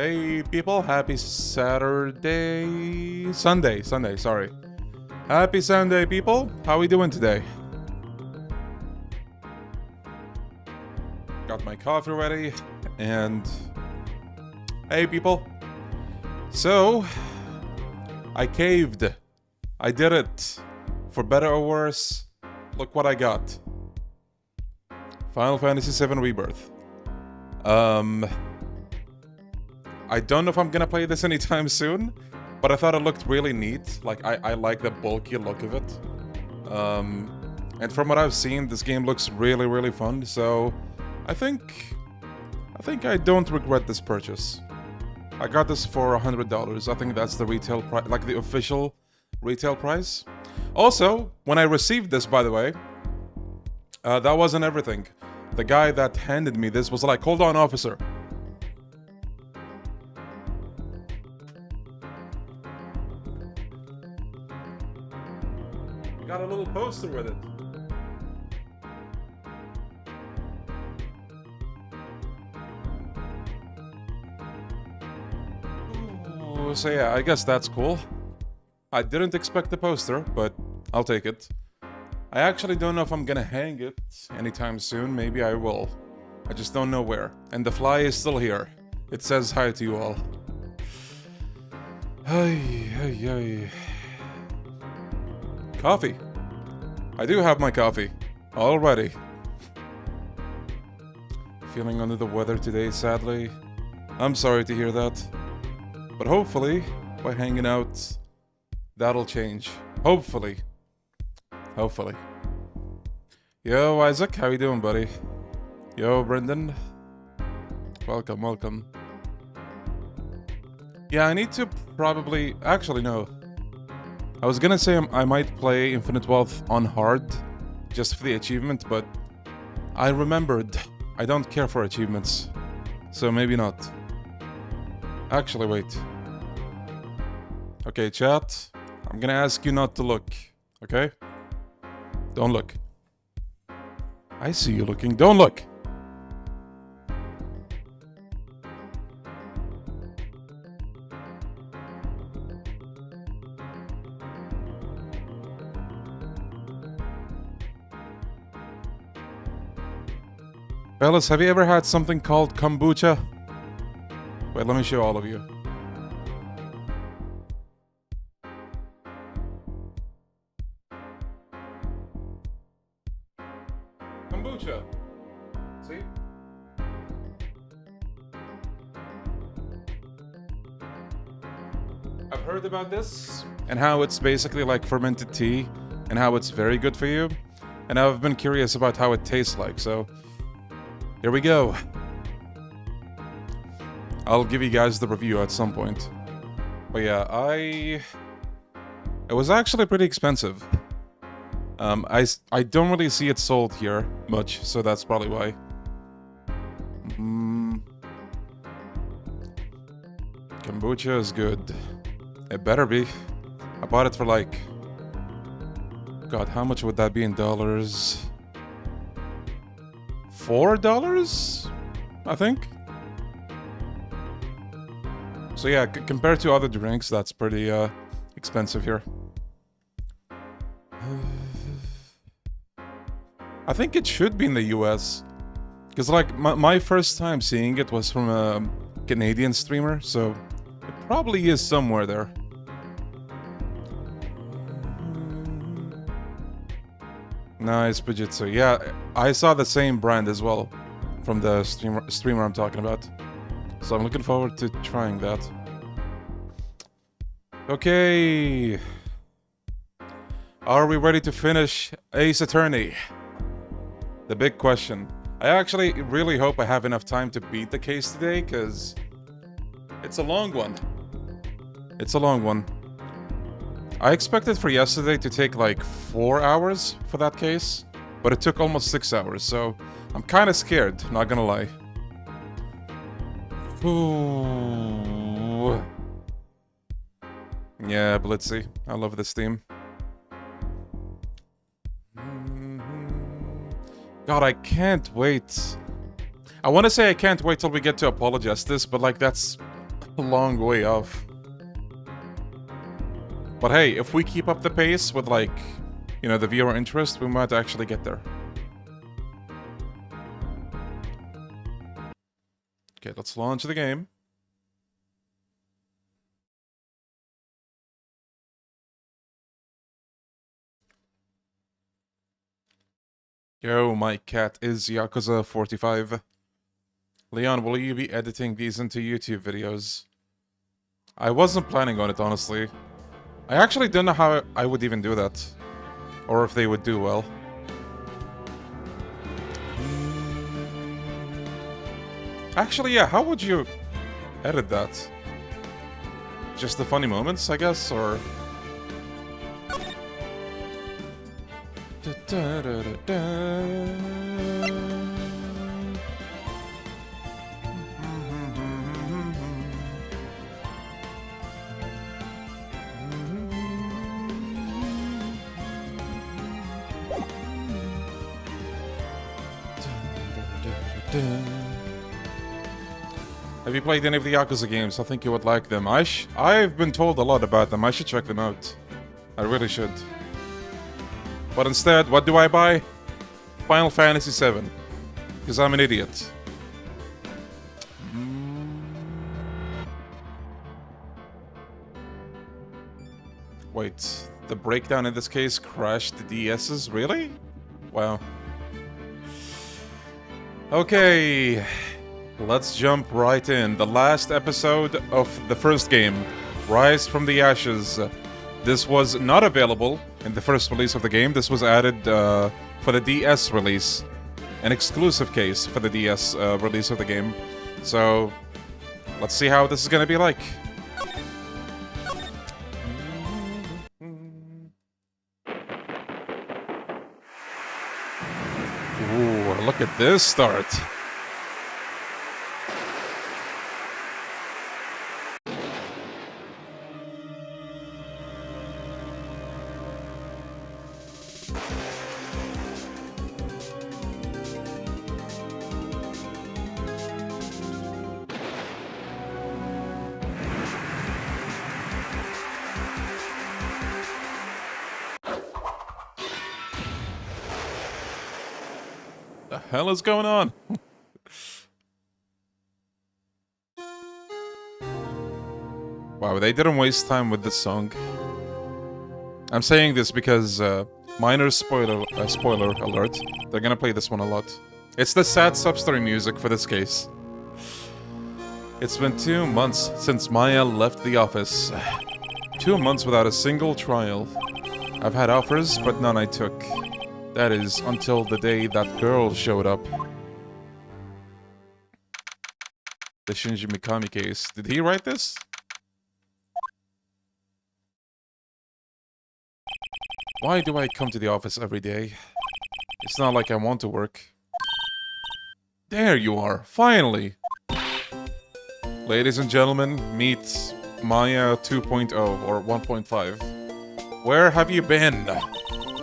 Hey people, happy Sunday, sorry. Happy Sunday people, how we doing today? Got my coffee ready, and hey people. So, I caved. I did it. For better or worse, look what I got. Final Fantasy VII Rebirth. I don't know if I'm gonna play this anytime soon, but I thought it looked really neat. Like, I like the bulky look of it. And from what I've seen, this game looks really, really fun, so I think I don't regret this purchase. I got this for $100. I think that's the retail price, like the official retail price. Also, when I received this, by the way, that wasn't everything. The guy that handed me this was like, "Hold on, officer. Got a little poster with it." Ooh, so yeah, I guess that's cool. I didn't expect the poster, but I'll take it. I actually don't know if I'm gonna hang it anytime soon. Maybe I will. I just don't know where. And the fly is still here. It says hi to you all. Hey. Coffee. I do have my coffee. Already. Feeling under the weather today, sadly. I'm sorry to hear that. But hopefully, by hanging out, that'll change. Hopefully. Yo, Isaac, how you doing, buddy? Yo, Brendan. Welcome. Yeah, I need to probably... Actually, no. I was gonna say I might play Infinite Wealth on hard, just for the achievement, but I remembered I don't care for achievements, so maybe not. Actually, wait. Okay, chat, I'm gonna ask you not to look, okay? Don't look. I see you looking, don't look! Fellas, have you ever had something called kombucha? Wait, let me show all of you. Kombucha. See? I've heard about this, and how it's basically like fermented tea, and how it's very good for you. And I've been curious about how it tastes like, so... here we go. I'll give you guys the review at some point. But yeah, it was actually pretty expensive. I don't really see it sold here much, so that's probably why. Kombucha is good. It better be. I bought it for like... God, how much would that be in dollars? $4, I think. So yeah, compared to other drinks, that's pretty expensive here. I think it should be in the US, because like my first time seeing it was from a Canadian streamer, so it probably is somewhere there. Nice, Fujitsu. Yeah, I saw the same brand as well from the streamer I'm talking about. So I'm looking forward to trying that. Okay. Are we ready to finish Ace Attorney? The big question. I actually really hope I have enough time to beat the case today, because it's a long one. I expected for yesterday to take like 4 hours for that case, but it took almost 6 hours, so I'm kind of scared, not gonna lie. Ooh. Yeah, Blitzy. I love this theme. God, I can't wait. I want to say I can't wait till we get to Apologize this, but like that's a long way off. But hey, if we keep up the pace with, like, you know, the viewer interest, we might actually get there. Okay, let's launch the game. Yo, my cat is Yakuza 45. Leon, will you be editing these into YouTube videos? I wasn't planning on it, honestly. I actually don't know how I would even do that. Or if they would do well. Actually, yeah, how would you edit that? Just the funny moments, I guess, or... Have you played any of the Yakuza games? I think you would like them. I've been told a lot about them. I should check them out. I really should. But instead, what do I buy? Final Fantasy VII. Because I'm an idiot. Wait, the breakdown in this case crashed the DS's? Really? Wow. Okay, let's jump right in. The last episode of the first game, Rise from the Ashes. This was not available in the first release of the game. This was added for the DS release. An exclusive case for the DS release of the game. So, let's see how this is gonna be like. Ooh, look at this start. The hell is going on? Wow, they didn't waste time with this song. I'm saying this because, minor spoiler alert, they're gonna play this one a lot. It's the sad sub-story music for this case. It's been 2 months since Maya left the office. 2 months without a single trial. I've had offers, but none I took. That is, until the day that girl showed up. The Shinji Mikami case. Did he write this? Why do I come to the office every day? It's not like I want to work. There you are, finally! Ladies and gentlemen, meet Maya 2.0 or 1.5. Where have you been?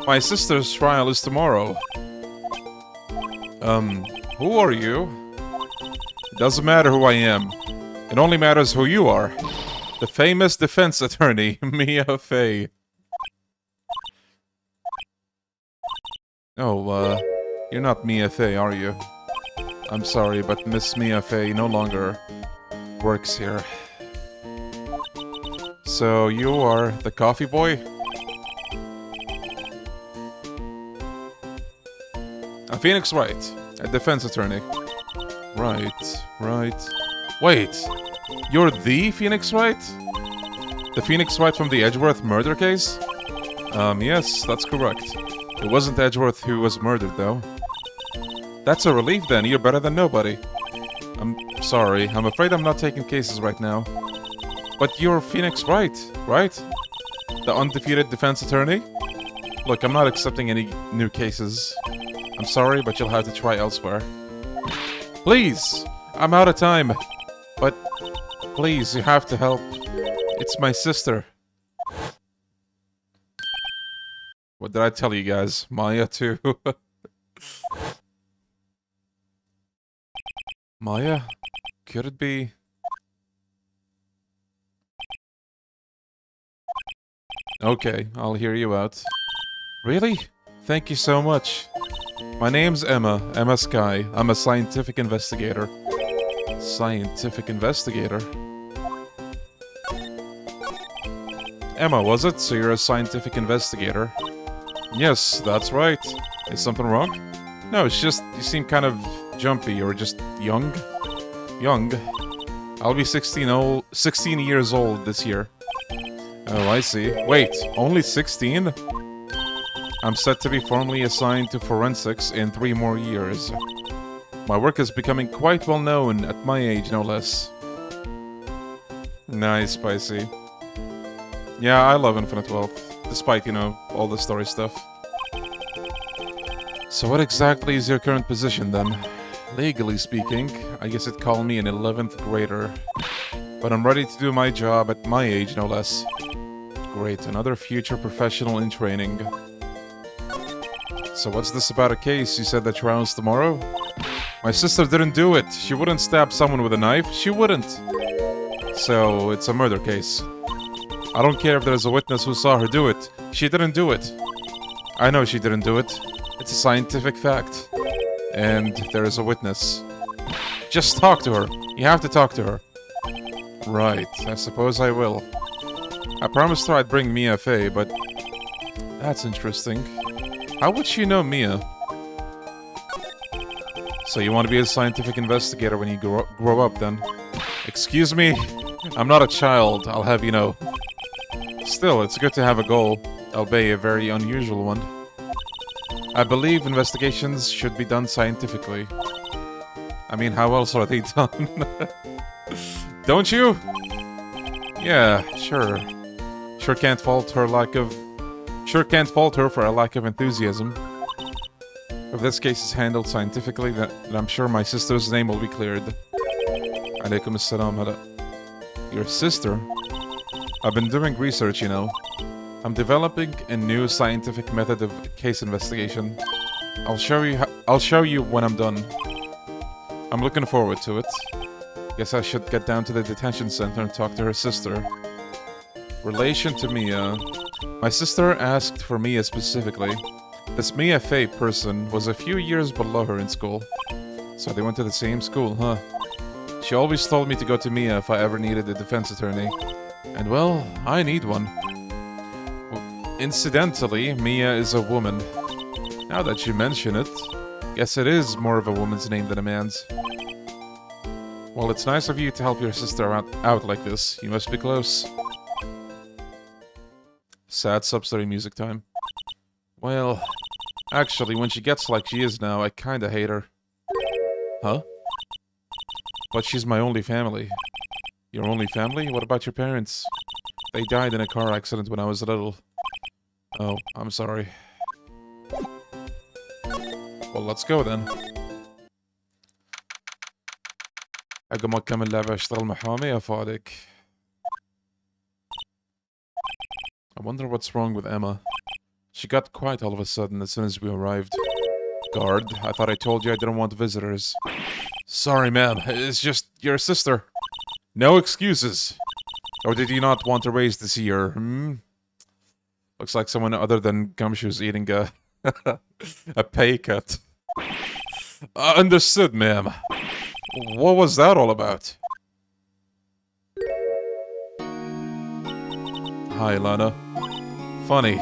My sister's trial is tomorrow. Who are you? It doesn't matter who I am. It only matters who you are. The famous defense attorney, Mia Fey. Oh, you're not Mia Fey, are you? I'm sorry, but Miss Mia Fey no longer works here. So you are the coffee boy? Phoenix Wright, a defense attorney. Right. Wait, you're the Phoenix Wright? The Phoenix Wright from the Edgeworth murder case? Yes, that's correct. It wasn't Edgeworth who was murdered, though. That's a relief, then. You're better than nobody. I'm sorry. I'm afraid I'm not taking cases right now. But you're Phoenix Wright, right? The undefeated defense attorney? Look, I'm not accepting any new cases. I'm sorry, but you'll have to try elsewhere. Please! I'm out of time. But, please, you have to help. It's my sister. What did I tell you guys? Maya too. Maya? Could it be... Okay, I'll hear you out. Really? Thank you so much. My name's Emma Skye. I'm a scientific investigator. Scientific investigator? Emma, was it? So you're a scientific investigator? Yes, that's right. Is something wrong? No, it's just you seem kind of jumpy or just young. Young. I'll be 16 years old this year. Oh, I see. Wait, only 16? I'm set to be formally assigned to forensics in 3 more years. My work is becoming quite well known at my age, no less. Nice, spicy. Yeah, I love Infinite Wealth, despite, you know, all the story stuff. So what exactly is your current position, then? Legally speaking, I guess it'd call me an 11th grader. But I'm ready to do my job at my age, no less. Great, another future professional in training. So what's this about a case? You said the trial's tomorrow? My sister didn't do it. She wouldn't stab someone with a knife. She wouldn't. So, it's a murder case. I don't care if there's a witness who saw her do it. She didn't do it. I know she didn't do it. It's a scientific fact. And there is a witness. Just talk to her. You have to talk to her. Right, I suppose I will. I promised her I'd bring Mia Fey, but... That's interesting. How would she know Mia? So you want to be a scientific investigator when you grow up, then? Excuse me? I'm not a child, I'll have you know. Still, it's good to have a goal, albeit a very unusual one. I believe investigations should be done scientifically. I mean, how else are they done? Don't you? Yeah, sure. Sure can't fault her for a lack of enthusiasm. If this case is handled scientifically, then I'm sure my sister's name will be cleared. Alaikum assalam. Your sister? I've been doing research, you know. I'm developing a new scientific method of case investigation. I'll show you when I'm done. I'm looking forward to it. Guess I should get down to the detention center and talk to her sister. Relation to Mia. My sister asked for Mia specifically. This Mia Fey person was a few years below her in school. So they went to the same school, huh? She always told me to go to Mia if I ever needed a defense attorney. And well, I need one. Incidentally, Mia is a woman. Now that you mention it, guess it is more of a woman's name than a man's. Well, it's nice of you to help your sister out like this. You must be close. Sad sub-story music time. Well, actually, when she gets like she is now, I kinda hate her. Huh? But she's my only family. Your only family? What about your parents? They died in a car accident when I was little. Oh, I'm sorry. Well, let's go then. قبل ما أكمل لعبة أشتغل محامي أفادك. I wonder what's wrong with Emma. She got quiet all of a sudden as soon as we arrived. Guard, I thought I told you I didn't want visitors. Sorry, ma'am. It's just your sister. No excuses. Or did you not want to raise this year, Looks like someone other than Gumshoe's eating a pay cut. Understood, ma'am. What was that all about? Hi, Lana. Funny.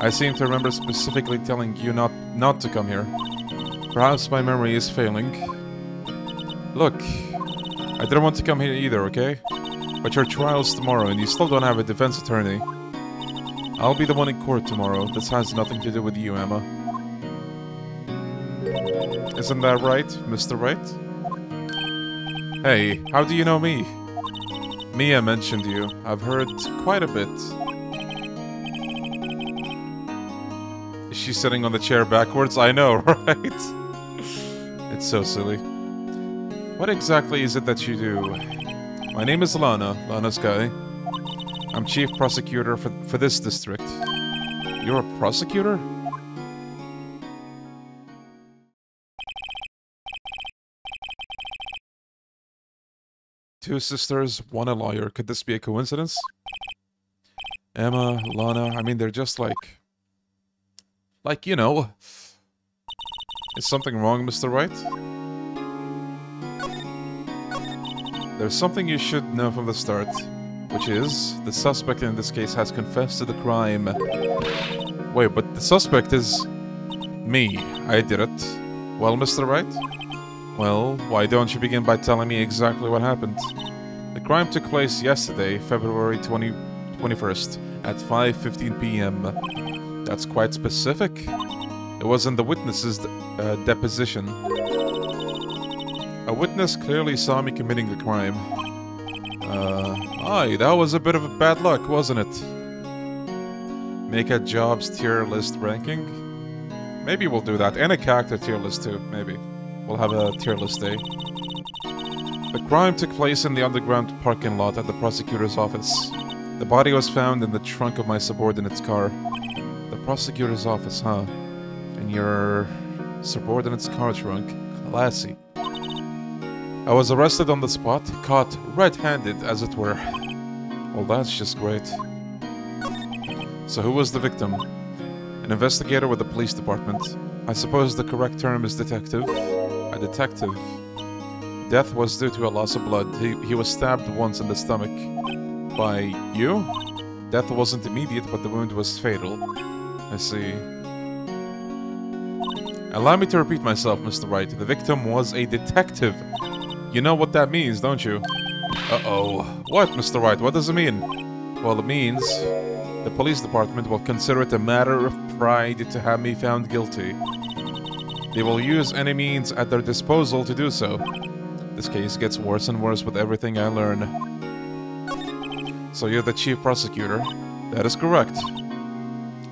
I seem to remember specifically telling you not to come here. Perhaps my memory is failing. Look, I didn't want to come here either, okay? But your trial's tomorrow and you still don't have a defense attorney. I'll be the one in court tomorrow. This has nothing to do with you, Emma. Isn't that right, Mr. Wright? Hey, how do you know me? Mia mentioned you. I've heard quite a bit. Is she sitting on the chair backwards? I know, right? It's so silly. What exactly is it that you do? My name is Lana Skye. I'm Chief Prosecutor for this district. You're a prosecutor? Two sisters, one a lawyer. Could this be a coincidence? Emma, Lana, I mean, they're just like, you know. Is something wrong, Mr. Wright? There's something you should know from the start, which is, the suspect in this case has confessed to the crime. Wait, but the suspect is... me. I did it. Well, Mr. Wright? Well, why don't you begin by telling me exactly what happened? The crime took place yesterday, February 21st, at 5:15 p.m. That's quite specific. It was in the witness's deposition. A witness clearly saw me committing the crime. Aye, that was a bit of a bad luck, wasn't it? Make a jobs tier list ranking? Maybe we'll do that, and a character tier list too, maybe. We'll have a tier list day. The crime took place in the underground parking lot at the prosecutor's office. The body was found in the trunk of my subordinate's car. The prosecutor's office, huh? In your subordinate's car trunk. Classy. I was arrested on the spot, caught red-handed, as it were. Well, that's just great. So who was the victim? An investigator with the police department. I suppose the correct term is detective. A detective. Death was due to a loss of blood. He was stabbed once in the stomach. By you? Death wasn't immediate, but the wound was fatal. I see. Allow me to repeat myself, Mr. Wright. The victim was a detective. You know what that means, don't you? Uh-oh. What, Mr. Wright? What does it mean? Well, it means the police department will consider it a matter of pride to have me found guilty. They will use any means at their disposal to do so. This case gets worse and worse with everything I learn. So you're the chief prosecutor? That is correct.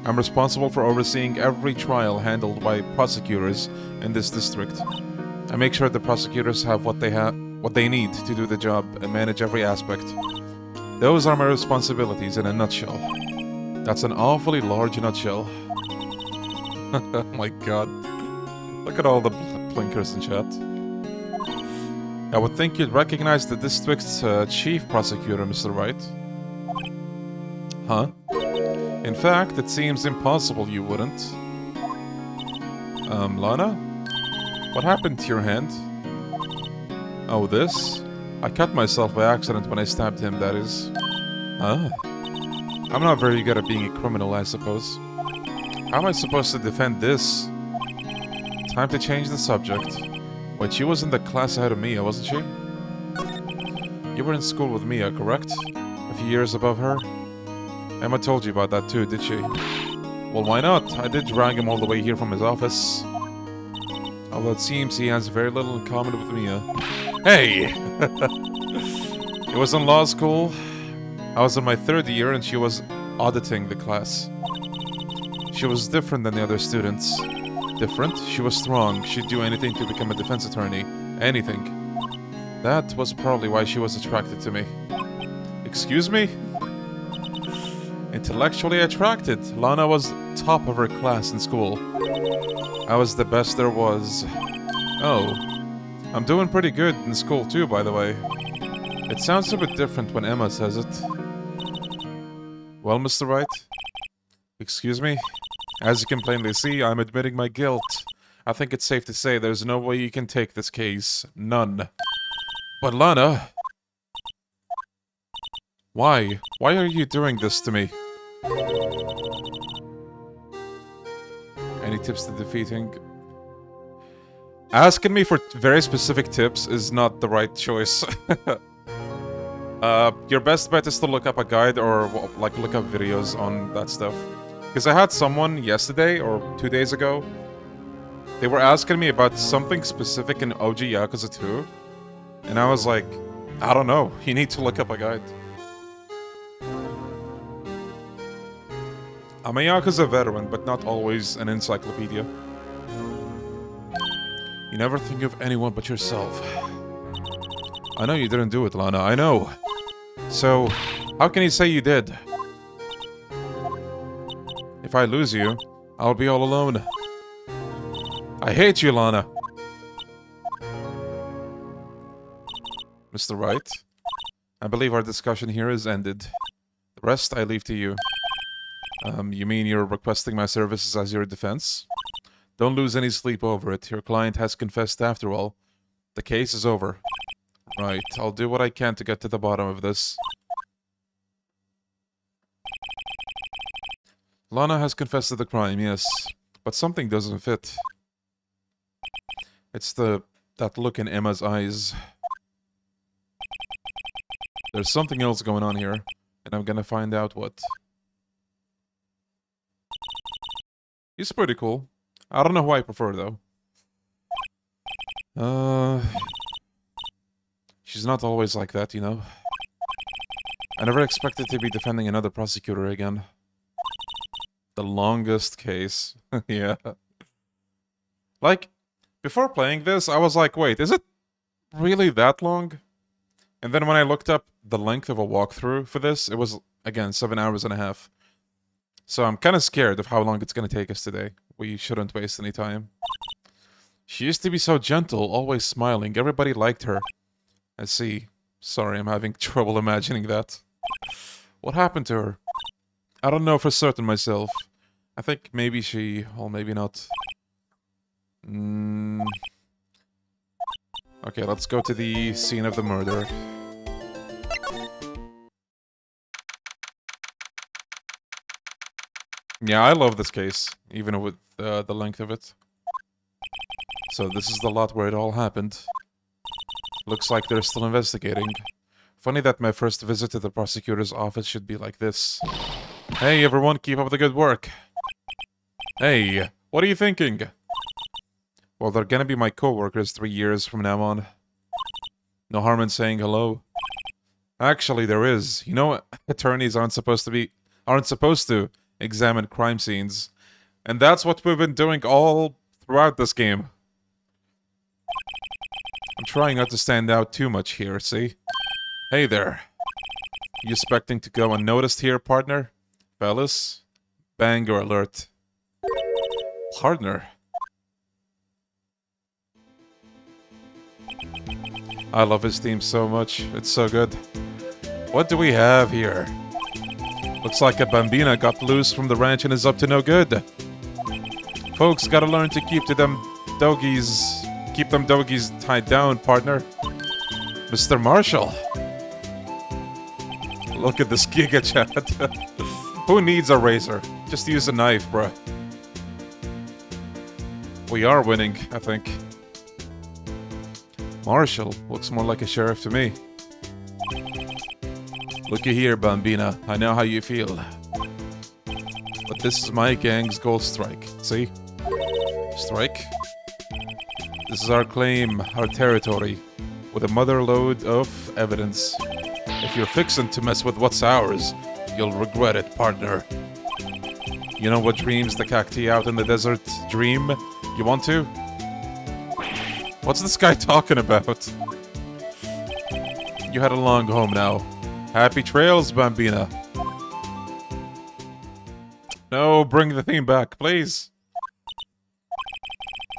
I'm responsible for overseeing every trial handled by prosecutors in this district. I make sure the prosecutors have what they need to do the job and manage every aspect. Those are my responsibilities in a nutshell. That's an awfully large nutshell. Oh my god. Look at all the blinkers in chat. I would think you'd recognize the district's chief prosecutor, Mr. Wright. Huh? In fact, it seems impossible you wouldn't. Lana? What happened to your hand? Oh, this? I cut myself by accident when I stabbed him, that is. Ah. I'm not very good at being a criminal, I suppose. How am I supposed to defend this? Time to change the subject. Wait, she was in the class ahead of Mia, wasn't she? You were in school with Mia, correct? A few years above her? Emma told you about that too, did she? Well, why not? I did drag him all the way here from his office. Although it seems he has very little in common with Mia. Hey! It was in law school. I was in my 3rd year and she was auditing the class. She was different than the other students. Different? She was strong. She'd do anything to become a defense attorney. Anything. That was probably why she was attracted to me. Excuse me? Intellectually attracted. Lana was top of her class in school. I was the best there was. Oh. I'm doing pretty good in school too, by the way. It sounds a bit different when Emma says it. Well, Mr. Wright? Excuse me? As you can plainly see, I'm admitting my guilt. I think it's safe to say there's no way you can take this case. None. But Lana... Why? Why are you doing this to me? Any tips to defeating... Asking me for very specific tips is not the right choice. Your best bet is to look up a guide or, like, look up videos on that stuff. Because I had someone yesterday, or 2 days ago, they were asking me about something specific in OG Yakuza 2. And I was like, I don't know, you need to look up a guide. I'm a Yakuza veteran, but not always an encyclopedia. You never think of anyone but yourself. I know you didn't do it, Lana, I know. So, how can you say you did? If I lose you, I'll be all alone. I hate you, Lana. Mr. Wright, I believe our discussion here is ended. The rest I leave to you. You mean you're requesting my services as your defense? Don't lose any sleep over it. Your client has confessed after all. The case is over. Right, I'll do what I can to get to the bottom of this. Lana has confessed to the crime, yes. But something doesn't fit. It's that look in Emma's eyes. There's something else going on here, and I'm gonna find out what. He's pretty cool. I don't know who I prefer, though. She's not always like that, you know. I never expected to be defending another prosecutor again. The longest case. Yeah. Like, before playing this, I was like, wait, is it really that long? And then when I looked up the length of a walkthrough for this, it was, again, 7 hours and a half. So I'm kind of scared of how long it's going to take us today. We shouldn't waste any time. She used to be so gentle, always smiling. Everybody liked her. I see. Sorry, I'm having trouble imagining that. What happened to her? I don't know for certain myself. I think maybe she... Well, maybe not. Okay, let's go to the scene of the murder. Yeah, I love this case, even with the length of it. So this is the lot where it all happened. Looks like they're still investigating. Funny that my first visit to the prosecutor's office should be like this. Hey everyone, keep up the good work. Hey, what are you thinking? Well, they're gonna be my co-workers 3 years from now on. No harm in saying hello. Actually, there is. You know, attorneys aren't supposed to examine crime scenes. And that's what we've been doing all throughout this game. I'm trying not to stand out too much here, see? Hey there. You expecting to go unnoticed here, partner? Fellas? Banger alert. Partner? I love his theme so much. It's so good. What do we have here? Looks like a bambina got loose from the ranch and is up to no good. Folks gotta learn to keep them doggies tied down, partner. Mr. Marshall. Look at this giga chat. Who needs a razor? Just use a knife, bruh. We are winning, I think. Marshall looks more like a sheriff to me. Looky here, Bambina. I know how you feel. But this is my gang's gold strike. See? Strike? This is our claim, our territory, with a mother load of evidence. If you're fixing to mess with what's ours, you'll regret it, partner. You know what dreams the cacti out in the desert dream? You want to? What's this guy talking about? You had a long home now. Happy trails, Bambina. No, bring the theme back, please.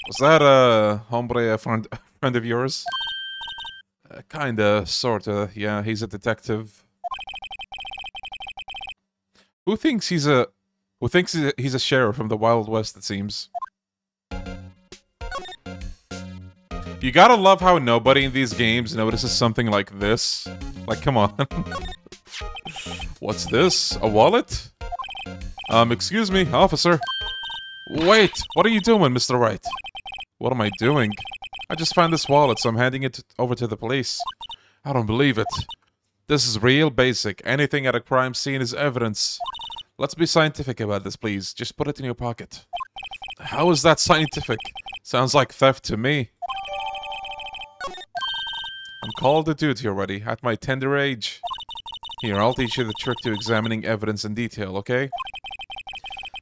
Was that a hombre, a friend of yours? Kinda, sorta. Yeah, he's a detective. Who thinks he's a sheriff from the Wild West? It seems. You gotta love how nobody in these games notices something like this. Like, come on. What's this? A wallet? Excuse me, officer. Wait, what are you doing, Mr. Wright? What am I doing? I just found this wallet, so I'm handing it over to the police. I don't believe it. This is real basic. Anything at a crime scene is evidence. Let's be scientific about this, please. Just put it in your pocket. How is that scientific? Sounds like theft to me. I'm called a duty already, at my tender age. Here, I'll teach you the trick to examining evidence in detail, okay?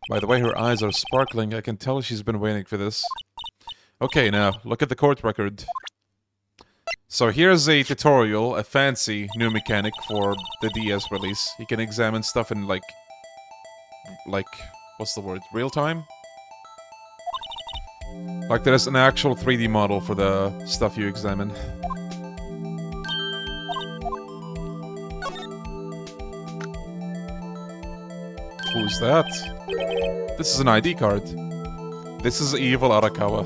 By the way, her eyes are sparkling. I can tell she's been waiting for this. Okay, now, look at the court record. So here's a tutorial, a fancy new mechanic for the DS release. You can examine stuff in, like, what's the word? Real time? Like, there's an actual 3D model for the stuff you examine. Who's that? This is an ID card. This is evil Arakawa.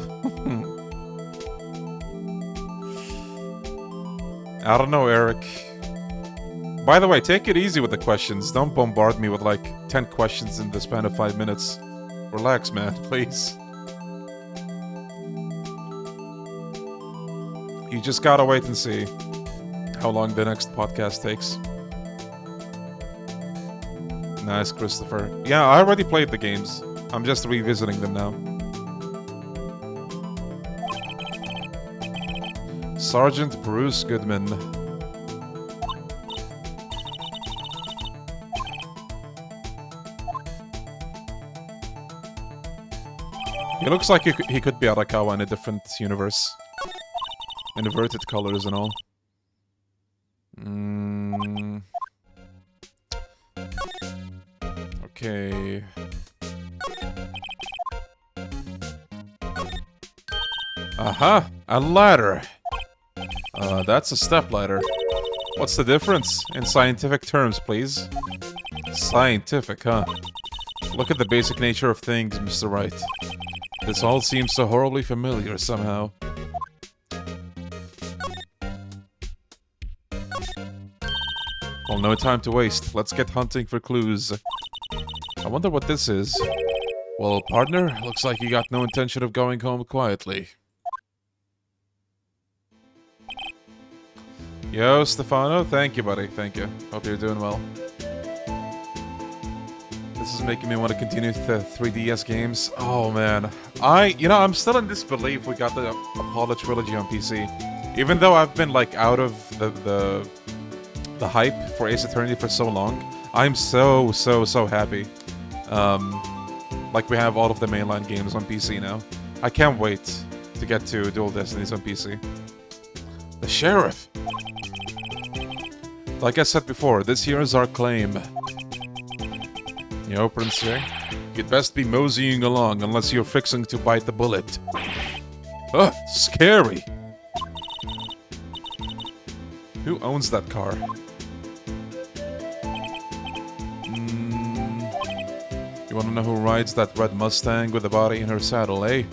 I don't know, Eric. By the way, take it easy with the questions. Don't bombard me with like 10 questions in the span of 5 minutes. Relax, man, please. You just gotta wait and see how long the next podcast takes. Nice, Christopher. Yeah, I already played the games. I'm just revisiting them now. Sergeant Bruce Goodman. He looks like he could be Arakawa in a different universe. Inverted colors and all. Okay. Aha! A ladder! That's a step ladder. What's the difference? In scientific terms, please. Scientific, huh? Look at the basic nature of things, Mr. Wright. This all seems so horribly familiar somehow. Well, no time to waste. Let's get hunting for clues. I wonder what this is. Well, partner, looks like you got no intention of going home quietly. Yo, Stefano, thank you, buddy. Thank you. Hope you're doing well. This is making me want to continue the 3DS games. Oh, man. I'm still in disbelief we got the Apollo trilogy on PC. Even though I've been, like, out of the hype for Ace Attorney for so long, I'm so happy. Like, we have all of the mainline games on PC now. I can't wait to get to Dual Destinies on PC. The Sheriff! Like I said before, this here is our claim. Yo, Prince here. You'd best be moseying along unless you're fixing to bite the bullet. Ugh, scary! Who owns that car? You wanna know who rides that red Mustang with the body in her saddle, eh?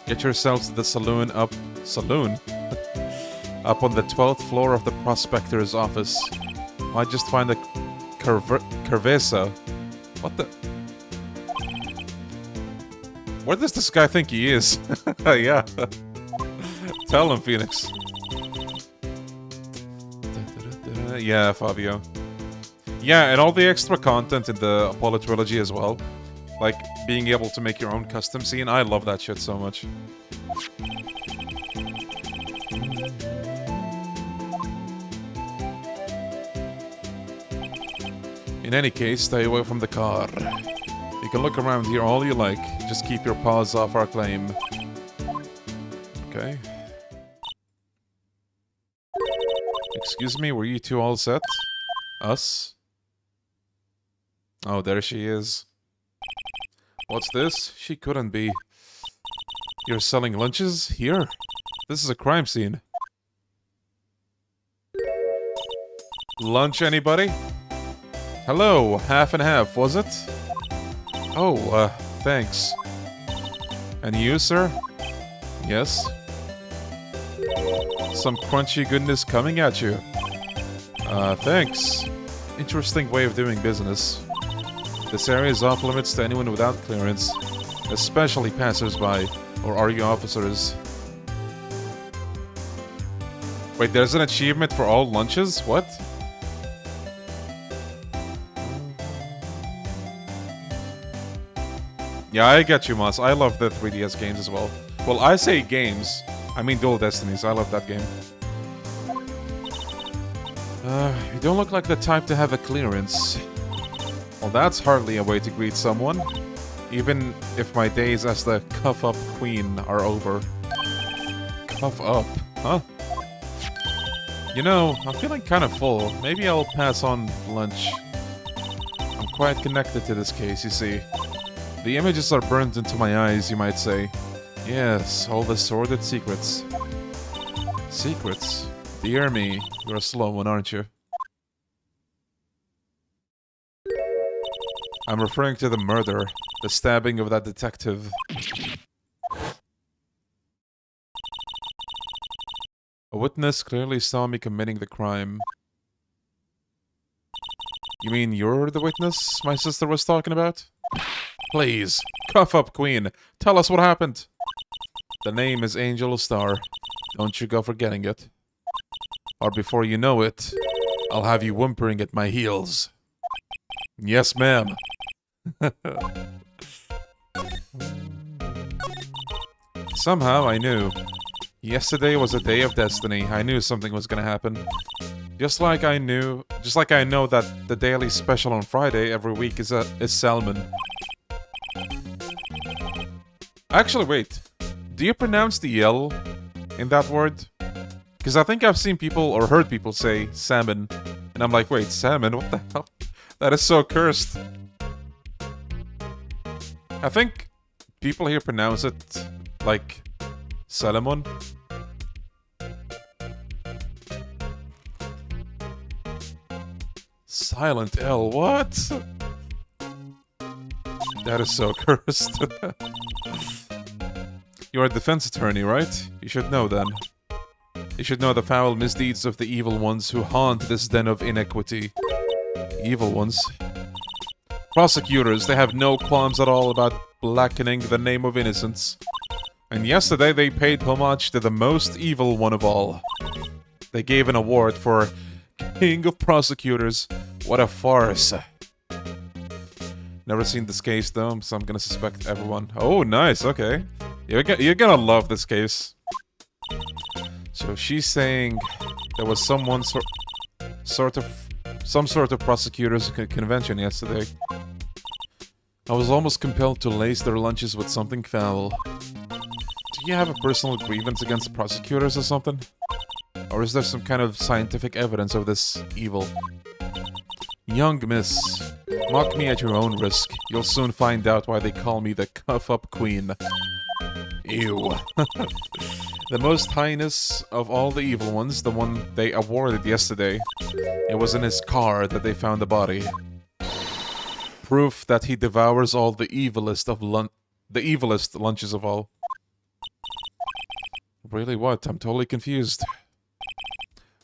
Get yourselves to the saloon up... Saloon? Up on the 12th floor of the Prospector's office. Might just find a Cerveza. What the... Where does this guy think he is? Yeah. Tell him, Phoenix. Yeah, Fabio. Yeah, and all the extra content in the Apollo trilogy as well. Like, being able to make your own custom scene. I love that shit so much. In any case, stay away from the car. You can look around here all you like. Just keep your paws off our claim. Okay. Excuse me, were you two all set? Us? Oh, there she is. What's this? She couldn't be. You're selling lunches? Here? This is a crime scene. Lunch, anybody? Hello, half and half, was it? Oh, thanks. And you, sir? Yes? Some crunchy goodness coming at you. Thanks. Interesting way of doing business. This area is off limits to anyone without clearance, especially passers-by, or are you officers? Wait, there's an achievement for all lunches? What? Yeah, I get you, Moss. I love the 3DS games as well. Well, I say games. I mean Dual Destinies. I love that game. You don't look like the type to have a clearance. Well, that's hardly a way to greet someone. Even if my days as the cuff-up queen are over. Cuff up? Huh? You know, I'm feeling kind of full. Maybe I'll pass on lunch. I'm quite connected to this case, you see. The images are burned into my eyes, you might say. Yes, all the sordid secrets. Secrets? Dear me, you're a slow one, aren't you? I'm referring to the murder, the stabbing of that detective. A witness clearly saw me committing the crime. You mean you're the witness my sister was talking about? Please, cough up, Queen. Tell us what happened. The name is Angel Star. Don't you go forgetting it. Or before you know it, I'll have you whimpering at my heels. Yes, ma'am. Somehow I knew. Yesterday was a day of destiny. I knew something was gonna happen. Just like I know that the daily special on Friday every week is salmon. Actually, wait. Do you pronounce the L in that word? Because I think I've seen people or heard people say salmon. And I'm like, wait, salmon? What the hell? That is so cursed. I think people here pronounce it like Salomon. Silent L, what? That is so cursed. You're a defense attorney, right? You should know then. You should know the foul misdeeds of the evil ones who haunt this den of inequity. Evil ones? Prosecutors, they have no qualms at all about blackening the name of innocence. And yesterday they paid homage to the most evil one of all. They gave an award for King of Prosecutors. What a farce. Never seen this case though, so I'm gonna suspect everyone. Oh, nice, okay. You're gonna love this case. So she's saying there was some sort of prosecutors convention yesterday. I was almost compelled to lace their lunches with something foul. Do you have a personal grievance against prosecutors or something? Or is there some kind of scientific evidence of this evil? Young miss, mock me at your own risk. You'll soon find out why they call me the cuff-up queen. Ew. The most heinous of all the evil ones, the one they awarded yesterday. It was in his car that they found the body. Proof that he devours all the evilest lunches of all. Really, what? I'm totally confused.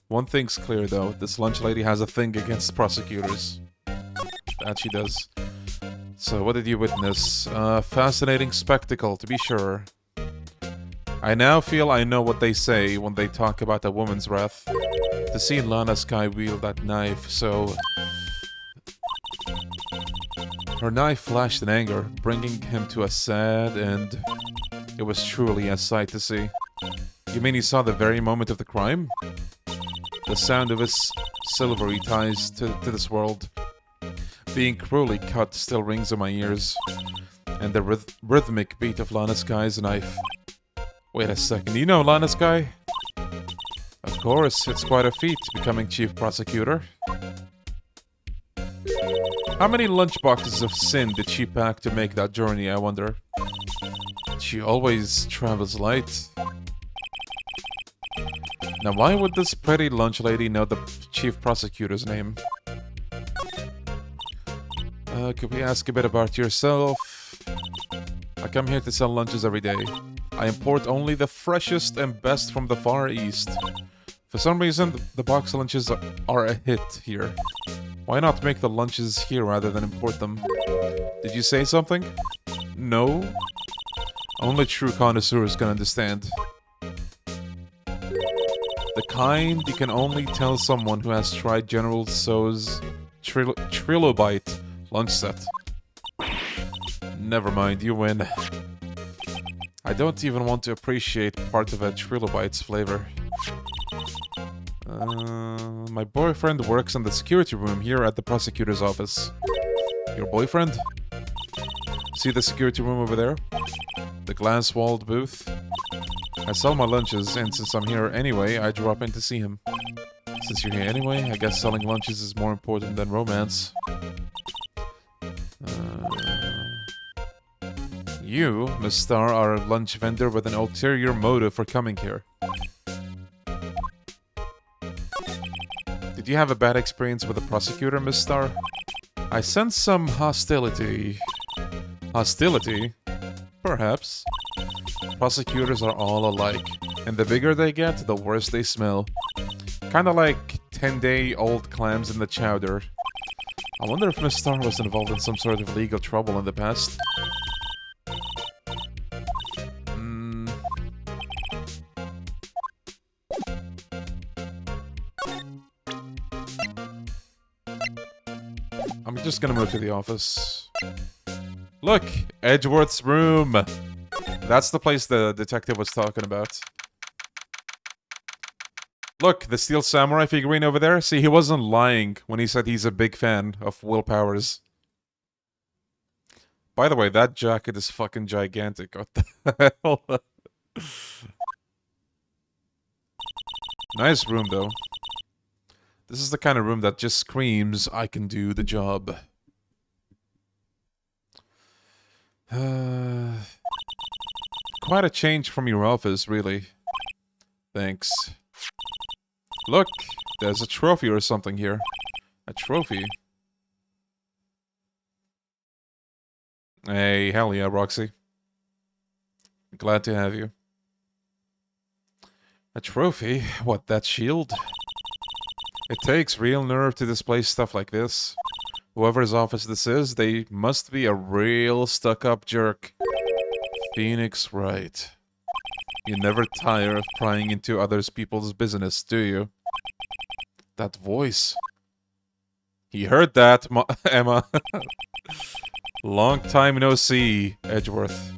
One thing's clear, though. This lunch lady has a thing against prosecutors. That she does. So, what did you witness? Fascinating spectacle, to be sure. I now feel I know what they say when they talk about a woman's wrath. To see Lana Skye wield that knife, so... Her knife flashed in anger, bringing him to a sad end. It was truly a sight to see. You mean he saw the very moment of the crime? The sound of his silvery ties to this world being cruelly cut still rings in my ears. And the rhythmic beat of Lana Skye's knife. Wait a second, you know Lana Skye? Of course, it's quite a feat becoming chief prosecutor. How many lunchboxes of sin did she pack to make that journey, I wonder? She always travels light. Now why would this pretty lunch lady know the chief prosecutor's name? Could we ask a bit about yourself? I come here to sell lunches every day. I import only the freshest and best from the Far East. For some reason, the box lunches are a hit here. Why not make the lunches here rather than import them? Did you say something? No? Only true connoisseurs can understand. The kind you can only tell someone who has tried General Tso's Trilobite lunch set. Never mind, you win. I don't even want to appreciate part of a Trilobite's flavor. My boyfriend works in the security room here at the prosecutor's office. Your boyfriend? See the security room over there? The glass-walled booth? I sell my lunches, and since I'm here anyway, I drop in to see him. Since you're here anyway, I guess selling lunches is more important than romance. You, Miss Star, are a lunch vendor with an ulterior motive for coming here. Did you have a bad experience with the prosecutor, Miss Star? I sense some hostility. Hostility? Perhaps. Prosecutors are all alike, and the bigger they get, the worse they smell. Kinda like 10-day-old clams in the chowder. I wonder if Miss Star was involved in some sort of legal trouble in the past. I'm just gonna move to the office. Look! Edgeworth's room! That's the place the detective was talking about. Look, the Steel Samurai figurine over there. See, he wasn't lying when he said he's a big fan of Will Powers. By the way, that jacket is fucking gigantic. What the hell? Nice room, though. This is the kind of room that just screams, I can do the job. Quite a change from your office, really. Thanks. Look, there's a trophy or something here. A trophy? Hey, hell yeah, Roxy. Glad to have you. A trophy? What, that shield? It takes real nerve to display stuff like this. Whoever's office this is, they must be a real stuck-up jerk. Phoenix Wright. You never tire of prying into other people's business, do you? That voice. He heard that, Emma. Long time no see, Edgeworth.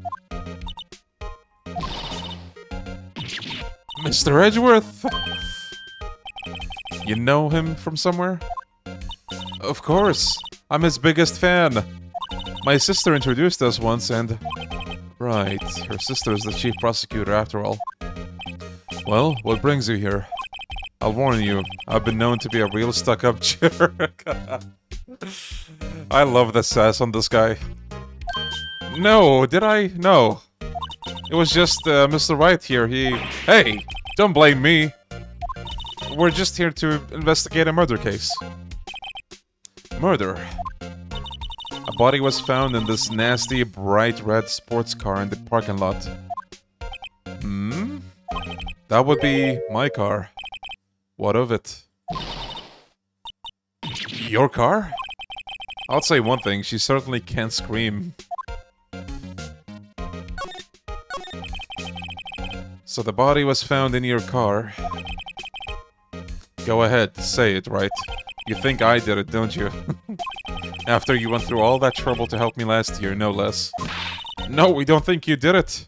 Mr. Edgeworth! You know him from somewhere? Of course. I'm his biggest fan. My sister introduced us once and... Right, her sister is the chief prosecutor after all. Well, what brings you here? I'll warn you, I've been known to be a real stuck-up jerk. I love the sass on this guy. No, did I? No. It was just Mr. Wright here, Hey, don't blame me. We're just here to investigate a murder case. Murder. A body was found in this nasty, bright red sports car in the parking lot. Hmm? That would be my car. What of it? Your car? I'll say one thing, she certainly can't scream. So the body was found in your car. Go ahead, say it, right? You think I did it, don't you? After you went through all that trouble to help me last year, no less. No, we don't think you did it.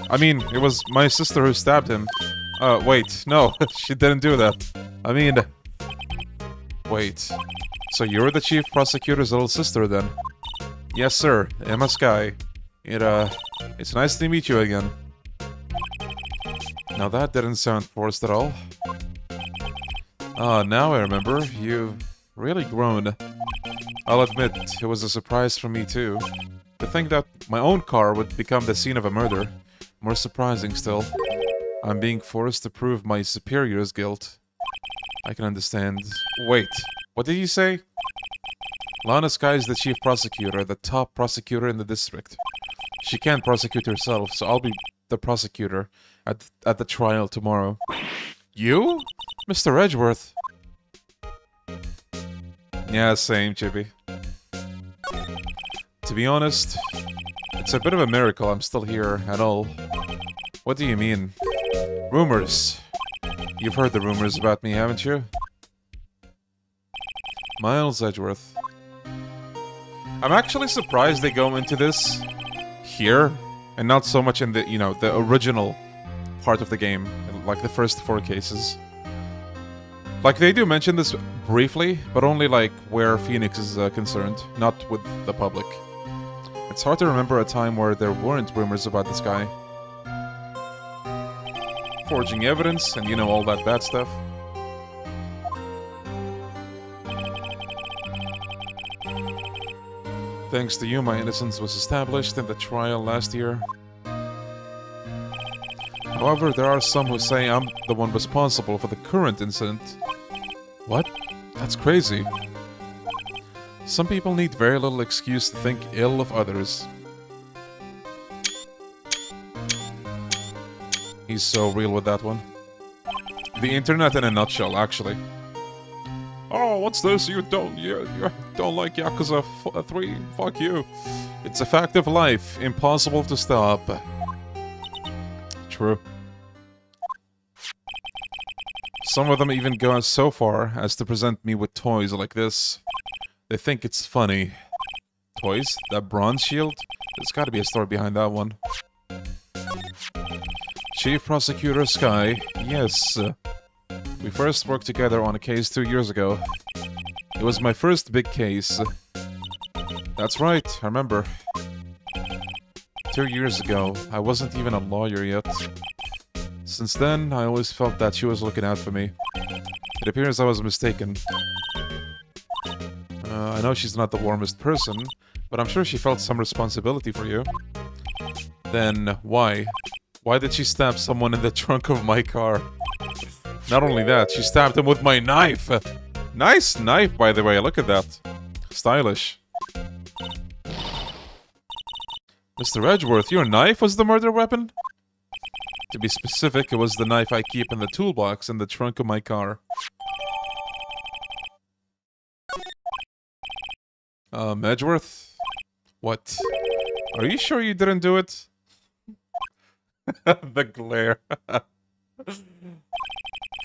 I mean, it was my sister who stabbed him. Wait, no, she didn't do that. I mean... Wait. So you're the chief prosecutor's little sister, then? Yes, sir. Lana Skye. It's nice to meet you again. Now that didn't sound forced at all. Ah, now I remember. You've really grown. I'll admit, it was a surprise for me too. To think that my own car would become the scene of a murder. More surprising still. I'm being forced to prove my superior's guilt. I can understand. Wait, what did you say? Lana Skye is the chief prosecutor, the top prosecutor in the district. She can't prosecute herself, so I'll be the prosecutor at the trial tomorrow. You? Mr. Edgeworth? Yeah, same, Chippy. To be honest, it's a bit of a miracle I'm still here at all. What do you mean? Rumors. You've heard the rumors about me, haven't you? Miles Edgeworth. I'm actually surprised they go into this here, and not so much in the, you know, the original part of the game, like the first 4 cases. Like, they do mention this briefly, but only, like, where Phoenix is concerned, not with the public. It's hard to remember a time where there weren't rumors about this guy. Forging evidence, and you know, all that bad stuff. Thanks to you, my innocence was established in the trial last year. However, there are some who say I'm the one responsible for the current incident. What? That's crazy. Some people need very little excuse to think ill of others. He's so real with that one. The internet in a nutshell, actually. Oh, what's this? You don't like Yakuza 3? Fuck you. It's a fact of life. Impossible to stop. True. Some of them even go so far as to present me with toys like this. They think it's funny. Toys? That bronze shield? There's gotta be a story behind that one. Chief Prosecutor Skye. Yes. We first worked together on a case 2 years ago. It was my first big case. That's right, I remember. 2 years ago, I wasn't even a lawyer yet. Since then, I always felt that she was looking out for me. It appears I was mistaken. I know she's not the warmest person, but I'm sure she felt some responsibility for you. Then, why? Why did she stab someone in the trunk of my car? Not only that, she stabbed him with my knife! Nice knife, by the way, look at that. Stylish. Mr. Edgeworth, your knife was the murder weapon? To be specific, it was the knife I keep in the toolbox in the trunk of my car. Edgeworth? What? Are you sure you didn't do it? The glare.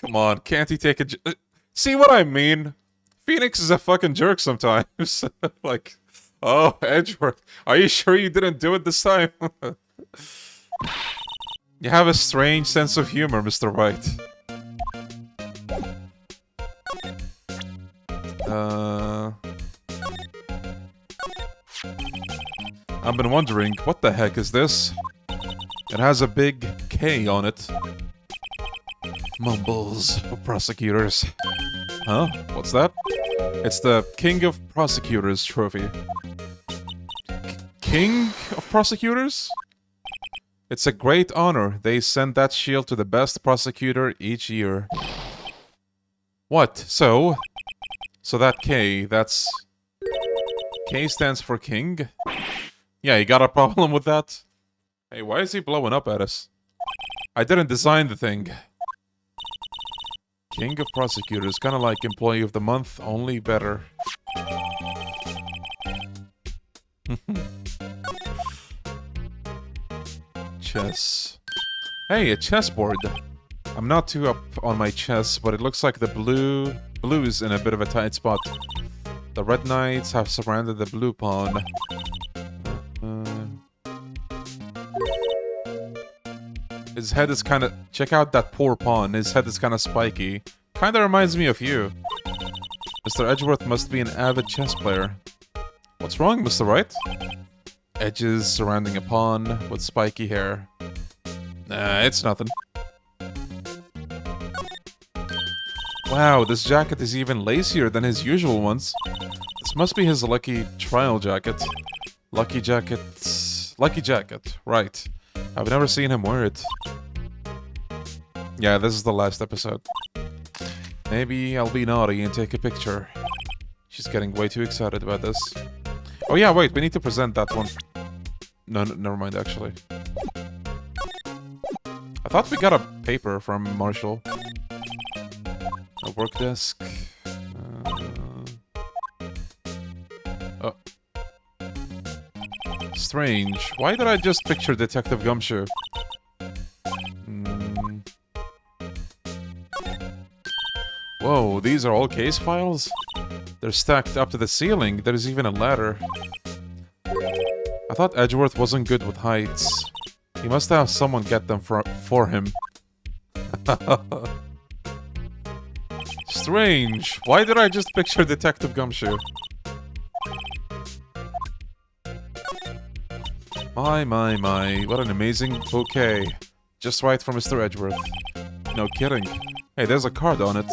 Come on, can't he take a... See what I mean? Phoenix is a fucking jerk sometimes. Like, oh, Edgeworth, are you sure you didn't do it this time? You have a strange sense of humor, Mr. Wright. I've been wondering, what the heck is this? It has a big K on it. Mumbles of prosecutors. Huh? What's that? It's the King of Prosecutors trophy. King of Prosecutors? It's a great honor. They send that shield to the best prosecutor each year. What? So that K, that's... K stands for King? Yeah, you got a problem with that? Hey, why is he blowing up at us? I didn't design the thing. King of Prosecutors, kinda like Employee of the Month, only better. Chess. Hey, a chessboard. I'm not too up on my chess, but it looks like the blue's in a bit of a tight spot. The red knights have surrounded the blue pawn. His head is kinda... Check out that poor pawn. His head is kinda spiky. Kinda reminds me of you. Mr. Edgeworth must be an avid chess player. What's wrong, Mr. Wright? Edges surrounding a pawn with spiky hair. Nah, it's nothing. Wow, this jacket is even lacier than his usual ones. This must be his lucky trial jacket. Lucky jacket... Lucky jacket, right. I've never seen him wear it. Yeah, this is the last episode. Maybe I'll be naughty and take a picture. She's getting way too excited about this. Oh yeah, wait, we need to present that one. No, never mind, actually. I thought we got a paper from Marshall. A work desk. Oh. Strange. Why did I just picture Detective Gumshoe? Whoa, these are all case files? They're stacked up to the ceiling. There's even a ladder. I thought Edgeworth wasn't good with heights. He must have someone get them for him. Strange. Why did I just picture Detective Gumshoe? My. What an amazing bouquet. Just right for Mr. Edgeworth. No kidding. Hey, there's a card on it.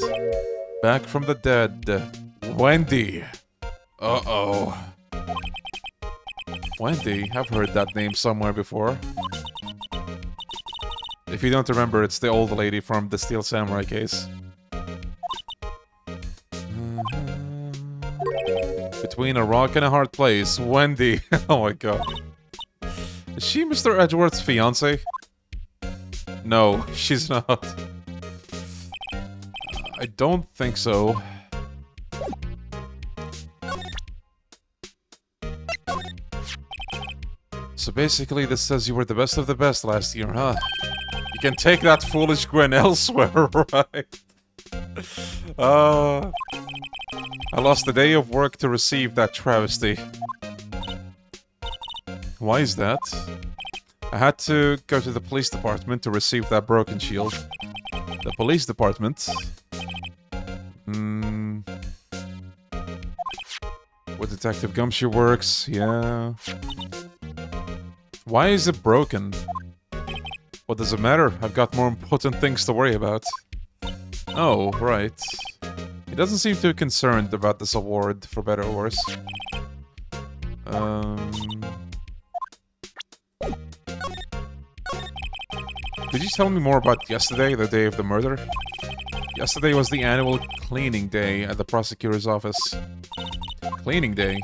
Back from the dead. Wendy. Uh-oh. Wendy? I've heard that name somewhere before. If you don't remember, it's the old lady from the Steel Samurai case. between a rock and a hard place. Wendy. Oh my god. Is she Mr. Edgeworth's fiance? No, she's not. I don't think so. So basically this says you were the best of the best last year, huh? You can take that foolish grin elsewhere, right? I lost a day of work to receive that travesty. Why is that? I had to go to the police department to receive that broken shield. The police department? Where Detective Gumshoe works, yeah. Why is it broken? What does it matter? I've got more important things to worry about. Oh, right. He doesn't seem too concerned about this award, for better or worse. Could you tell me more about yesterday, the day of the murder? Yesterday was the annual cleaning day at the prosecutor's office. Cleaning day?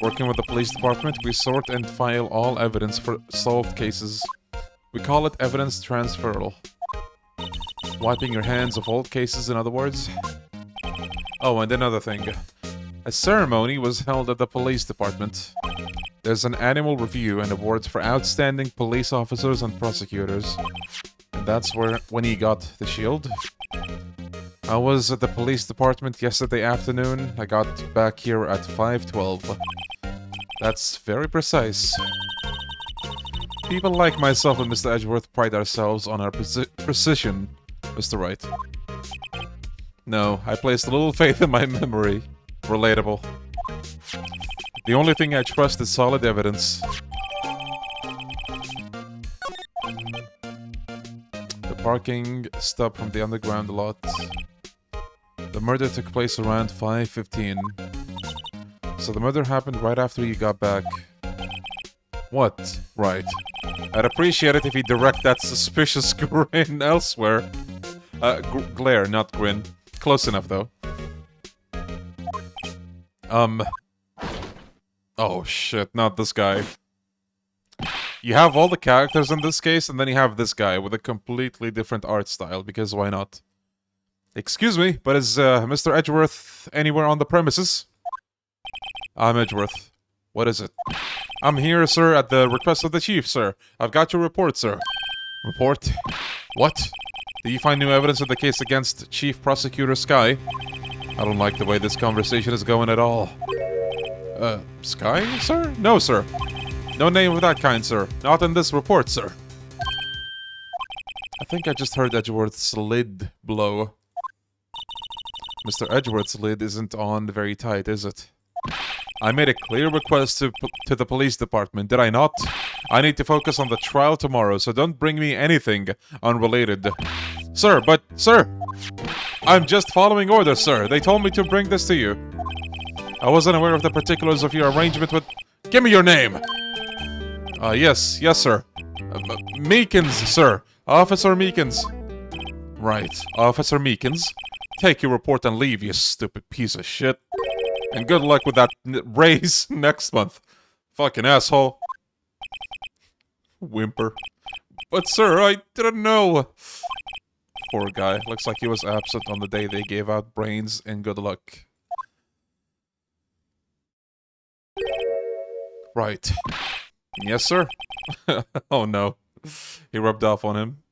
Working with the police department, we sort and file all evidence for solved cases. We call it evidence transferal. Wiping your hands of old cases, in other words. Oh, and another thing. A ceremony was held at the police department. There's an annual review and awards for outstanding police officers and prosecutors. And that's when he got the shield. I was at the police department yesterday afternoon. I got back here at 5:12. That's very precise. People like myself and Mr. Edgeworth pride ourselves on our precision, Mr. Wright. No, I placed a little faith in my memory. Relatable. The only thing I trust is solid evidence. The parking stop from the underground lot. The murder took place around 5:15. So the murder happened right after you got back. What? Right. I'd appreciate it if you direct that suspicious grin elsewhere. Glare, not grin. Close enough, though. Oh shit, not this guy. You have all the characters in this case, and then you have this guy with a completely different art style, because why not? Excuse me, but is Mr. Edgeworth anywhere on the premises? I'm Edgeworth. What is it? I'm here, sir, at the request of the chief, sir. I've got your report, sir. Report? What? Did you find new evidence in the case against Chief Prosecutor Skye? I don't like the way this conversation is going at all. Skye, sir? No, sir. No name of that kind, sir. Not in this report, sir. I think I just heard Edgeworth's lid blow. Mr. Edgeworth's lid isn't on very tight, is it? I made a clear request to the police department, did I not? I need to focus on the trial tomorrow, so don't bring me anything unrelated. Sir, but, sir! I'm just following orders, sir. They told me to bring this to you. I wasn't aware of the particulars of your arrangement with... Give me your name! Yes, sir. Meekins, sir. Officer Meekins. Right, Officer Meekins. Take your report and leave, you stupid piece of shit. And good luck with that raise next month. Fucking asshole. Whimper. But sir, I didn't know. Poor guy. Looks like he was absent on the day they gave out brains, and good luck. Right. Yes, sir? Oh no. He rubbed off on him.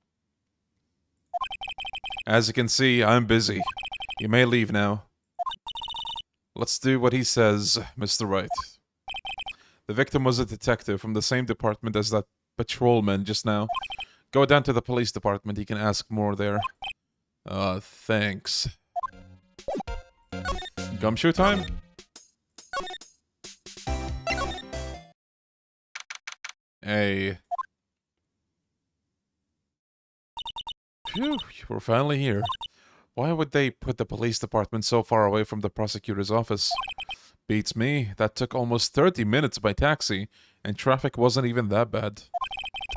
As you can see, I'm busy. You may leave now. Let's do what he says, Mr. Wright. The victim was a detective from the same department as that patrolman just now. Go down to the police department, he can ask more there. Thanks. Gumshoe time? Hey. Phew, we're finally here. Why would they put the police department so far away from the prosecutor's office? Beats me. That took almost 30 minutes by taxi, and traffic wasn't even that bad.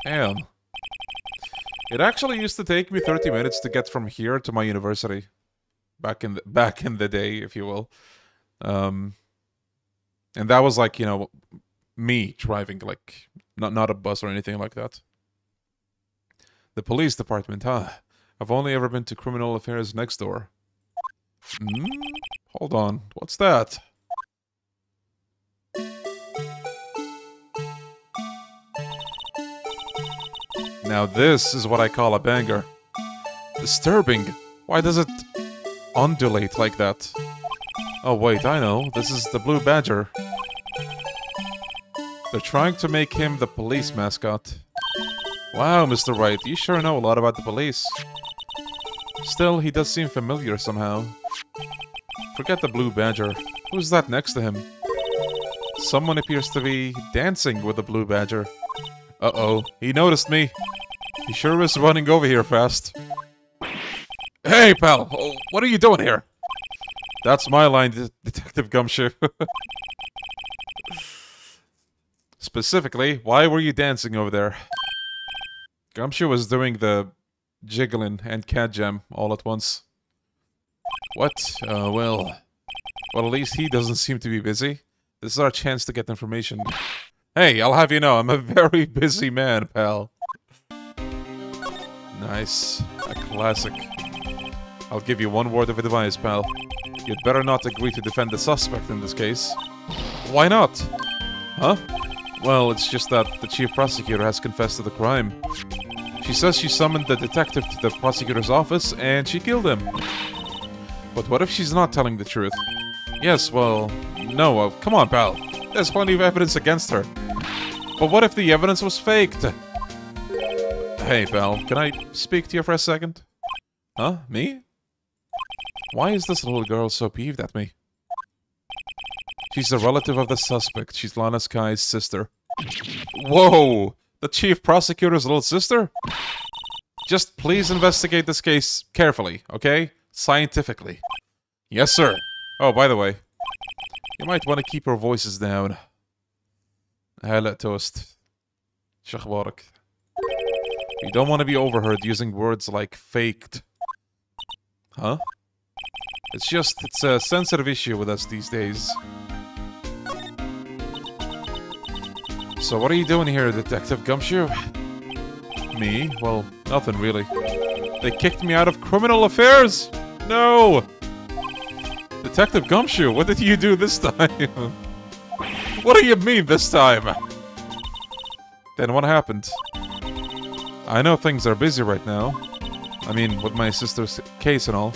Damn. It actually used to take me 30 minutes to get from here to my university. Back in the day, if you will. And that was like, you know, me driving, like, not a bus or anything like that. The police department, huh? I've only ever been to criminal affairs next door. Hold on, what's that? Now this is what I call a banger. Disturbing. Why does it undulate like that? Oh wait, I know. This is the Blue Badger. They're trying to make him the police mascot. Wow, Mr. Wright, you sure know a lot about the police. Still, he does seem familiar somehow. Forget the Blue Badger. Who's that next to him? Someone appears to be dancing with the Blue Badger. Uh-oh, he noticed me. He sure is running over here fast. Hey, pal! Oh, what are you doing here? That's my line, Detective Gumshoe. Specifically, why were you dancing over there? Gumshoe was doing the jiggling and cat jam all at once. What? Well, at least he doesn't seem to be busy. This is our chance to get information. Hey, I'll have you know, I'm a very busy man, pal. Nice. A classic. I'll give you one word of advice, pal. You'd better not agree to defend the suspect in this case. Why not? Huh? Well, it's just that the chief prosecutor has confessed to the crime. She says she summoned the detective to the prosecutor's office and she killed him. But what if she's not telling the truth? Yes, well, no, come on, pal. There's plenty of evidence against her. But what if the evidence was faked? Hey, pal, can I speak to you for a second? Huh? Me? Why is this little girl so peeved at me? She's a relative of the suspect. She's Lana Skye's sister. Whoa! The chief prosecutor's little sister? Just please investigate this case carefully, okay? Scientifically. Yes, sir. Oh, by the way, you might want to keep your voices down. هلا toast. شخبارك. You don't want to be overheard using words like faked. Huh? It's a sensitive issue with us these days. So what are you doing here, Detective Gumshoe? Me? Well, nothing really. They kicked me out of criminal affairs! No! Detective Gumshoe, what did you do this time? What do you mean this time? Then what happened? I know things are busy right now. I mean, with my sister's case and all.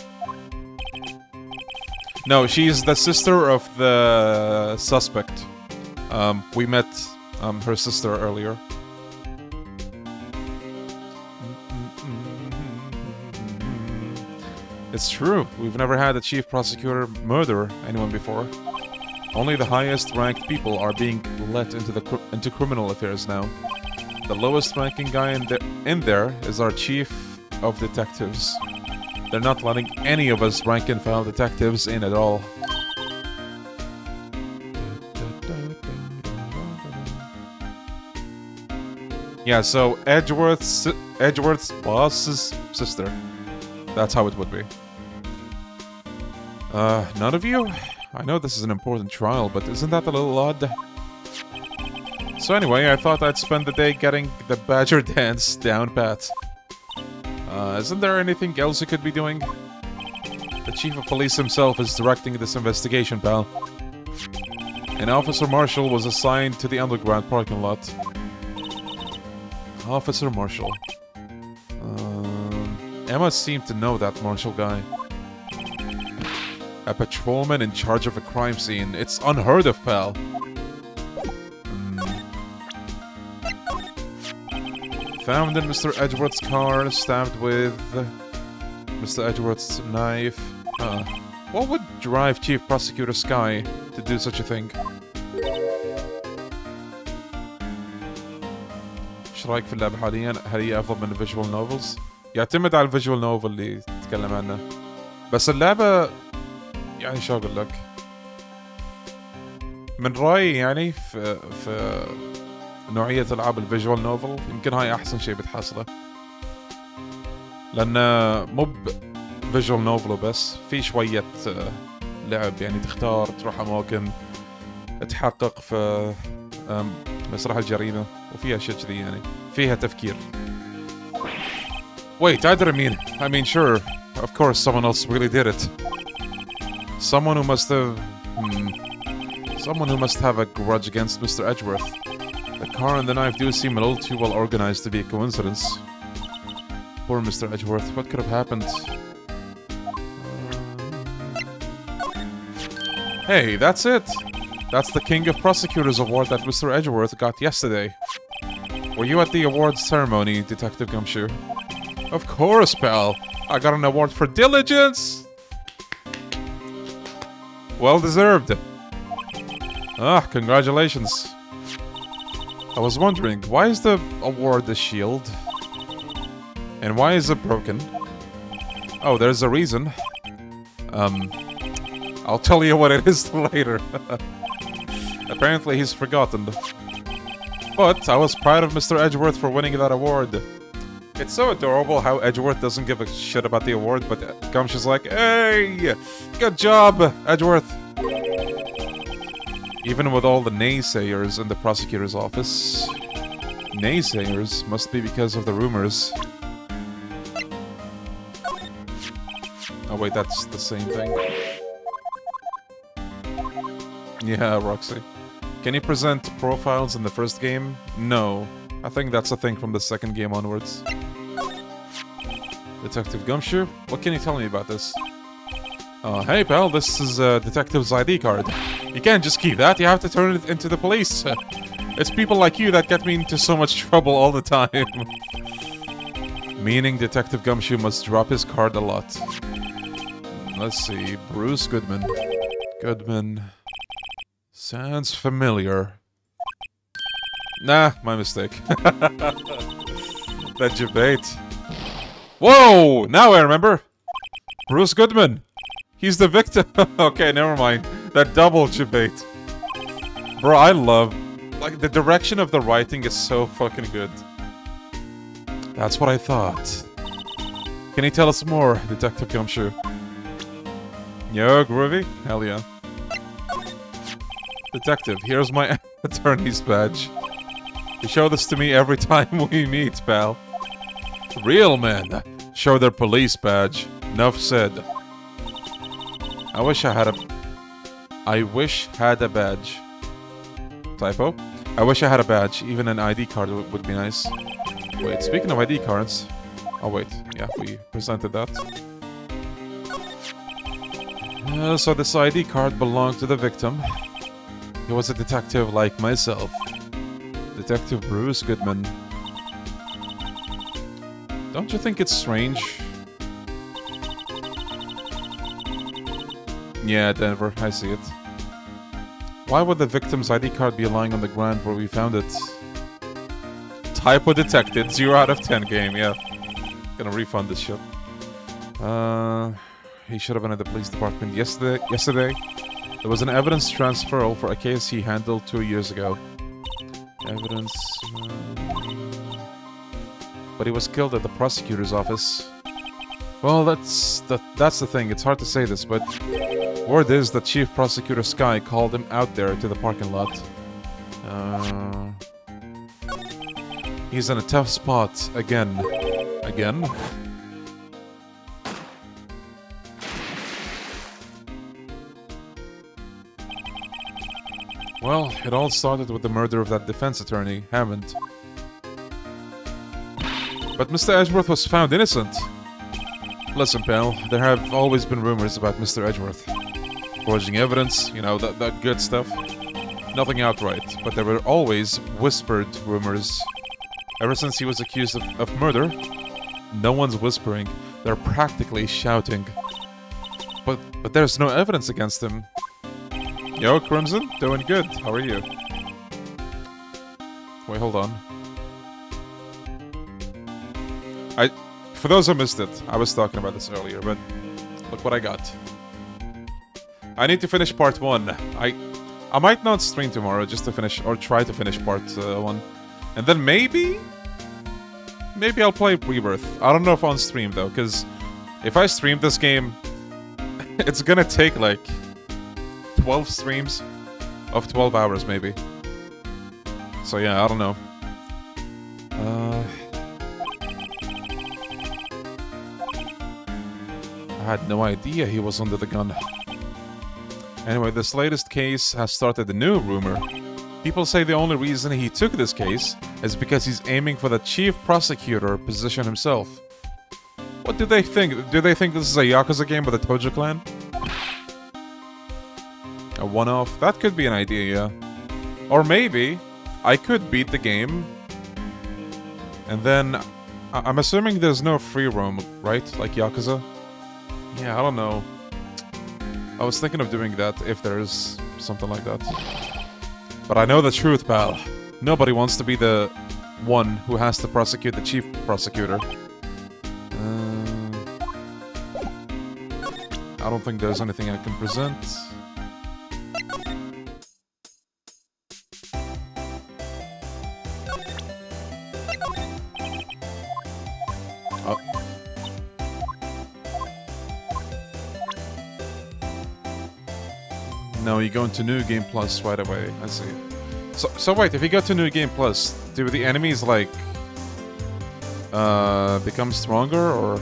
No, she's the sister of the suspect. We met her sister earlier. It's true. We've never had a chief prosecutor murder anyone before. Only the highest ranked people are being let into criminal affairs now. The lowest ranking guy in there is our chief of detectives. They're not letting any of us rank and file detectives in at all. Yeah, so Edgeworth's boss's sister. That's how it would be. None of you? I know this is an important trial, but isn't that a little odd? So anyway, I thought I'd spend the day getting the Badger dance down pat. Isn't there anything else you could be doing? The chief of police himself is directing this investigation, pal. An officer marshal was assigned to the underground parking lot. Officer Marshall. Emma seemed to know that Marshall guy. A patrolman in charge of a crime scene. It's unheard of, pal. Found in Mr. Edgeworth's car, stabbed with Mr. Edgeworth's knife. What would drive Chief Prosecutor Skye to do such a thing? ايش رايك في اللعبة حاليا؟ هل هي أفضل من الفيجوال نوفلز؟ يعتمد على الفيجوال نوفل اللي تتكلم عنه. بس اللعبة يعني شو أقول لك؟ من رأيي يعني في نوعية ألعاب الفيجوال نوفل يمكن هاي أحسن شيء بتحصله. لأن مو فيجوال نوفل وبس، في شوية لعب يعني تختار تروح أماكن تحقق في مسرح الجريمة وفيها شيء كذي يعني فيها تفكير. Wait, I didn't mean... I mean, sure, of course someone else really did it. Someone who must have... Someone who must have a grudge against Mr. Edgeworth. The car and the knife do seem a little too well organized to be a coincidence. Poor Mr. Edgeworth, what could have happened? Hey, that's it! That's the King of Prosecutors award that Mr. Edgeworth got yesterday. Were you at the awards ceremony, Detective Gumshoe? Of course, pal! I got an award for diligence! Well deserved. Ah, congratulations. I was wondering, why is the award a shield? And why is it broken? Oh, there's a reason. I'll tell you what it is later. Apparently he's forgotten. But I was proud of Mr. Edgeworth for winning that award. It's so adorable how Edgeworth doesn't give a shit about the award, but Gumshoe's like, hey! Good job, Edgeworth! Even with all the naysayers in the prosecutor's office. Naysayers must be because of the rumors. Oh wait, that's the same thing. Yeah, Roxy. Can you present profiles in the first game? No. I think that's a thing from the second game onwards. Detective Gumshoe, what can you tell me about this? Hey pal, this is a detective's ID card. You can't just keep that, you have to turn it into the police. It's people like you that get me into so much trouble all the time. Meaning Detective Gumshoe must drop his card a lot. Let's see, Bruce Goodman. Goodman... Sounds familiar. Nah, my mistake. That debate. Whoa! Now I remember! Bruce Goodman! He's the victim! Okay, never mind. That double debate. Bro, I love... Like, the direction of the writing is so fucking good. That's what I thought. Can you tell us more, Detective Gumshoe? Yo, groovy? Hell yeah. Detective, here's my attorney's badge. You show this to me every time we meet, pal. Real men show their police badge. Enough said. I wish had a badge. Typo? I wish I had a badge. Even an ID card would be nice. Wait, speaking of ID cards... Oh wait, yeah, we presented that. So this ID card belonged to the victim. He was a detective like myself. Detective Bruce Goodman. Don't you think it's strange? Yeah, Denver, I see it. Why would the victim's ID card be lying on the ground where we found it? Typo detected, 0 out of 10 game, yeah. Gonna refund this shit. He should have been at the police department yesterday. There was an evidence transferal for a case he handled 2 years ago. Evidence... But he was killed at the prosecutor's office. Well, that's the thing. It's hard to say this, but... Word is that Chief Prosecutor Skye called him out there to the parking lot. He's in a tough spot. Again. Again? Well, it all started with the murder of that defense attorney, Hammond. But Mr. Edgeworth was found innocent. Listen, pal, there have always been rumors about Mr. Edgeworth. Forging evidence, you know, that good stuff. Nothing outright, but there were always whispered rumors. Ever since he was accused of murder, no one's whispering. They're practically shouting. But there's no evidence against him. Yo, Crimson, doing good. How are you? Wait, hold on. For those who missed it, I was talking about this earlier, but look what I got. I need to finish part 1. I might not stream tomorrow just to finish, or try to finish part 1. And then maybe I'll play Rebirth. I don't know if on stream though, because if I stream this game, it's gonna take like 12 streams of 12 hours, maybe. So yeah, I don't know. I had no idea he was under the gun. Anyway, this latest case has started a new rumor. People say the only reason he took this case is because he's aiming for the chief prosecutor position himself. What do they think? Do they think this is a Yakuza game with a Tojo clan? A one-off? That could be an idea, yeah. Or maybe I could beat the game, and then I'm assuming there's no free roam, right? Like Yakuza? Yeah, I don't know. I was thinking of doing that if there's something like that. But I know the truth, pal. Nobody wants to be the one who has to prosecute the chief prosecutor. I don't think there's anything I can present. Oh. No, you go into New Game Plus right away. I see. So wait, if you go to New Game Plus, do the enemies, like, become stronger, or...?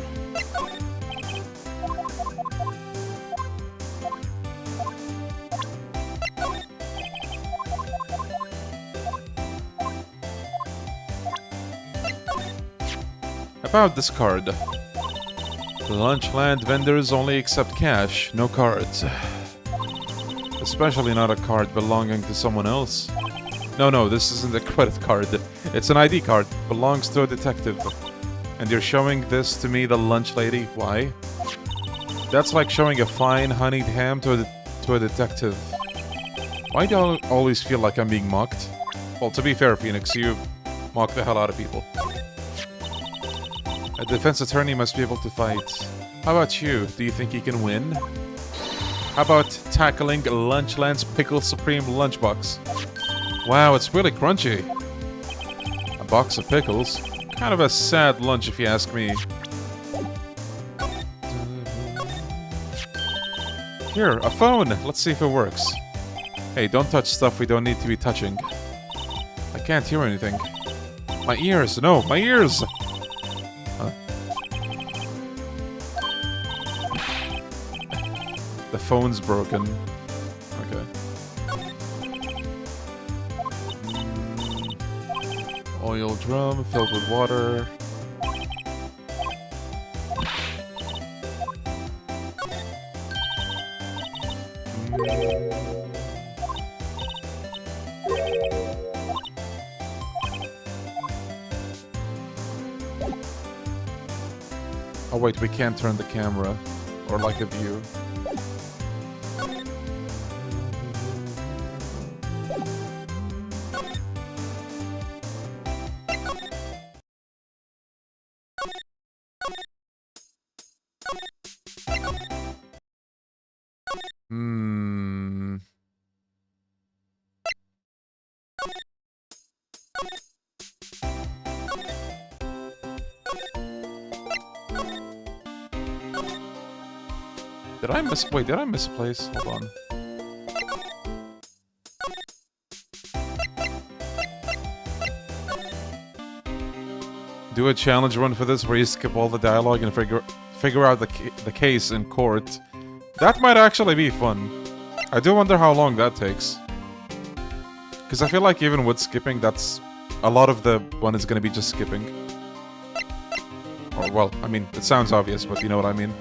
About this card. The Lunchland vendors only accept cash, no cards. Especially not a card belonging to someone else. No, this isn't a credit card. It's an ID card. Belongs to a detective. And you're showing this to me, the lunch lady. Why? That's like showing a fine honeyed ham to a detective. Why do I always feel like I'm being mocked? Well, to be fair, Phoenix, you mock the hell out of people. A defense attorney must be able to fight. How about you? Do you think you can win? How about tackling Lunchland's Pickle Supreme lunchbox? Wow, it's really crunchy. A box of pickles? Kind of a sad lunch if you ask me. Here, a phone! Let's see if it works. Hey, don't touch stuff we don't need to be touching. I can't hear anything. My ears! No, my ears! The phone's broken. Okay. Oil drum filled with water. Oh wait, we can't turn the camera. Or like a view. Did I miss... Wait, did I miss a place? Hold on. Do a challenge run for this where you skip all the dialogue and figure out the case in court. That might actually be fun. I do wonder how long that takes. Because I feel like even with skipping, that's... A lot of the one is going to be just skipping. Or, well, I mean, it sounds obvious, but you know what I mean.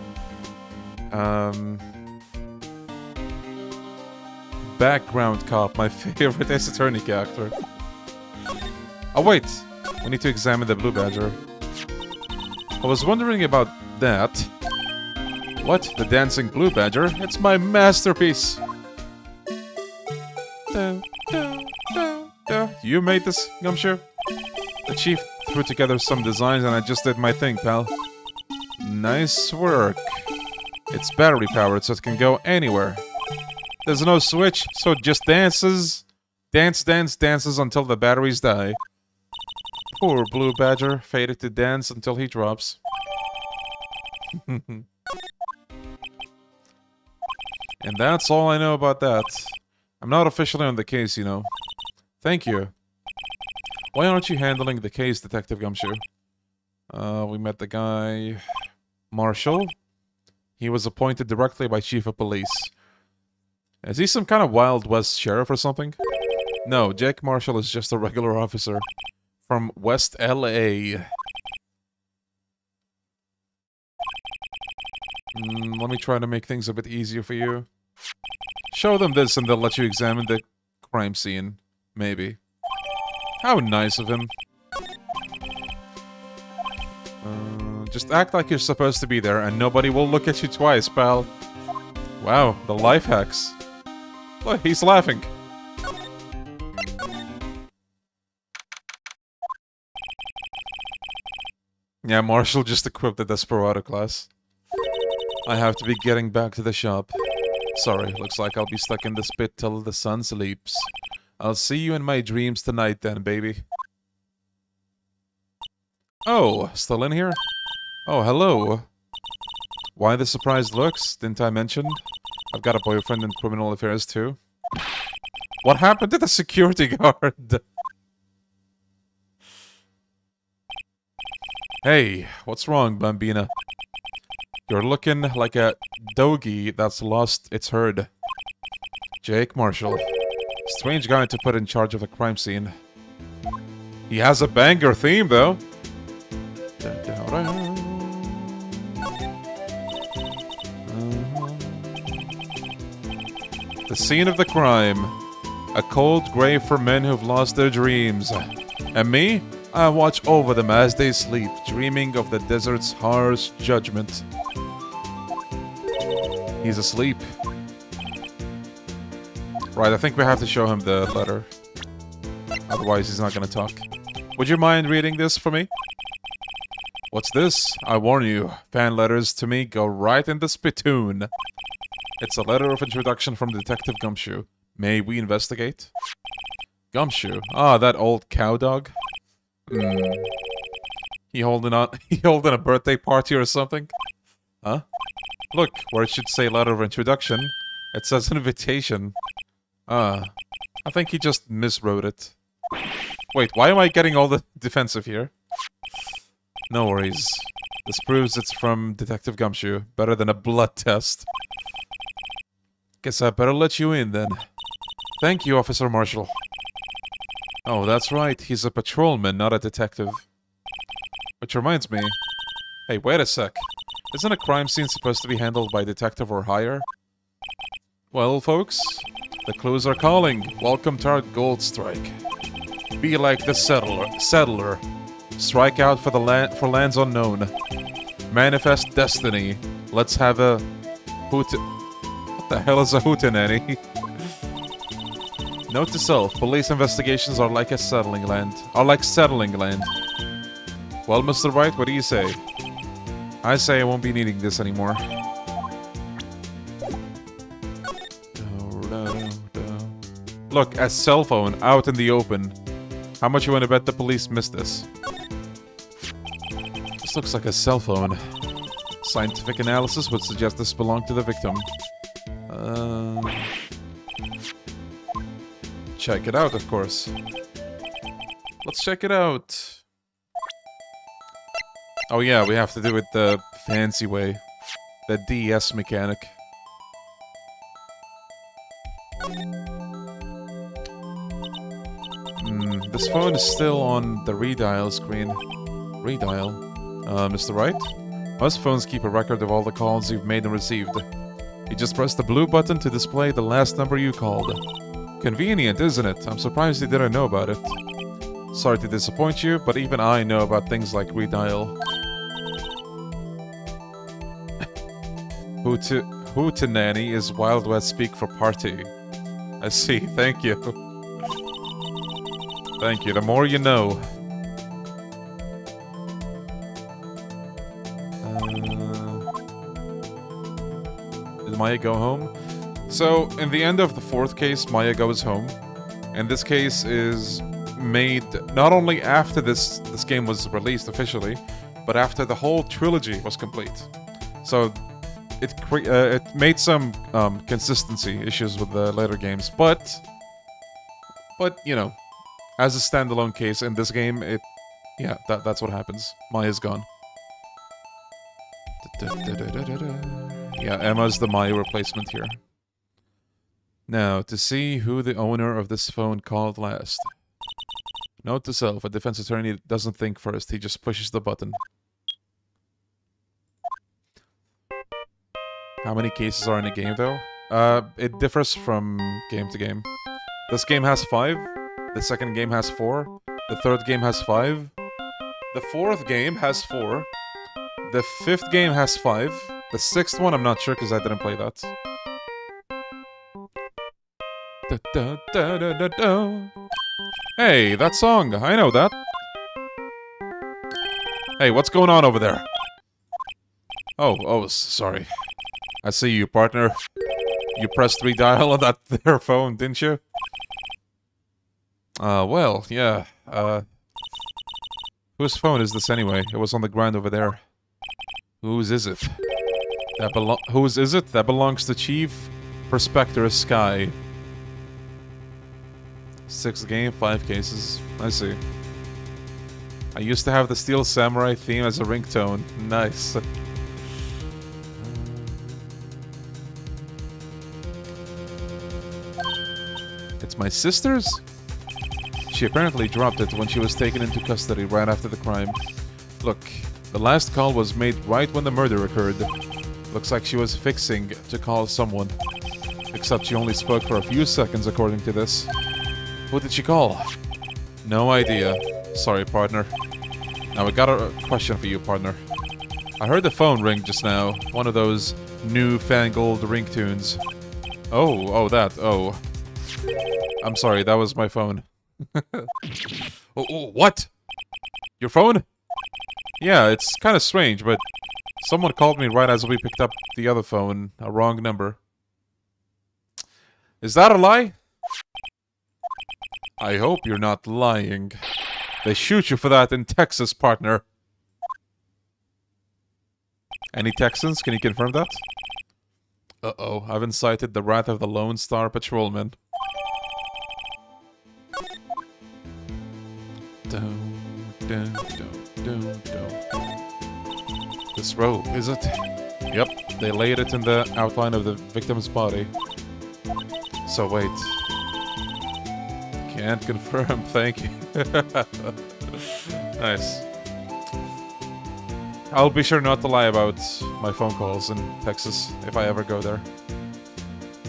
Background cop, my favorite Ace Attorney character. Oh wait, we need to examine the Blue Badger. I was wondering about that. What? The dancing Blue Badger? It's my masterpiece! You made this, Gumshoe? The chief threw together some designs and I just did my thing, pal. Nice work. It's battery powered, so it can go anywhere. There's no switch, so it just dances. Dances until the batteries die. Poor Blue Badger, fated to dance until he drops. And that's all I know about that. I'm not officially on the case, you know. Thank you. Why aren't you handling the case, Detective Gumshoe? We met the guy... Marshall? He was appointed directly by Chief of Police. Is he some kind of Wild West sheriff or something? No, Jake Marshall is just a regular officer from West LA. Let me try to make things a bit easier for you. Show them this and they'll let you examine the crime scene. Maybe. How nice of him. Just act like you're supposed to be there and nobody will look at you twice, pal. Wow, the life hacks. Look, he's laughing. Yeah, Marshall just equipped the Desperado class. I have to be getting back to the shop. Sorry, looks like I'll be stuck in this pit till the sun sleeps. I'll see you in my dreams tonight then, baby. Oh, still in here? Oh, hello. Why the surprised looks? Didn't I mention? I've got a boyfriend in criminal affairs too. What happened to the security guard? Hey, what's wrong, Bambina? You're looking like a doggy that's lost its herd. Jake Marshall. Strange guy to put in charge of a crime scene. He has a banger theme, though. The scene of the crime. A cold grave for men who've lost their dreams. And me? I watch over them as they sleep, dreaming of the desert's harsh judgment. He's asleep. Right, I think we have to show him the letter. Otherwise, he's not gonna talk. Would you mind reading this for me? What's this? I warn you, fan letters to me go right in the spittoon. It's a letter of introduction from Detective Gumshoe. May we investigate? Gumshoe? Ah, that old cowdog? He holding a birthday party or something? Huh? Look, where it should say letter of introduction, it says invitation. Ah, I think he just miswrote it. Wait, why am I getting all the defensive here? No worries. This proves it's from Detective Gumshoe. Better than a blood test. Guess I better let you in then. Thank you, Officer Marshall. Oh, that's right. He's a patrolman, not a detective. Which reminds me... Hey, wait a sec. Isn't a crime scene supposed to be handled by detective or higher? Well, folks, the clues are calling. Welcome to our gold strike. Be like the settler. Strike out for lands unknown. Manifest destiny. Let's have a What the hell is a hootenanny? Note to self: police investigations are like settling land. Well, Mr. Wright, what do you say? I say I won't be needing this anymore. Look, a cell phone out in the open. How much you want to bet the police missed this? This looks like a cell phone. Scientific analysis would suggest this belonged to the victim. Check it out, of course. Let's check it out. Oh yeah, we have to do it the fancy way. The DS mechanic. This phone is still on the redial screen. Redial? Mr. Wright? Most phones keep a record of all the calls you've made and received. You just press the blue button to display the last number you called. Convenient, isn't it? I'm surprised you didn't know about it. Sorry to disappoint you, but even I know about things like redial. Hootenanny is Wild West speak for party. I see, thank you. Thank you, the more you know. Did Maya go home? So, in the end of the fourth case, Maya goes home. And this case is made not only after this game was released officially, but after the whole trilogy was complete. So, it made some consistency issues with the later games, but you know, as a standalone case in this game, yeah, that's what happens. Maya's gone. Yeah, Emma's the Maya replacement here. Now, to see who the owner of this phone called last. Note to self, a defense attorney doesn't think first, he just pushes the button. How many cases are in a game, though? It differs from game to game. This game has 5. The second game has 4. The third game has 5. The fourth game has 4. The fifth game has 5. The sixth one, I'm not sure because I didn't play that. Hey, that song. I know that. Hey, what's going on over there? Oh, sorry. I see you, partner. You pressed redial on that there phone, didn't you? Well, yeah. Whose phone is this anyway? It was on the ground over there. Whose is it? Whose is it? That belongs to Chief Prosecutor Skye. 6th game, 5 cases. I see. I used to have the Steel Samurai theme as a ringtone. Nice. It's my sister's? She apparently dropped it when she was taken into custody right after the crime. Look, the last call was made right when the murder occurred. Looks like she was fixing to call someone. Except she only spoke for a few seconds according to this. Who did she call? No idea. Sorry, partner. Now, we got a question for you, partner. I heard the phone ring just now. One of those new-fangled ringtones. Oh, that. Oh. I'm sorry, that was my phone. Oh, what? Your phone? Yeah, it's kind of strange, but someone called me right as we picked up the other phone. A wrong number. Is that a lie? I hope you're not lying. They shoot you for that in Texas, partner. Any Texans? Can you confirm that? Uh-oh, I've incited the wrath of the Lone Star Patrolman. This rope, is it? Yep, they laid it in the outline of the victim's body. So wait. Can't confirm, thank you. Nice. I'll be sure not to lie about my phone calls in Texas if I ever go there.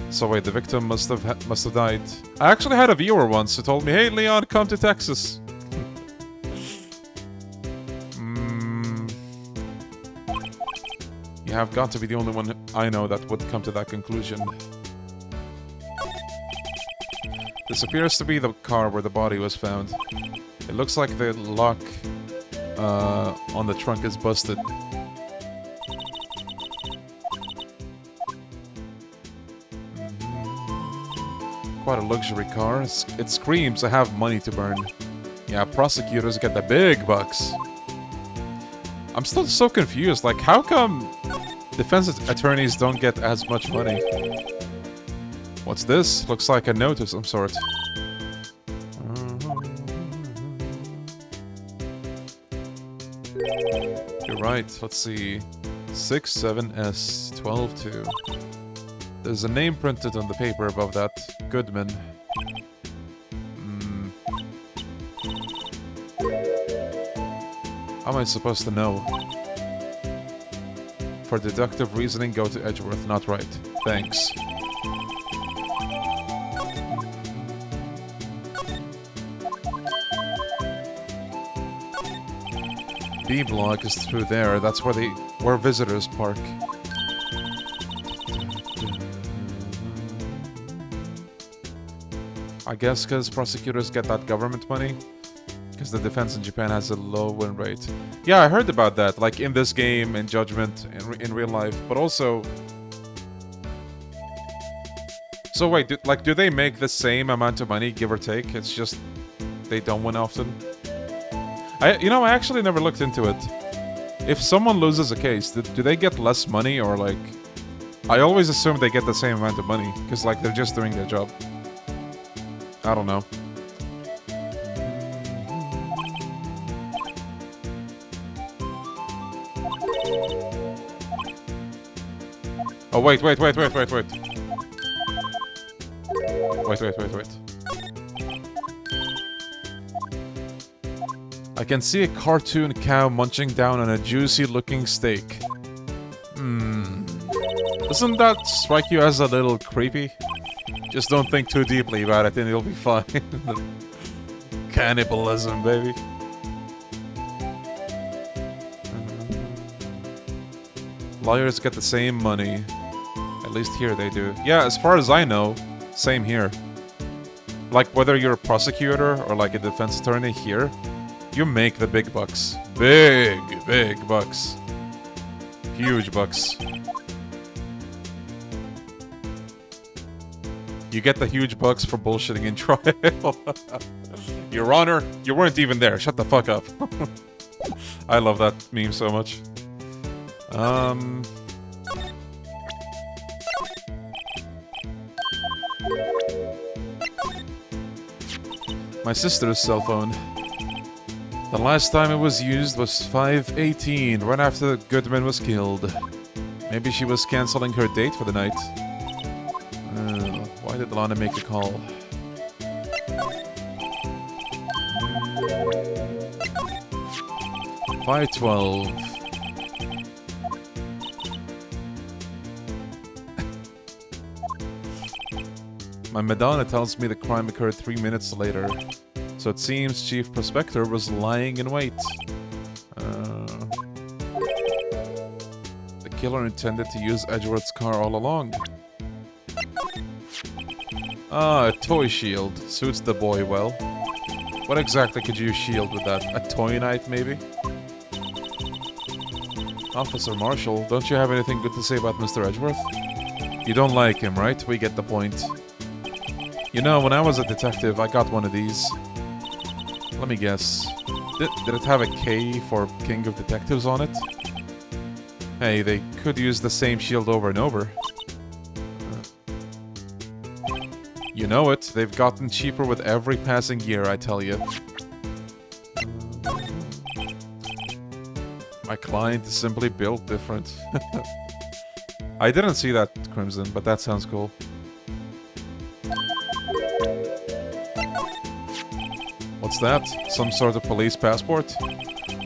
So wait, the victim must have died. I actually had a viewer once who told me, "Hey Leon, come to Texas." You have got to be the only one I know that would come to that conclusion. This appears to be the car where the body was found. It looks like the lock on the trunk is busted. Quite a luxury car. It screams I have money to burn. Yeah, prosecutors get the big bucks. I'm still so confused. Like, how come defense attorneys don't get as much money? What's this? Looks like a note of some sort. You're right. Let's see. 67S122. There's a name printed on the paper above that. Goodman. How am I supposed to know? For deductive reasoning, go to Edgeworth, not Wright. Thanks. B block is through there. That's where visitors park. I guess because prosecutors get that government money. Because the defense in Japan has a low win rate. Yeah, I heard about that. Like in this game, in Judgment, in real life. But also... So wait, do they make the same amount of money, give or take? It's just... they don't win often? I actually never looked into it. If someone loses a case, do they get less money or like... I always assume they get the same amount of money, because, like, they're just doing their job. I don't know. Oh, wait. Wait. I can see a cartoon cow munching down on a juicy-looking steak. Doesn't that strike you as a little creepy? Just don't think too deeply about it and you'll be fine. Cannibalism, baby. Lawyers get the same money. At least here they do. Yeah, as far as I know, same here. Like, whether you're a prosecutor or like a defense attorney here, you make the big bucks. Big bucks. Huge bucks. You get the huge bucks for bullshitting in trial. Your Honor, you weren't even there. Shut the fuck up. I love that meme so much. My sister's cell phone. The last time it was used was 5/18, right after Goodman was killed. Maybe she was canceling her date for the night. Why did Lana make a call? $512. My Madonna tells me the crime occurred 3 minutes later. So it seems Chief Prosecutor was lying in wait. The killer intended to use Edgeworth's car all along. Ah, a toy shield. Suits the boy well. What exactly could you shield with that? A toy knife, maybe? Officer Marshall, don't you have anything good to say about Mr. Edgeworth? You don't like him, right? We get the point. You know, when I was a detective, I got one of these. Let me guess. Did it have a K for King of Detectives on it? Hey, they could use the same shield over and over. You know it. They've gotten cheaper with every passing year, I tell you. My client is simply built different. I didn't see that, Crimson, but that sounds cool. What's that? Some sort of police passport?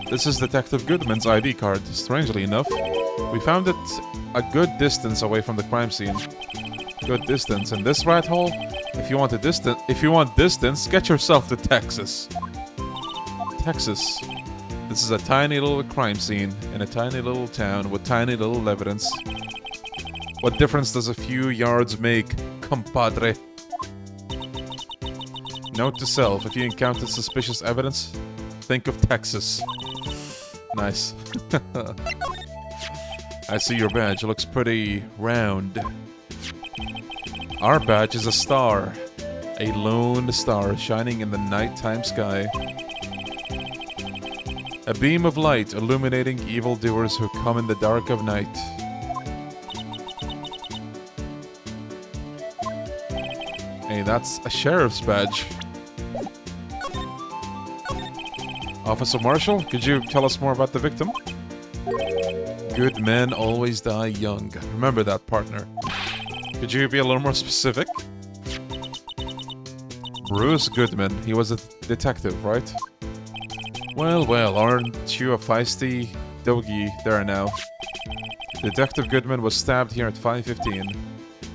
This is Detective Goodman's ID card. Strangely enough, we found it a good distance away from the crime scene. Good distance. In this rat hole? If you want distance, get yourself to Texas. Texas. This is a tiny little crime scene in a tiny little town with tiny little evidence. What difference does a few yards make, compadre? Note to self, if you encounter suspicious evidence, think of Texas. Nice. I see your badge. It looks pretty round. Our badge is a star. A lone star shining in the nighttime sky. A beam of light illuminating evildoers who come in the dark of night. Hey, that's a sheriff's badge. Officer Marshall, could you tell us more about the victim? Good men always die young. Remember that, partner. Could you be a little more specific? Bruce Goodman. He was a detective, right? Well, aren't you a feisty doggy there now? Detective Goodman was stabbed here at 5:15.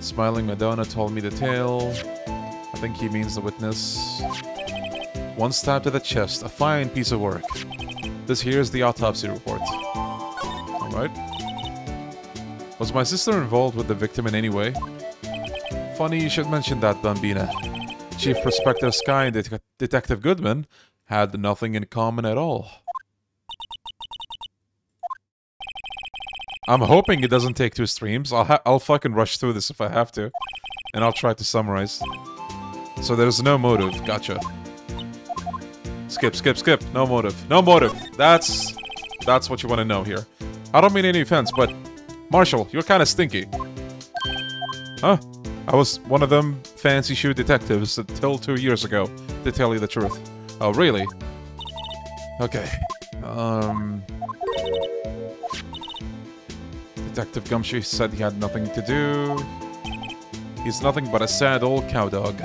Smiling Madonna told me the tale. I think he means the witness. One stab to the chest. A fine piece of work. This here's the autopsy report. Alright. Was my sister involved with the victim in any way? Funny you should mention that, Bambina. Chief Prosecutor Skye and Detective Goodman had nothing in common at all. I'm hoping it doesn't take 2 streams. I'll fucking rush through this if I have to. And I'll try to summarize. So there's no motive. Gotcha. Skip. No motive. No motive. That's what you want to know here. I don't mean any offense, but Marshall, you're kind of stinky. Huh? I was one of them fancy shoe detectives until 2 years ago, to tell you the truth. Oh, really? Okay. Detective Gumshoe said he had nothing to do. He's nothing but a sad old cowdog.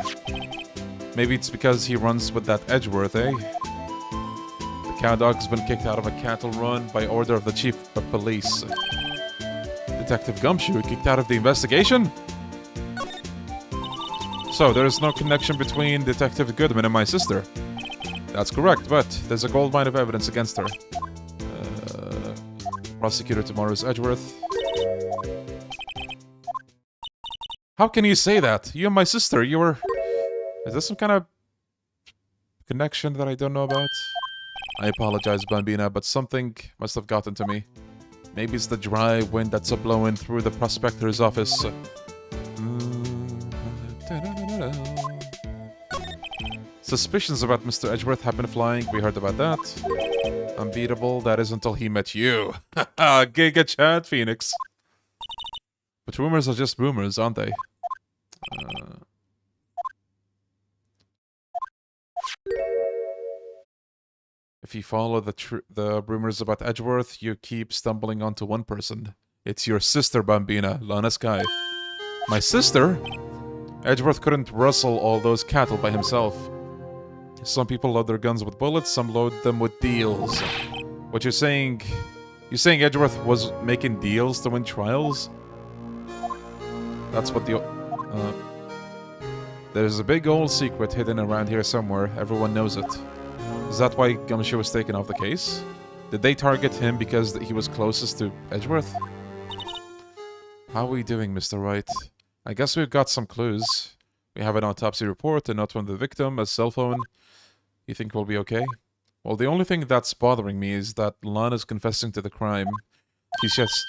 Maybe it's because he runs with that Edgeworth, eh? The cowdog's been kicked out of a cattle run by order of the chief of police. Detective Gumshoe kicked out of the investigation? So, there's no connection between Detective Goodman and my sister. That's correct, but there's a gold mine of evidence against her. Prosecutor tomorrow's Edgeworth. How can you say that? You and my sister, you were... Is this some kind of connection that I don't know about? I apologize, Bambina, but something must have gotten to me. Maybe it's the dry wind that's blowing through the prospector's office. Suspicions about Mr. Edgeworth have been flying. We heard about that. Unbeatable. That is until he met you. Haha, Giga Chat Phoenix. But rumors are just rumors, aren't they? If you follow the rumors about Edgeworth, you keep stumbling onto one person. It's your sister, Bambina, Lana Skye. My sister? Edgeworth couldn't rustle all those cattle by himself. Some people load their guns with bullets, some load them with deals. What you're saying... You're saying Edgeworth was making deals to win trials? That's what the... There's a big old secret hidden around here somewhere. Everyone knows it. Is that why Gumshoe was taken off the case? Did they target him because he was closest to Edgeworth? How are we doing, Mr. Wright? I guess we've got some clues. We have an autopsy report, a note from the victim, a cell phone. You think we'll be okay? Well, the only thing that's bothering me is that Lana's confessing to the crime.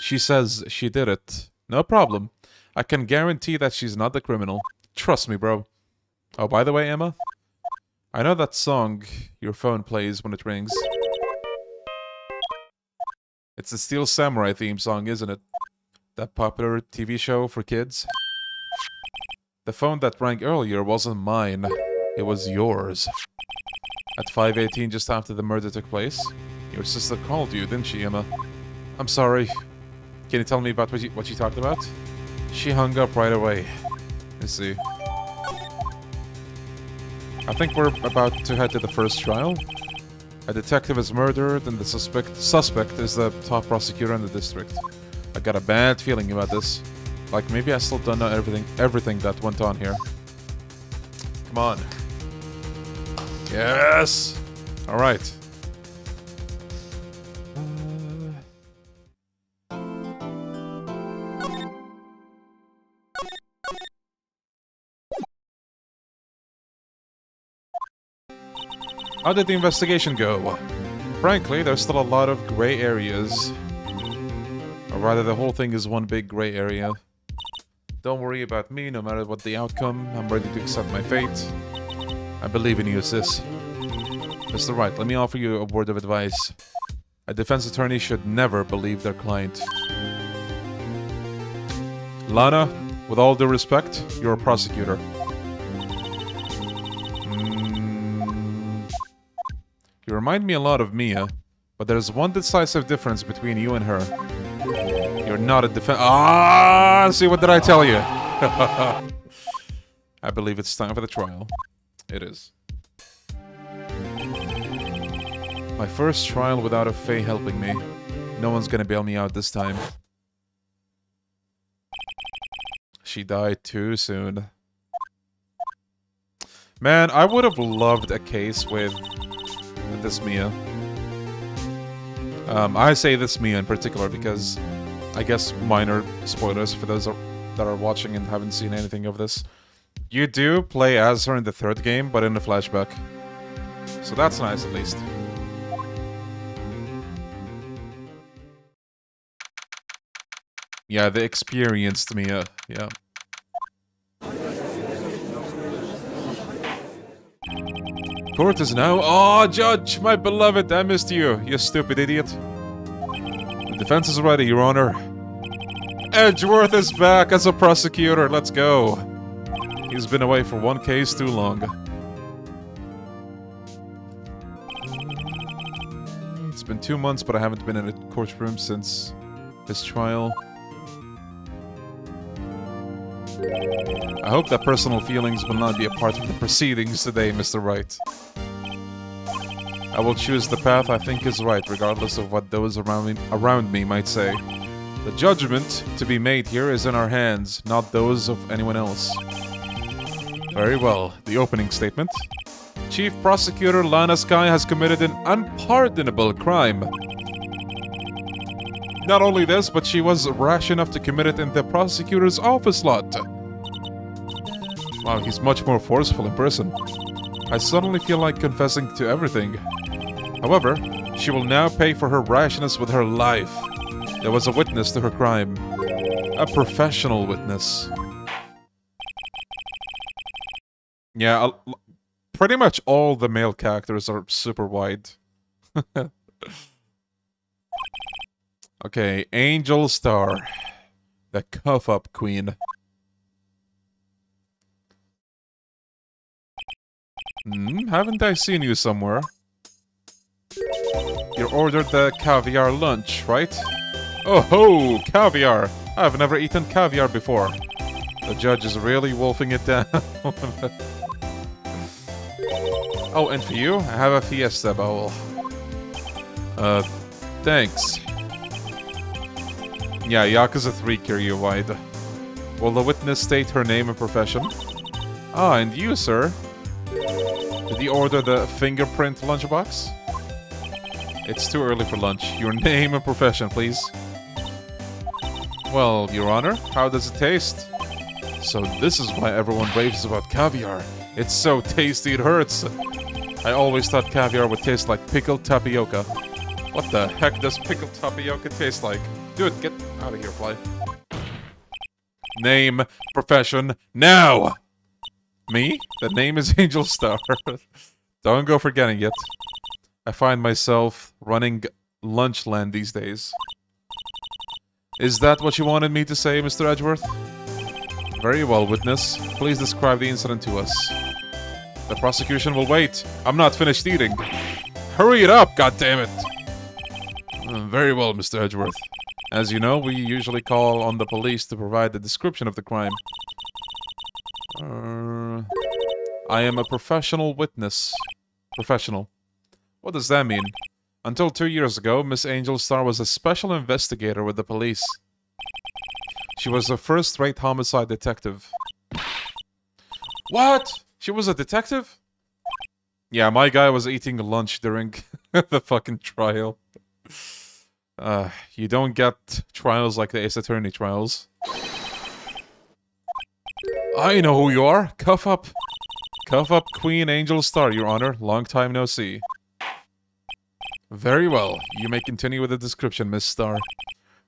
She says she did it. No problem. I can guarantee that she's not the criminal. Trust me, bro. Oh, by the way, Emma, I know that song your phone plays when it rings. It's the Steel Samurai theme song, isn't it? That popular TV show for kids? The phone that rang earlier wasn't mine. It was yours. At 5:18, just after the murder took place, your sister called you, didn't she, Emma? I'm sorry. Can you tell me about what she talked about? She hung up right away. Let's see. I think we're about to head to the first trial. A detective is murdered, and the suspect is the top prosecutor in the district. I got a bad feeling about this. Like, maybe I still don't know everything that went on here. Come on. Yes! Alright. How did the investigation go? Frankly, there's still a lot of gray areas. Or rather, the whole thing is one big gray area. Don't worry about me, no matter what the outcome. I'm ready to accept my fate. I believe in you, sis. Mr. Wright, let me offer you a word of advice. A defense attorney should never believe their client. Lana, with all due respect, you're a prosecutor. You remind me a lot of Mia, but there's one decisive difference between you and her. You're not a defense... Ah! See, what did I tell you? I believe it's time for the trial. It is. My first trial without a Fae helping me. No one's gonna bail me out this time. She died too soon. Man, I would have loved a case with this Mia. I say this Mia in particular because I guess minor spoilers for those that are watching and haven't seen anything of this. You do play as her in the third game, but in a flashback. So that's nice, at least. Yeah, the experienced Mia, yeah. Court is now... Oh, Judge, my beloved, I missed you, you stupid idiot. The defense is ready, Your Honor. Edgeworth is back as a prosecutor. Let's go. He's been away for one case too long. It's been 2 months, but I haven't been in a courtroom since his trial. I hope that personal feelings will not be a part of the proceedings today, Mr. Wright. I will choose the path I think is right, regardless of what those around me might say. The judgment to be made here is in our hands, not those of anyone else. Very well. The opening statement. Chief Prosecutor Lana Skye has committed an unpardonable crime. Not only this, but she was rash enough to commit it in the prosecutor's office lot. Wow, he's much more forceful in person. I suddenly feel like confessing to everything. However, she will now pay for her rashness with her life. There was a witness to her crime. A professional witness. Yeah, pretty much all the male characters are super wide. Okay, Angel Star. The cuff-up queen. Haven't I seen you somewhere? You ordered the caviar lunch, right? Oh ho, caviar! I've never eaten caviar before. The judge is really wolfing it down. Oh, and for you, I have a Fiesta bowl. Thanks. Yeah, Yakuza 3 carry wide. Will the witness state her name and profession? Ah, and you, sir? Did you order the fingerprint lunchbox? It's too early for lunch. Your name and profession, please. Well, Your Honor, how does it taste? So this is why everyone raves about caviar. It's so tasty it hurts. I always thought caviar would taste like pickled tapioca. What the heck does pickled tapioca taste like? Dude, get out of here, fly. Name, profession, now! Me? The name is Angel Star. Don't go forgetting it. I find myself running Lunchland these days. Is that what you wanted me to say, Mr. Edgeworth? Very well, witness. Please describe the incident to us. The prosecution will wait. I'm not finished eating. Hurry it up, goddammit! Very well, Mr. Edgeworth. As you know, we usually call on the police to provide the description of the crime. I am a professional witness. Professional. What does that mean? Until 2 years ago, Miss Angel Star was a special investigator with the police. She was a first-rate homicide detective. What? She was a detective? Yeah, my guy was eating lunch during the fucking trial. You don't get trials like the Ace Attorney trials. I know who you are. Cuff up. Cuff up Queen Angel Star, Your Honor. Long time no see. Very well. You may continue with the description, Miss Star.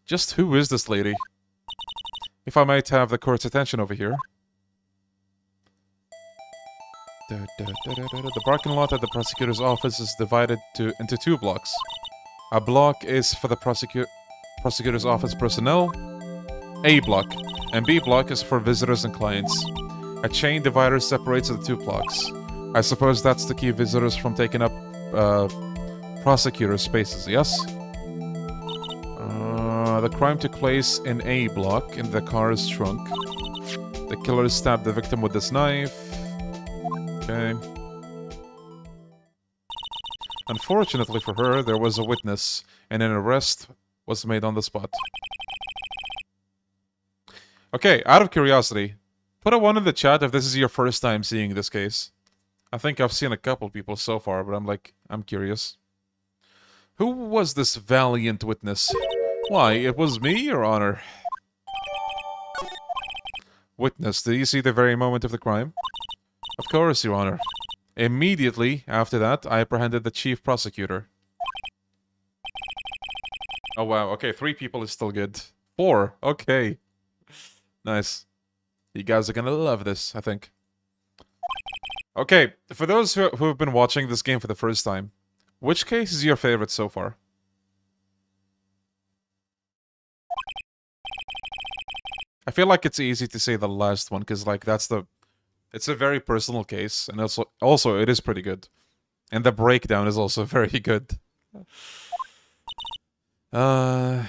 Just who is this lady? If I might have the court's attention over here. The parking lot at the prosecutor's office is divided into 2 blocks. A block is for the prosecutor's office personnel, A block, and B block is for visitors and clients. A chain divider separates the 2 blocks. I suppose that's to keep visitors from taking up prosecutor spaces, yes? The crime took place in A block, in the car's trunk. The killer stabbed the victim with this knife. Okay. Unfortunately for her, there was a witness, and an arrest was made on the spot. Okay, out of curiosity, put a 1 in the chat if this is your first time seeing this case. I think I've seen a couple people so far, but I'm curious. Who was this valiant witness? Why, it was me, Your Honor. Witness, did you see the very moment of the crime? Of course, Your Honor. Immediately after that, I apprehended the chief prosecutor. Oh wow, okay, 3 people is still good. 4, okay. Nice. You guys are gonna love this, I think. Okay, for those who have been watching this game for the first time, which case is your favorite so far? I feel like it's easy to say the last one, because, like, that's the... It's a very personal case, and also it is pretty good. And the breakdown is also very good. Okay.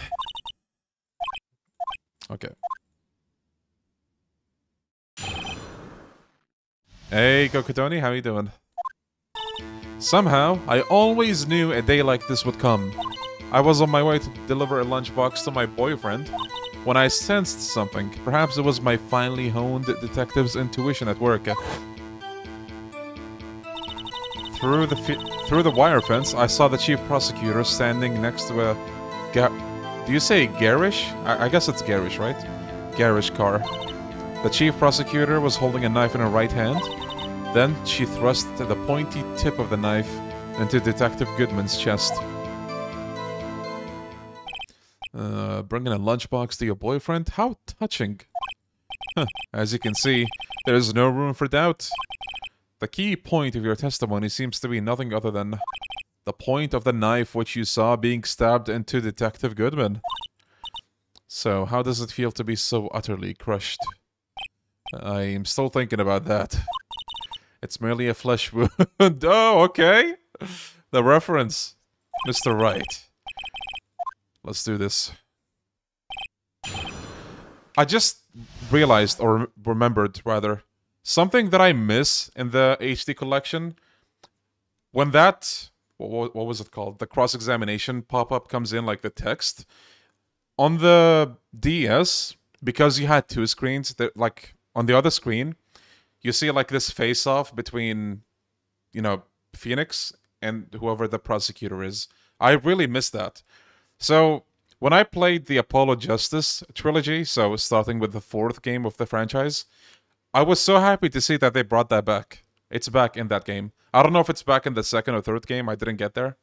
Hey, Kokotoni, how you doing? Somehow, I always knew a day like this would come. I was on my way to deliver a lunchbox to my boyfriend when I sensed something. Perhaps it was my finely honed detective's intuition at work. Through the wire fence, I saw the chief prosecutor standing next to a... Do you say garish? I guess it's garish, right? Garish car. The chief prosecutor was holding a knife in her right hand. Then she thrust the pointy tip of the knife into Detective Goodman's chest. Bringing a lunchbox to your boyfriend? How touching. As you can see, there is no room for doubt. The key point of your testimony seems to be nothing other than the point of the knife which you saw being stabbed into Detective Goodman. So, how does it feel to be so utterly crushed? I'm still thinking about that. It's merely a flesh wound. Oh, okay. The reference. Mr. Wright. Let's do this. I just realized, or remembered, rather, something that I miss in the HD collection. When that... What was it called? The cross-examination pop-up comes in, like the text. On the DS, because you had two screens, like, on the other screen, you see, like, this face-off between, you know, Phoenix and whoever the prosecutor is. I really missed that. So, when I played the Apollo Justice trilogy, so starting with the fourth game of the franchise, I was so happy to see that they brought that back. It's back in that game. I don't know if it's back in the second or third game. I didn't get there.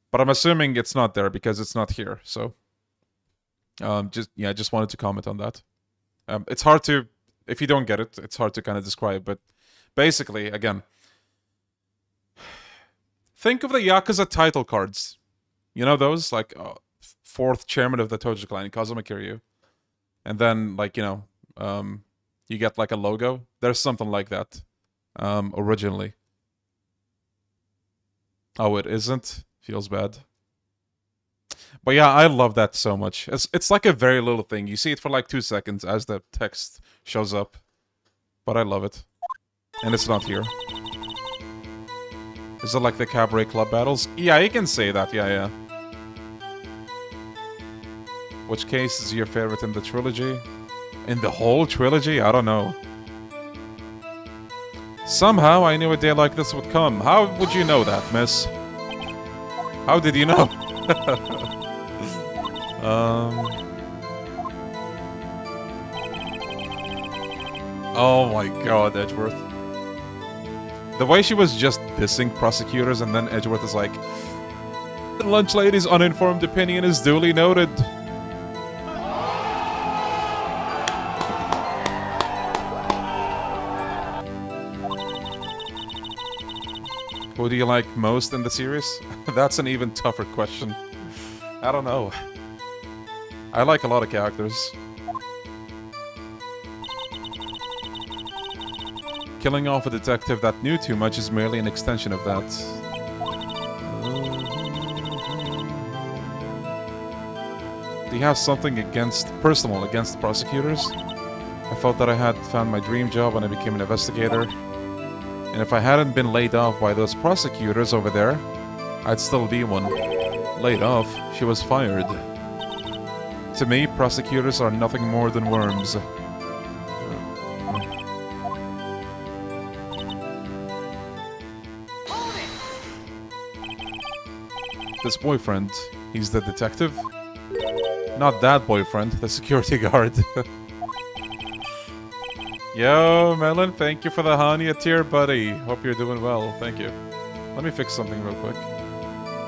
But I'm assuming it's not there because it's not here. So, just wanted to comment on that. It's hard to... If you don't get it, it's hard to kind of describe. But basically, again... Think of the Yakuza title cards. You know those? Like, fourth chairman of the Tojo Clan, Kazuma Kiryu. And then, like, you know... you get, like, a logo. There's something like that. Originally. Oh, it isn't? Feels bad. But yeah, I love that so much. It's like a very little thing. You see it for like 2 seconds as the text shows up. But I love it. And it's not here. Is it like the Cabaret Club battles? Yeah, you can say that. Yeah. Which case is your favorite in the trilogy? In the whole trilogy? I don't know. Somehow I knew a day like this would come. How would you know that, miss? How did you know? Oh my god, Edgeworth. The way she was just dissing prosecutors and then Edgeworth is like, the lunch lady's uninformed opinion is duly noted. Who do you like most in the series? That's an even tougher question. I don't know. I like a lot of characters. Killing off a detective that knew too much is merely an extension of that. Do you have something personal against prosecutors? I felt that I had found my dream job when I became an investigator. And if I hadn't been laid off by those prosecutors over there, I'd still be one. Laid off? She was fired. To me, prosecutors are nothing more than worms. This boyfriend, he's the detective? Not that boyfriend, the security guard. Yo, Melon, thank you for the honey tier, buddy. Hope you're doing well. Thank you. Let me fix something real quick.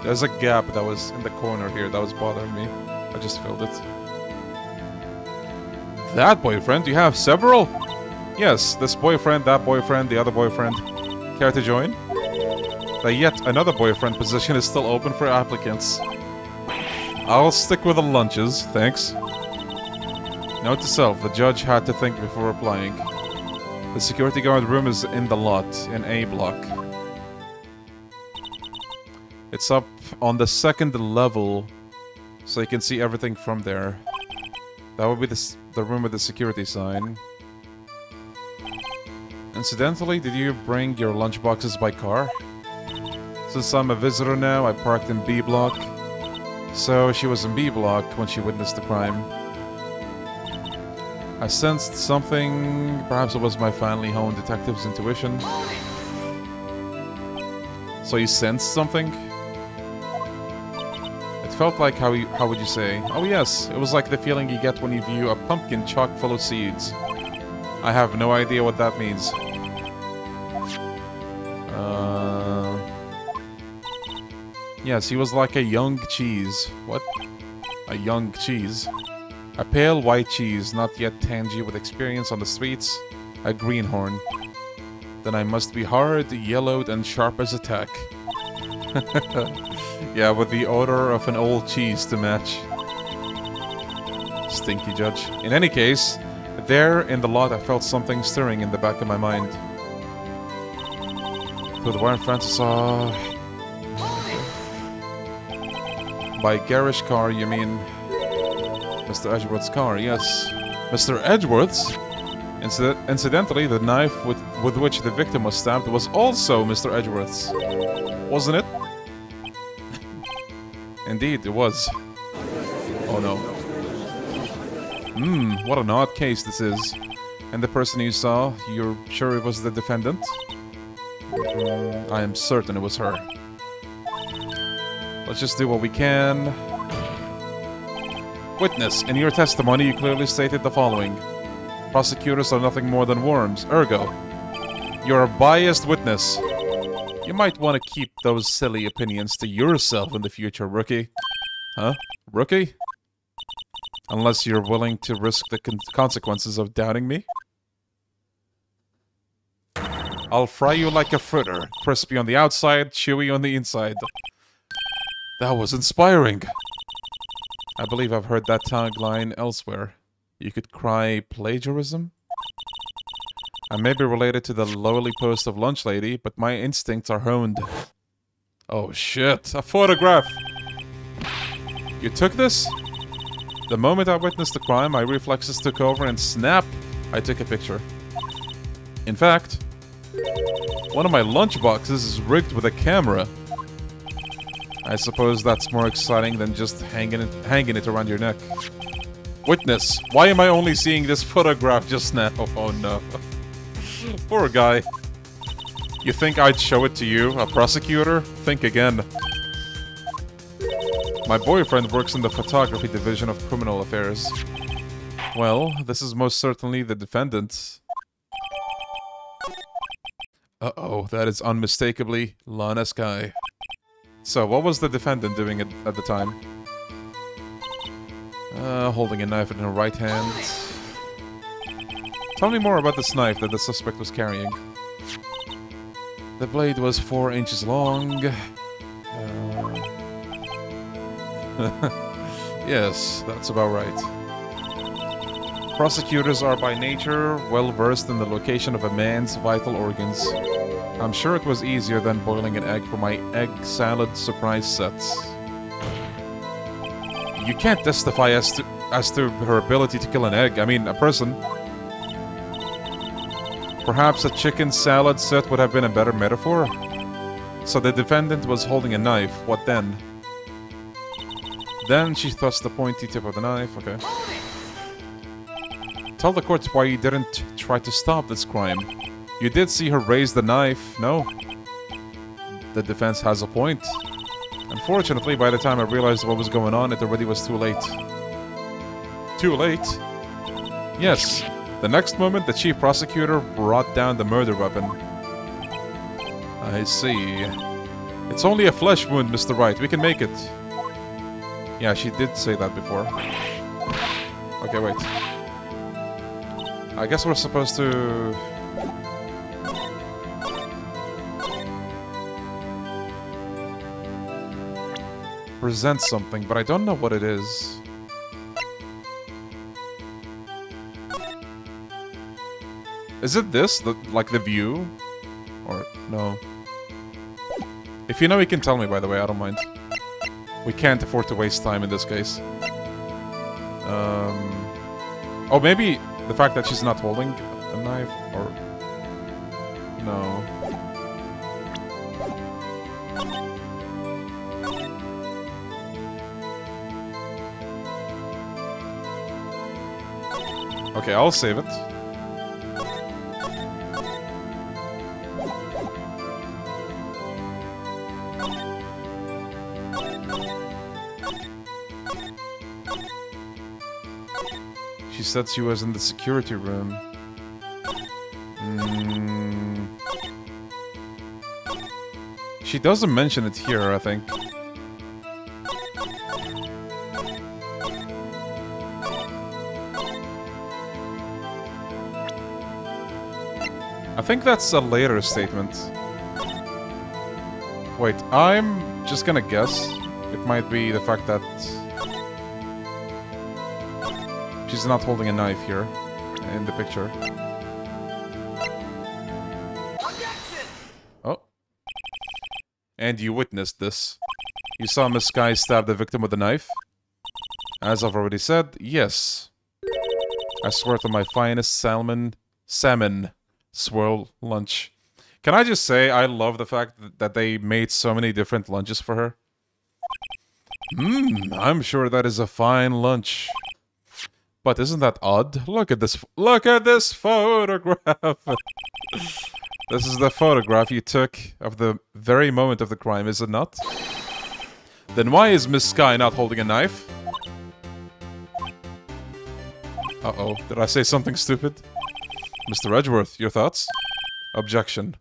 There's a gap that was in the corner here that was bothering me. I just filled it. That boyfriend? You have several? Yes, this boyfriend, that boyfriend, the other boyfriend. Care to join? The yet another boyfriend position is still open for applicants. I'll stick with the lunches, thanks. Note to self, the judge had to think before replying. The security guard room is in the lot, in A block. It's up on the 2nd level, so you can see everything from there. That would be the room with the security sign. Incidentally, did you bring your lunchboxes by car? Since I'm a visitor now, I parked in B block. So she was in B block when she witnessed the crime. I sensed something. Perhaps it was my finely honed detective's intuition. So you sensed something? It felt like, how would you say? Oh yes, it was like the feeling you get when you view a pumpkin chock full of seeds. I have no idea what that means. Yes, he was like a young cheese. What? A young cheese. A pale white cheese, not yet tangy with experience on the streets. A greenhorn. Then I must be hard, yellowed, and sharp as a tack. Yeah, with the odor of an old cheese to match. Stinky judge. In any case, there in the lot I felt something stirring in the back of my mind. Through the wire fence I saw... By garish car, you mean... Mr. Edgeworth's car, yes. Mr. Edgeworth's? Incidentally, the knife with which the victim was stabbed was also Mr. Edgeworth's. Wasn't it? Indeed, it was. Oh no. What an odd case this is. And the person you saw, you're sure it was the defendant? I am certain it was her. Let's just do what we can. Witness, in your testimony you clearly stated the following. Prosecutors are nothing more than worms. Ergo, you're a biased witness. You might want to keep those silly opinions to yourself in the future, rookie. Huh? Rookie? Unless you're willing to risk the consequences of doubting me? I'll fry you like a fritter. Crispy on the outside, chewy on the inside. That was inspiring. I believe I've heard that tagline elsewhere. You could cry plagiarism? I may be related to the lowly post of lunch lady, but my instincts are honed. Oh shit, a photograph! You took this? The moment I witnessed the crime, my reflexes took over and snap! I took a picture. In fact, one of my lunch boxes is rigged with a camera. I suppose that's more exciting than just hanging it around your neck. Witness, why am I only seeing this photograph just now? Oh no. Poor guy. You think I'd show it to you, a prosecutor? Think again. My boyfriend works in the photography division of criminal affairs. Well, this is most certainly the defendant. Uh-oh, that is unmistakably Lana Skye. So, what was the defendant doing at the time? Holding a knife in her right hand. Tell me more about this knife that the suspect was carrying. The blade was 4 inches long. Yes, that's about right. Prosecutors are by nature well versed in the location of a man's vital organs. I'm sure it was easier than boiling an egg for my egg salad surprise sets. You can't testify as to her ability to kill an egg. I mean, a person. Perhaps a chicken salad set would have been a better metaphor. So the defendant was holding a knife. What then? Then she thrust the pointy tip of the knife. Okay. Tell the court why you didn't try to stop this crime. You did see her raise the knife, no? The defense has a point. Unfortunately, by the time I realized what was going on, it already was too late. Too late? Yes. The next moment, the chief prosecutor brought down the murder weapon. I see. It's only a flesh wound, Mr. Wright. We can make it. Yeah, she did say that before. Okay, wait. I guess we're supposed to... present something, but I don't know what it is. Is it this? Like the view? Or no? If you know, you can tell me, by the way. I don't mind. We can't afford to waste time in this case. Oh, maybe the fact that she's not holding a knife, or... No. Okay, I'll save it. She said she was in the security room. She doesn't mention it here, I think. I think that's a later statement. Wait, I'm just gonna guess. It might be the fact that she's not holding a knife here in the picture. Oh. And you witnessed this. You saw Miss Skye stab the victim with a knife? As I've already said, yes. I swear to my finest salmon swirl lunch. Can I just say, I love the fact that they made so many different lunches for her. I'm sure that is a fine lunch. But isn't that odd? Look at this photograph. This is the photograph you took of the very moment of the crime, is it not? Then why is Miss Skye not holding a knife? Uh-oh, did I say something stupid? Mr. Edgeworth, your thoughts? Objection.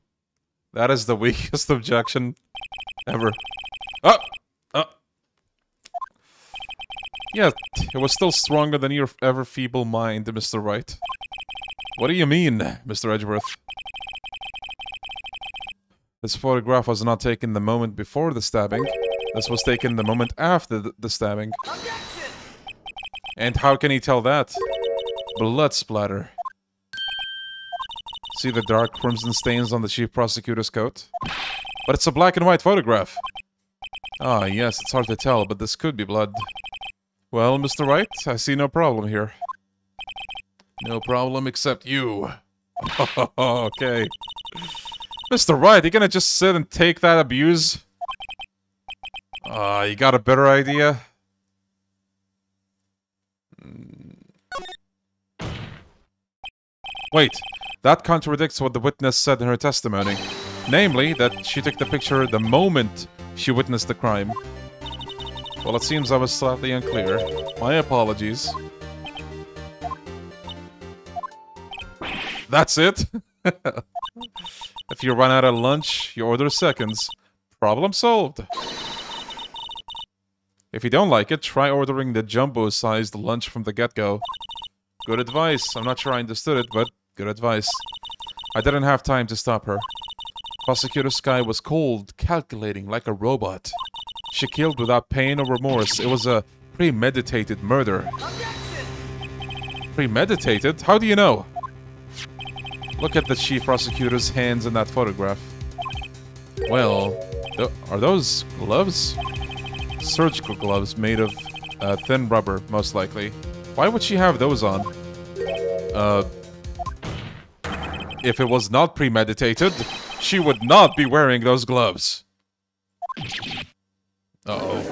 That is the weakest objection ever. Yeah, it was still stronger than your ever feeble mind, Mr. Wright. What do you mean, Mr. Edgeworth? This photograph was not taken the moment before the stabbing. This was taken the moment after the stabbing. And how can he tell that? Blood splatter. See the dark crimson stains on the chief prosecutor's coat? But it's a black and white photograph. Ah, yes, it's hard to tell, but this could be blood. Well, Mr. Wright, I see no problem here. No problem except you. Okay. Mr. Wright, you gonna just sit and take that abuse? You got a better idea? Wait, that contradicts what the witness said in her testimony. Namely, that she took the picture the moment she witnessed the crime. Well, it seems I was slightly unclear. My apologies. That's it? If you run out of lunch, you order seconds. Problem solved. If you don't like it, try ordering the jumbo-sized lunch from the get-go. Good advice. I'm not sure I understood it, but good advice. I didn't have time to stop her. Prosecutor Skye was cold, calculating like a robot. She killed without pain or remorse. It was a premeditated murder. Premeditated? How do you know? Look at the chief prosecutor's hands in that photograph. Well, are those gloves? Surgical gloves made of thin rubber, most likely. Why would she have those on? If it was not premeditated, she would not be wearing those gloves. Uh-oh.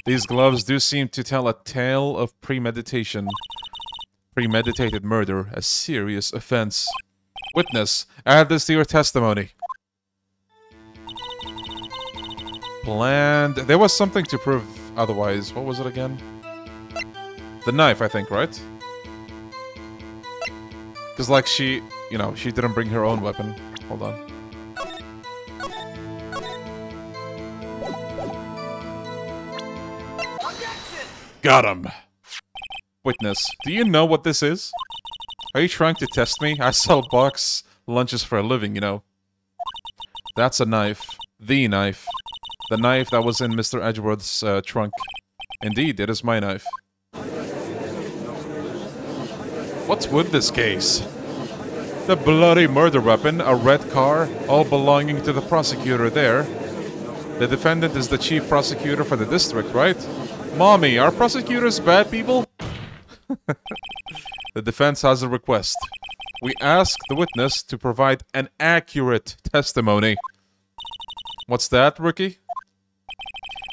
These gloves do seem to tell a tale of premeditation. Premeditated murder, a serious offense. Witness, add this to your testimony. Planned. There was something to prove otherwise. What was it again? The knife, I think, right? Because, like, she, you know, she didn't bring her own weapon. Hold on. Got him! Witness, do you know what this is? Are you trying to test me? I sell box lunches for a living, you know. That's a knife. The knife. The knife that was in Mr. Edgeworth's trunk. Indeed, it is my knife. What's with this case? The bloody murder weapon, a red car, all belonging to the prosecutor there. The defendant is the chief prosecutor for the district, right? Mommy, are prosecutors bad people? The defense has a request. We ask the witness to provide an accurate testimony. What's that, rookie?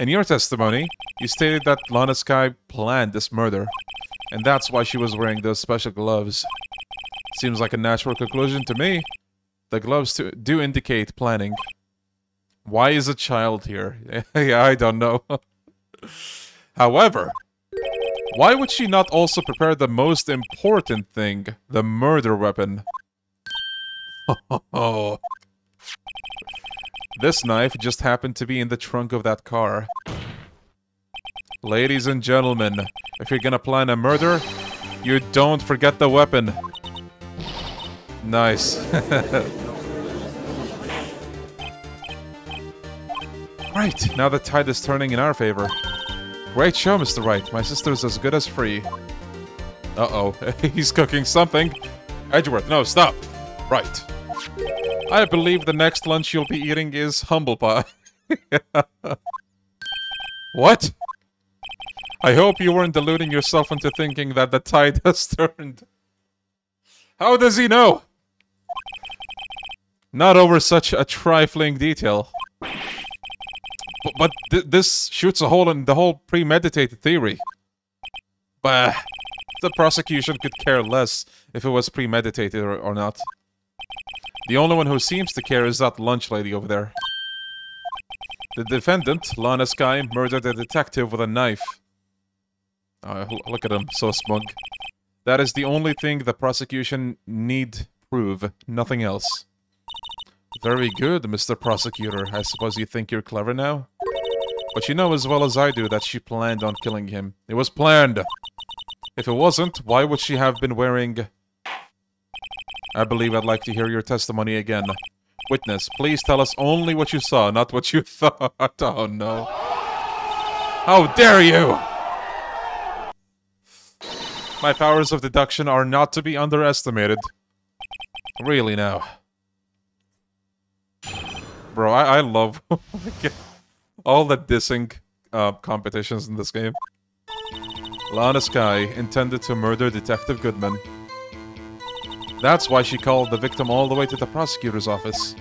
In your testimony, you stated that Lana Skye planned this murder, and that's why she was wearing those special gloves. Seems like a natural conclusion to me. The gloves do indicate planning. Why is a child here? Yeah, I don't know. However, why would she not also prepare the most important thing, the murder weapon? Oh. This knife just happened to be in the trunk of that car. Ladies and gentlemen, if you're gonna plan a murder, you don't forget the weapon. Nice. Right, now the tide is turning in our favor. Great show, Mr. Wright. My sister's as good as free. Uh-oh, he's cooking something. Edgeworth, no, stop. Right. I believe the next lunch you'll be eating is humble pie. What? I hope you weren't deluding yourself into thinking that the tide has turned. How does he know? Not over such a trifling detail. But this shoots a hole in the whole premeditated theory. Bah, the prosecution could care less if it was premeditated or not. The only one who seems to care is that lunch lady over there. The defendant, Lana Skye, murdered a detective with a knife. Look at him, so smug. That is the only thing the prosecution need prove, nothing else. Very good, Mr. Prosecutor. I suppose you think you're clever now? But you know as well as I do that she planned on killing him. It was planned! If it wasn't, why would she have been wearing... I believe I'd like to hear your testimony again. Witness, please tell us only what you saw, not what you thought. Oh no. How dare you! My powers of deduction are not to be underestimated. Really now. Bro, I love all the dissing competitions in this game. Lana Skye intended to murder Detective Goodman. That's why she called the victim all the way to the prosecutor's office.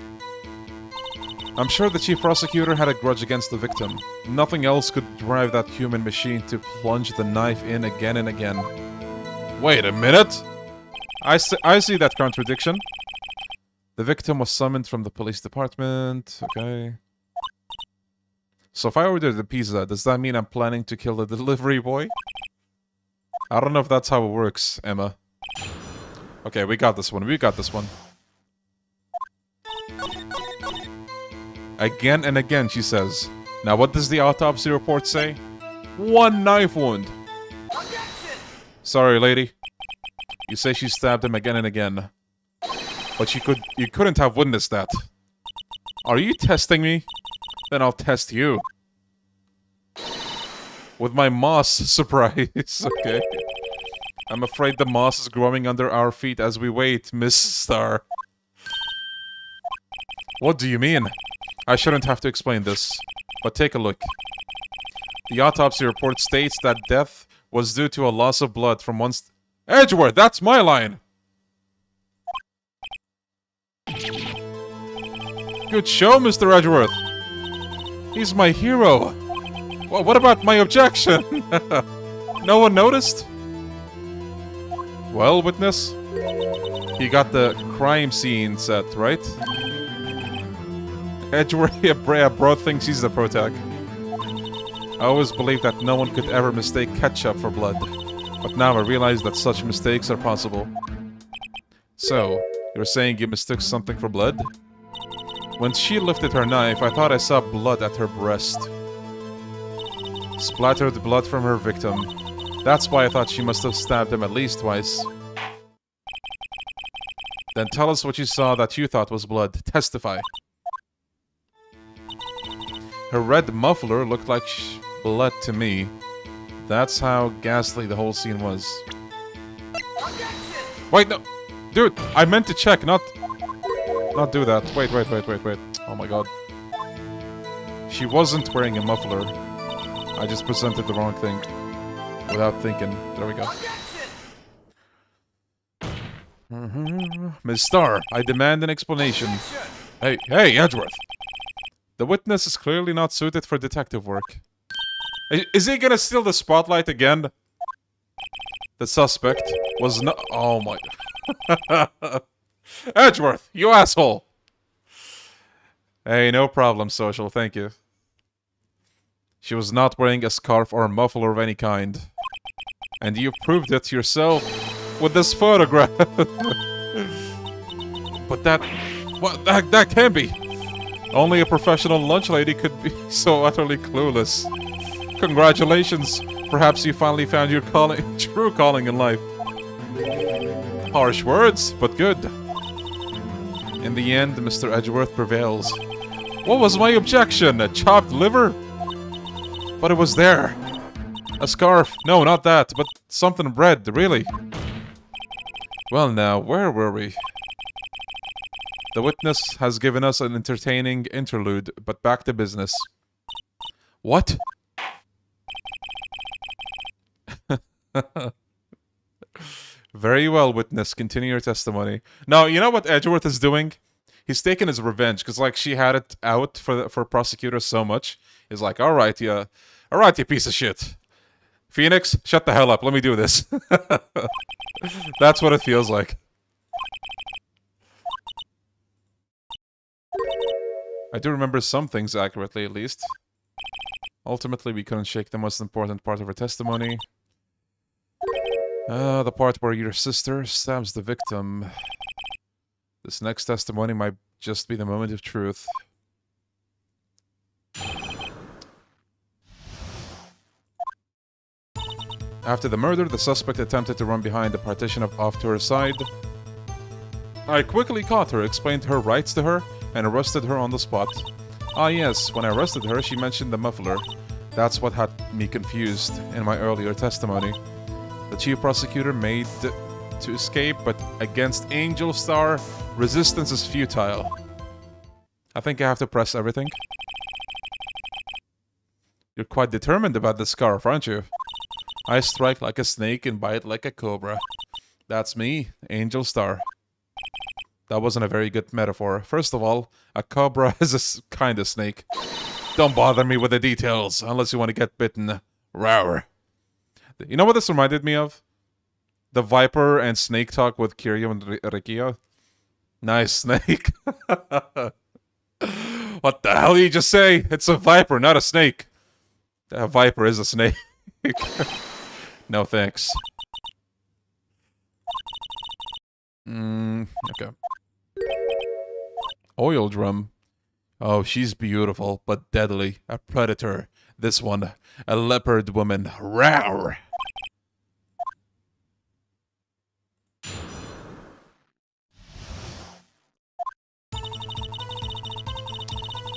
I'm sure the chief prosecutor had a grudge against the victim. Nothing else could drive that human machine to plunge the knife in again and again. Wait a minute! I see that contradiction. The victim was summoned from the police department. Okay. So if I order the pizza, does that mean I'm planning to kill the delivery boy? I don't know if that's how it works, Emma. Okay, we got this one. We got this one. Again and again, she says. Now, what does the autopsy report say? 1 knife wound. Sorry, lady. You say she stabbed him again and again. But you couldn't have witnessed that. Are you testing me? Then I'll test you. With my moss surprise, okay? I'm afraid the moss is growing under our feet as we wait, Miss Star. What do you mean? I shouldn't have to explain this, but take a look. The autopsy report states that death was due to a loss of blood from one Edgeworth, that's my line! Good show, Mr. Edgeworth! He's my hero! Well, what about my objection? No one noticed? Well, witness? You got the crime scene set, right? Edgeworth, bro thinks he's the protag. I always believed that no one could ever mistake ketchup for blood. But now I realize that such mistakes are possible. So, you're saying you mistook something for blood? When she lifted her knife, I thought I saw blood at her breast. Splattered blood from her victim. That's why I thought she must have stabbed him at least twice. Then tell us what you saw that you thought was blood. Testify. Her red muffler looked like blood to me. That's how ghastly the whole scene was. Wait, no. Dude, I meant to check, not do that. Wait. Oh my god. She wasn't wearing a muffler. I just presented the wrong thing. Without thinking. There we go. Miss Starr, I demand an explanation. Hey, Edgeworth. The witness is clearly not suited for detective work. Is he gonna steal the spotlight again? The suspect was not... Oh my... Edgeworth, you asshole! Hey, no problem, Social, thank you. She was not wearing a scarf or a muffler of any kind. And you proved it yourself with this photograph. But that... What? That can't be! Only a professional lunch lady could be so utterly clueless. Congratulations! Perhaps you finally found your calling, true calling in life. Harsh words, but good. In the end, Mr. Edgeworth prevails. What was my objection? A chopped liver? But it was there. A scarf. No, not that, but something red, really. Well now, where were we? The witness has given us an entertaining interlude, but back to business. What? Very well, witness. Continue your testimony. Now, you know what Edgeworth is doing? He's taking his revenge, because, like, she had it out for Prosecutor so much. He's like, alright, you piece of shit. Phoenix, shut the hell up. Let me do this. That's what it feels like. I do remember some things accurately, at least. Ultimately, we couldn't shake the most important part of her testimony. The part where your sister stabs the victim. This next testimony might just be the moment of truth. After the murder, the suspect attempted to run behind the partition off to her side. I quickly caught her, explained her rights to her, and arrested her on the spot. Ah yes, when I arrested her, she mentioned the muffler. That's what had me confused in my earlier testimony. The chief prosecutor made to escape, but against Angel Star, resistance is futile. I think I have to press everything. You're quite determined about the scarf, aren't you? I strike like a snake and bite like a cobra. That's me, Angel Star. That wasn't a very good metaphor. First of all, a cobra is a kind of snake. Don't bother me with the details, unless you want to get bitten. Rawr. You know what this reminded me of? The Viper and Snake talk with Kiryu and Rikiyo. Nice, Snake. What the hell did you just say? It's a Viper, not a snake. A Viper is a snake. No thanks. Okay. Oil drum. Oh, she's beautiful, but deadly. A predator. This one, a leopard woman. Rawr!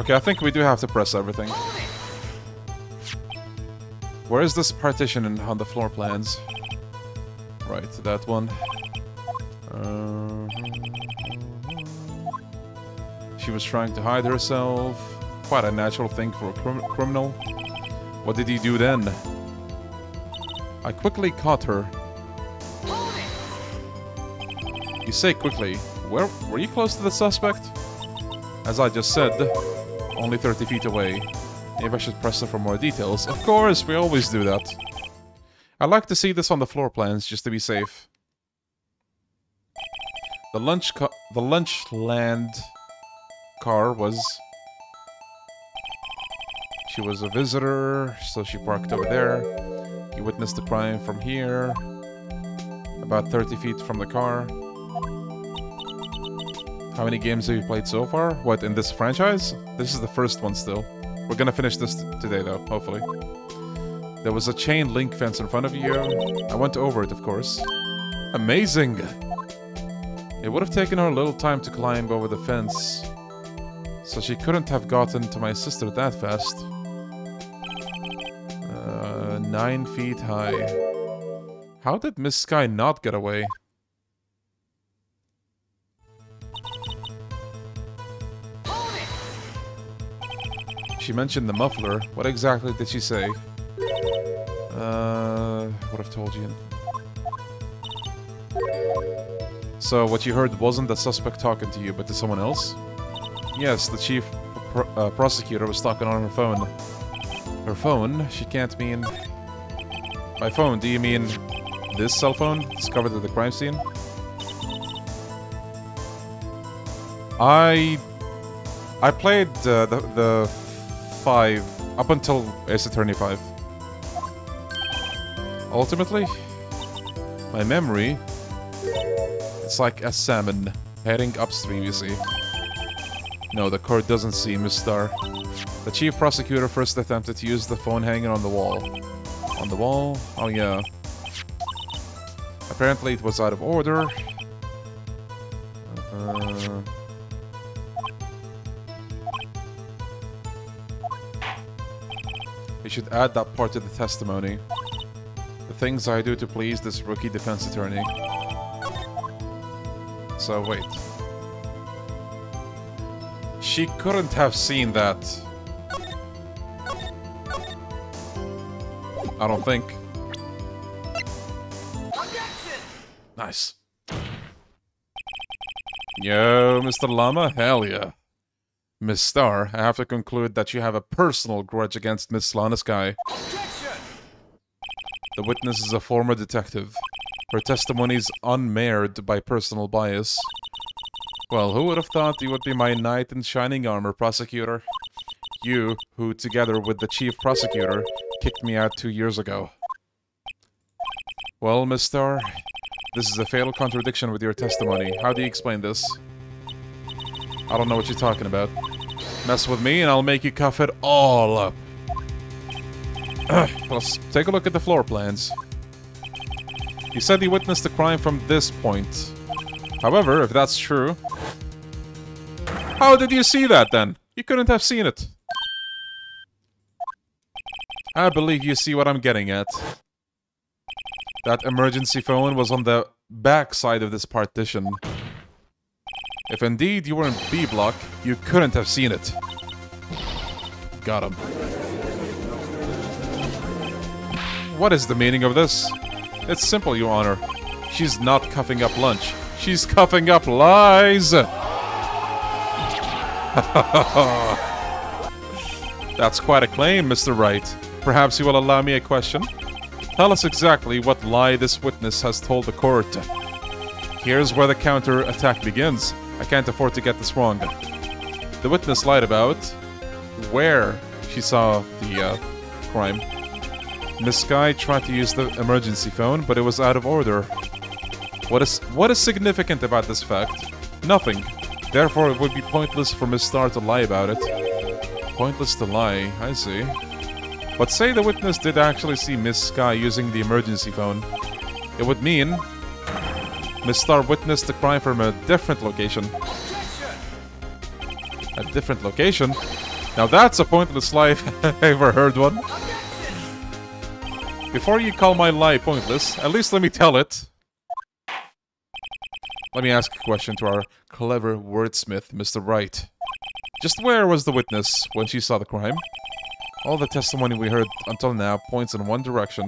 Okay, I think we do have to press everything. Where is this partition on the floor plans? Right, that one. She was trying to hide herself. Quite a natural thing for a criminal. What did he do then? I quickly caught her. You say quickly. Were you close to the suspect? As I just said, only 30 feet away. Maybe I should press her for more details. Of course, we always do that. I'd like to see this on the floor plans, just to be safe. The Lunchland car was... She was a visitor, so she parked over there. You witnessed the crime from here. About 30 feet from the car. How many games have you played so far? What, in this franchise? This is the first one still. We're gonna finish this today though, hopefully. There was a chain link fence in front of you. I went over it, of course. Amazing! It would have taken her a little time to climb over the fence. So she couldn't have gotten to my sister that fast. 9 feet high. How did Miss Skye not get away? She mentioned the muffler. What exactly did she say? What I've told you. So what you heard wasn't the suspect talking to you, but to someone else? Yes, the chief prosecutor was talking on her phone. Her phone? She can't mean... By phone, do you mean this cell phone discovered at the crime scene? I played the 5 up until Ace Attorney 5. Ultimately, my memory, it's like a salmon heading upstream, you see. No, the court doesn't see Miss Star. The chief prosecutor first attempted to use the phone hanging on the wall. On the wall? Oh yeah. Apparently it was out of order. We should add that part to the testimony. The things I do to please this rookie defense attorney. So, wait. She couldn't have seen that. I don't think. Nice. Yo, Mr. Llama? Hell yeah. Miss Star, I have to conclude that you have a personal grudge against Miss Lana Skye. The witness is a former detective. Her testimony is unmarred by personal bias. Well, who would have thought you would be my knight in shining armor, prosecutor? You, who, together with the chief prosecutor, kicked me out 2 years ago. Well, Miss Star, this is a fatal contradiction with your testimony. How do you explain this? I don't know what you're talking about. Mess with me and I'll make you cough it all up. Let's take a look at the floor plans. You said you witnessed the crime from this point. However, if that's true... How did you see that then? You couldn't have seen it. I believe you see what I'm getting at. That emergency phone was on the back side of this partition. If indeed you were in B block, you couldn't have seen it. Got him. What is the meaning of this? It's simple, Your Honor. She's not cuffing up lunch. She's cuffing up lies! That's quite a claim, Mr. Wright. Perhaps you will allow me a question? Tell us exactly what lie this witness has told the court. Here's where the counter-attack begins. I can't afford to get this wrong. The witness lied about where she saw the crime. Miss Skye tried to use the emergency phone, but it was out of order. What is significant about this fact? Nothing. Therefore, it would be pointless for Miss Star to lie about it. Pointless to lie, I see. But say the witness did actually see Miss Skye using the emergency phone. It would mean Miss Star witnessed the crime from a different location. A different location? Now that's a pointless lie if I ever heard one. Before you call my lie pointless, at least let me tell it. Let me ask a question to our clever wordsmith, Mr. Wright. Just where was the witness when she saw the crime? All the testimony we heard until now points in one direction.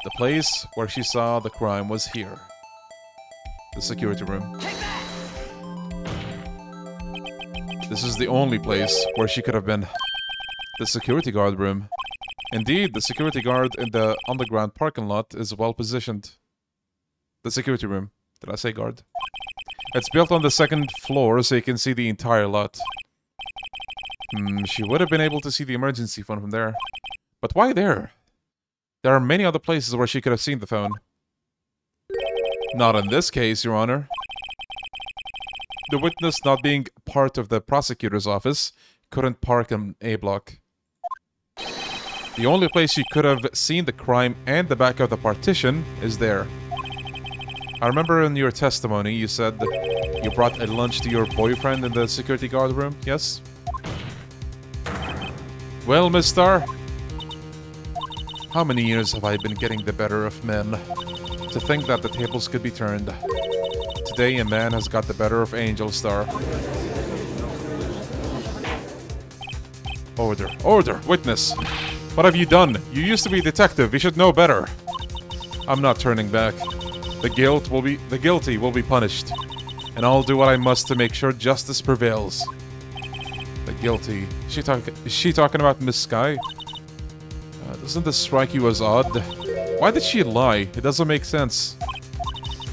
The place where she saw the crime was here. The security room. This is the only place where she could have been. The security guard room. Indeed, the security guard in the underground parking lot is well positioned. The security room. Did I say guard? It's built on the second floor so you can see the entire lot. She would have been able to see the emergency phone from there. But why there? There are many other places where she could have seen the phone. Not in this case, Your Honor. The witness, not being part of the prosecutor's office, couldn't park in A block. The only place she could have seen the crime and the back of the partition is there. I remember in your testimony you said that you brought a lunch to your boyfriend in the security guard room, yes? Well, Miss Star, how many years have I been getting the better of men? To think that the tables could be turned. Today a man has got the better of Angel Star. Order. Order! Witness! What have you done? You used to be a detective. You should know better. I'm not turning back. The guilty will be punished. And I'll do what I must to make sure justice prevails. The guilty. Is she talking about Miss Skye? Doesn't this strike you as odd? Why did she lie? It doesn't make sense.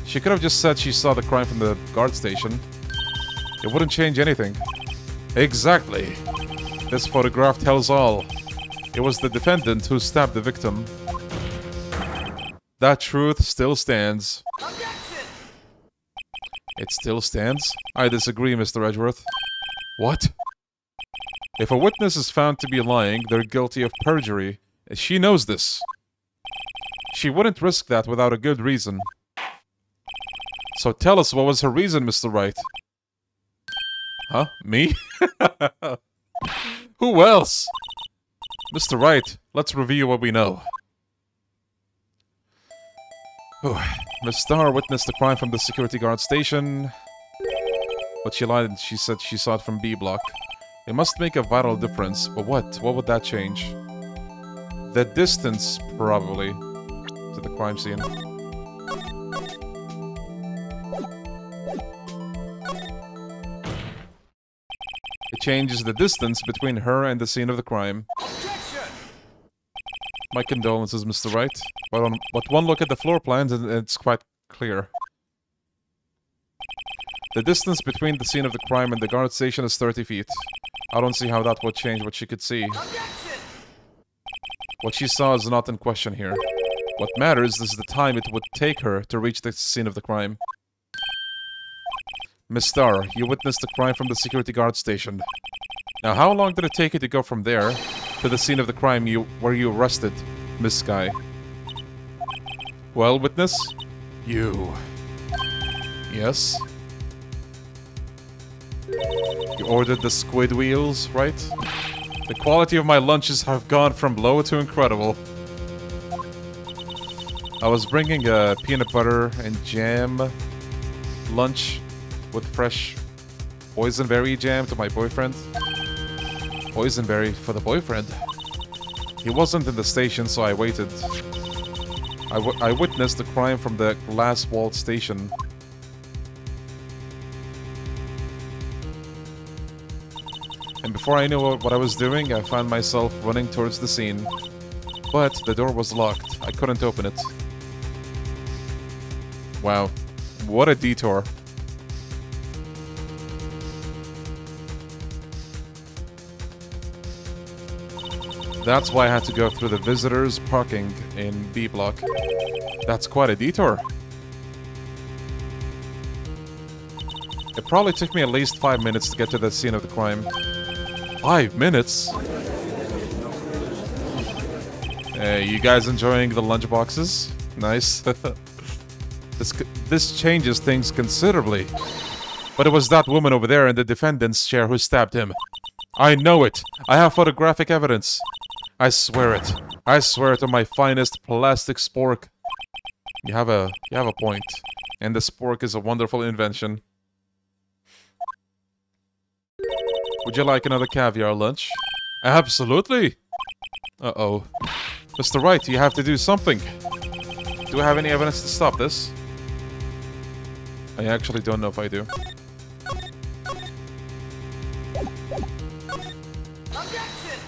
She could have just said she saw the crime from the guard station. It wouldn't change anything. Exactly. This photograph tells all. It was the defendant who stabbed the victim. That truth still stands. Objection! It still stands? I disagree, Mr. Edgeworth. What? If a witness is found to be lying, they're guilty of perjury. She knows this. She wouldn't risk that without a good reason. So tell us, what was her reason, Mr. Wright? Huh? Me? Who else? Mr. Wright, let's review what we know. Miss Starr witnessed the crime from the security guard station. But she lied and she said she saw it from B block. It must make a vital difference, but what? What would that change? The distance, probably, to the crime scene. It changes the distance between her and the scene of the crime. My condolences, Mr. Wright. But one look at the floor plans and it's quite clear. The distance between the scene of the crime and the guard station is 30 feet. I don't see how that would change what she could see. What she saw is not in question here. What matters is the time it would take her to reach the scene of the crime. Miss Starr, you witnessed the crime from the security guard station. Now, how long did it take you to go from there to the scene of the crime where you arrested Miss Skye? Well, witness? You. Yes? You ordered the squid wheels, right? The quality of my lunches have gone from low to incredible. I was bringing a peanut butter and jam lunch with fresh boysenberry jam to my boyfriend. Boysenberry for the boyfriend? He wasn't in the station, so I waited. I witnessed the crime from the glass-walled station. And before I knew what I was doing, I found myself running towards the scene. But the door was locked. I couldn't open it. Wow. What a detour. That's why I had to go through the visitors' parking in B block. That's quite a detour. It probably took me at least 5 minutes to get to the scene of the crime. 5 minutes? Hey, you guys enjoying the lunchboxes? Nice. This changes things considerably. But it was that woman over there in the defendant's chair who stabbed him. I know it. I have photographic evidence. I swear it. I swear it on my finest plastic spork. You have a point. And the spork is a wonderful invention. Would you like another caviar lunch? Absolutely. Uh-oh. Mr. Wright, you have to do something. Do I have any evidence to stop this? I actually don't know if I do. Objection!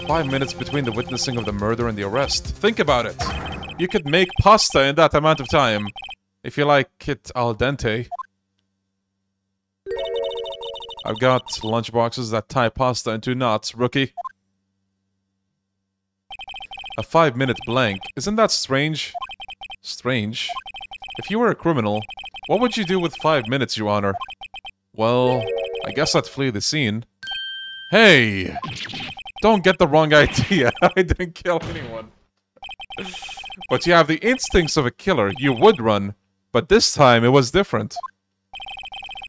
5 minutes between the witnessing of the murder and the arrest. Think about it. You could make pasta in that amount of time. If you like it al dente. I've got lunchboxes that tie pasta into knots, rookie. A 5-minute blank. Isn't that strange? Strange. If you were a criminal, what would you do with 5 minutes, Your Honor? Well, I guess I'd flee the scene. Hey! Don't get the wrong idea. I didn't kill anyone. But you have the instincts of a killer. You would run. But this time, it was different.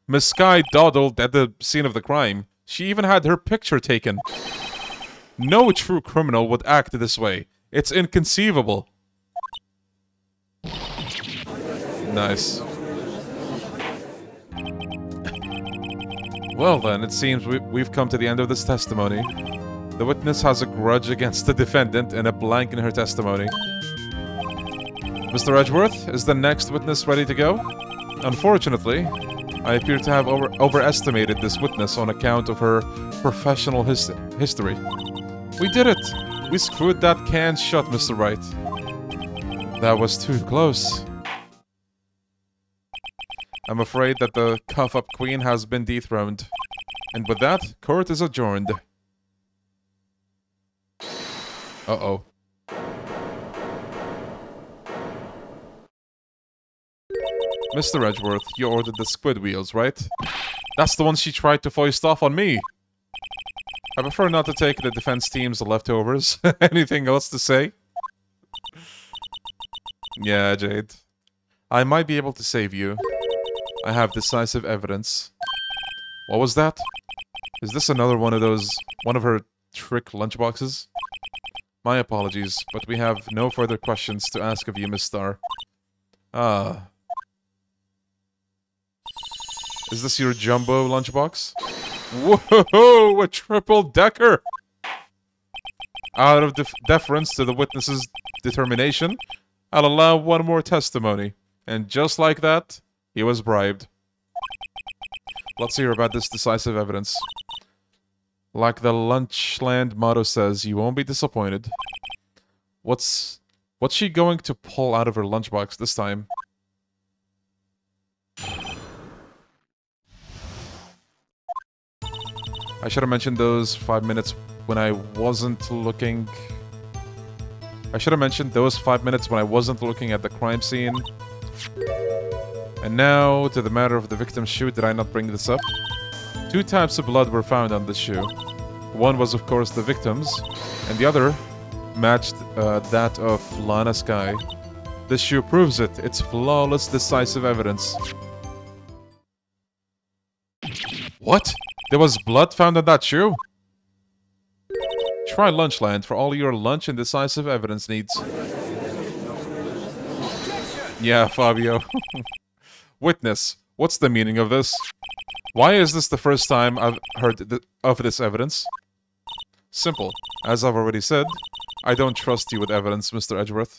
Miss Skye dawdled at the scene of the crime. She even had her picture taken. No true criminal would act this way. It's inconceivable. Nice. Well then, it seems we've come to the end of this testimony. The witness has a grudge against the defendant and a blank in her testimony. Mr. Edgeworth, is the next witness ready to go? Unfortunately, I appear to have overestimated this witness on account of her professional history. We did it! We screwed that can shut, Mr. Wright. That was too close. I'm afraid that the cuff-up queen has been dethroned. And with that, court is adjourned. Uh-oh. Mr. Edgeworth, you ordered the squid wheels, right? That's the one she tried to foist off on me. I prefer not to take the defense team's leftovers. Anything else to say? Yeah, Jade. I might be able to save you. I have decisive evidence. What was that? Is this another one of her trick lunchboxes? My apologies, but we have no further questions to ask of you, Miss Starr. Ah. Is this your jumbo lunchbox? Whoa, a triple-decker! Out of deference to the witness's determination, I'll allow one more testimony. And just like that, he was bribed. Let's hear about this decisive evidence. Like the Lunchland motto says, you won't be disappointed. What's she going to pull out of her lunchbox this time? I should have mentioned those 5 minutes when I wasn't looking... I should have mentioned those 5 minutes when I wasn't looking at the crime scene. And now, to the matter of the victim's shoe, did I not bring this up? 2 types of blood were found on the shoe. One was, of course, the victim's, and the other matched that of Lana Skye. This shoe proves it. It's flawless, decisive evidence. What? There was blood found on that shoe? Try Lunchland for all your lunch and decisive evidence needs. Yeah, Fabio. Witness, what's the meaning of this? Why is this the first time I've heard of this evidence? Simple. As I've already said, I don't trust you with evidence, Mr. Edgeworth.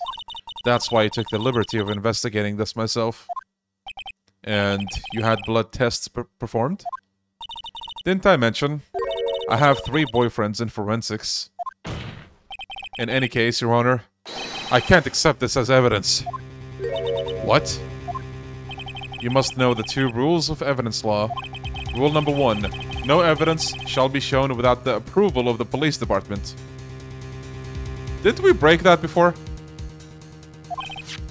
That's why I took the liberty of investigating this myself. And you had blood tests performed? Didn't I mention? I have 3 boyfriends in forensics. In any case, Your Honor, I can't accept this as evidence. What? You must know the 2 rules of evidence law. Rule number 1. No evidence shall be shown without the approval of the police department. Didn't we break that before?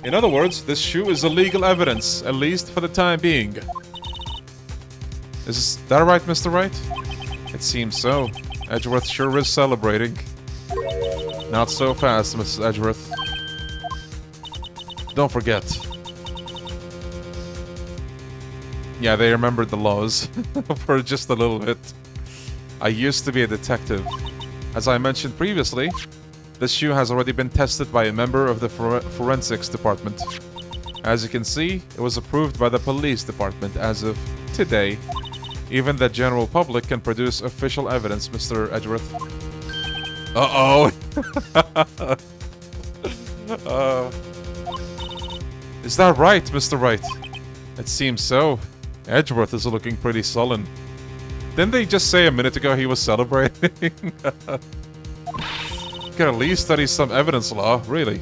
In other words, this shoe is illegal evidence, at least for the time being. Is that right, Mr. Wright? It seems so. Edgeworth sure is celebrating. Not so fast, Mrs. Edgeworth. Don't forget. Yeah, they remembered the laws for just a little bit. I used to be a detective. As I mentioned previously, this shoe has already been tested by a member of the forensics department. As you can see, it was approved by the police department as of today. Even the general public can produce official evidence, Mr. Edgeworth. Uh-oh! Is that right, Mr. Wright? It seems so. Edgeworth is looking pretty sullen. Didn't they just say a minute ago he was celebrating? Could at least study some evidence law, really.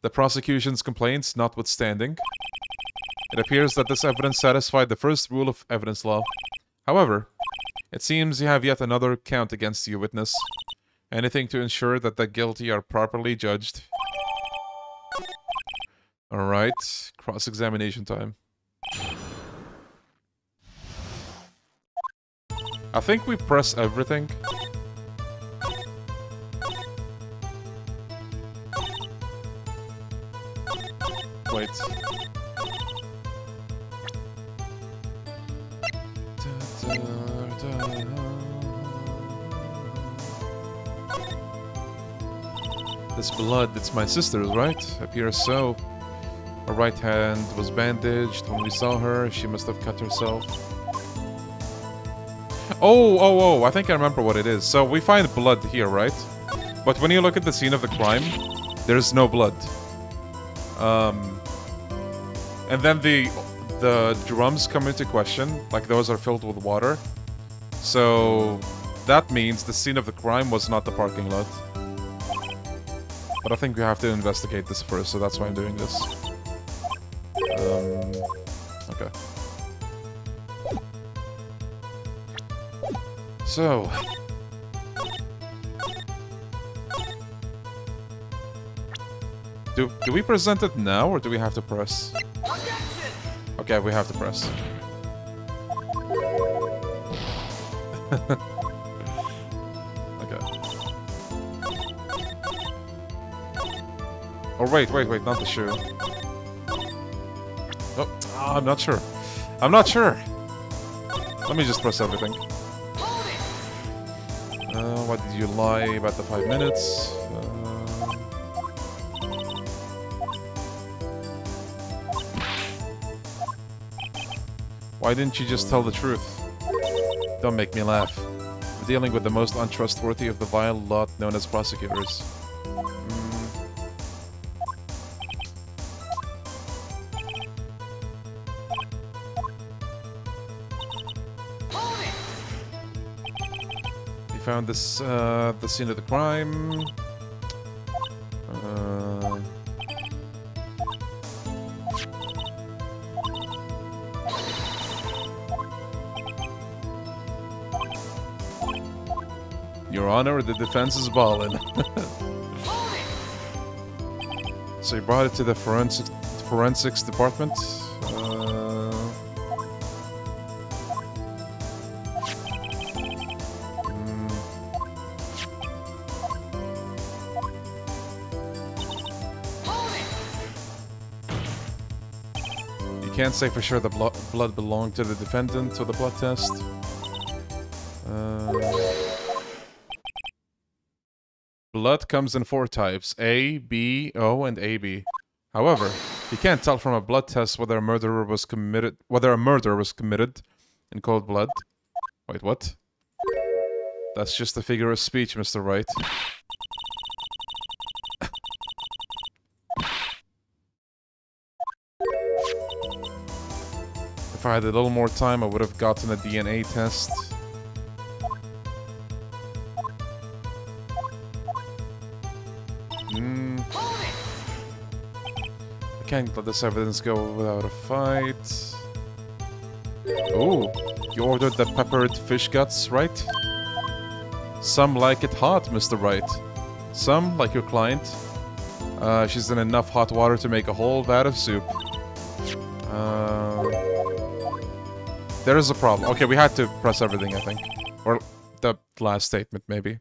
The prosecution's complaints notwithstanding, it appears that this evidence satisfied the first rule of evidence law. However, it seems you have yet another count against you, witness. Anything to ensure that the guilty are properly judged. Alright, cross-examination time. I think we press everything. Wait. This blood, it's my sister's, right? Appears so. Her right hand was bandaged when we saw her. She must have cut herself. Oh, I think I remember what it is. So we find blood here, right? But when you look at the scene of the crime, there's no blood. And then the drums come into question, like those are filled with water. So that means the scene of the crime was not the parking lot. But I think we have to investigate this first, so that's why I'm doing this. Okay. So... Do we present it now, or do we have to press? Okay, we have to press. Okay. Oh, wait, not the shoe. Oh, I'm not sure. I'm not sure. Let me just press everything. Why did you lie about the 5 minutes? Why didn't you just tell the truth? Don't make me laugh. We're dealing with the most untrustworthy of the vile lot known as prosecutors. We found this, the scene of the crime. Your Honor, the defense is ballin'. So you brought it to the forensics department. You can't say for sure the blood belonged to the defendant or the blood test. Blood comes in 4 types: A, B, O, and AB. However, you can't tell from a blood test whether a murder was committed in cold blood. Wait, what? That's just a figure of speech, Mr. Wright. If I had a little more time, I would have gotten a DNA test. I can't let this evidence go without a fight. Oh, you ordered the peppered fish guts, right? Some like it hot, Mr. Wright. Some, like your client, she's in enough hot water to make a whole vat of soup. There is a problem. Okay, we had to press everything, I think. Or the last statement, maybe.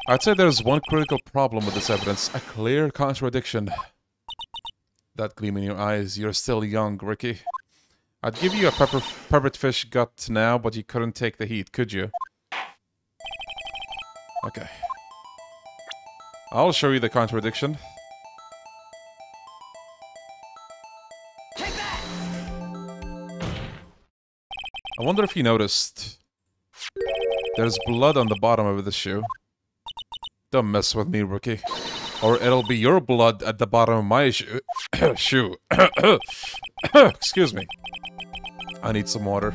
I'd say there's one critical problem with this evidence. A clear contradiction. That gleam in your eyes. You're still young, Ricky. I'd give you a peppered fish gut now, but you couldn't take the heat, could you? Okay. I'll show you the contradiction. I wonder if you noticed. There's blood on the bottom of the shoe. Don't mess with me, rookie. Or it'll be your blood at the bottom of my shoe. Excuse me. I need some water.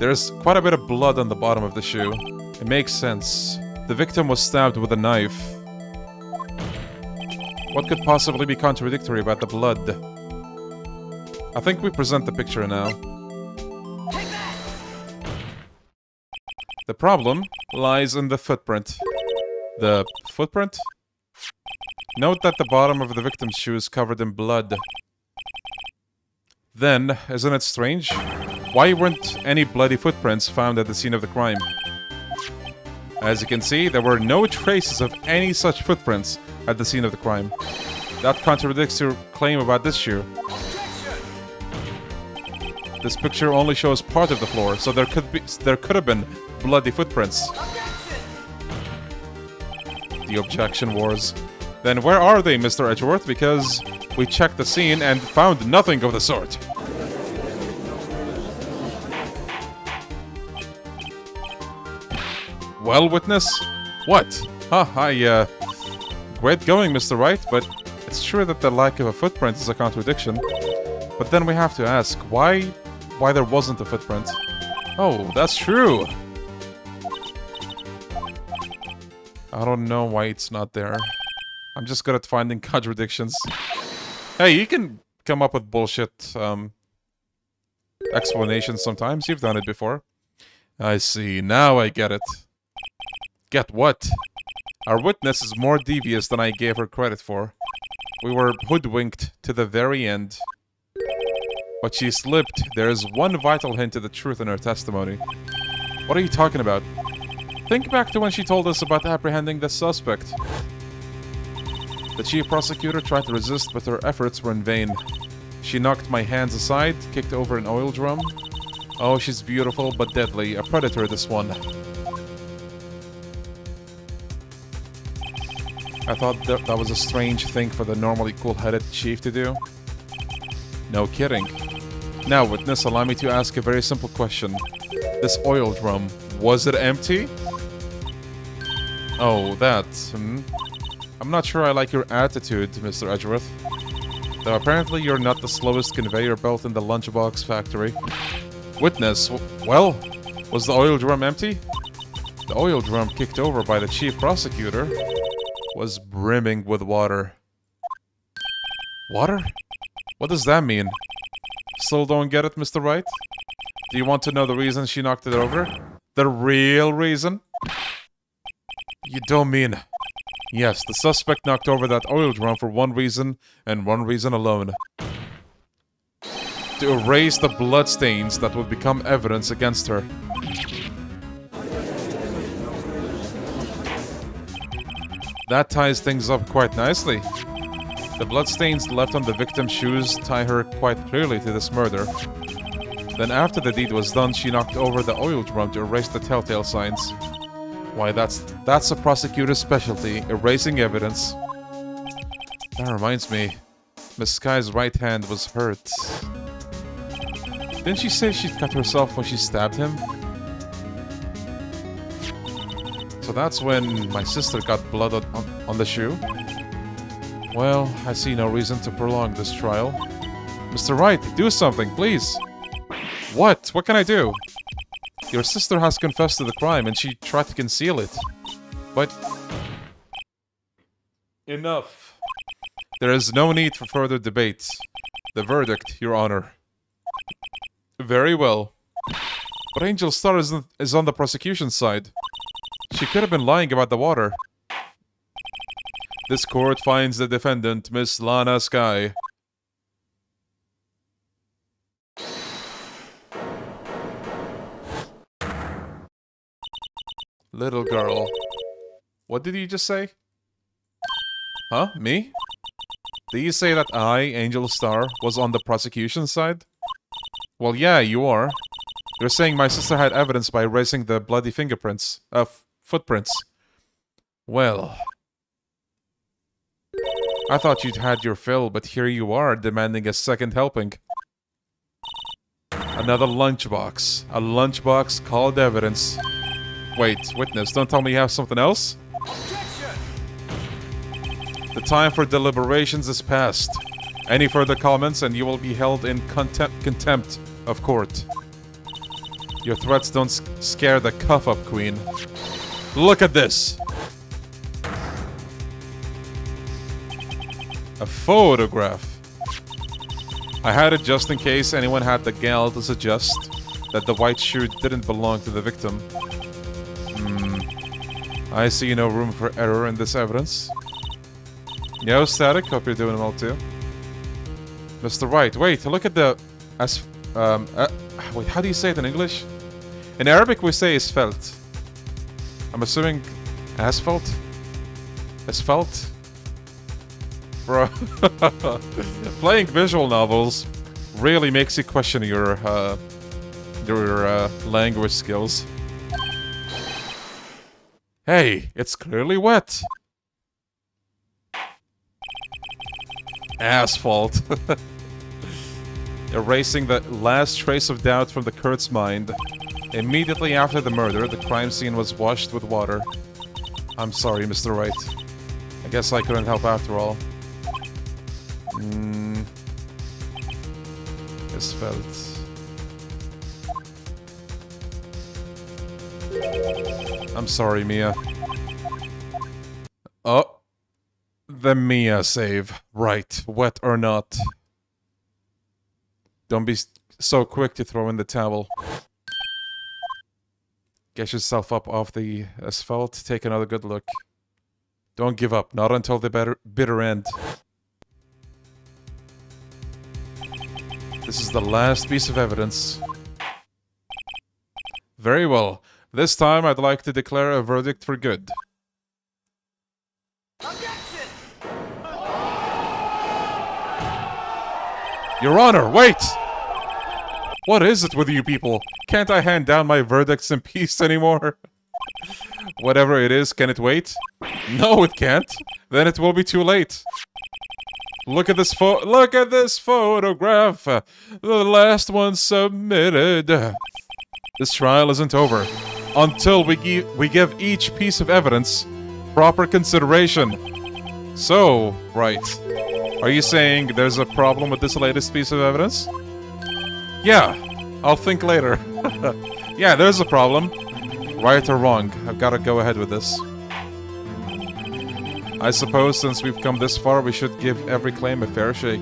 There's quite a bit of blood on the bottom of the shoe. It makes sense. The victim was stabbed with a knife. What could possibly be contradictory about the blood? I think we present the picture now. The problem lies in the footprint. The footprint? Note that the bottom of the victim's shoe is covered in blood. Then, isn't it strange? Why weren't any bloody footprints found at the scene of the crime? As you can see, there were no traces of any such footprints at the scene of the crime. That contradicts your claim about this shoe. This picture only shows part of the floor, so there could have been bloody footprints. The objection wars. Then where are they, Mr. Edgeworth? Because We checked the scene and found nothing of the sort. Well, witness? What? Great going, Mr. Wright, but it's true that the lack of a footprint is a contradiction. But then we have to ask, why there wasn't a footprint? Oh, that's true! I don't know why it's not there. I'm just good at finding contradictions. Hey, you can come up with bullshit, explanations sometimes. You've done it before. I see. Now I get it. Get what? Our witness is more devious than I gave her credit for. We were hoodwinked to the very end. But she slipped. There is one vital hint to the truth in her testimony. What are you talking about? Think back to when she told us about apprehending the suspect. The chief prosecutor tried to resist, but her efforts were in vain. She knocked my hands aside, kicked over an oil drum. Oh, she's beautiful, but deadly. A predator, this one. I thought that was a strange thing for the normally cool-headed chief to do. No kidding. Now, witness, allow me to ask a very simple question. This oil drum, was it empty? Oh, that. I'm not sure I like your attitude, Mr. Edgeworth. Though apparently you're not the slowest conveyor belt in the lunchbox factory. Witness, well, was the oil drum empty? The oil drum kicked over by the chief prosecutor was brimming with water. Water? What does that mean? Still don't get it, Mr. Wright? Do you want to know the reason she knocked it over? The real reason? You don't mean... Yes, the suspect knocked over that oil drum for one reason, and one reason alone. To erase the bloodstains that would become evidence against her. That ties things up quite nicely. The bloodstains left on the victim's shoes tie her quite clearly to this murder. Then after the deed was done, she knocked over the oil drum to erase the telltale signs. Why, that's a prosecutor's specialty, erasing evidence. That reminds me, Miss Skye's right hand was hurt. Didn't she say she cut herself when she stabbed him? So that's when my sister got blood on the shoe? Well, I see no reason to prolong this trial. Mr. Wright, do something, please! What? What can I do? Your sister has confessed to the crime and she tried to conceal it. But... Enough. There is no need for further debate. The verdict, Your Honor. Very well. But Angel Star is on the prosecution's side. She could have been lying about the water. This court finds the defendant, Miss Lana Skye. Little girl. What did you just say? Huh? Me? Did you say that I, Angel Star, was on the prosecution's side? Well, yeah, you are. You're saying my sister had evidence by erasing the bloody fingerprints. Footprints. Well... I thought you'd had your fill, but here you are, demanding a second helping. Another lunchbox. A lunchbox called evidence. Wait, witness, don't tell me you have something else? Objection! The time for deliberations is past. Any further comments and you will be held in contempt of court. Your threats don't scare the cuff up, Queen. Look at this! A photograph. I had it just in case anyone had the gall to suggest that the white shoe didn't belong to the victim. I see no room for error in this evidence. Yo, Static, hope you're doing well too. Mr. Wright, wait, look at the... wait, how do you say it in English? In Arabic we say asphalt. I'm assuming... asphalt? Asphalt? Bro, playing visual novels really makes you question your language skills. Hey, it's clearly wet. Asphalt. Erasing the last trace of doubt from the Kurt's mind. Immediately after the murder, the crime scene was washed with water. I'm sorry, Mr. Wright. I guess I couldn't help after all. Asphalt. I'm sorry, Mia. Oh. The Mia save. Right. Wet or not. Don't be so quick to throw in the towel. Get yourself up off the asphalt. Take another good look. Don't give up. Not until the bitter end. This is the last piece of evidence. Very well. This time I'd like to declare a verdict for good. Objection! Your Honor, wait! What is it with you people? Can't I hand down my verdicts in peace anymore? Whatever it is, can it wait? No, it can't. Then it will be too late. Look at this photograph. The last one submitted. This trial isn't over until we give each piece of evidence proper consideration. So, right. Are you saying there's a problem with this latest piece of evidence? Yeah, I'll think later. Yeah, there's a problem. Right or wrong, I've got to go ahead with this. I suppose since we've come this far, we should give every claim a fair shake.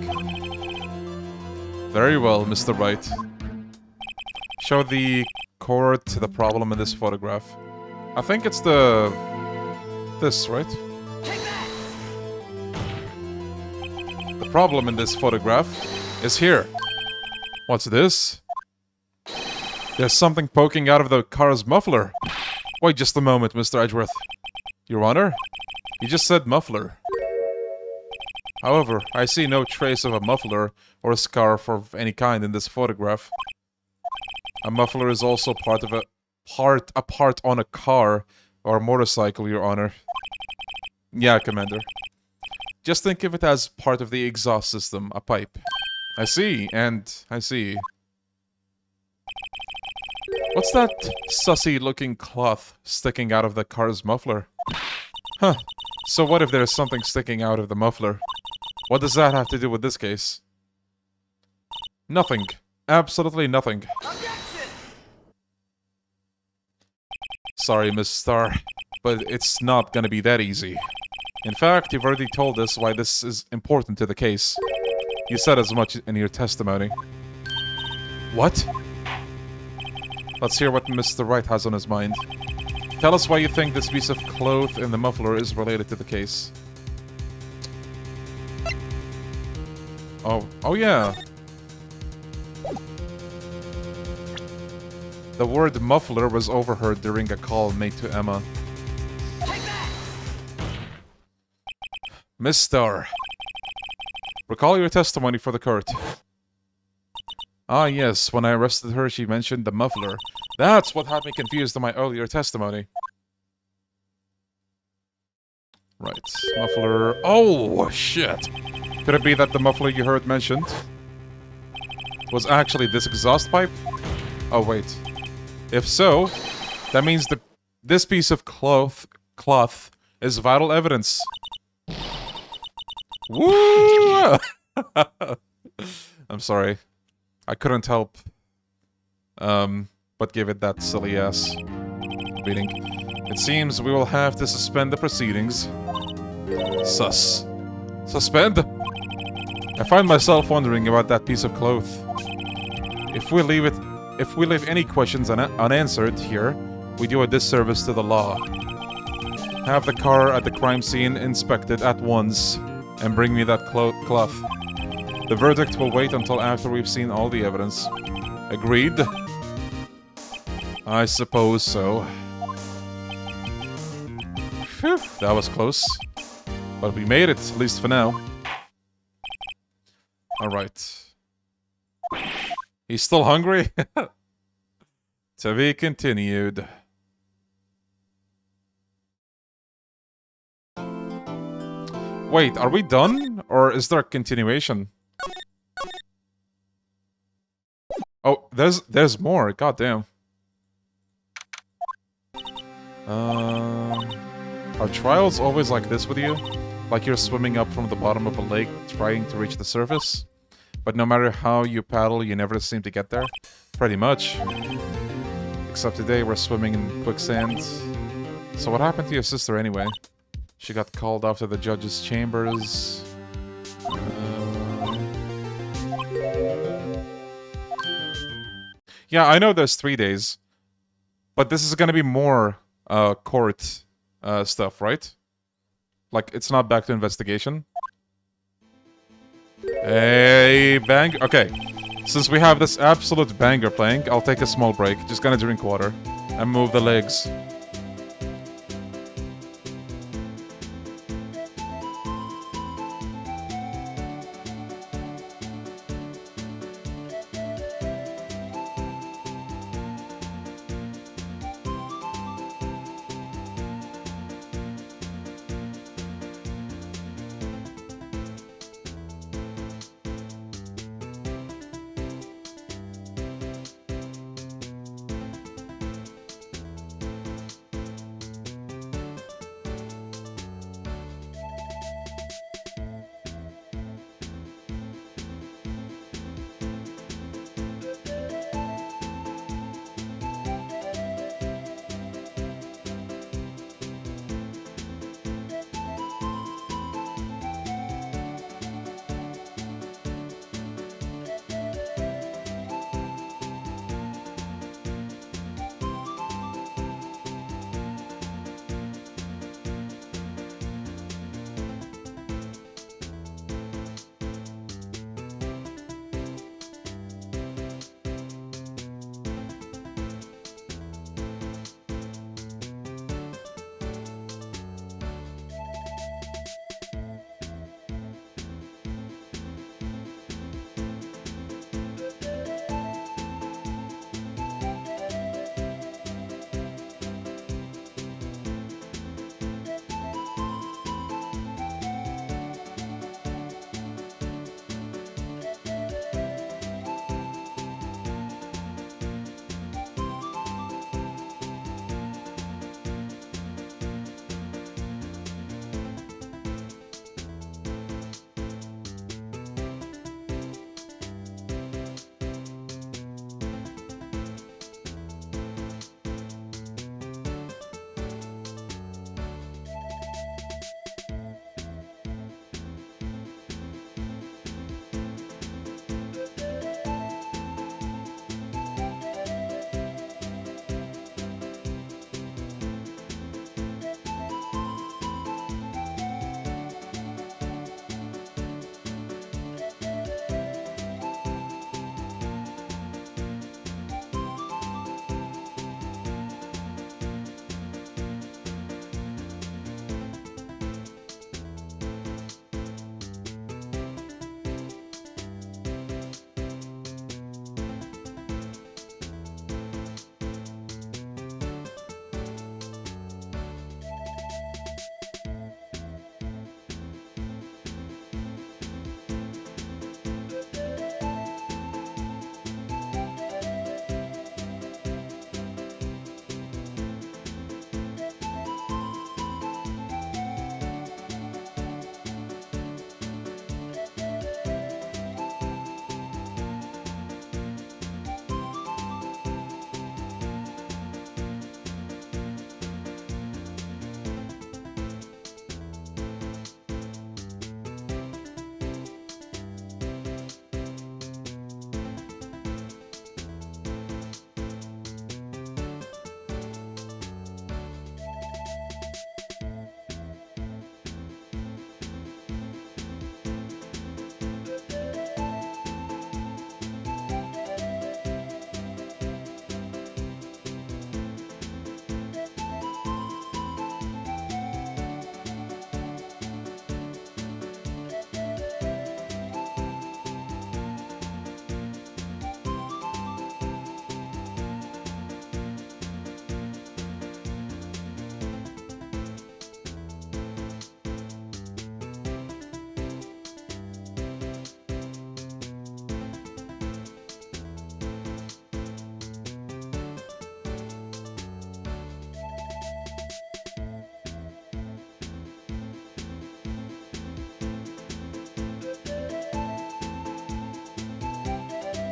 Very well, Mr. Wright. Show the court the problem in this photograph. I think it's this, right? The problem in this photograph is here. What's this? There's something poking out of the car's muffler. Wait just a moment, Mr. Edgeworth. Your Honor? You just said muffler. However, I see no trace of a muffler or a scarf of any kind in this photograph. A muffler is also part on a car or a motorcycle, Your Honor. Yeah, Commander. Just think of it as part of the exhaust system, a pipe. I see, and I see. What's that sussy-looking cloth sticking out of the car's muffler? Huh. So what if there's something sticking out of the muffler? What does that have to do with this case? Nothing. Absolutely nothing. Objection! Sorry, Miss Starr, but it's not gonna be that easy. In fact, you've already told us why this is important to the case. You said as much in your testimony. What? Let's hear what Mr. Wright has on his mind. Tell us why you think this piece of cloth in the muffler is related to the case. Oh yeah. The word muffler was overheard during a call made to Emma. Miss Starr, recall your testimony for the court. Ah yes, when I arrested her she mentioned the muffler. That's what had me confused in my earlier testimony. Right, muffler... Oh, shit! Could it be that the muffler you heard mentioned was actually this exhaust pipe? Oh, wait. If so, that means this piece of cloth is vital evidence. Woo! I'm sorry. I couldn't help but give it that silly ass beating. It seems we will have to suspend the proceedings. Suspend? I find myself wondering about that piece of cloth. If we leave any questions unanswered here, we do a disservice to the law. Have the car at the crime scene inspected at once, and bring me that cloth. The verdict will wait until after we've seen all the evidence. Agreed? I suppose so. Phew, that was close. But we made it, at least for now. Alright. He's still hungry? To be continued. Wait, are we done? Or is there a continuation? Oh, there's more. Goddamn. Are trials always like this with you? Like you're swimming up from the bottom of a lake, trying to reach the surface? But no matter how you paddle, you never seem to get there? Pretty much. Except today we're swimming in quicksand. So what happened to your sister anyway? She got called off to the judge's chambers. Yeah, I know there's 3 days. But this is gonna be more court stuff, right? Like, it's not back to investigation. Hey, bang. Okay. Since we have this absolute banger playing, I'll take a small break. Just gonna drink water and move the legs.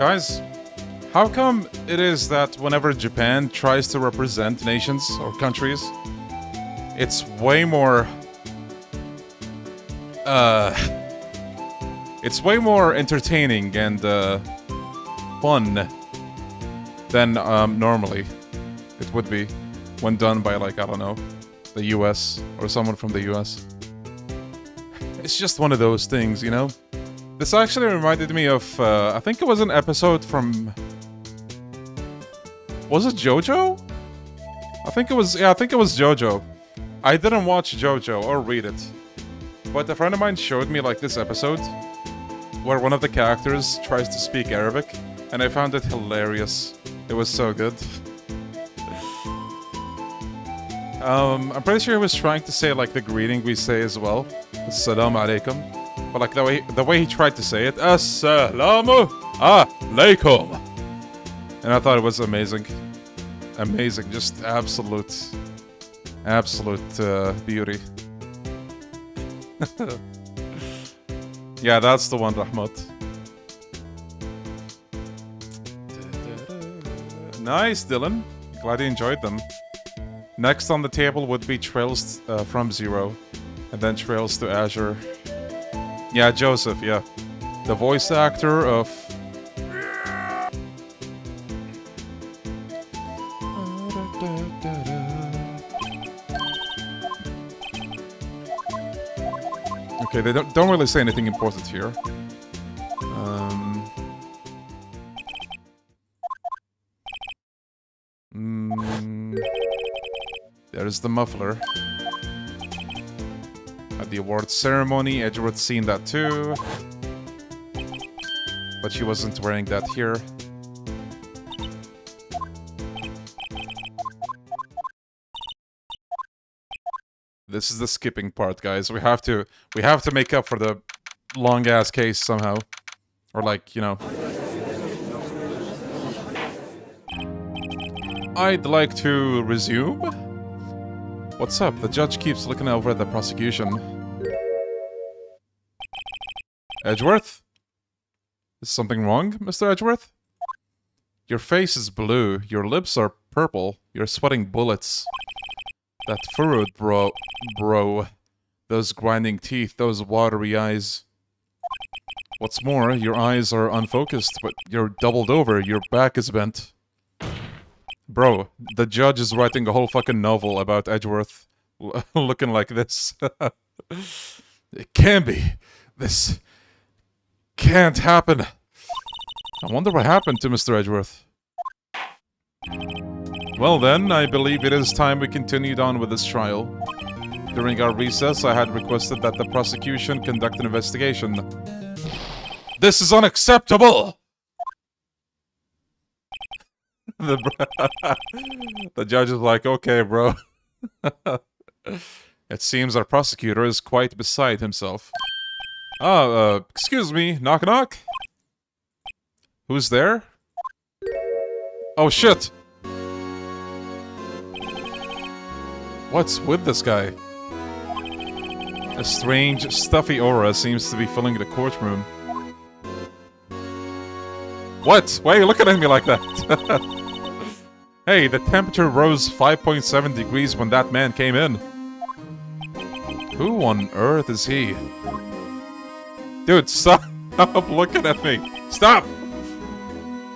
Guys, how come it is that whenever Japan tries to represent nations or countries, it's way more... it's way more entertaining and fun than normally it would be when done by, like, I don't know, the US or someone from the US. It's just one of those things, you know? This actually reminded me of, I think it was an episode from... Was it JoJo? I think it was JoJo. I didn't watch JoJo or read it. But a friend of mine showed me, like, this episode where one of the characters tries to speak Arabic, and I found it hilarious. It was so good. I'm pretty sure he was trying to say, like, the greeting we say as well. Assalamu alaikum. But, like, the way he tried to say it, Assalamu alaikum. And I thought it was amazing. Amazing. Just absolute beauty. Yeah, that's the one, Rahmat. Nice, Dylan. Glad you enjoyed them. Next on the table would be Trails from Zero, and then Trails to Azure. Yeah, Joseph, yeah. The voice actor of... Okay, they don't really say anything important here. There's the muffler. At the awards ceremony, Edgeworth seen that too. But she wasn't wearing that here. This is the skipping part, guys. We have to make up for the long ass case somehow. Or, like, you know. I'd like to resume. What's up? The judge keeps looking over at the prosecution. Edgeworth? Is something wrong, Mr. Edgeworth? Your face is blue, your lips are purple, you're sweating bullets. That furrowed bro. Those grinding teeth, those watery eyes. What's more, your eyes are unfocused, but you're doubled over, your back is bent. Bro, the judge is writing a whole fucking novel about Edgeworth looking like this. It can't be. This can't happen. I wonder what happened to Mr. Edgeworth. Well then, I believe it is time we continued on with this trial. During our recess, I had requested that the prosecution conduct an investigation. This is unacceptable! The judge is like, okay, bro. It seems our prosecutor is quite beside himself. Excuse me, knock knock? Who's there? Oh shit! What's with this guy? A strange, stuffy aura seems to be filling the courtroom. What? Why are you looking at me like that? Hey, the temperature rose 5.7 degrees when that man came in. Who on earth is he? Dude, stop looking at me. Stop!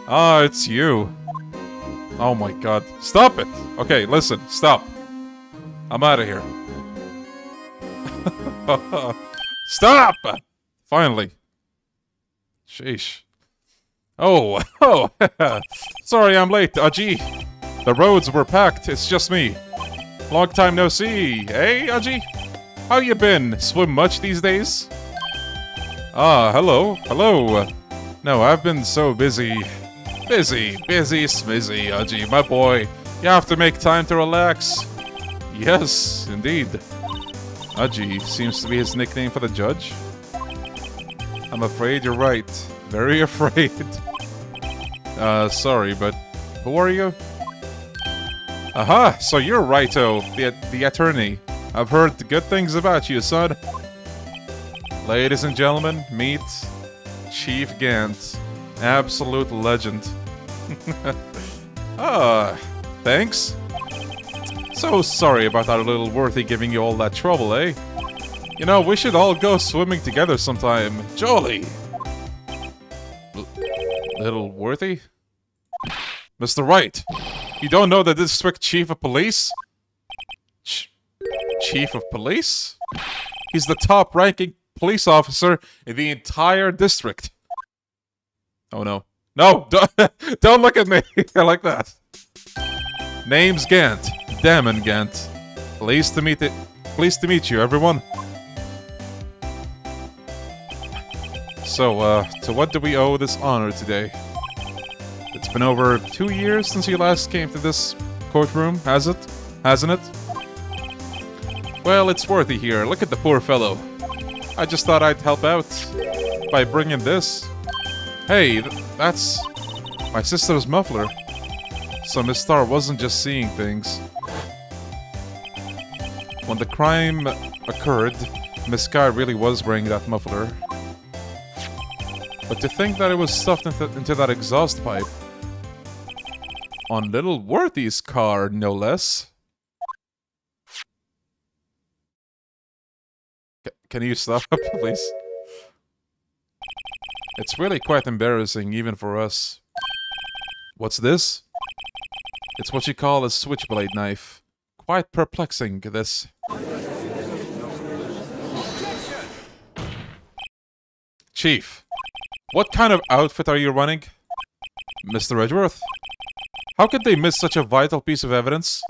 Ah, it's you. Oh my god. Stop it! Okay, listen, stop. I'm out of here. Stop! Finally. Sheesh. Oh, sorry I'm late, Aji. The roads were packed, it's just me. Long time no see. Hey, Aji? How you been? Swim much these days? Ah, hello. No, I've been so busy. Busy, smizzy, Aji, my boy. You have to make time to relax. Yes, indeed. Aji seems to be his nickname for the judge. I'm afraid you're right. Very afraid. Sorry, but who are you? Aha, so you're Righto, the attorney. I've heard good things about you, son. Ladies and gentlemen, meet Chief Gant. Absolute legend. Ah, thanks. So sorry about our little Worthy giving you all that trouble, eh? You know, we should all go swimming together sometime. Jolly! Little Worthy? Mr. Wright, you don't know the district chief of police? Chief of police? He's the top-ranking police officer in the entire district. Oh no. No! Don't look at me! I like that. Name's Gant. Damond Gant. Pleased to meet you, everyone. So, to what do we owe this honor today? It's been over 2 years since you last came to this courtroom, hasn't it? Well, it's Worthy here. Look at the poor fellow. I just thought I'd help out by bringing this. Hey, that's my sister's muffler. So Miss Starr wasn't just seeing things. When the crime occurred, Miss Skye really was wearing that muffler. But to think that it was stuffed into that exhaust pipe. On little Worthy's car, no less. Can you stop, please? It's really quite embarrassing, even for us. What's this? It's what you call a switchblade knife. Quite perplexing, this. Chief, what kind of outfit are you running? Mr. Edgeworth? How could they miss such a vital piece of evidence?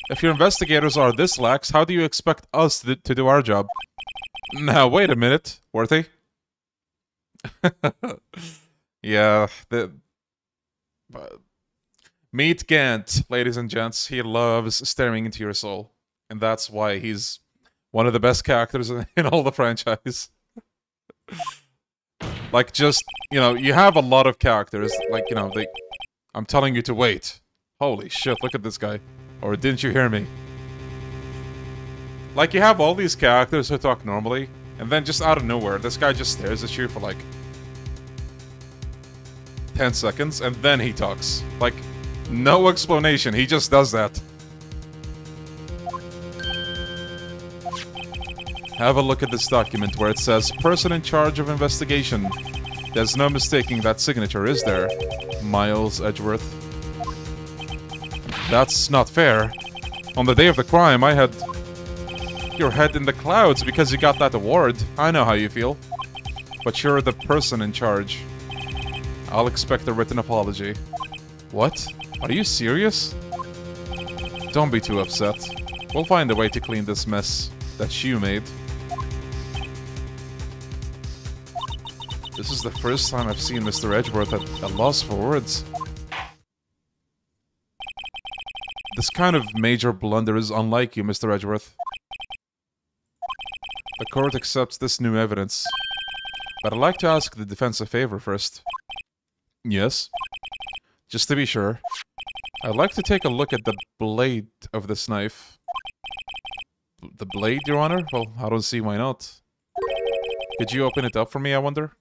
If your investigators are this lax, how do you expect us to do our job? Now, wait a minute, Worthy. Yeah, meet Gant, ladies and gents. He loves staring into your soul. And that's why he's one of the best characters in all the franchise. Like, just, you know, you have a lot of characters, like, you know, I'm telling you to wait. Holy shit, look at this guy. Or didn't you hear me? Like, you have all these characters who talk normally, and then just out of nowhere, this guy just stares at you for like 10 seconds, and then he talks. Like, no explanation, he just does that. Have a look at this document where it says, person in charge of investigation. There's no mistaking that signature, is there? Miles Edgeworth. That's not fair. On the day of the crime, I had your head in the clouds because you got that award. I know how you feel. But you're the person in charge. I'll expect a written apology. What? Are you serious? Don't be too upset. We'll find a way to clean this mess that you made. This is the first time I've seen Mr. Edgeworth at a loss for words. This kind of major blunder is unlike you, Mr. Edgeworth. The court accepts this new evidence. But I'd like to ask the defense a favor first. Yes? Just to be sure, I'd like to take a look at the blade of this knife. The blade, Your Honor? Well, I don't see why not. Could you open it up for me, I wonder?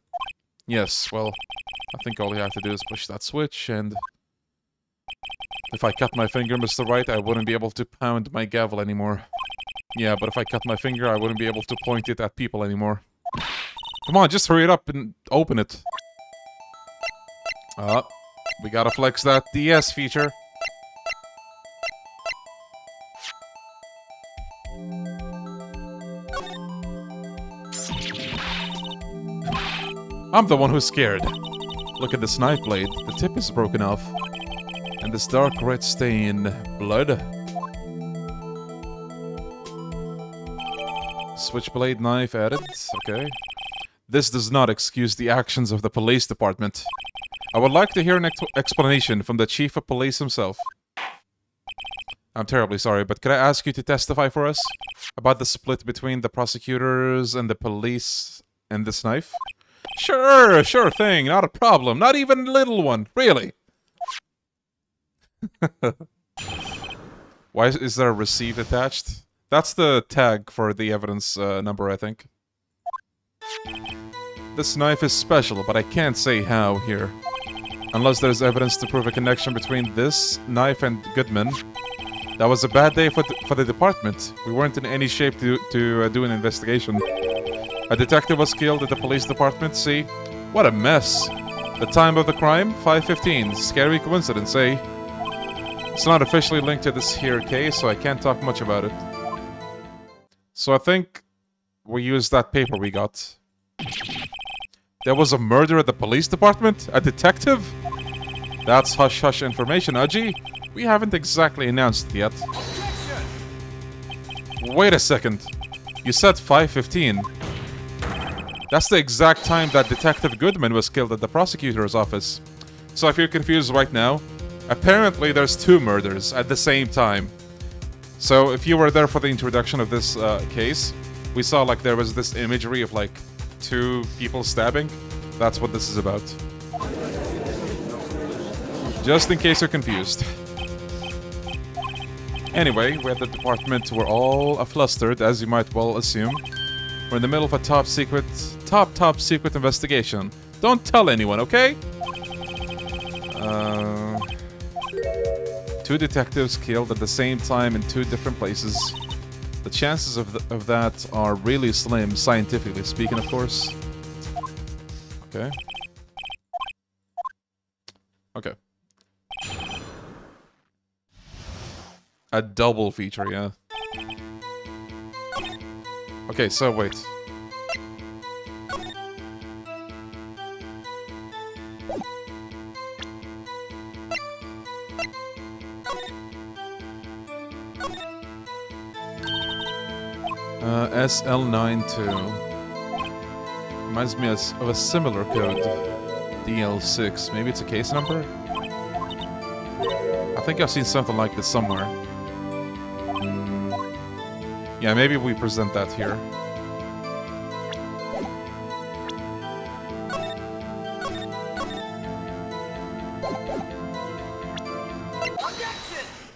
Yes, well, I think all you have to do is push that switch, and if I cut my finger, Mr. Wright, I wouldn't be able to pound my gavel anymore. Yeah, but if I cut my finger, I wouldn't be able to point it at people anymore. Come on, just hurry it up and open it. We gotta flex that DS feature. I'm the one who's scared. Look at this knife blade. The tip is broken off. And this dark red stain. Blood. Switchblade knife added. Okay. This does not excuse the actions of the police department. I would like to hear an explanation from the chief of police himself. I'm terribly sorry, but could I ask you to testify for us about the split between the prosecutors and the police and this knife? Sure thing, not a problem. Not even a little one, really. Why is there a receipt attached? That's the tag for the evidence number, I think. This knife is special, but I can't say how here. Unless there's evidence to prove a connection between this knife and Goodman. That was a bad day for the department. We weren't in any shape to do an investigation. A detective was killed at the police department, see? What a mess. The time of the crime? 5:15. Scary coincidence, eh? It's not officially linked to this here case, so I can't talk much about it. So I think we used that paper we got. There was a murder at the police department? A detective? That's hush-hush information, Udgy. We haven't exactly announced it yet. Wait a second. You said 5:15. That's the exact time that Detective Goodman was killed at the prosecutor's office. So if you're confused right now, apparently there's 2 murders at the same time. So if you were there for the introduction of this case, we saw like there was this imagery of like 2 people stabbing. That's what this is about. Just in case you're confused. Anyway, we're at the department. We're all flustered, as you might well assume. We're in the middle of a top secret investigation. Don't tell anyone, okay? 2 detectives killed at the same time in 2 different places. The chances of that are really slim, scientifically speaking, of course. Okay. Okay. A double feature, yeah. Okay, so wait. SL92. Reminds me of a similar code. DL6. Maybe it's a case number? I think I've seen something like this somewhere. Yeah, maybe we present that here.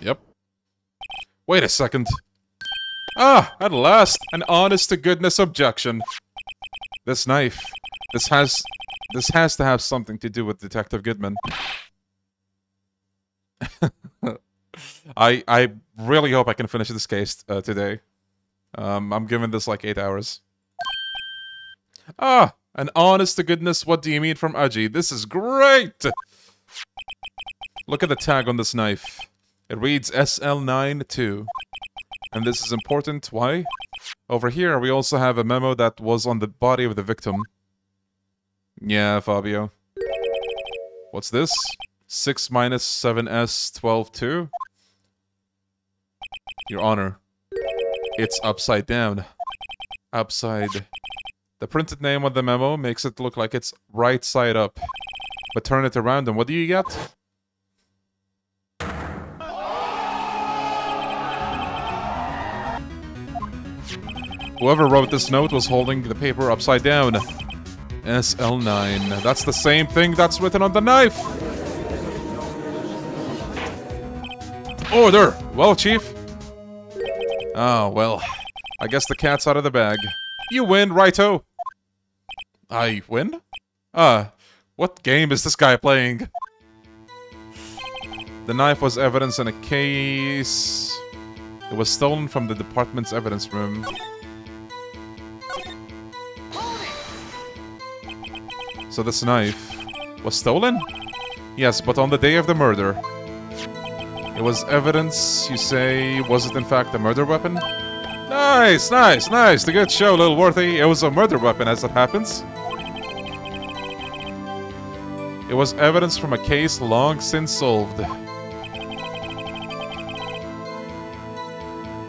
Yep. Wait a second. Ah, at last, an honest-to-goodness objection. This knife. This has to have something to do with Detective Goodman. I really hope I can finish this case today. I'm giving this like 8 hours. Ah, an honest-to-goodness what do you mean from Udgy? This is great! Look at the tag on this knife. It reads SL92. And this is important. Why? Over here, we also have a memo that was on the body of the victim. Yeah, Fabio. What's this? 6 minus 7S 12-2? Your Honor. It's upside down. Upside. The printed name on the memo makes it look like it's right side up. But turn it around and what do you get? Whoever wrote this note was holding the paper upside down. SL9. That's the same thing that's written on the knife! Order! Well, Chief. Oh, well. I guess the cat's out of the bag. You win, righto! I win? What game is this guy playing? The knife was evidence in a case... It was stolen from the department's evidence room. So this knife was stolen? Yes, but on the day of the murder. It was evidence, you say, was it in fact a murder weapon? Nice, nice, nice! The good show, Lil Worthy. It was a murder weapon, as it happens. It was evidence from a case long since solved.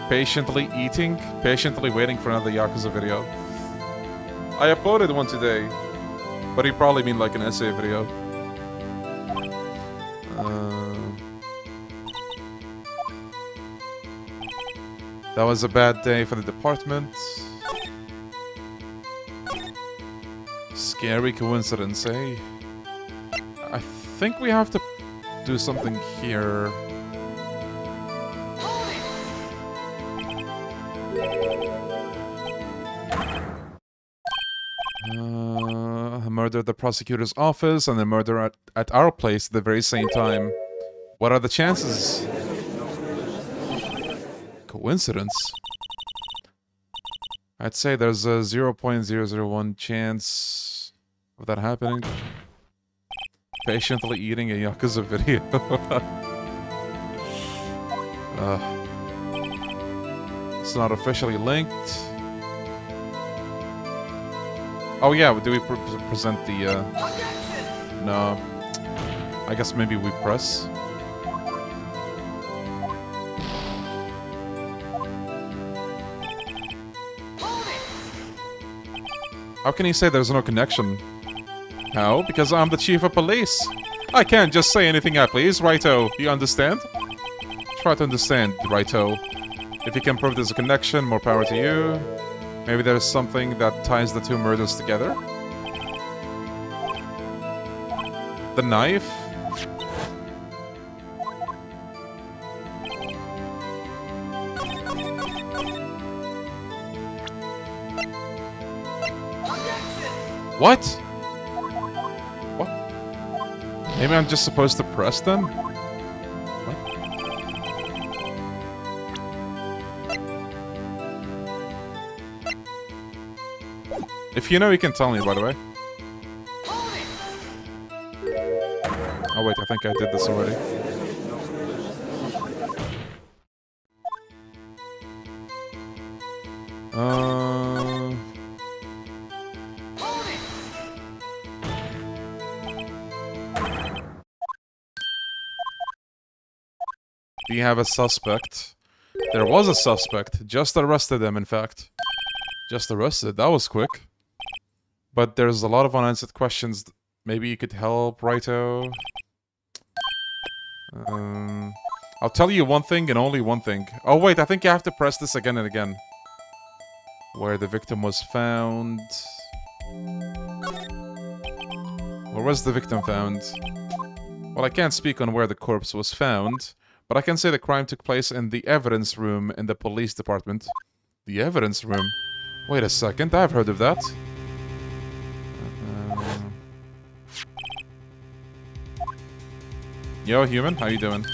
Patiently eating, patiently waiting for another Yakuza video. I uploaded one today. But he probably mean like an essay video. That was a bad day for the department. Scary coincidence, eh? I think we have to do something here. murder at the prosecutor's office and the murder at our place at the very same time. What are the chances? Coincidence? I'd say there's a 0.001 chance of that happening. Patiently eating a Yakuza video. It's not officially linked. Oh yeah, do we present the, no. I guess maybe we press. How can you say there's no connection? How? Because I'm the chief of police. I can't just say anything I please, righto. You understand? Try to understand, righto. If you can prove there's a connection, more power to you. Maybe there's something that ties the two murders together. The knife? What? What? Maybe I'm just supposed to press them? What? If you know, you can tell me, by the way. Oh wait, I think I did this already. Do you have a suspect? There was a suspect. Just arrested them, in fact. Just arrested. That was quick. But there's a lot of unanswered questions. Maybe you could help, righto? I'll tell you one thing and only one thing. Oh wait, I think you have to press this again and again. Where the victim was found. Where was the victim found? Well, I can't speak on where the corpse was found. But I can say the crime took place in the evidence room in the police department. The evidence room? Wait a second, I've heard of that. Yo, human, how you doing?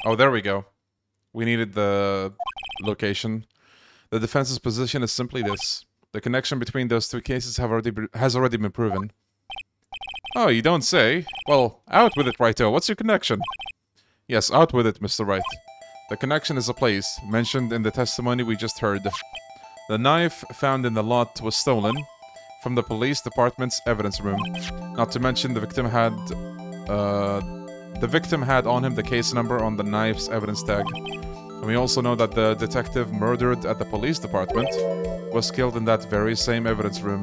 Oh, there we go. We needed the location. The defense's position is simply this. The connection between those two cases has already been proven. Oh, you don't say? Well, out with it, righto. What's your connection? Yes, out with it, Mr. Wright. The connection is a place, mentioned in the testimony we just heard. The knife found in the lot was stolen from the police department's evidence room. Not to mention the victim had on him the case number on the knife's evidence tag. And we also know that the detective murdered at the police department was killed in that very same evidence room.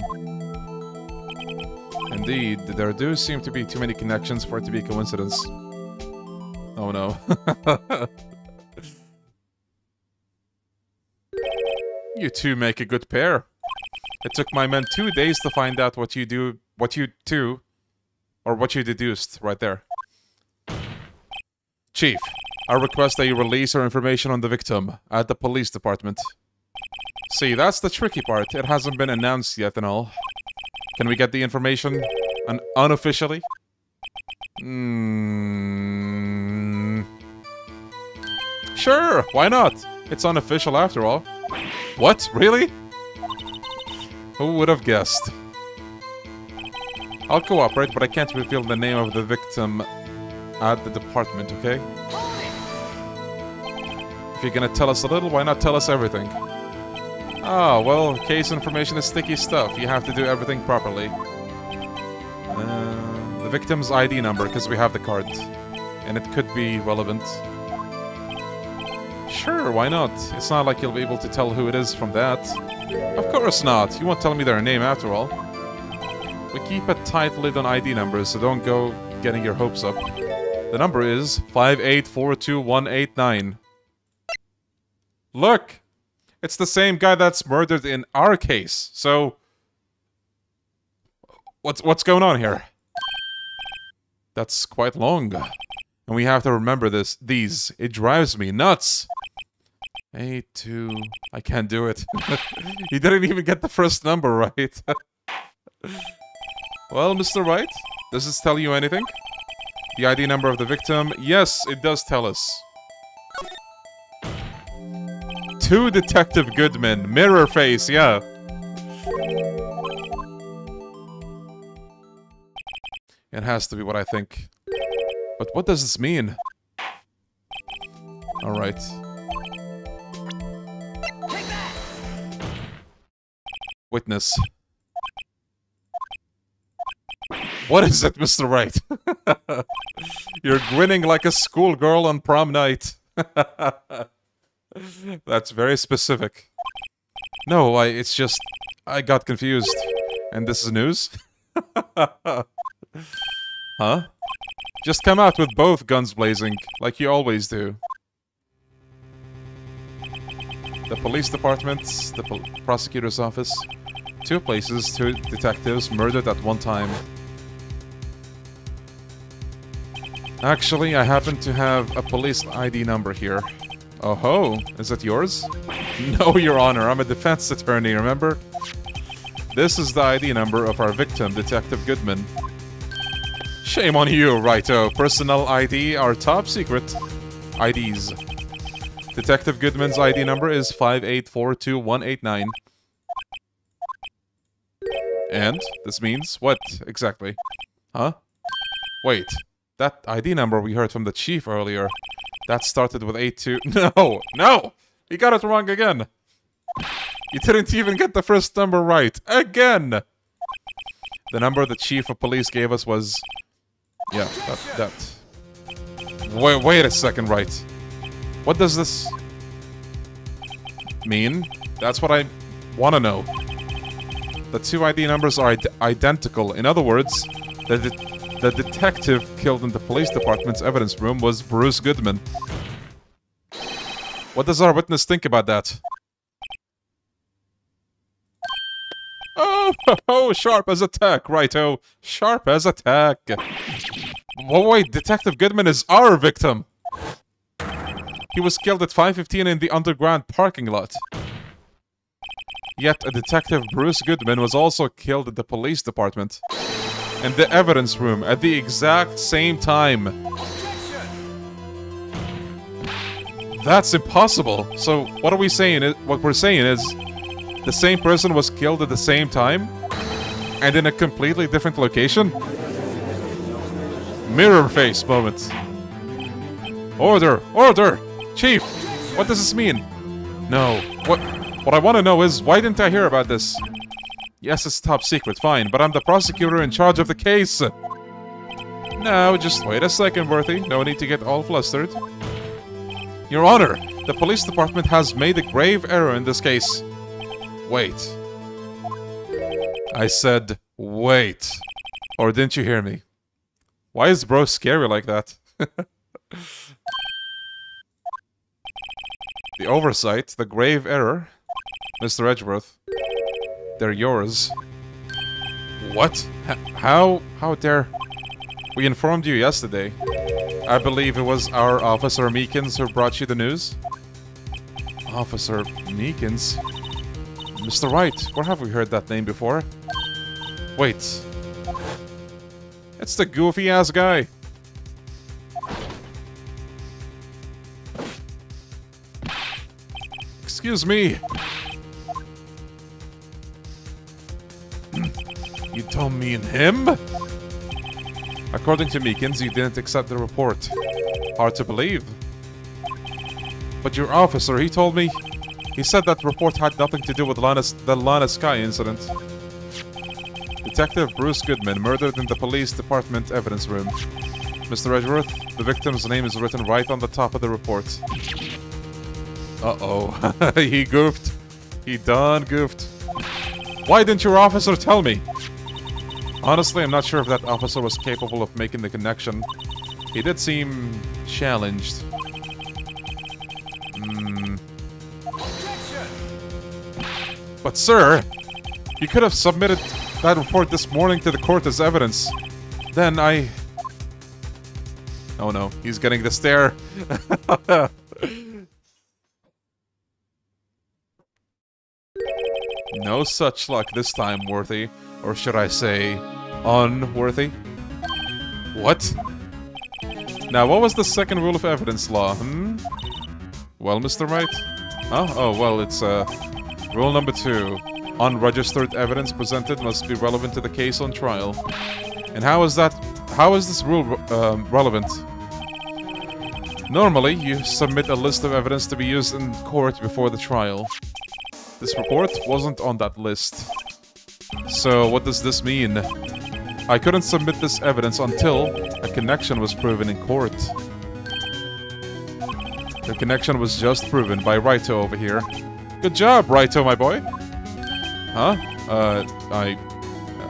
Indeed, there do seem to be too many connections for it to be a coincidence. Oh no. You two make a good pair. It took my men 2 days to find out what you deduced right there. Chief, I request that you release our information on the victim at the police department. See, that's the tricky part. It hasn't been announced yet and all. Can we get the information unofficially? Sure, why not? It's unofficial after all. What? Really? Who would have guessed? I'll cooperate, but I can't reveal the name of the victim at the department, okay? If you're gonna tell us a little, why not tell us everything? Oh, well, case information is sticky stuff. You have to do everything properly. The victim's ID number, because we have the card. And it could be relevant. Sure, why not? It's not like you'll be able to tell who it is from that. Of course not. You won't tell me their name after all. We keep a tight lid on ID numbers, so don't go getting your hopes up. The number is 5842189. Look! It's the same guy that's murdered in our case, so... What's going on here? That's quite long. And we have to remember these. It drives me nuts. 82... I can't do it. You didn't even get the first number right. Well, Mr. Wright, does this tell you anything? The ID number of the victim? Yes, it does tell us. 2 Detective Goodman. Mirror face, yeah. It has to be what I think. But what does this mean? Alright. Witness. What is it, Mr. Wright? You're grinning like a schoolgirl on prom night. That's very specific. No, it's just... I got confused. And this is news? Huh? Just come out with both guns blazing, like you always do. The police department, the prosecutor's office. 2 places, 2 detectives murdered at one time. Actually, I happen to have a police ID number here. Oh ho, is it yours? No, Your Honor, I'm a defense attorney, remember? This is the ID number of our victim, Detective Goodman. Shame on you, righto. Personal ID are top secret. IDs. Detective Goodman's ID number is 5842189. And this means what exactly? Huh? Wait, that ID number we heard from the chief earlier, that started with 82. No, no! You got it wrong again. You didn't even get the first number right. Again! The number the chief of police gave us was... yeah, that. Wait a second, right. What does this mean? That's what I want to know. The 2 ID numbers are identical. In other words, the detective killed in the police department's evidence room was Bruce Goodman. What does our witness think about that? Oh, sharp as a tack, righto. Sharp as a tack. Oh, wait, Detective Goodman is our victim. He was killed at 5:15 in the underground parking lot. Yet a detective, Bruce Goodman, was also killed at the police department. In the evidence room at the exact same time. That's impossible. So what are we saying? What we're saying is the same person was killed at the same time and in a completely different location? Mirror face moment. Order! Order! Chief! What does this mean? No. What I want to know is, why didn't I hear about this? Yes, it's top secret, fine, but I'm the prosecutor in charge of the case. No, just wait a second, Worthy. No need to get all flustered. Your Honor, the police department has made a grave error in this case. Wait. I said, wait. Or didn't you hear me? Why is bro scary like that? The oversight, the grave error. Mr. Edgeworth. They're yours. What? How dare... We informed you yesterday. I believe it was our Officer Meekins who brought you the news. Officer Meekins? Mr. Wright, where have we heard that name before? Wait. It's the goofy-ass guy. Excuse me. You told me and him? According to Meekins, you didn't accept the report. Hard to believe. But your officer, he told me... He said that report had nothing to do with the Lana Skye incident. Detective Bruce Goodman, murdered in the police department evidence room. Mr. Edgeworth, the victim's name is written right on the top of the report. Uh-oh. He goofed. He done goofed. Why didn't your officer tell me? Honestly, I'm not sure if that officer was capable of making the connection. He did seem challenged. But sir, you could have submitted that report this morning to the court as evidence. Then I... Oh no, he's getting the stare. No such luck this time, Worthy. Or should I say, unworthy? What? Now, what was the second rule of evidence law, Well, Mr. Wright? Oh, well, it's, rule number 2. Unregistered evidence presented must be relevant to the case on trial. And how is this rule, relevant? Normally, you submit a list of evidence to be used in court before the trial. This report wasn't on that list. So, what does this mean? I couldn't submit this evidence until a connection was proven in court. The connection was just proven by Wright over here. Good job, Wright, my boy! Huh?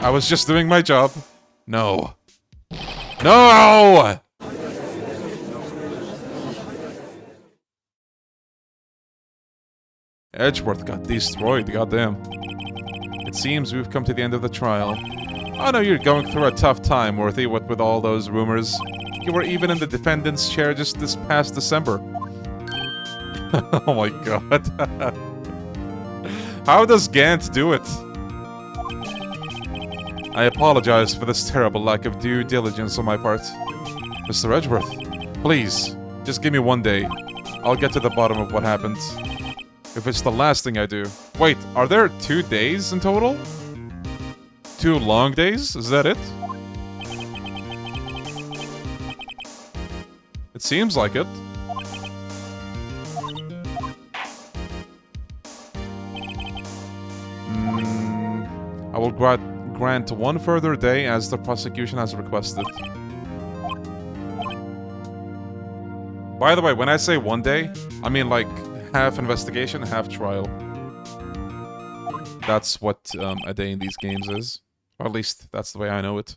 I was just doing my job. No. No! Edgeworth got destroyed, goddamn. It seems we've come to the end of the trial. I know you're going through a tough time, Worthy, what with all those rumors. You were even in the defendant's chair just this past December. Oh my god. How does Gant do it? I apologize for this terrible lack of due diligence on my part. Mr. Edgeworth, please, just give me one day. I'll get to the bottom of what happened. If it's the last thing I do. Wait, are there 2 days in total? 2 long days? Is that it? It seems like it. I will grant 1 further day as the prosecution has requested. By the way, when I say 1 day, I mean like half investigation, half trial. That's what a day in these games is. Or at least, that's the way I know it.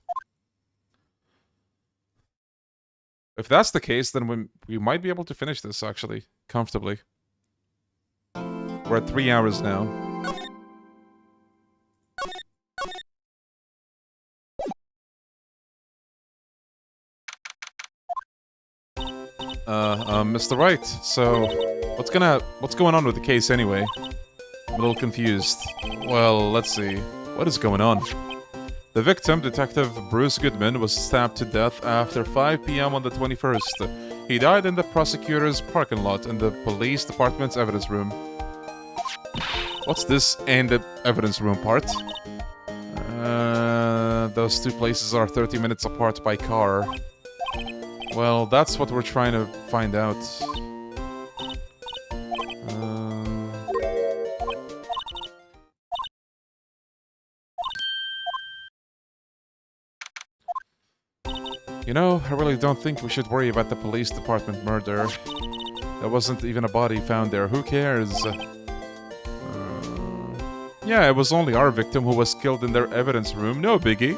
If that's the case, then we might be able to finish this, actually, comfortably. We're at 3 hours now. Mr. Wright, so what's going on with the case anyway? I'm a little confused. Well, let's see. What is going on? The victim, Detective Bruce Goodman, was stabbed to death after 5 p.m. on the 21st. He died in the prosecutor's parking lot in the police department's evidence room. What's this "and the evidence room" part? Those 2 places are 30 minutes apart by car. Well, that's what we're trying to find out. You know, I really don't think we should worry about the police department murder. There wasn't even a body found there. Who cares? Yeah, it was only our victim who was killed in their evidence room. No biggie.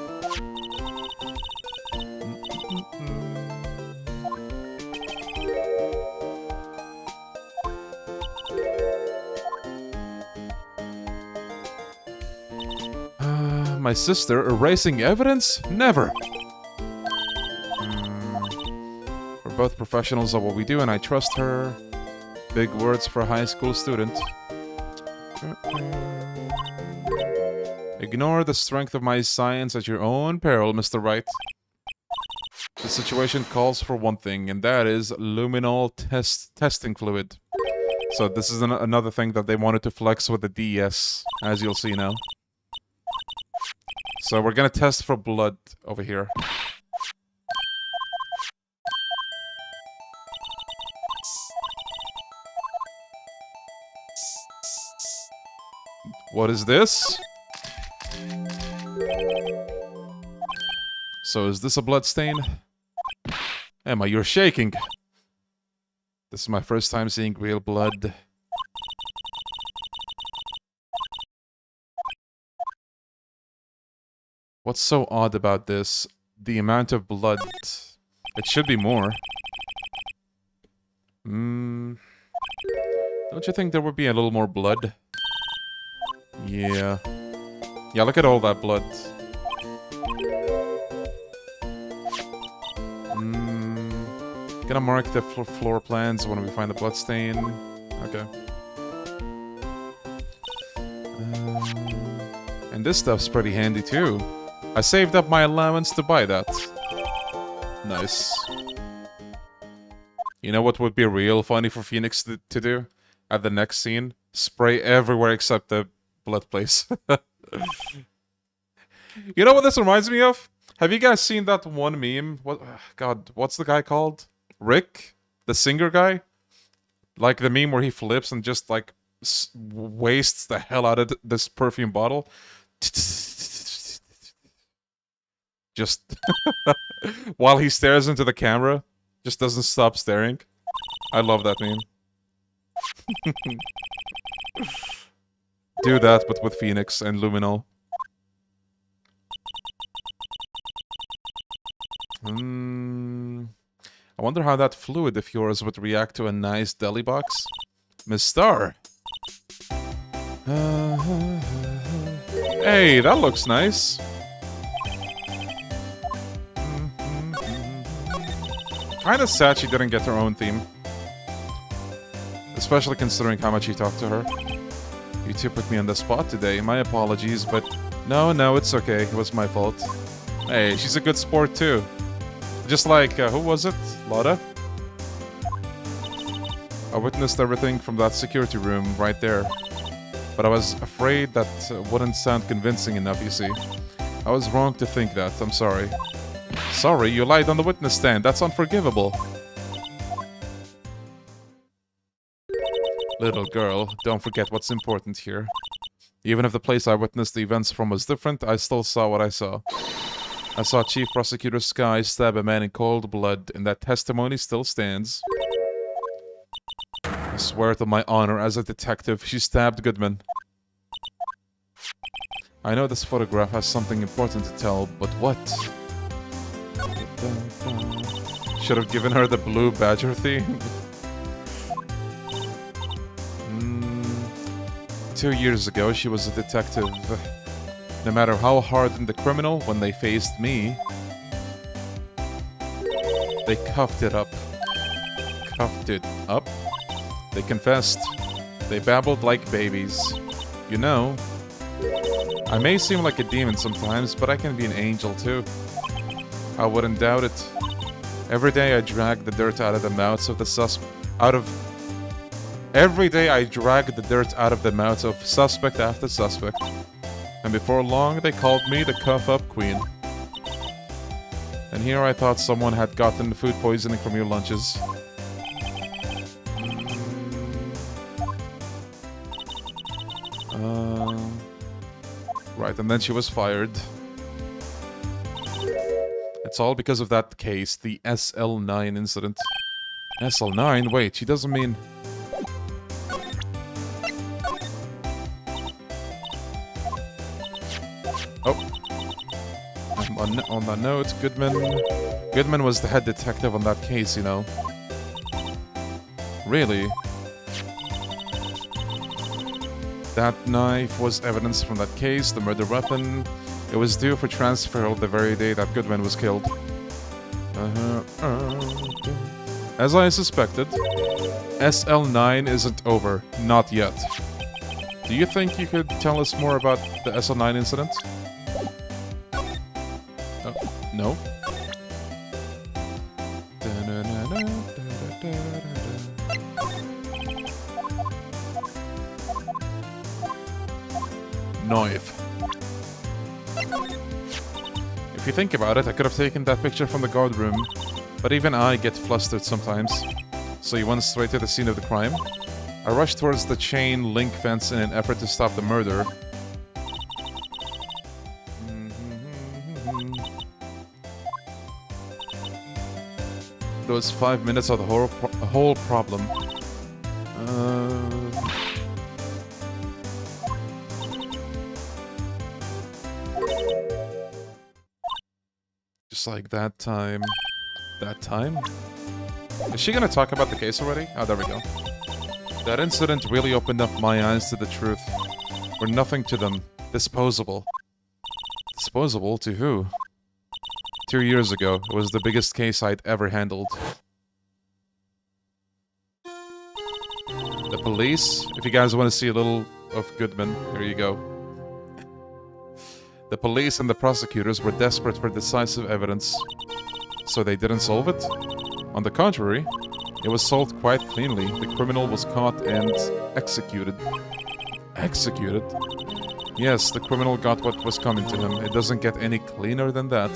My sister erasing evidence? Never! We're both professionals at what we do, and I trust her. Big words for a high school student. Ignore the strength of my science at your own peril, Mr. Wright. The situation calls for one thing, and that is luminol testing fluid. So this is another thing that they wanted to flex with the DS, as you'll see now. So we're gonna test for blood over here. What is this? So is this a blood stain? Emma, you're shaking. This is my first time seeing real blood. What's so odd about this? The amount of blood. It should be more. Don't you think there would be a little more blood? Yeah. Yeah, look at all that blood. Gonna mark the floor plans when we find the blood stain. Okay. And this stuff's pretty handy too. I saved up my allowance to buy that. Nice. You know what would be real funny for Phoenix to do? At the next scene? Spray everywhere except the blood place. You know what this reminds me of? Have you guys seen that one meme? What? God, what's the guy called? Rick? The singer guy? Like the meme where he flips and just like wastes the hell out of this perfume bottle. Just while he stares into the camera, just doesn't stop staring. I love that meme. Do that, but with Phoenix and Luminol. I wonder how that fluid of yours would react to a nice deli box. Miss Star. Hey, that looks nice. Kinda sad she didn't get her own theme. Especially considering how much you talked to her. You two put me on the spot today. My apologies, but no, it's okay. It was my fault. Hey, she's a good sport too. Just like, who was it? Lotta? I witnessed everything from that security room right there. But I was afraid that wouldn't sound convincing enough, you see. I was wrong to think that. I'm sorry. Sorry, you lied on the witness stand. That's unforgivable. Little girl, don't forget what's important here. Even if the place I witnessed the events from was different, I still saw what I saw. I saw Chief Prosecutor Skye stab a man in cold blood, and that testimony still stands. I swear to my honor as a detective, she stabbed Goodman. I know this photograph has something important to tell, but what? Should have given her the blue badger theme. 2 years ago, she was a detective. No matter how hardened the criminal, when they faced me, they cuffed it up. Cuffed it up? They confessed. They babbled like babies. You know, I may seem like a demon sometimes, but I can be an angel too. I wouldn't doubt it. Every day I drag the dirt out of the mouths of the Every day I drag the dirt out of the mouths of suspect after suspect. And before long, they called me the cuff-up queen. And here I thought someone had gotten food poisoning from your lunches. Right, and then she was fired. It's all because of that case, the SL9 incident. SL9? Wait, she doesn't mean... Oh. On that note, Goodman was the head detective on that case, you know. Really? That knife was evidence from that case, the murder weapon. It was due for transfer the very day that Goodman was killed. As I suspected, SL9 isn't over. Not yet. Do you think you could tell us more about the SL9 incident? No? Knife. If you think about it, I could have taken that picture from the guard room, but even I get flustered sometimes. So you went straight to the scene of the crime? I rushed towards the chain link fence in an effort to stop the murder. Those 5 minutes are the whole problem. Just like that time. That time? Is she gonna talk about the case already? Oh, there we go. That incident really opened up my eyes to the truth. We're nothing to them. Disposable. Disposable to who? 2 years ago, it was the biggest case I'd ever handled. The police, if you guys want to see a little of Goodman, here you go. The police and the prosecutors were desperate for decisive evidence, so they didn't solve it. On the contrary, it was solved quite cleanly. The criminal was caught and executed. Executed? Yes, the criminal got what was coming to him. It doesn't get any cleaner than that.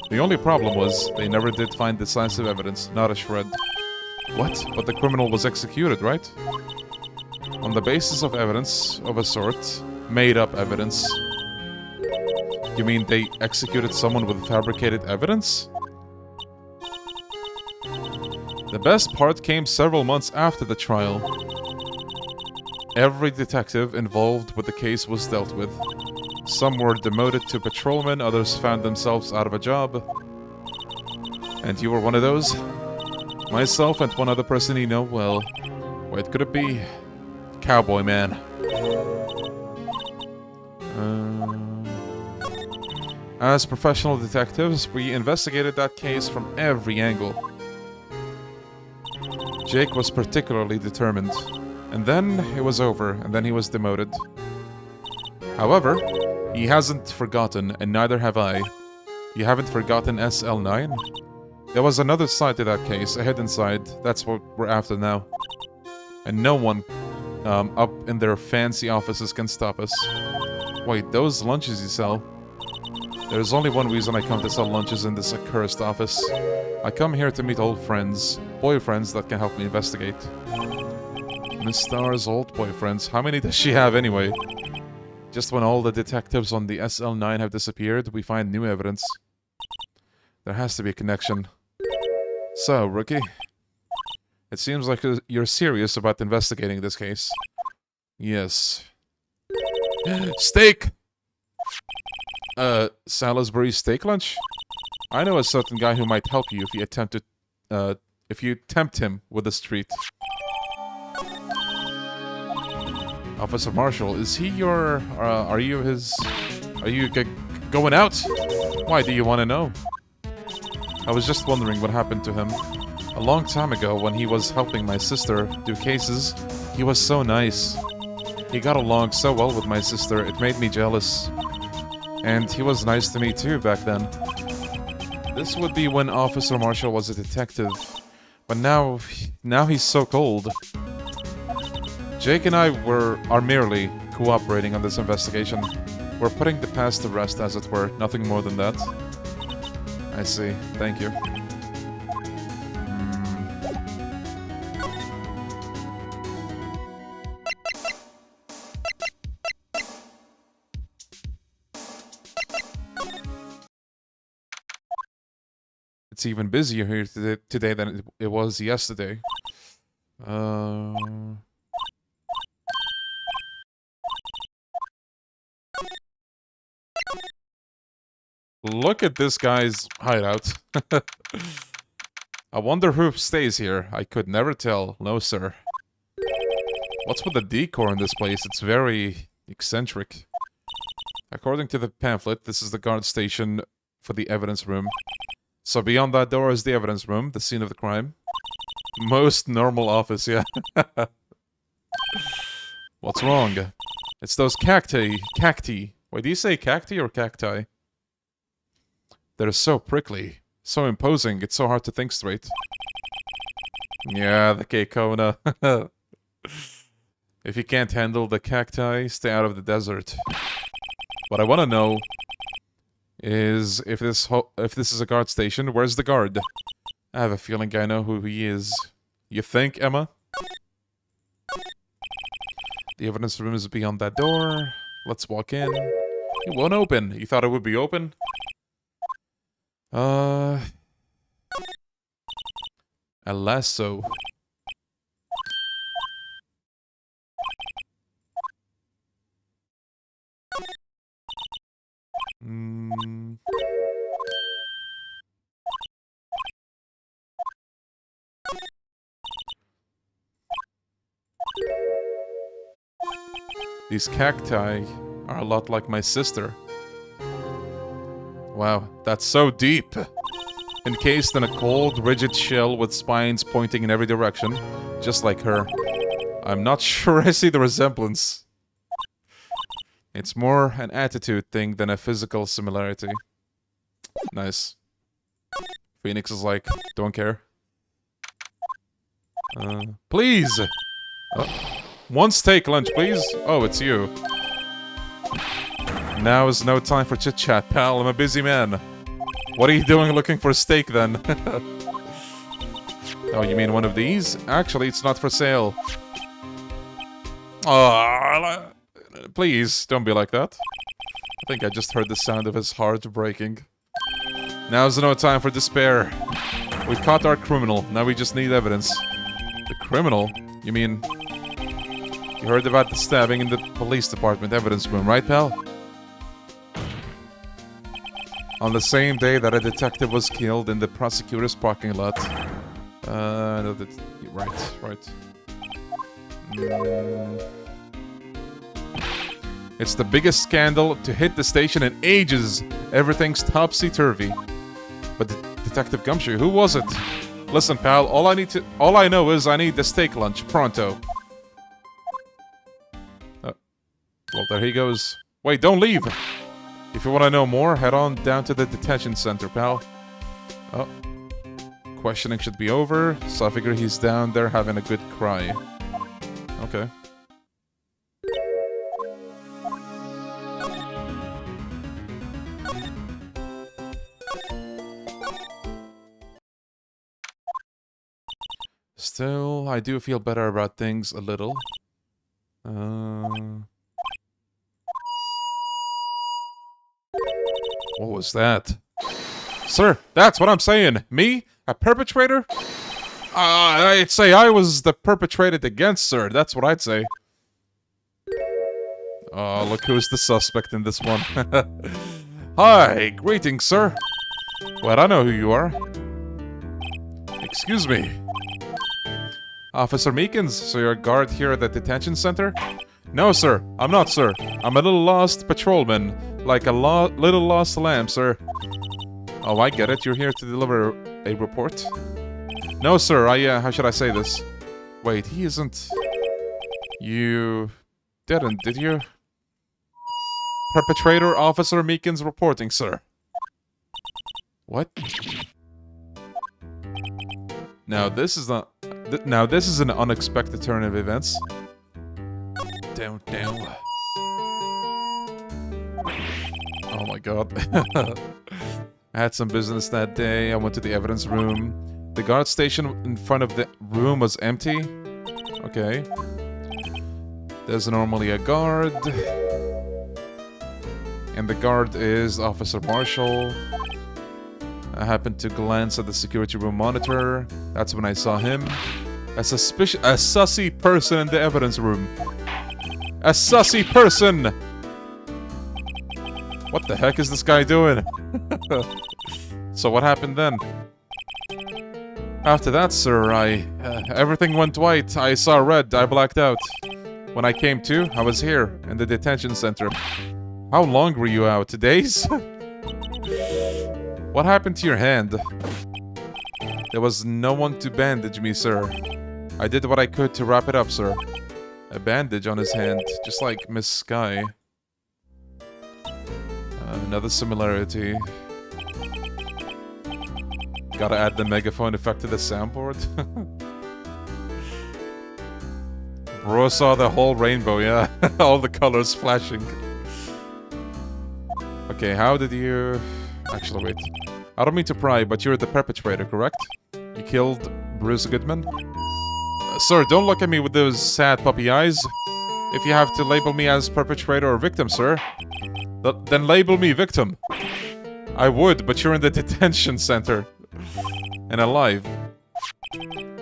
The only problem was, they never did find decisive evidence, not a shred. What? But the criminal was executed, right? On the basis of evidence of a sort. Made up evidence. You mean they executed someone with fabricated evidence? The best part came several months after the trial. Every detective involved with the case was dealt with. Some were demoted to patrolmen, others found themselves out of a job. And you were one of those? Myself and one other person you know well. What could it be? Cowboy man. As professional detectives, we investigated that case from every angle. Jake was particularly determined. And then it was over, and then he was demoted. However, he hasn't forgotten, and neither have I. You haven't forgotten SL9? There was another side to that case, a hidden side. That's what we're after now. And no one up in their fancy offices can stop us. Wait, those lunches you sell? There's only one reason I come to sell lunches in this accursed office. I come here to meet old friends, boyfriends that can help me investigate. Miss Star's old boyfriends. How many does she have anyway? Just when all the detectives on the SL9 have disappeared, we find new evidence. There has to be a connection. So, rookie, it seems like you're serious about investigating this case. Yes. Steak! Salisbury steak lunch? I know a certain guy who might help you if you tempt him with a street. Officer Marshall, is he your, are you going out? Why, do you want to know? I was just wondering what happened to him. A long time ago, when he was helping my sister do cases, he was so nice. He got along so well with my sister, it made me jealous. And he was nice to me too back then. This would be when Officer Marshall was a detective. But now he's so cold. Jake and I are merely cooperating on this investigation. We're putting the past to rest, as it were. Nothing more than that. I see. Thank you. It's even busier here today than it was yesterday. Look at this guy's hideout. I wonder who stays here. I could never tell. No, sir. What's with the decor in this place? It's very eccentric. According to the pamphlet, this is the guard station for the evidence room. So beyond that door is the evidence room, the scene of the crime. Most normal office, yeah. What's wrong? It's those cacti. Wait, do you say cacti or cacti? They're so prickly, so imposing, it's so hard to think straight. Yeah, the K-Kona. If you can't handle the cacti, stay out of the desert. What I want to know is if this is a guard station, where's the guard? I have a feeling I know who he is. You think, Emma? The evidence room is beyond that door. Let's walk in. It won't open. You thought it would be open? A lasso. These cacti are a lot like my sister. Wow, that's so deep. Encased in a cold, rigid shell with spines pointing in every direction, just like her. I'm not sure I see the resemblance. It's more an attitude thing than a physical similarity. Nice. Phoenix is like, don't care. Please! One steak lunch, please. Oh, it's you. Now is no time for chit-chat, pal. I'm a busy man. What are you doing looking for steak, then? Oh, you mean one of these? Actually, it's not for sale. Oh, please, don't be like that. I think I just heard the sound of his heart breaking. Now's no time for despair. We caught our criminal. Now we just need evidence. The criminal? You mean... You heard about the stabbing in the police department evidence room, right, pal? On the same day that a detective was killed in the prosecutor's parking lot. Right. It's the biggest scandal to hit the station in ages. Everything's topsy-turvy. But Detective Gumshoe, who was it? Listen, pal, all I know is I need the steak lunch, pronto. Well, there he goes. Wait, don't leave! If you want to know more, head on down to the detention center, pal. Oh. Questioning should be over, so I figure he's down there having a good cry. Okay. Still, I do feel better about things a little. What was that? Sir, that's what I'm saying. Me? A perpetrator? I'd say I was the perpetrated against, sir. That's what I'd say. Oh, look who's the suspect in this one. Hi, greetings, sir. Well, I know who you are. Excuse me. Officer Meekins, so you're a guard here at the detention center? No, sir. I'm not, sir. I'm a little lost patrolman. Like a little lost lamb, sir. Oh, I get it. You're here to deliver a report? No, sir. How should I say this? Wait, he isn't... You... didn't, did you? Perpetrator Officer Meekins reporting, sir. What? Now, this is not... Now, this is an unexpected turn of events. Down. Oh my god. I had some business that day. I went to the evidence room. The guard station in front of the room was empty. Okay. There's normally a guard. And the guard is Officer Marshall. I happened to glance at the security room monitor. That's when I saw him. A sussy person in the evidence room. A sussy person! What the heck is this guy doing? So what happened then? After that, sir, everything went white. I saw red. I blacked out. When I came to, I was here, in the detention center. How long were you out? Days? What happened to your hand? There was no one to bandage me, sir. I did what I could to wrap it up, sir. A bandage on his hand, just like Miss Skye. Another similarity. Gotta add the megaphone effect to the soundboard. Bro saw the whole rainbow, yeah. All the colors flashing. Okay, how did you... Actually, wait. I don't mean to pry, but you're the perpetrator, correct? You killed Bruce Goodman? Sir, don't look at me with those sad puppy eyes. If you have to label me as perpetrator or victim, sir, then label me victim. I would, but you're in the detention center. And alive.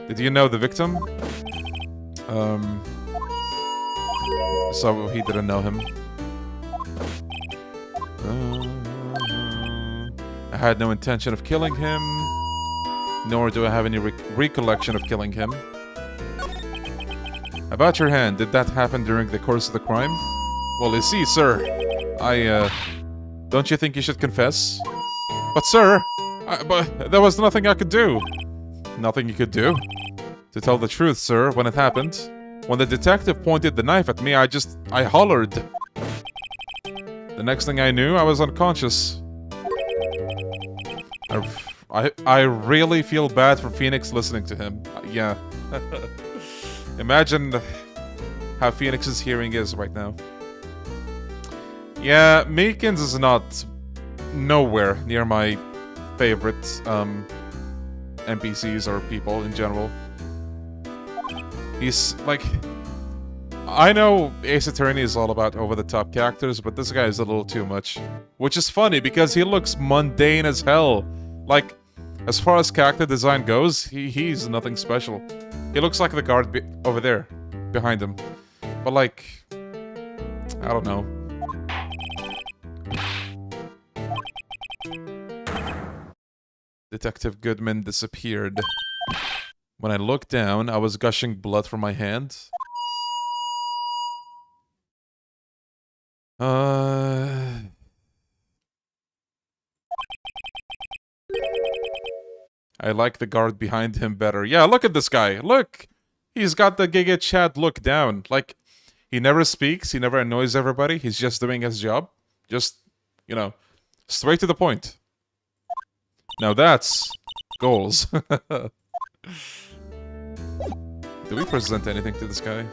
Did you know the victim? So he didn't know him. I had no intention of killing him. Nor do I have any recollection of killing him. About your hand, did that happen during the course of the crime? Well, you see, sir, don't you think you should confess? But sir, but there was nothing I could do. Nothing you could do? To tell the truth, sir, when it happened, when the detective pointed the knife at me, I hollered. The next thing I knew, I was unconscious. I really feel bad for Phoenix listening to him. Yeah. Imagine how Phoenix's hearing is right now. Yeah, Meekins is not nowhere near my favorite NPCs or people in general. He's like... I know Ace Attorney is all about over-the-top characters, but this guy is a little too much. Which is funny, because he looks mundane as hell. Like, as far as character design goes, he's nothing special. He looks like the guard over there, behind him. But like... I don't know. Detective Goodman disappeared. When I looked down, I was gushing blood from my hand. I like the guard behind him better. Yeah, look at this guy. Look! He's got the Giga Chat look down. Like, he never speaks, he never annoys everybody. He's just doing his job. Just, you know, straight to the point. Now that's goals. Do we present anything to this guy?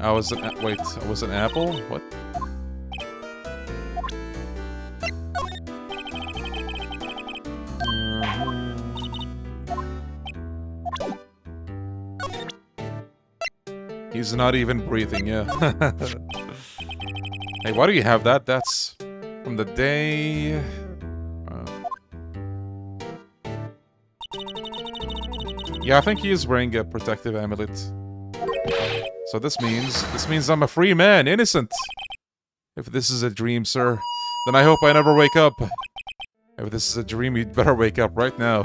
I was an wait, I was an apple? What? He's not even breathing, yeah. Hey, why do you have that? That's from the day... Yeah, I think he is wearing a protective amulet. So this means I'm a free man, innocent. If this is a dream, sir, then I hope I never wake up. If this is a dream, you'd better wake up right now.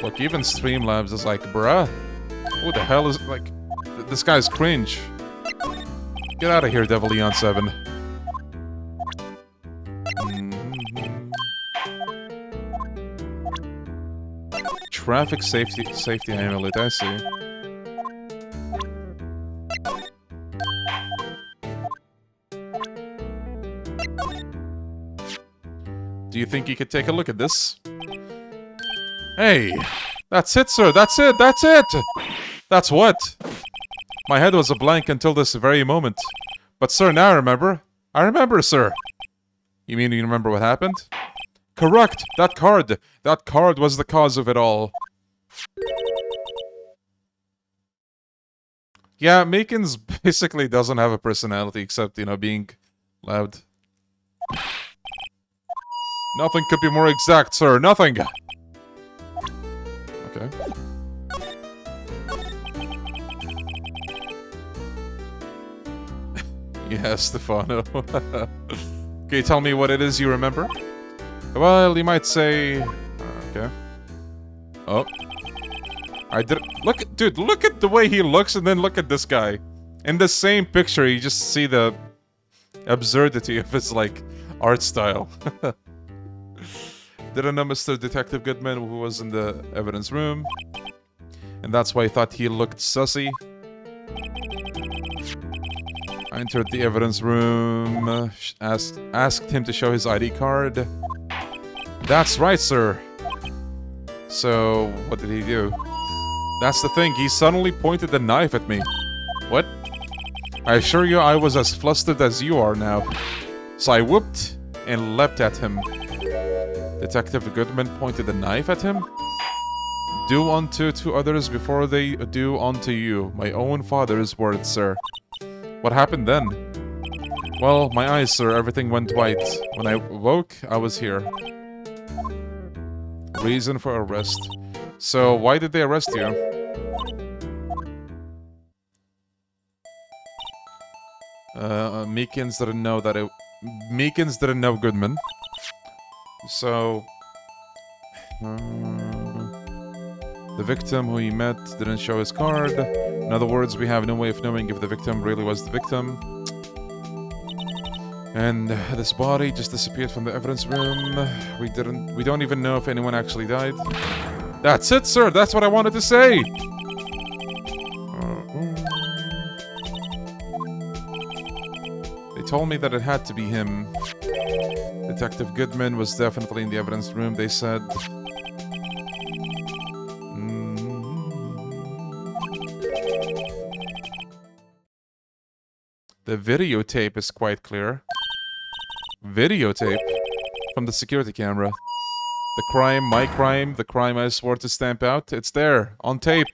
Look, even Streamlabs is like, bruh, who the hell is, like, this guy's cringe. Get out of here, Devil Leon 7. Traffic safety amulet, I see. Do you think you could take a look at this? Hey! That's it, sir! That's it! That's it! That's what? My head was a blank until this very moment. But sir, now I remember. I remember, sir! You mean you remember what happened? Correct! That card! That card was the cause of it all. Yeah, Meekins basically doesn't have a personality except, you know, being loud. Nothing could be more exact, sir. Nothing! Okay. Yeah, Stefano. Can you tell me what it is you remember? Well, you might say... okay. Oh. I did... Look, dude, look at the way he looks and then look at this guy. In the same picture, you just see the absurdity of his, like, art style. Didn't know Mr. Detective Goodman who was in the evidence room. And that's why I thought he looked sussy. I entered the evidence room, asked him to show his ID card. That's right, sir. So, what did he do? That's the thing, he suddenly pointed the knife at me. What? I assure you I was as flustered as you are now. So I whooped and leapt at him. Detective Goodman pointed the knife at him? Do unto to others before they do unto you. My own father's words, sir. What happened then? Well, my eyes, sir, everything went white. When I woke, I was here. Reason for arrest. So, why did they arrest you? Meekins didn't know that Meekins didn't know Goodman. So... the victim who he met didn't show his card. In other words, we have no way of knowing if the victim really was the victim. And this body just disappeared from the evidence room. We don't even know if anyone actually died. That's it, sir. That's what I wanted to say. They told me that it had to be him. Detective Goodman was definitely in the evidence room, they said. The videotape is quite clear. Videotape from the security camera. The crime, my crime, the crime I swore to stamp out. It's there, on tape.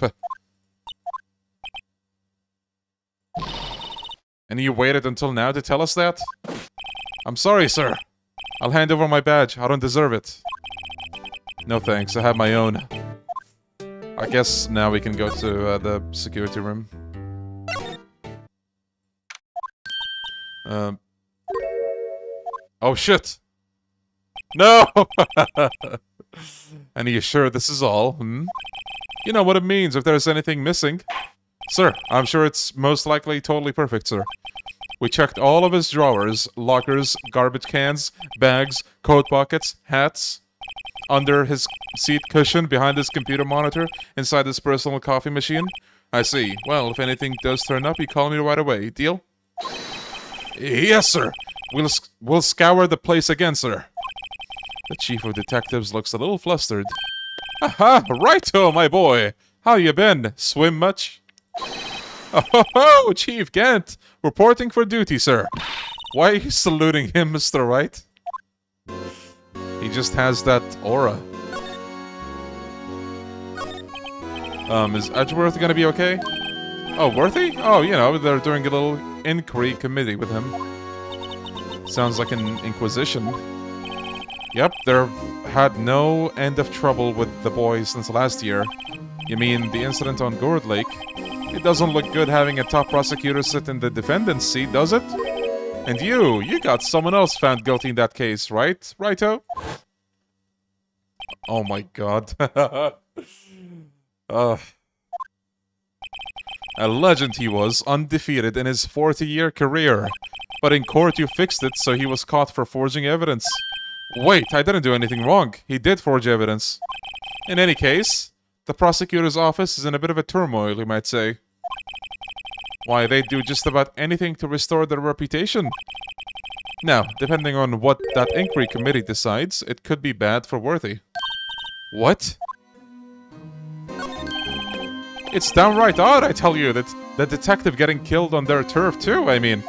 And you waited until now to tell us that? I'm sorry, sir. I'll hand over my badge. I don't deserve it. No thanks, I have my own. I guess now we can go to the security room. Oh shit! No! And are you sure this is all? Hmm? You know what it means if there's anything missing. Sir, I'm sure it's most likely totally perfect, sir. We checked all of his drawers, lockers, garbage cans, bags, coat pockets, hats, under his seat cushion, behind his computer monitor, inside his personal coffee machine. I see. Well, if anything does turn up, you call me right away. Deal? Yes, sir. We'll scour the place again, sir. The chief of detectives looks a little flustered. Aha! Righto, my boy! How you been? Swim much? Oh, Chief Gant! Reporting for duty, sir. Why are you saluting him, Mr. Wright? He just has that aura. Is Edgeworth gonna be okay? Oh, Worthy? Oh, you know, they're doing a little inquiry committee with him. Sounds like an inquisition. Yep, they've had no end of trouble with the boys since last year. You mean the incident on Gourd Lake? It doesn't look good having a top prosecutor sit in the defendant's seat, does it? And you got someone else found guilty in that case, right? Righto? Oh my god. A legend he was, undefeated in his 40-year career. But in court you fixed it, so he was caught for forging evidence. Wait, I didn't do anything wrong. He did forge evidence. In any case, the prosecutor's office is in a bit of a turmoil, you might say. Why, they do just about anything to restore their reputation. Now, depending on what that inquiry committee decides, it could be bad for Worthy. What? It's downright odd, I tell you, that the detective getting killed on their turf too, I mean.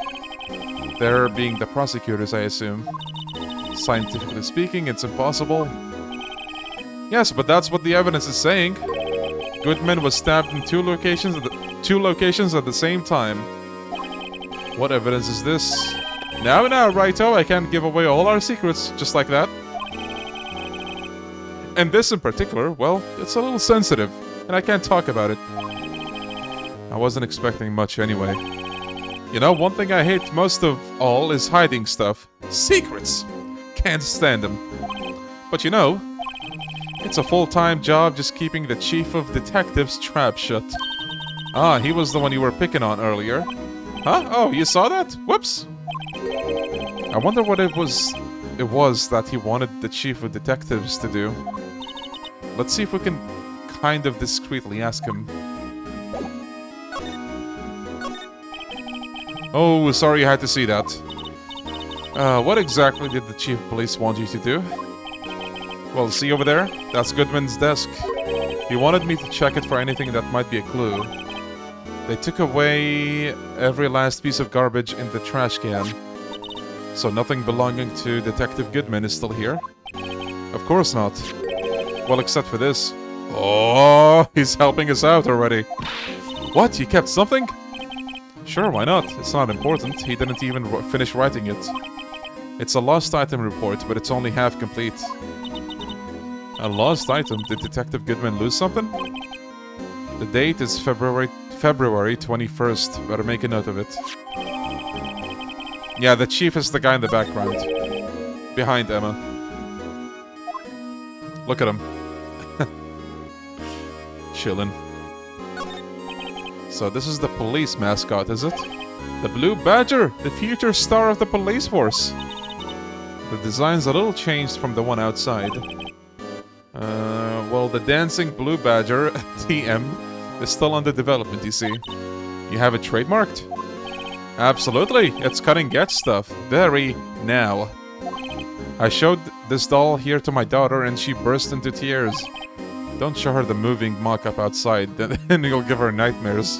They're being the prosecutors, I assume. Scientifically speaking, it's impossible. Yes, but that's what the evidence is saying. Goodman was stabbed in two locations at the same time. What evidence is this? Now, Righto, I can't give away all our secrets just like that. And this in particular, well, it's a little sensitive, and I can't talk about it. I wasn't expecting much anyway. You know, one thing I hate most of all is hiding stuff. Secrets! Can't stand them. But you know, it's a full-time job just keeping the chief of detectives' trap shut. Ah, he was the one you were picking on earlier. Huh? Oh, you saw that? Whoops! I wonder what it was that he wanted the chief of detectives to do. Let's see if we can kind of discreetly ask him. Oh, sorry you had to see that. What exactly did the chief of police want you to do? Well, see over there? That's Goodman's desk. He wanted me to check it for anything that might be a clue. They took away every last piece of garbage in the trash can. So nothing belonging to Detective Goodman is still here? Of course not. Well, except for this. Oh, he's helping us out already. What? You kept something? Sure, why not? It's not important. He didn't even finish writing it. It's a lost item report, but it's only half complete. A lost item? Did Detective Goodman lose something? The date is February 21st. Better make a note of it. Yeah, the chief is the guy in the background. Behind Emma. Look at him. Chillin'. So this is the police mascot, is it? The Blue Badger, the future star of the police force. The design's a little changed from the one outside. Well, the dancing Blue Badger, TM, is still under development, you see. You have it trademarked? Absolutely, it's cutting edge stuff. Very now. I showed this doll here to my daughter and she burst into tears. Don't show her the moving mock-up outside, then you'll give her nightmares.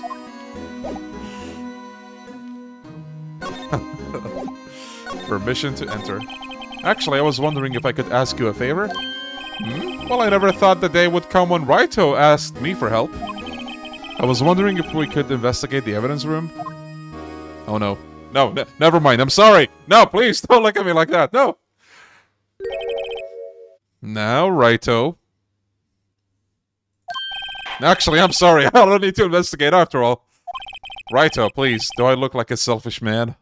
Permission to enter. Actually, I was wondering if I could ask you a favor? Well, I never thought the day would come when Wright asked me for help. I was wondering if we could investigate the evidence room. Oh no. No, never mind, I'm sorry! No, please, don't look at me like that, no! Now, Righto. Actually, I'm sorry, I don't need to investigate after all. Righto, please, do I look like a selfish man?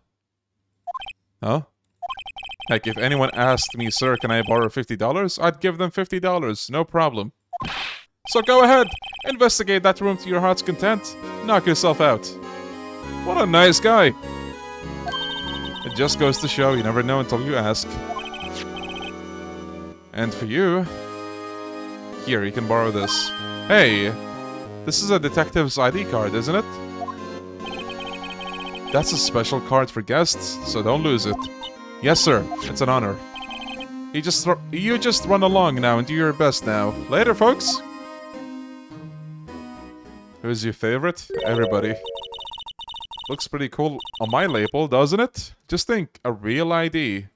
Huh? Heck, if anyone asked me, sir, can I borrow $50? I'd give them $50, no problem. So go ahead, investigate that room to your heart's content. Knock yourself out. What a nice guy. It just goes to show you never know until you ask. And for you... Here, you can borrow this. Hey! This is a detective's ID card, isn't it? That's a special card for guests, so don't lose it. Yes, sir. It's an honor. You just run along now and do your best now. Later, folks! Who's your favorite? Everybody. Looks pretty cool on my label, doesn't it? Just think, a real ID.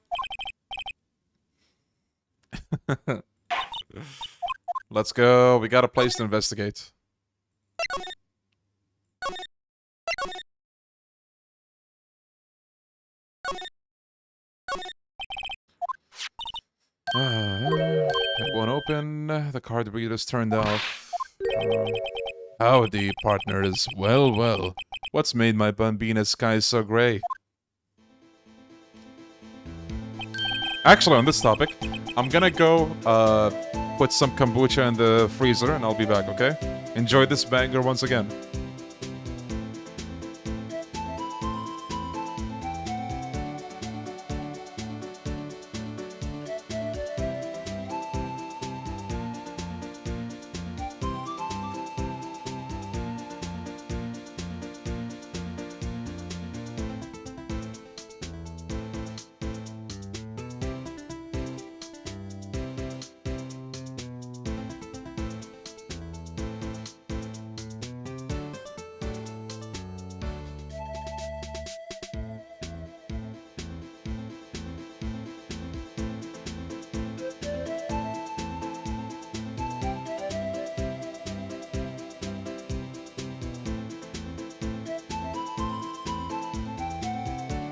Let's go. We got a place to investigate. It won't open. The card reader's turned off. Howdy, partners. Well, well. What's made my Bambina skies so grey? Actually, on this topic, I'm gonna go put some kombucha in the freezer and I'll be back, okay? Enjoy this banger once again.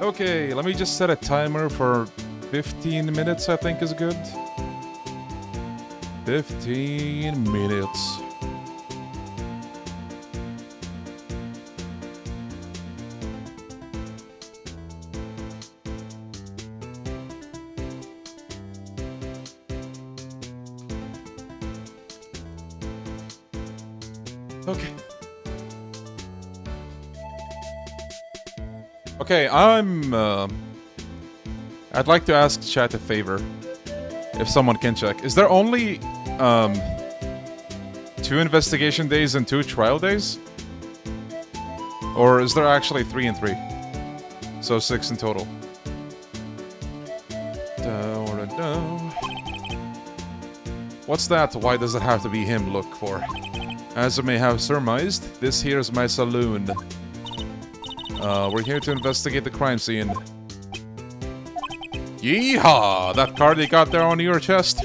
Okay, let me just set a timer for 15 minutes, I think is good. 15 minutes. Okay. Okay, I'd like to ask chat a favor. If someone can check. Is there only, 2 investigation days and 2 trial days? Or is there actually 3 and 3? So 6 in total. What's that? Why does it have to be him look for? As I may have surmised, this here's my saloon. We're here to investigate the crime scene. Yeehaw! That card you got there on your chest?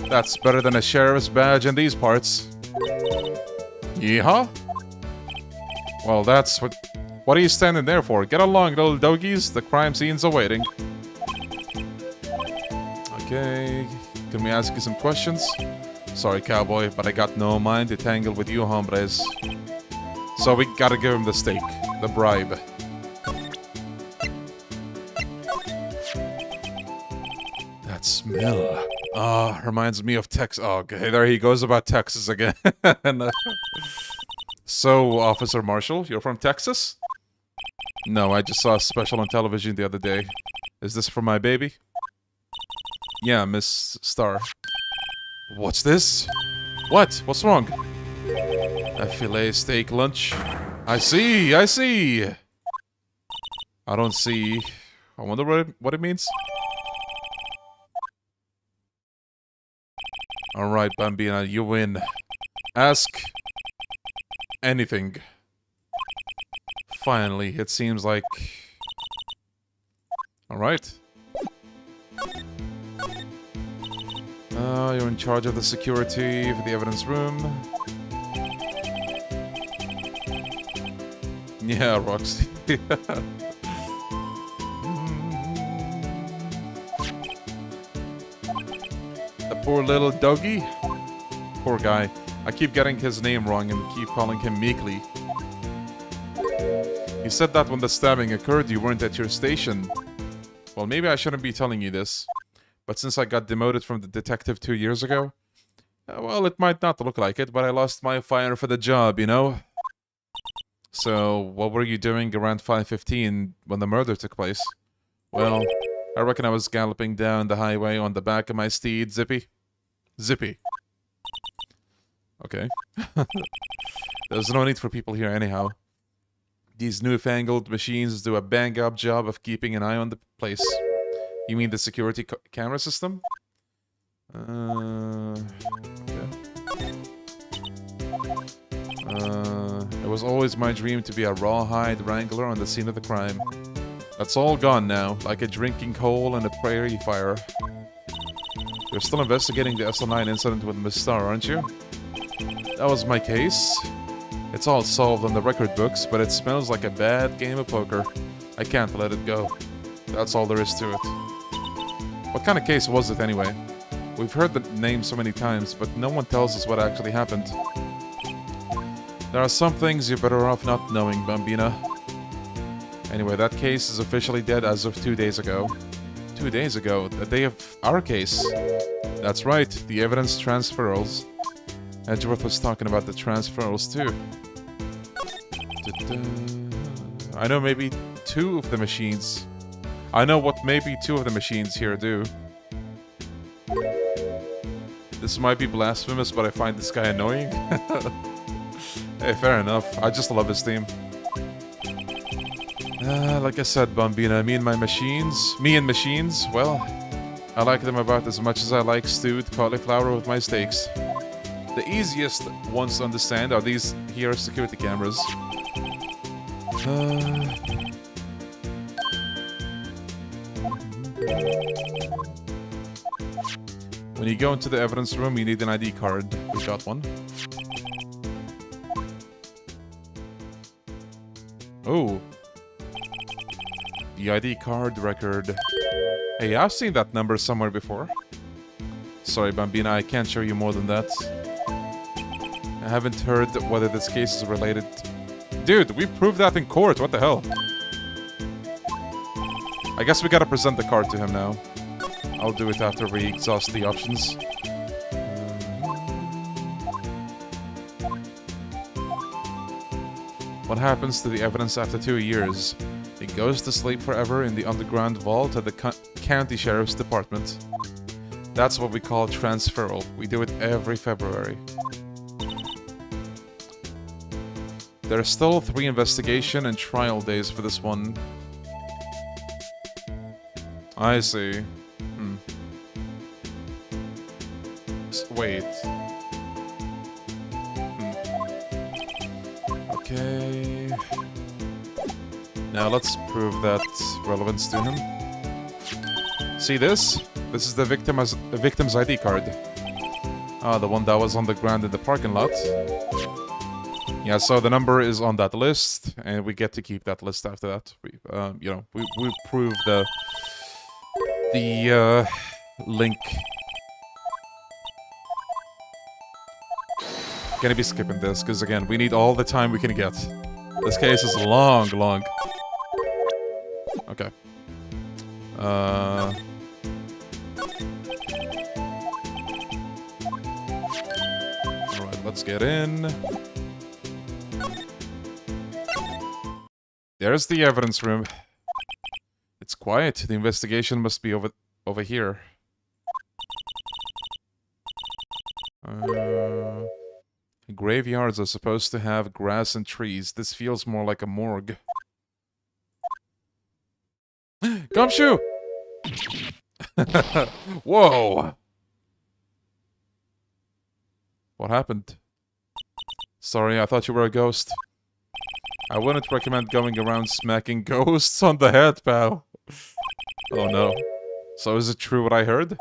That's better than a sheriff's badge in these parts. Yeehaw? Well, that's what... What are you standing there for? Get along, little doggies. The crime scene's awaiting. Okay... Can we ask you some questions? Sorry, cowboy, but I got no mind to tangle with you hombres. So we gotta give him the stake. The bribe. That smell. Ah, reminds me of Texas. Oh, okay, there he goes about Texas again. So, Officer Marshall, you're from Texas? No, I just saw a special on television the other day. Is this for my baby? Yeah, Miss Star. What's this? What? What's wrong? A filet steak lunch. I see, I see. I don't see. I wonder what it means. Alright, Bambina, you win. Ask anything. Finally, it seems like... Alright. You're in charge of the security for the evidence room. Yeah, Roxy. The poor little doggy. Poor guy. I keep getting his name wrong and keep calling him Meekly. You said that when the stabbing occurred, you weren't at your station. Well, maybe I shouldn't be telling you this. But since I got demoted from the detective 2 years ago, well, it might not look like it, but I lost my fire for the job, you know? So, what were you doing around 5:15 when the murder took place? Well, I reckon I was galloping down the highway on the back of my steed, Zippy. Zippy. Okay. There's no need for people here anyhow. These newfangled machines do a bang-up job of keeping an eye on the place. You mean the security camera system? Okay. It was always my dream to be a rawhide wrangler on the scene of the crime. That's all gone now, like a drinking hole in a prairie fire. You're still investigating the SL9 incident with Miss Star, aren't you? That was my case. It's all solved on the record books, but it smells like a bad game of poker. I can't let it go. That's all there is to it. What kind of case was it anyway? We've heard the name so many times, but no one tells us what actually happened. There are some things you're better off not knowing, Bambina. Anyway, that case is officially dead as of 2 days ago. 2 days ago? The day of our case? That's right, the evidence transferals. Edgeworth was talking about the transferals too. I know maybe 2 of the machines. I know what maybe 2 of the machines here do. This might be blasphemous, but I find this guy annoying. Hey, fair enough. I just love his theme. Like I said, Bambina, me and machines, well, I like them about as much as I like stewed cauliflower with my steaks. The easiest ones to understand are these here security cameras. When you go into the evidence room, you need an ID card. We got one. Oh. The ID card record. Hey, I've seen that number somewhere before. Sorry, Bambina, I can't show you more than that. I haven't heard whether this case is related. Dude, we proved that in court, what the hell? I guess we gotta present the card to him now. I'll do it after we exhaust the options. What happens to the evidence after 2 years? It goes to sleep forever in the underground vault at the county sheriff's department. That's what we call transferal. We do it every February. There are still 3 investigation and trial days for this one. I see. Wait. Okay. Now let's prove that relevance to him. See this? This is the victim's ID card. Ah, the one that was on the ground in the parking lot. Yeah, so the number is on that list, and we get to keep that list after that. We prove the link. Gonna be skipping this, because again, we need all the time we can get. This case is long. Okay. Let's get in. There's the evidence room. It's quiet. The investigation must be over here. Graveyards are supposed to have grass and trees. This feels more like a morgue. Gumshoe! Whoa! What happened? Sorry, I thought you were a ghost. I wouldn't recommend going around smacking ghosts on the head, pal. Oh no. So is it true what I heard?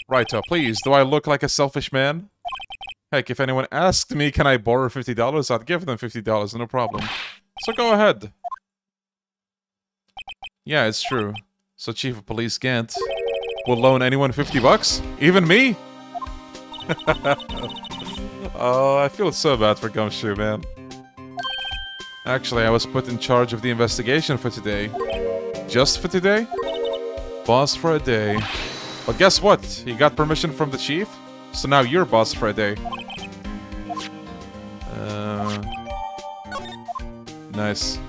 Righto, please, do I look like a selfish man? Heck, if anyone asked me, can I borrow $50, I'd give them $50, no problem. So go ahead. Yeah, it's true. So Chief of Police Gant will loan anyone $50? Even me? Oh, I feel so bad for Gumshoe, man. Actually, I was put in charge of the investigation for today. Just for today? Boss for a day. But guess what? You got permission from the chief? So now you're boss for a day. Nice.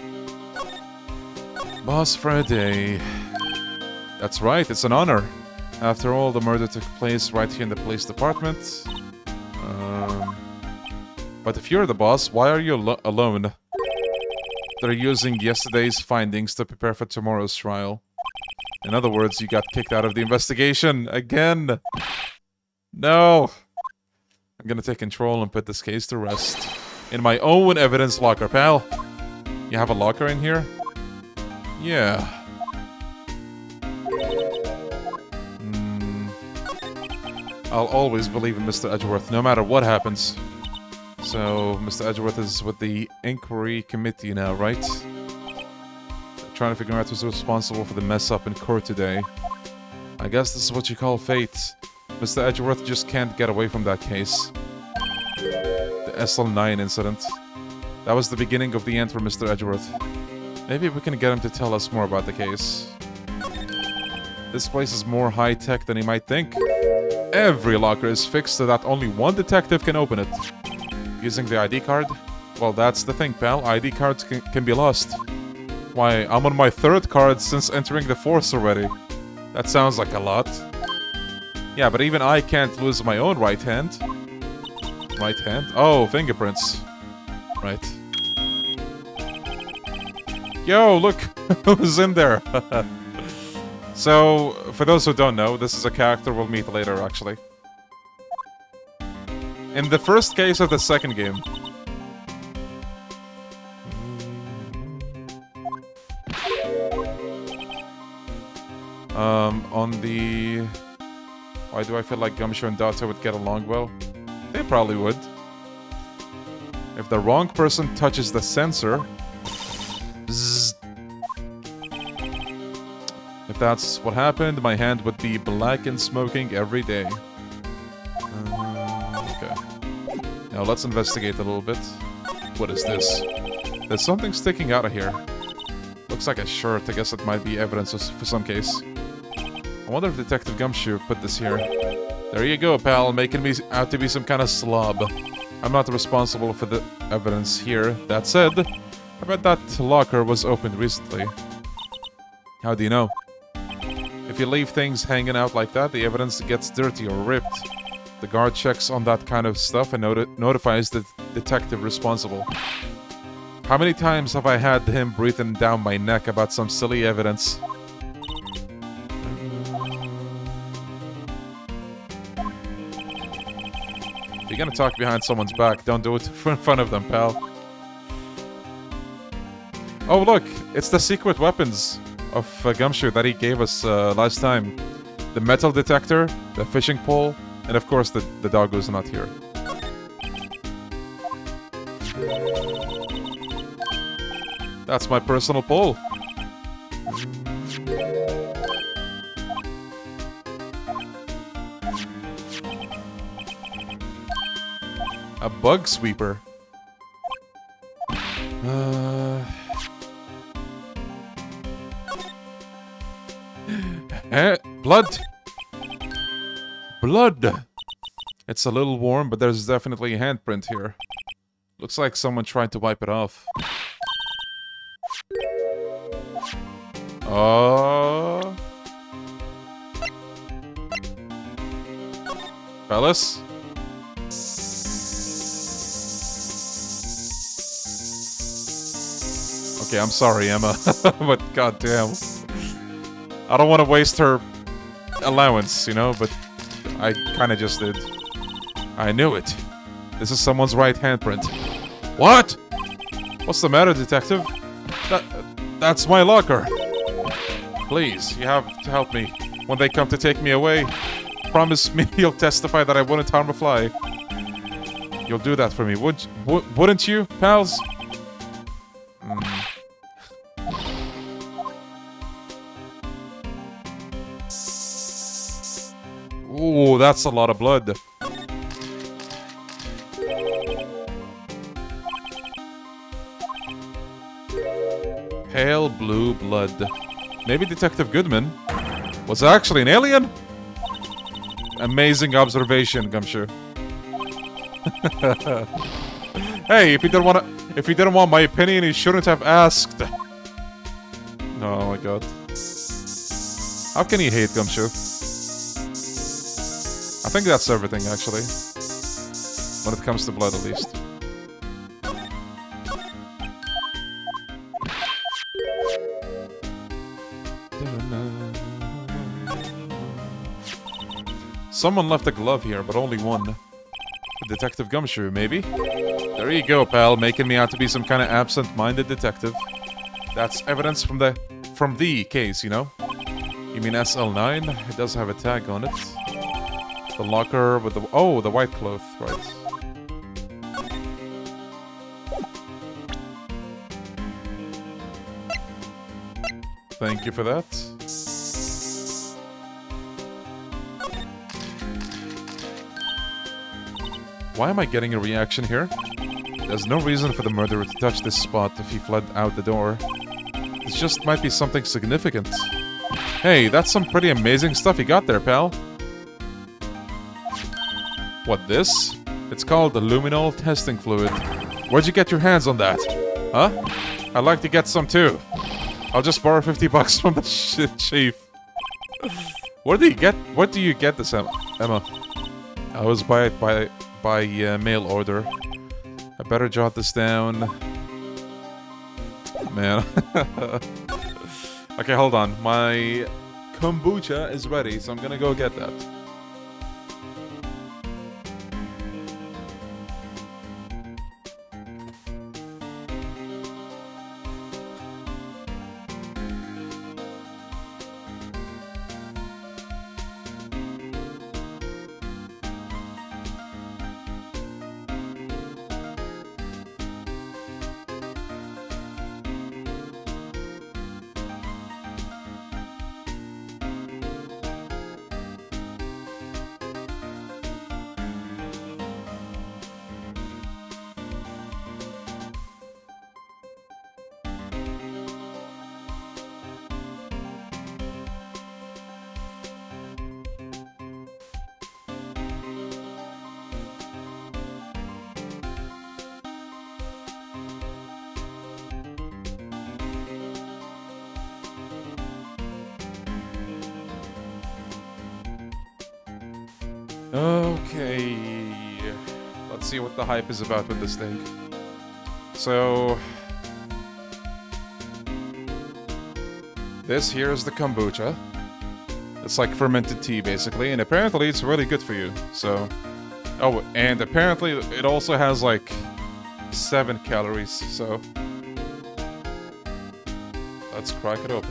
Boss for a day. That's right, it's an honor. After all, the murder took place right here in the police department. But if you're the boss, why are you alone? They're using yesterday's findings to prepare for tomorrow's trial. In other words, you got kicked out of the investigation again. No. I'm gonna take control and put this case to rest. In my own evidence locker, pal. You have a locker in here? Yeah. I'll always believe in Mr. Edgeworth, no matter what happens. So, Mr. Edgeworth is with the inquiry committee now, right? Trying to figure out who's responsible for the mess up in court today. I guess this is what you call fate. Mr. Edgeworth just can't get away from that case. The SL9 incident. That was the beginning of the end for Mr. Edgeworth. Maybe we can get him to tell us more about the case. This place is more high-tech than he might think. Every locker is fixed so that only one detective can open it. Using the ID card? Well, that's the thing, pal. ID cards can be lost. Why, I'm on my 3rd card since entering the force already. That sounds like a lot. Yeah, but even I can't lose my own right hand. Right hand? Oh, fingerprints. Right. Yo, look who's in there. So, for those who don't know, this is a character we'll meet later, actually. In the first case of the second game. On the... Why do I feel like Gumshoe and Data would get along well? They probably would. If the wrong person touches the sensor... Zzz. If that's what happened, my hand would be black and smoking every day. Okay. Now let's investigate a little bit. What is this? There's something sticking out of here. Looks like a shirt. I guess it might be evidence for some case. I wonder if Detective Gumshoe put this here. There you go, pal, making me out to be some kind of slob. I'm not responsible for the evidence here. That said, I bet that locker was opened recently. How do you know? If you leave things hanging out like that, the evidence gets dirty or ripped. The guard checks on that kind of stuff and notifies the detective responsible. How many times have I had him breathing down my neck about some silly evidence? If you're gonna talk behind someone's back, don't do it in front of them, pal. Oh look, it's the secret weapons of Gumshoe that he gave us last time. The metal detector, the fishing pole, and of course the doggo's not here. That's my personal pole. A bug sweeper. Blood! Blood! It's a little warm, but there's definitely a handprint here. Looks like someone tried to wipe it off. Oh. Fellas? Okay, I'm sorry, Emma, but goddamn. I don't want to waste her allowance, you know, but I kind of just did. I knew it. This is someone's right handprint. What? What's the matter, detective? That's my locker. Please, you have to help me. When they come to take me away, promise me you'll testify that I wouldn't harm a fly. You'll do that for me, wouldn't you, pals? Ooh, that's a lot of blood. Pale blue blood. Maybe Detective Goodman was actually an alien? Amazing observation, Gumshoe. Hey, if he didn't want my opinion, he shouldn't have asked. Oh my god. How can he hate Gumshoe? I think that's everything, actually. When it comes to blood, at least. Someone left a glove here, but only one. Detective Gumshoe, maybe? There you go, pal, making me out to be some kind of absent-minded detective. That's evidence from the case, you know? You mean SL9? It does have a tag on it. The locker with the... Oh, the white cloth, right. Thank you for that. Why am I getting a reaction here? There's no reason for the murderer to touch this spot if he fled out the door. This just might be something significant. Hey, that's some pretty amazing stuff you got there, pal. What, this? It's called the luminol testing fluid. Where'd you get your hands on that? Huh? I'd like to get some too. I'll just borrow 50 bucks from the chief. Where do you get this, Emma? I was by mail order. I better jot this down. Man. Okay, hold on. My kombucha is ready, so I'm gonna go get that. Okay, let's see what the hype is about with this thing. So, this here is the kombucha. It's like fermented tea, basically, and apparently it's really good for you, so... Oh, and apparently it also has, like, 7 calories, so... Let's crack it open.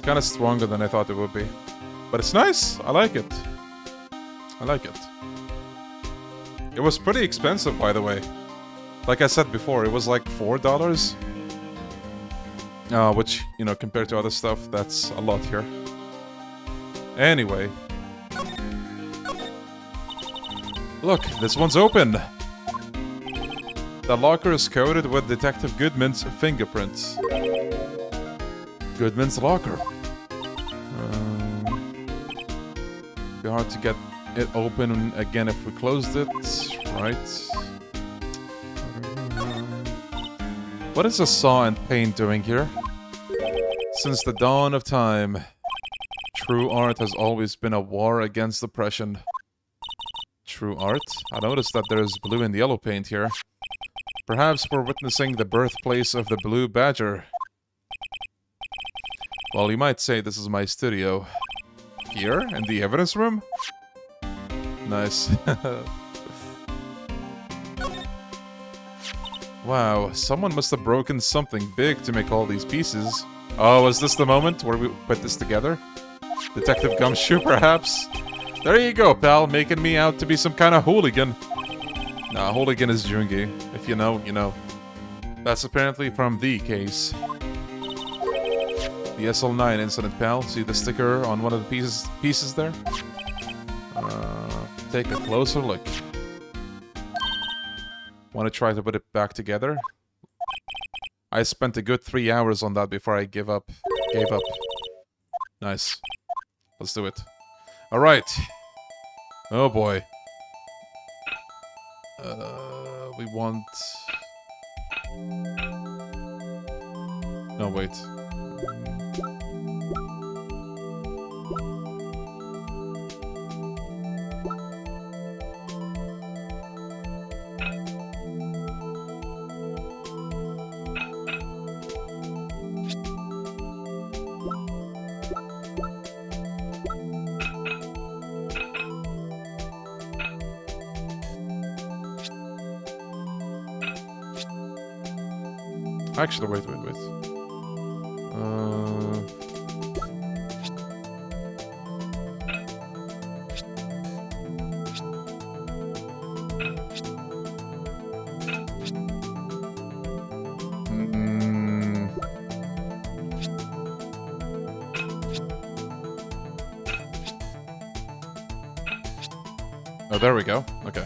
Kind of stronger than I thought it would be, but it's nice. I like it. I like it. It was pretty expensive, by the way. Like I said before, it was like $4, which, you know, compared to other stuff, that's a lot here. Look, this one's open. The locker is coated with Detective Goodman's fingerprints. Goodman's locker. Be hard to get it open again if we closed it, right? What is a saw and paint doing here? Since the dawn of time, true art has always been a war against oppression. True art? I noticed that there's blue and yellow paint here. Perhaps we're witnessing the birthplace of the Blue Badger. Well, you might say this is my studio. Here? In the evidence room? Nice. Wow, someone must have broken something big to make all these pieces. Oh, is this the moment where we put this together? Detective Gumshoe, perhaps? There you go, pal, making me out to be some kind of hooligan. Nah, hooligan is Jungi. If you know, you know. That's apparently from the case. The SL9 incident, pal. See the sticker on one of the pieces there? Take a closer look. Want to try to put it back together? I spent a good 3 hours on that before I gave up. Nice. Let's do it. Alright. Oh boy. We want... No, wait. Actually, wait. Oh, there we go. Okay.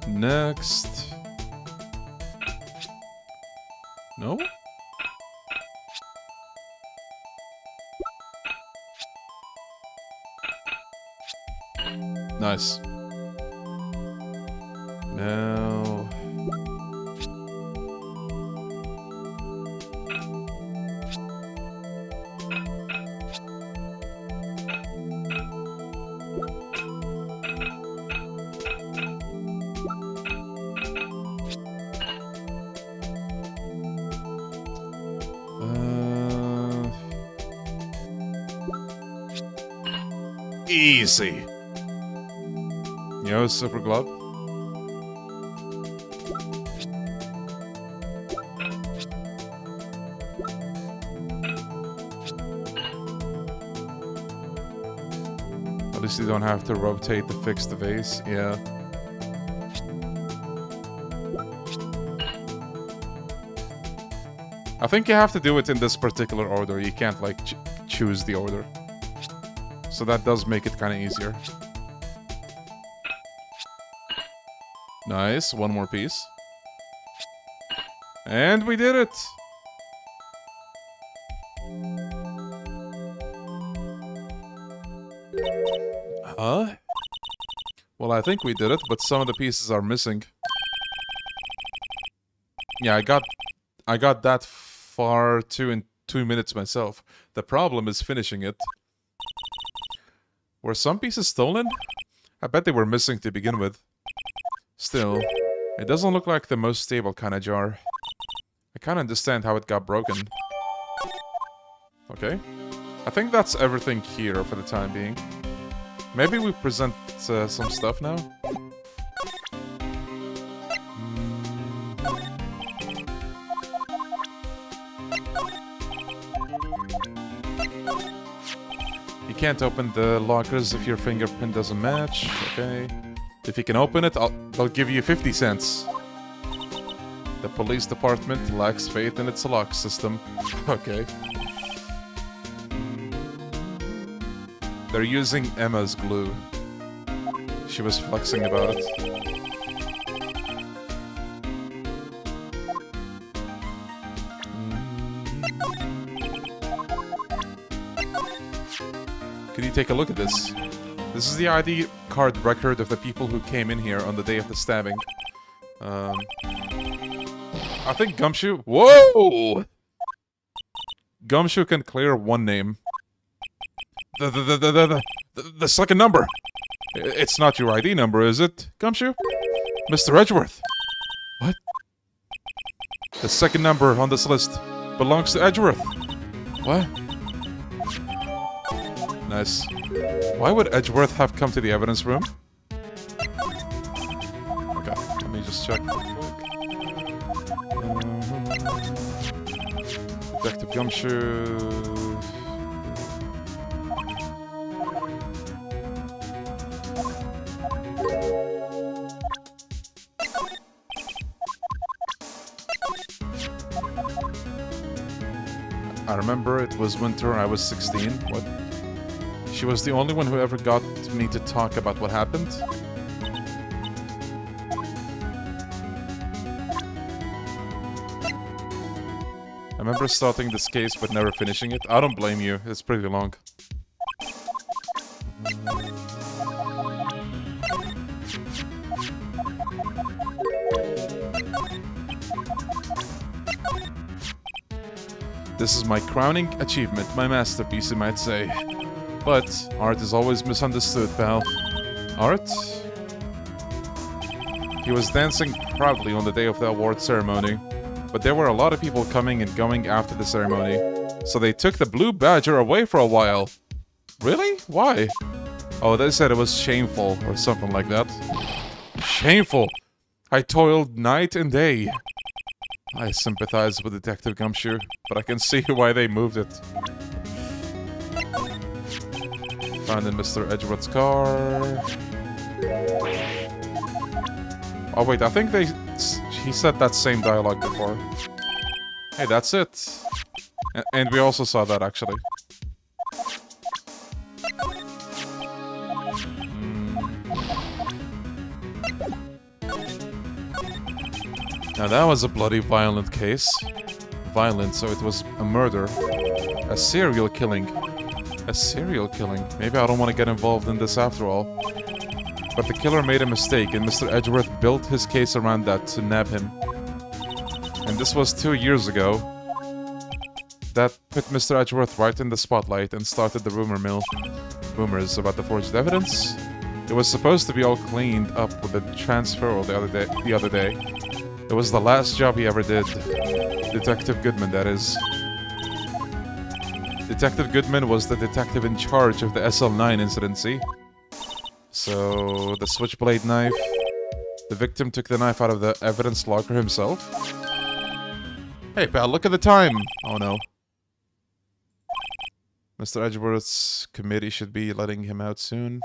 Next. No? Nice. Now... Easy. Yo, Super Glove. At least you don't have to rotate to fix the vase. Yeah. I think you have to do it in this particular order. You can't, like, choose the order. So that does make it kind of easier. Nice, one more piece. And we did it! Huh? Well, I think we did it, but some of the pieces are missing. Yeah, I got that far too in 2 minutes myself. The problem is finishing it. Were some pieces stolen? I bet they were missing to begin with. Still, it doesn't look like the most stable kind of jar. I can't understand how it got broken. Okay. I think that's everything here for the time being. Maybe we present some stuff now? You can't open the lockers if your fingerprint doesn't match. Okay. If you can open it, they'll give you 50 cents. The police department lacks faith in its lock system. Okay. They're using Emma's glue. She was flexing about it. Can you take a look at this? This is the ID card record of the people who came in here on the day of the stabbing. I think Gumshoe... Whoa! Gumshoe can clear one name. The second number! It's not your ID number, is it, Gumshoe? Mr. Edgeworth! What? The second number on this list belongs to Edgeworth. What? Nice. Why would Edgeworth have come to the evidence room? Okay, let me just check real quick. Detective Gumshoe... I remember it was winter, I was 16. What? She was the only one who ever got me to talk about what happened. I remember starting this case but never finishing it. I don't blame you, it's pretty long. This is my crowning achievement, my masterpiece, you might say. But art is always misunderstood, pal. Art? He was dancing proudly on the day of the award ceremony, but there were a lot of people coming and going after the ceremony, so they took the blue badger away for a while. Really? Why? Oh, they said it was shameful, or something like that. Shameful! I toiled night and day. I sympathize with Detective Gumshoe, but I can see why they moved it. Found in Mr. Edgeworth's car. Oh wait, I think he said that same dialogue before. Hey, that's it. And we also saw that, actually. Now that was a bloody violent case. Violent, so it was a murder. A serial killing. A serial killing. Maybe I don't want to get involved in this after all. But the killer made a mistake, and Mr. Edgeworth built his case around that to nab him. And this was 2 years ago. That put Mr. Edgeworth right in the spotlight and started the rumor mill. Rumors about the forged evidence. It was supposed to be all cleaned up with the transfer the other day. It was the last job he ever did. Detective Goodman, that is. Detective Goodman was the detective in charge of the SL9 incident, see? So, the switchblade knife. The victim took the knife out of the evidence locker himself. Hey, pal, look at the time! Oh no. Mr. Edgeworth's committee should be letting him out soon.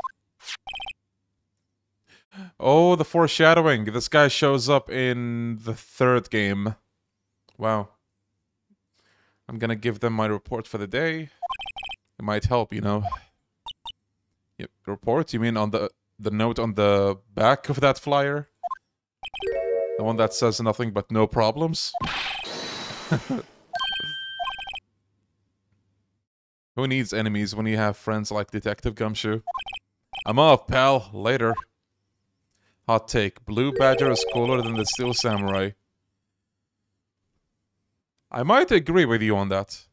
Oh, the foreshadowing. This guy shows up in the third game. Wow. I'm gonna give them my report for the day. It might help, you know. Yep, report? You mean on the note on the back of that flyer? The one that says nothing but no problems? Who needs enemies when you have friends like Detective Gumshoe? I'm off, pal. Later. Hot take. Blue Badger is cooler than the Steel Samurai. I might agree with you on that.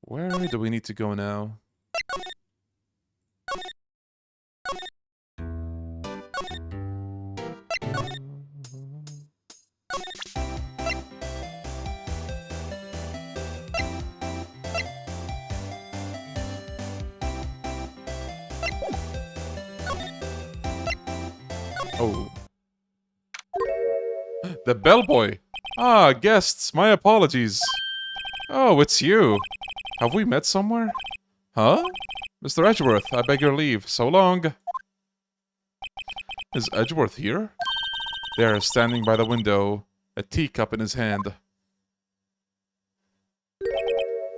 Where do we need to go now? Oh. The bellboy! Ah, guests, my apologies. Oh, it's you. Have we met somewhere? Huh? Mr. Edgeworth, I beg your leave. So long. Is Edgeworth here? There, standing by the window, a teacup in his hand.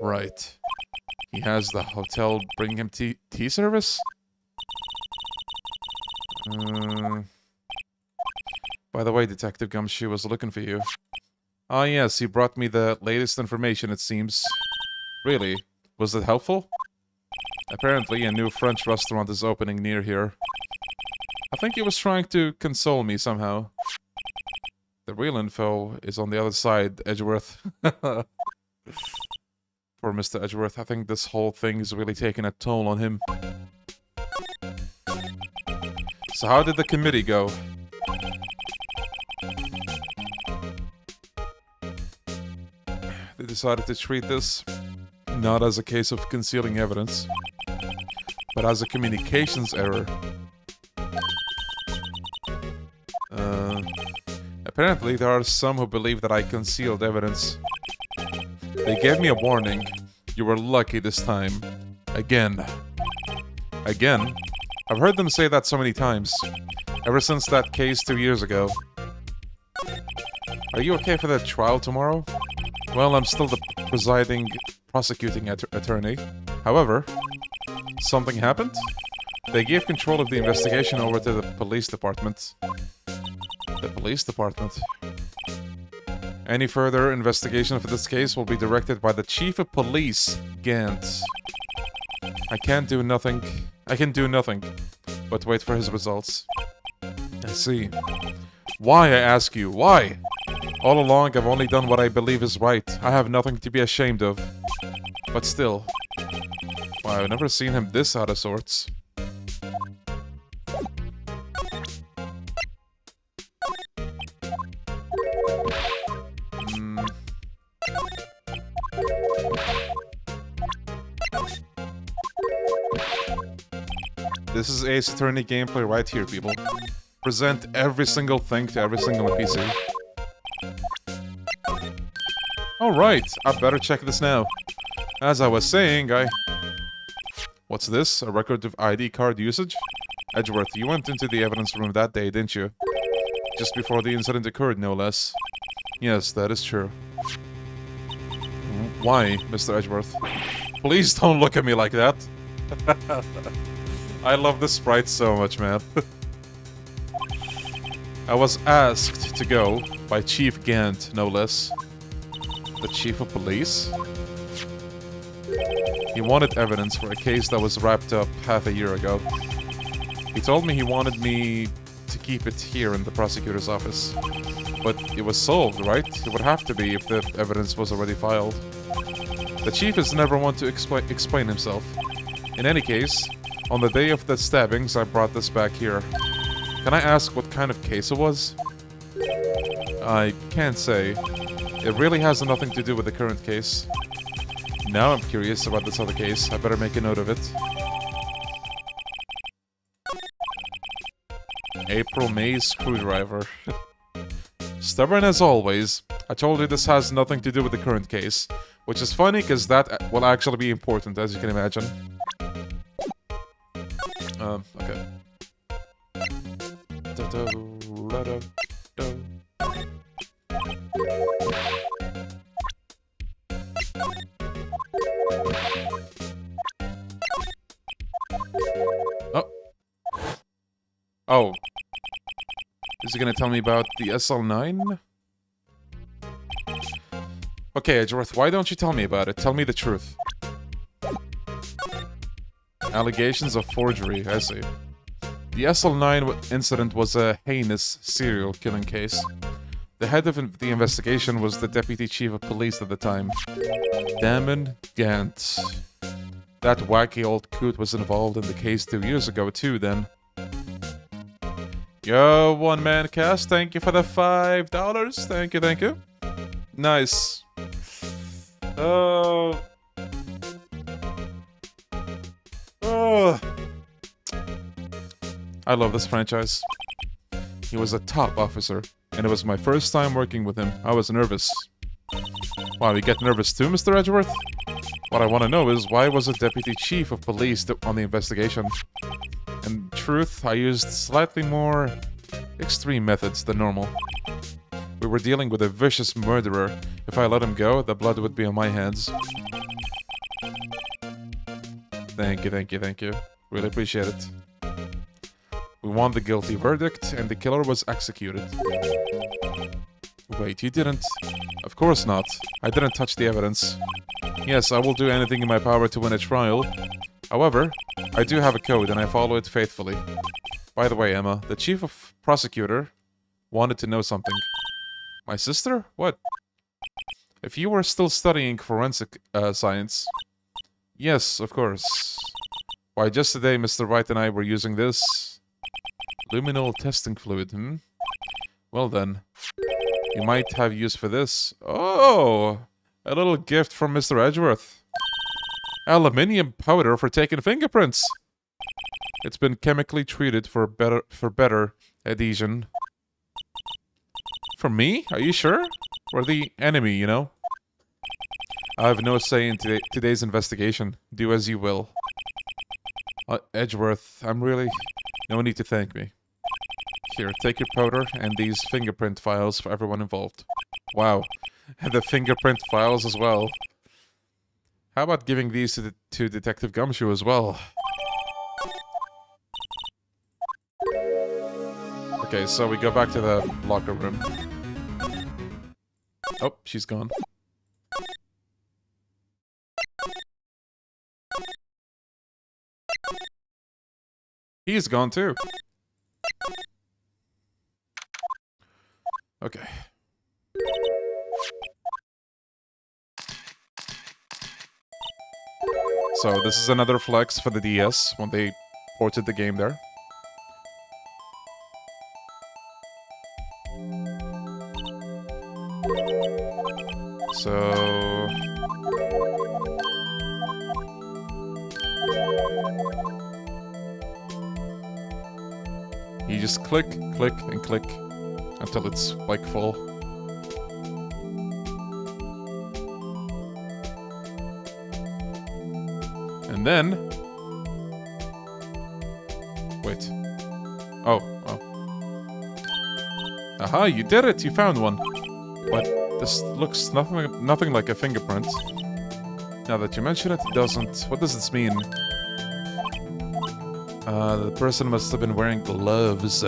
Right. He has the hotel bring him tea service? By the way, Detective Gumshoe was looking for you. Ah, yes, he brought me the latest information, it seems. Really? Was it helpful? Apparently, a new French restaurant is opening near here. I think he was trying to console me somehow. The real info is on the other side, Edgeworth. Poor Mr. Edgeworth, I think this whole thing is really taking a toll on him. So how did the committee go? They decided to treat this not as a case of concealing evidence, but as a communications error. Apparently, there are some who believe that I concealed evidence. They gave me a warning. You were lucky this time. Again. Again? I've heard them say that so many times. Ever since that case 2 years ago. Are you okay for the trial tomorrow? Well, I'm still the prosecuting attorney. However, something happened? They gave control of the investigation over to the police department. The police department. Any further investigation for this case will be directed by the Chief of Police, Gant. I can do nothing but wait for his results. I see. Why, I ask you, why? All along, I've only done what I believe is right. I have nothing to be ashamed of. But still. Wow, I've never seen him this out of sorts. This is Ace Attorney gameplay right here, people. Present every single thing to every single NPC. Alright, I better check this now. As I was saying, What's this? A record of ID card usage? Edgeworth, you went into the evidence room that day, didn't you? Just before the incident occurred, no less. Yes, that is true. Why, Mr. Edgeworth? Please don't look at me like that. I love the sprite so much, man. I was asked to go by Chief Gant, no less. The Chief of Police? He wanted evidence for a case that was wrapped up half a year ago. He told me he wanted me to keep it here in the prosecutor's office. But it was solved, right? It would have to be if the evidence was already filed. The chief is never one to explain himself. In any case, on the day of the stabbings, I brought this back here. Can I ask what kind of case it was? I can't say. It really has nothing to do with the current case. Now I'm curious about this other case. I better make a note of it. April-May screwdriver. Stubborn as always. I told you this has nothing to do with the current case. Which is funny, because that will actually be important, as you can imagine. Okay. Oh. Oh. Is he gonna tell me about the SL9? Okay, Edgeworth, why don't you tell me about it? Tell me the truth. Allegations of forgery, I see. The SL9 incident was a heinous serial killing case. The head of the investigation was the Deputy Chief of Police at the time, Damond Gant. That wacky old coot was involved in the case 2 years ago too, then. Yo, one man cast, thank you for the $5. Thank you, thank you. Nice. Oh. I love this franchise. He was a top officer, and it was my first time working with him. I was nervous. Wow, you get nervous too, Mr. Edgeworth? What I want to know is, why was a deputy chief of police on the investigation? In truth, I used slightly more extreme methods than normal. We were dealing with a vicious murderer. If I let him go, the blood would be on my hands. Thank you, thank you, thank you. Really appreciate it. We won the guilty verdict, and the killer was executed. Wait, you didn't... Of course not. I didn't touch the evidence. Yes, I will do anything in my power to win a trial. However, I do have a code, and I follow it faithfully. By the way, Emma, the chief of prosecutor wanted to know something. My sister? What? If you were still studying forensic science... Yes, of course. Why, just today, Mr. Wright and I were using this... luminol testing fluid, Well then, you might have use for this. Oh! A little gift from Mr. Edgeworth. Aluminium powder for taking fingerprints. It's been chemically treated for better adhesion. For me? Are you sure? Or the enemy, you know? I have no say in today's investigation. Do as you will. Edgeworth, I'm really... No need to thank me. Here, take your powder and these fingerprint files for everyone involved. Wow. And the fingerprint files as well. How about giving these to Detective Gumshoe as well? Okay, so we go back to the locker room. Oh, she's gone. He's gone too. Okay. So this is another flex for the DS when they ported the game there. So... you just click, click, and click until it's, like, full. And then... wait. Oh, oh. Aha, you did it! You found one! But this looks nothing like a fingerprint. Now that you mention it, it doesn't. What does this mean? The person must have been wearing gloves.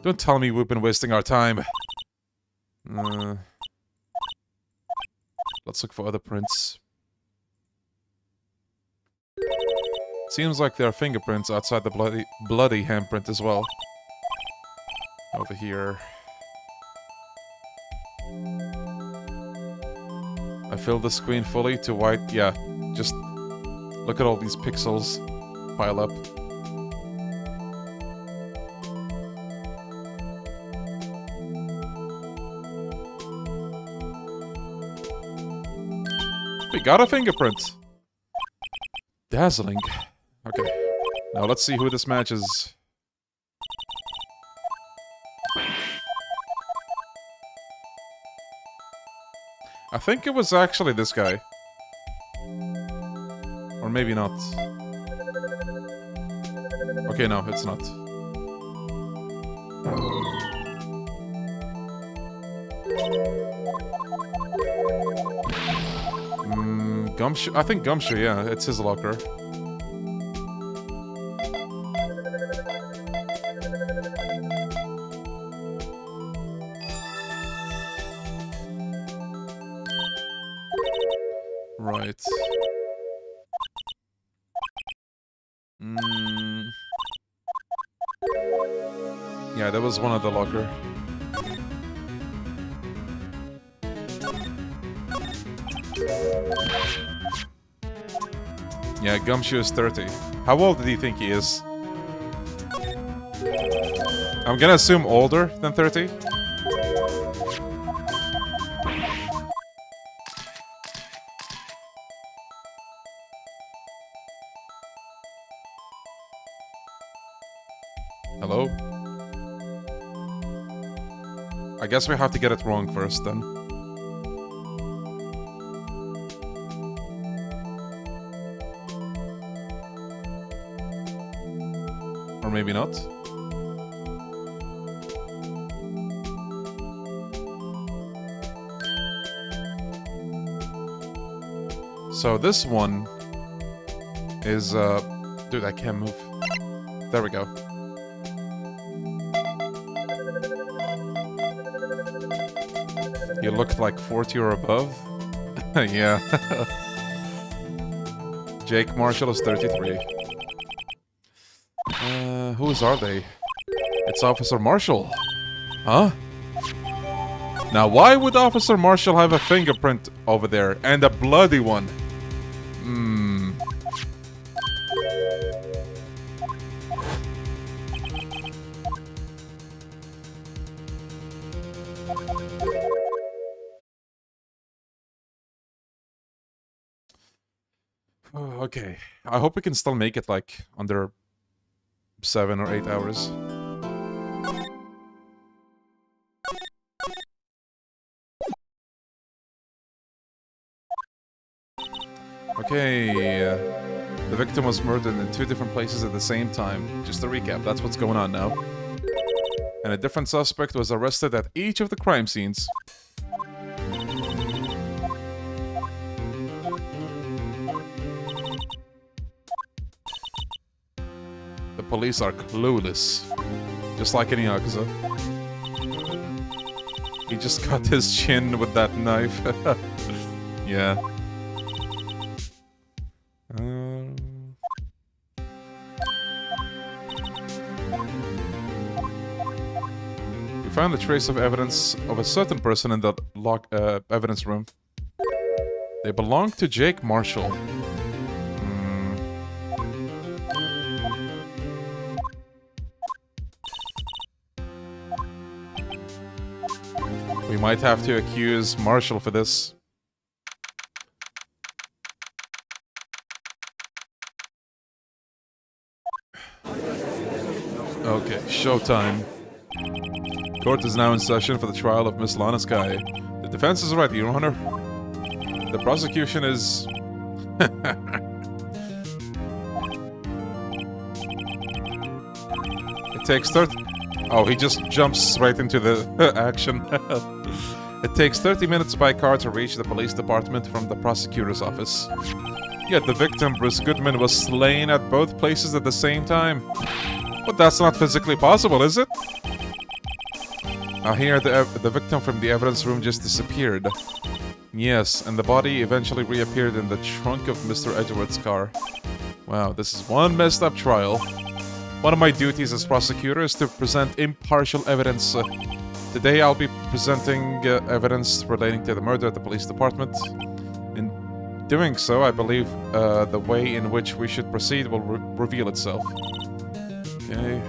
Don't tell me we've been wasting our time. Let's look for other prints. Seems like there are fingerprints outside the bloody handprint as well. Over here. I filled the screen fully to white. Yeah, just look at all these pixels pile up. We got a fingerprint. Dazzling. Okay. Now let's see who this matches. I think it was actually this guy. Or maybe not. Okay, no, it's not. Gumshoe? I think Gumshoe, yeah, it's his locker. Right. Yeah, that was one of the locker. Yeah, Gumshoe is 30. How old do you think he is? I'm gonna assume older than 30. Hello? I guess we have to get it wrong first, then. Or maybe not. So this one is, dude, I can't move. There we go. You looked like 40 or above? Yeah. Jake Marshall is 33. Whose are they? It's Officer Marshall. Huh? Now, why would Officer Marshall have a fingerprint over there, and a bloody one? Okay, I hope we can still make it, like, under 7 or 8 hours. Okay, the victim was murdered in 2 different places at the same time. Just to recap, that's what's going on now. And a different suspect was arrested at each of the crime scenes. The police are clueless. Just like any Yakuza. He just cut his chin with that knife. Yeah. We found a trace of evidence of a certain person in the evidence room. They belong to Jake Marshall. We might have to accuse Marshall for this. Okay, showtime. Court is now in session for the trial of Miss Lana Skye. The defense is right, Your Honor. The prosecution is... It takes 30... Oh, he just jumps right into the action. It takes 30 minutes by car to reach the police department from the prosecutor's office. Yet the victim, Bruce Goodman, was slain at both places at the same time. But that's not physically possible, is it? Now here, the victim from the evidence room just disappeared. Yes, and the body eventually reappeared in the trunk of Mr. Edgeworth's car. Wow, this is one messed up trial. One of my duties as prosecutor is to present impartial evidence. Today I'll be presenting evidence relating to the murder at the police department. In doing so, I believe the way in which we should proceed will reveal itself. Okay.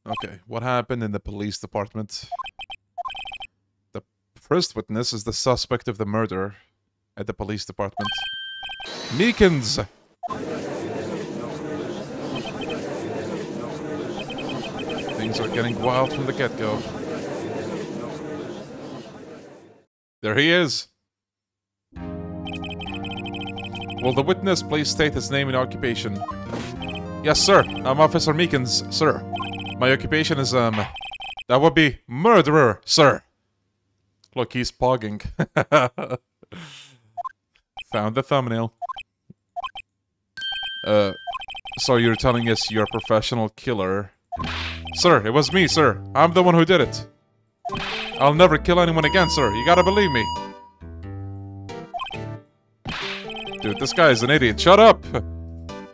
Okay, what happened in the police department? The first witness is the suspect of the murder at the police department. Meekins! Things are getting wild from the get-go. There he is! Will the witness please state his name and occupation? Yes, sir. I'm Officer Meekins, sir. My occupation is, that would be murderer, sir. Look, he's pogging. Found the thumbnail. So you're telling us you're a professional killer? Sir, it was me, sir. I'm the one who did it. I'll never kill anyone again, sir. You gotta believe me. Dude, this guy is an idiot. Shut up!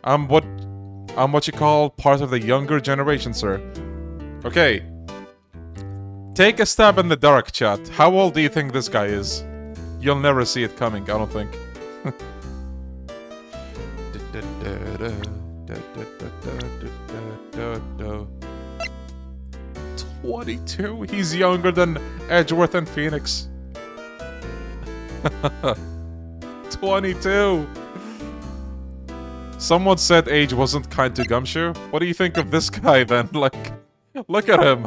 I'm what you call part of the younger generation, sir. Okay. Take a stab in the dark, chat. How old do you think this guy is? You'll never see it coming, I don't think. 22? He's younger than Edgeworth and Phoenix. 22! Someone said age wasn't kind to Gumshoe. What do you think of this guy then? Like, look at him.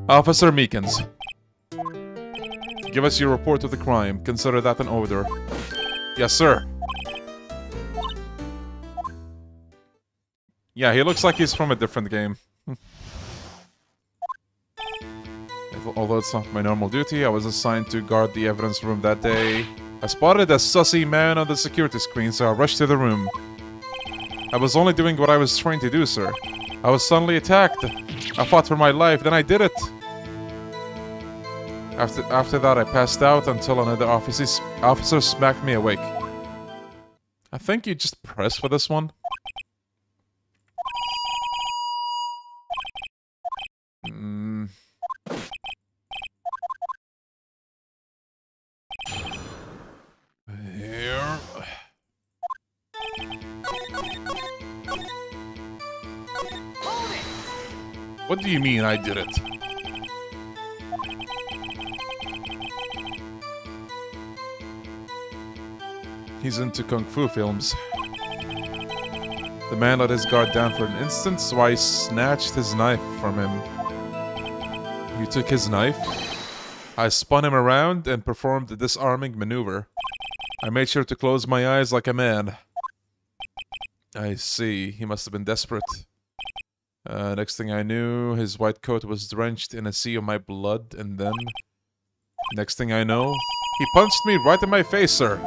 Officer Meekins, give us your report of the crime. Consider that an order. Yes, sir. Yeah, he looks like he's from a different game. Although it's not my normal duty, I was assigned to guard the evidence room that day. I spotted a sussy man on the security screen, so I rushed to the room. I was only doing what I was trained to do, sir. I was suddenly attacked. I fought for my life, then I did it. After that, I passed out until another officer smacked me awake. I think you just press for this one. Here. What do you mean I did it? He's into kung fu films. The man let his guard down for an instant, so I snatched his knife from him. You took his knife? I spun him around and performed a disarming maneuver. I made sure to close my eyes like a man. I see. He must have been desperate. Next thing I knew, his white coat was drenched in a sea of my blood, and then... Next thing I know, he punched me right in my face, sir.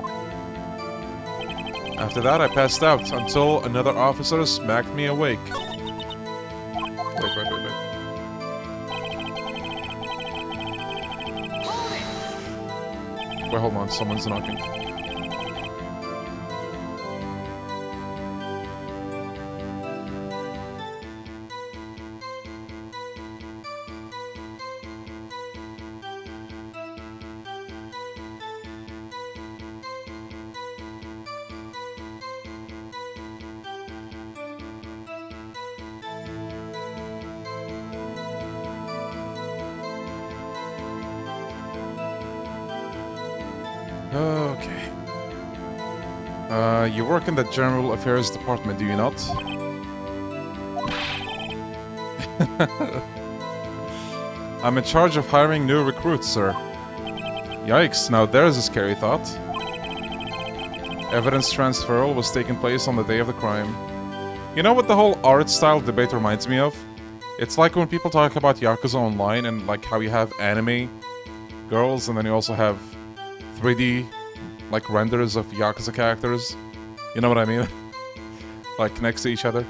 After that, I passed out until another officer smacked me awake. Wait. Wait, hold on, someone's knocking. Okay. You work in the General Affairs Department, do you not? I'm in charge of hiring new recruits, sir. Yikes, now there's a scary thought. Evidence transferal was taking place on the day of the crime. You know what the whole art style debate reminds me of? It's like when people talk about Yakuza Online and like how you have anime girls and then you also have 3D like renders of Yakuza characters. You know what I mean? Like next to each other.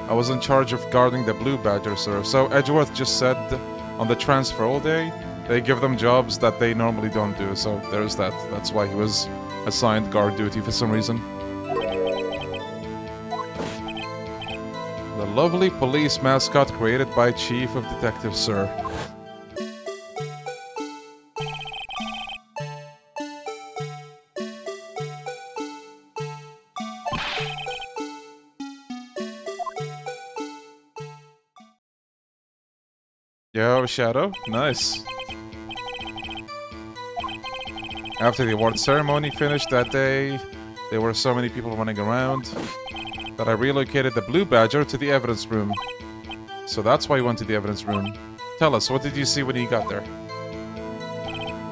I was in charge of guarding the Blue Badger, sir. So Edgeworth just said on the transfer all day, they give them jobs that they normally don't do. So there's that. That's why he was assigned guard duty for some reason. The lovely police mascot created by Chief of Detectives, sir. Yo, Shadow. Nice. After the award ceremony finished that day, there were so many people running around that I relocated the Blue Badger to the evidence room. So that's why you went to the evidence room. Tell us, what did you see when you got there?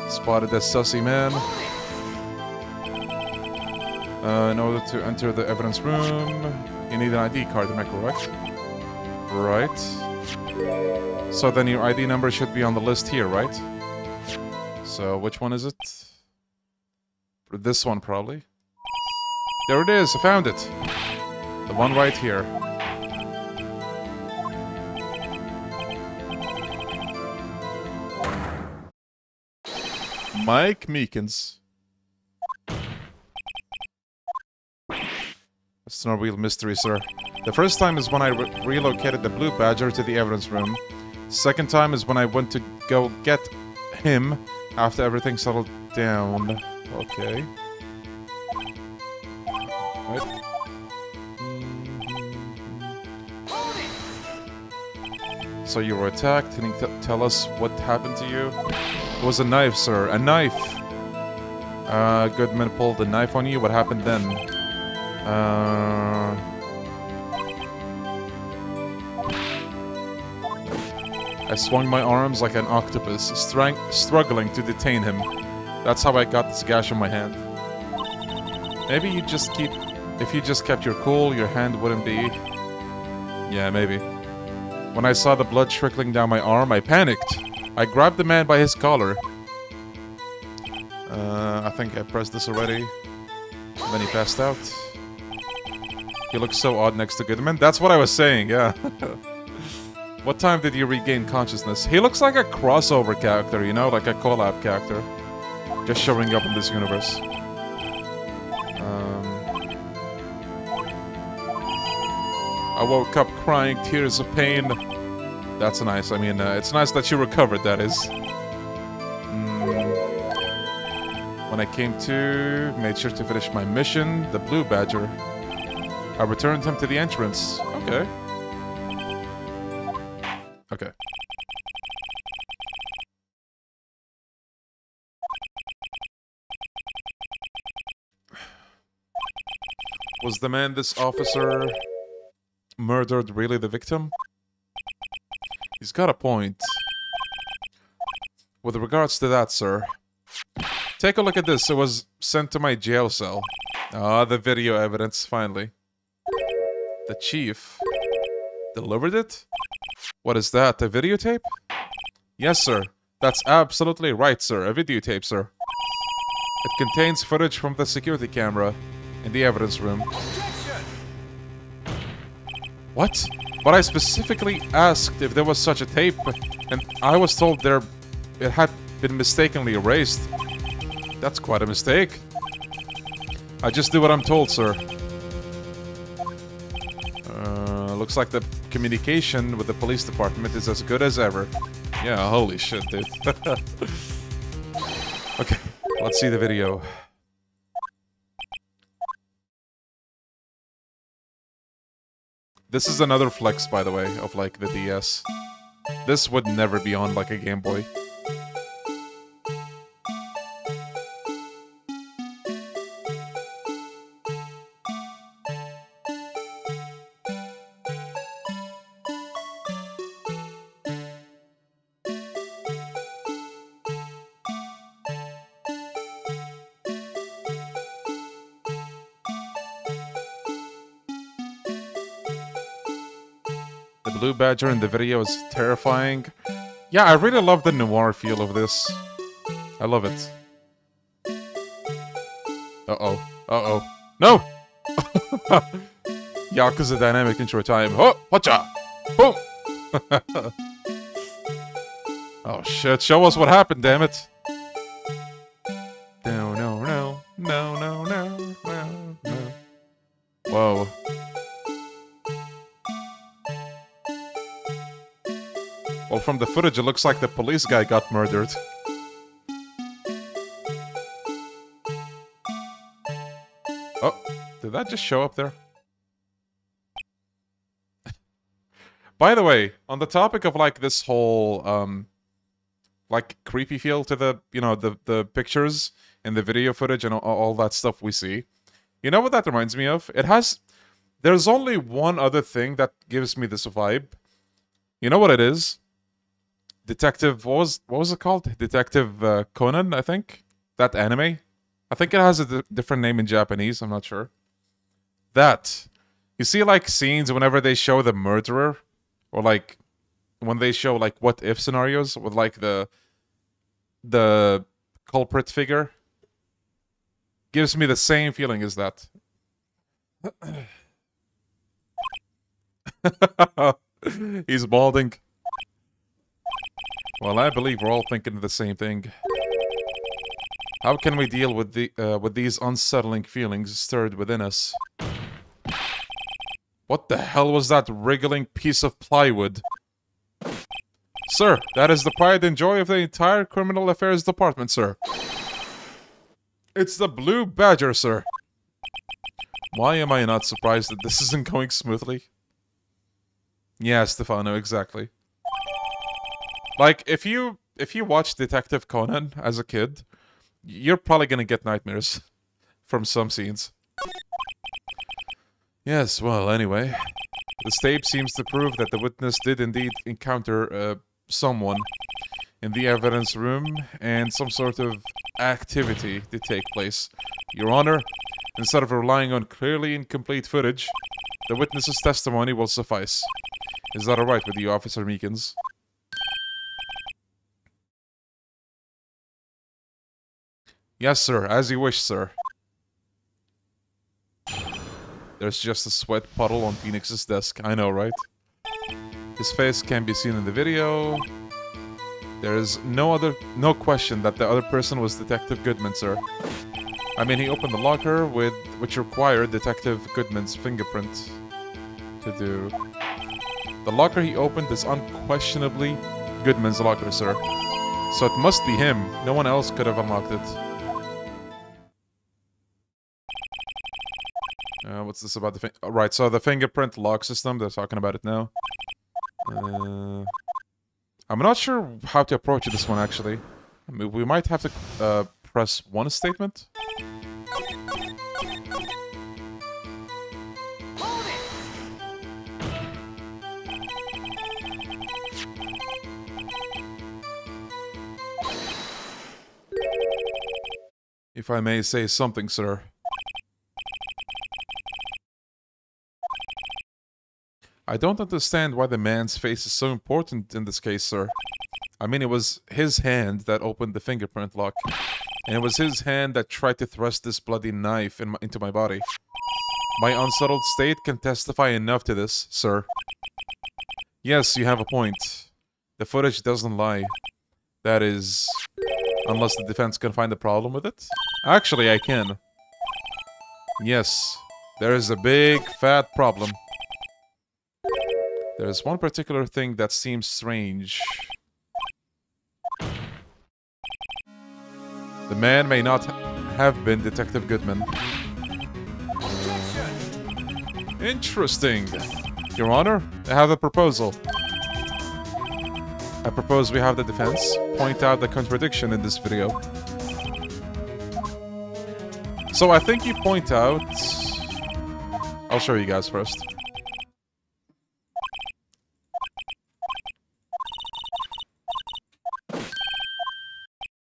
Spotted a sussy man. In order to enter the evidence room, you need an ID card, am I correct? Right. So then your ID number should be on the list here, right? So which one is it? This one, probably. There it is, I found it. The one right here. Mike Meekins. It's no real mystery, sir. The first time is when I relocated the Blue Badger to the evidence room. Second time is when I went to go get him after everything settled down. Okay. Right. So you were attacked. Can you tell us what happened to you? It was a knife, sir. A knife! Goodman pulled the knife on you. What happened then? I swung my arms like an octopus, struggling to detain him. That's how I got this gash on my hand. Maybe you just keep... If you just kept your cool, your hand wouldn't be... Yeah, maybe. When I saw the blood trickling down my arm, I panicked. I grabbed the man by his collar. I think I pressed this already. And then he passed out. He looks so odd next to Goodman. That's what I was saying, yeah. What time did you regain consciousness? He looks like a crossover character, you know? Like a collab character. Just showing up in this universe. I woke up crying tears of pain. That's nice. I mean, it's nice that you recovered, that is. When I came to, made sure to finish my mission, the Blue Badger. I returned him to the entrance. Okay. Okay. Was the man this officer murdered really the victim? He's got a point. With regards to that, sir, take a look at this. It was sent to my jail cell. Ah, the video evidence, finally. The chief delivered it? What is that, a videotape? Yes, sir. That's absolutely right, sir. A videotape, sir. It contains footage from the security camera in the evidence room. What? But I specifically asked if there was such a tape, and I was told it had been mistakenly erased. That's quite a mistake. I just do what I'm told, sir. Looks like the communication with the police department is as good as ever. Yeah, holy shit, dude. Okay, let's see the video. This is another flex, by the way, of, like, the DS. This would never be on, like, a Game Boy. Blue Badger in the video is terrifying. Yeah, I really love the noir feel of this. I love it. Uh-oh. Uh-oh. No! Yakuza dynamic intro time. Oh! Watcha! Boom! Oh shit, show us what happened, damn it. No, no, no. No, no, no. No, no. Whoa. Well, from the footage, it looks like the police guy got murdered. Oh, did that just show up there? By the way, on the topic of, like, this whole, like, creepy feel to the, you know, the pictures and the video footage and all that stuff we see. You know what that reminds me of? There's only one other thing that gives me this vibe. You know what it is? Detective, what was it called? Detective Conan, I think? That anime? I think it has a different name in Japanese, I'm not sure. That. You see, like, scenes whenever they show the murderer? Or, like, when they show, like, what-if scenarios with, like, the culprit figure? Gives me the same feeling as that. He's balding. Well, I believe we're all thinking the same thing. How can we deal with these unsettling feelings stirred within us? What the hell was that wriggling piece of plywood? Sir, that is the pride and joy of the entire Criminal Affairs Department, sir. It's the Blue Badger, sir. Why am I not surprised that this isn't going smoothly? Yeah, Stefano, exactly. Like, if you watch Detective Conan as a kid, you're probably gonna get nightmares from some scenes. Yes, well, anyway. This tape seems to prove that the witness did indeed encounter someone in the evidence room and some sort of activity to take place. Your Honor, instead of relying on clearly incomplete footage, the witness's testimony will suffice. Is that alright with you, Officer Meekins? Yes, sir. As you wish, sir. There's just a sweat puddle on Phoenix's desk. I know, right? His face can be seen in the video. There is no question that the other person was Detective Goodman, sir. I mean, he opened the locker which required Detective Goodman's fingerprint to do. The locker he opened is unquestionably Goodman's locker, sir. So it must be him. No one else could have unlocked it. What's this about the right, so the fingerprint lock system, they're talking about it now. I'm not sure how to approach this one, actually. I mean, we might have to press one statement. If I may say something, sir. I don't understand why the man's face is so important in this case, sir. I mean, it was his hand that opened the fingerprint lock. And it was his hand that tried to thrust this bloody knife into my body. My unsettled state can testify enough to this, sir. Yes, you have a point. The footage doesn't lie. That is... unless the defense can find a problem with it? Actually, I can. Yes, there is a big, fat problem. There's one particular thing that seems strange. The man may not have been Detective Goodman. Interesting. Your Honor, I have a proposal. I propose we have the defense point out the contradiction in this video. So I think you point out... I'll show you guys first.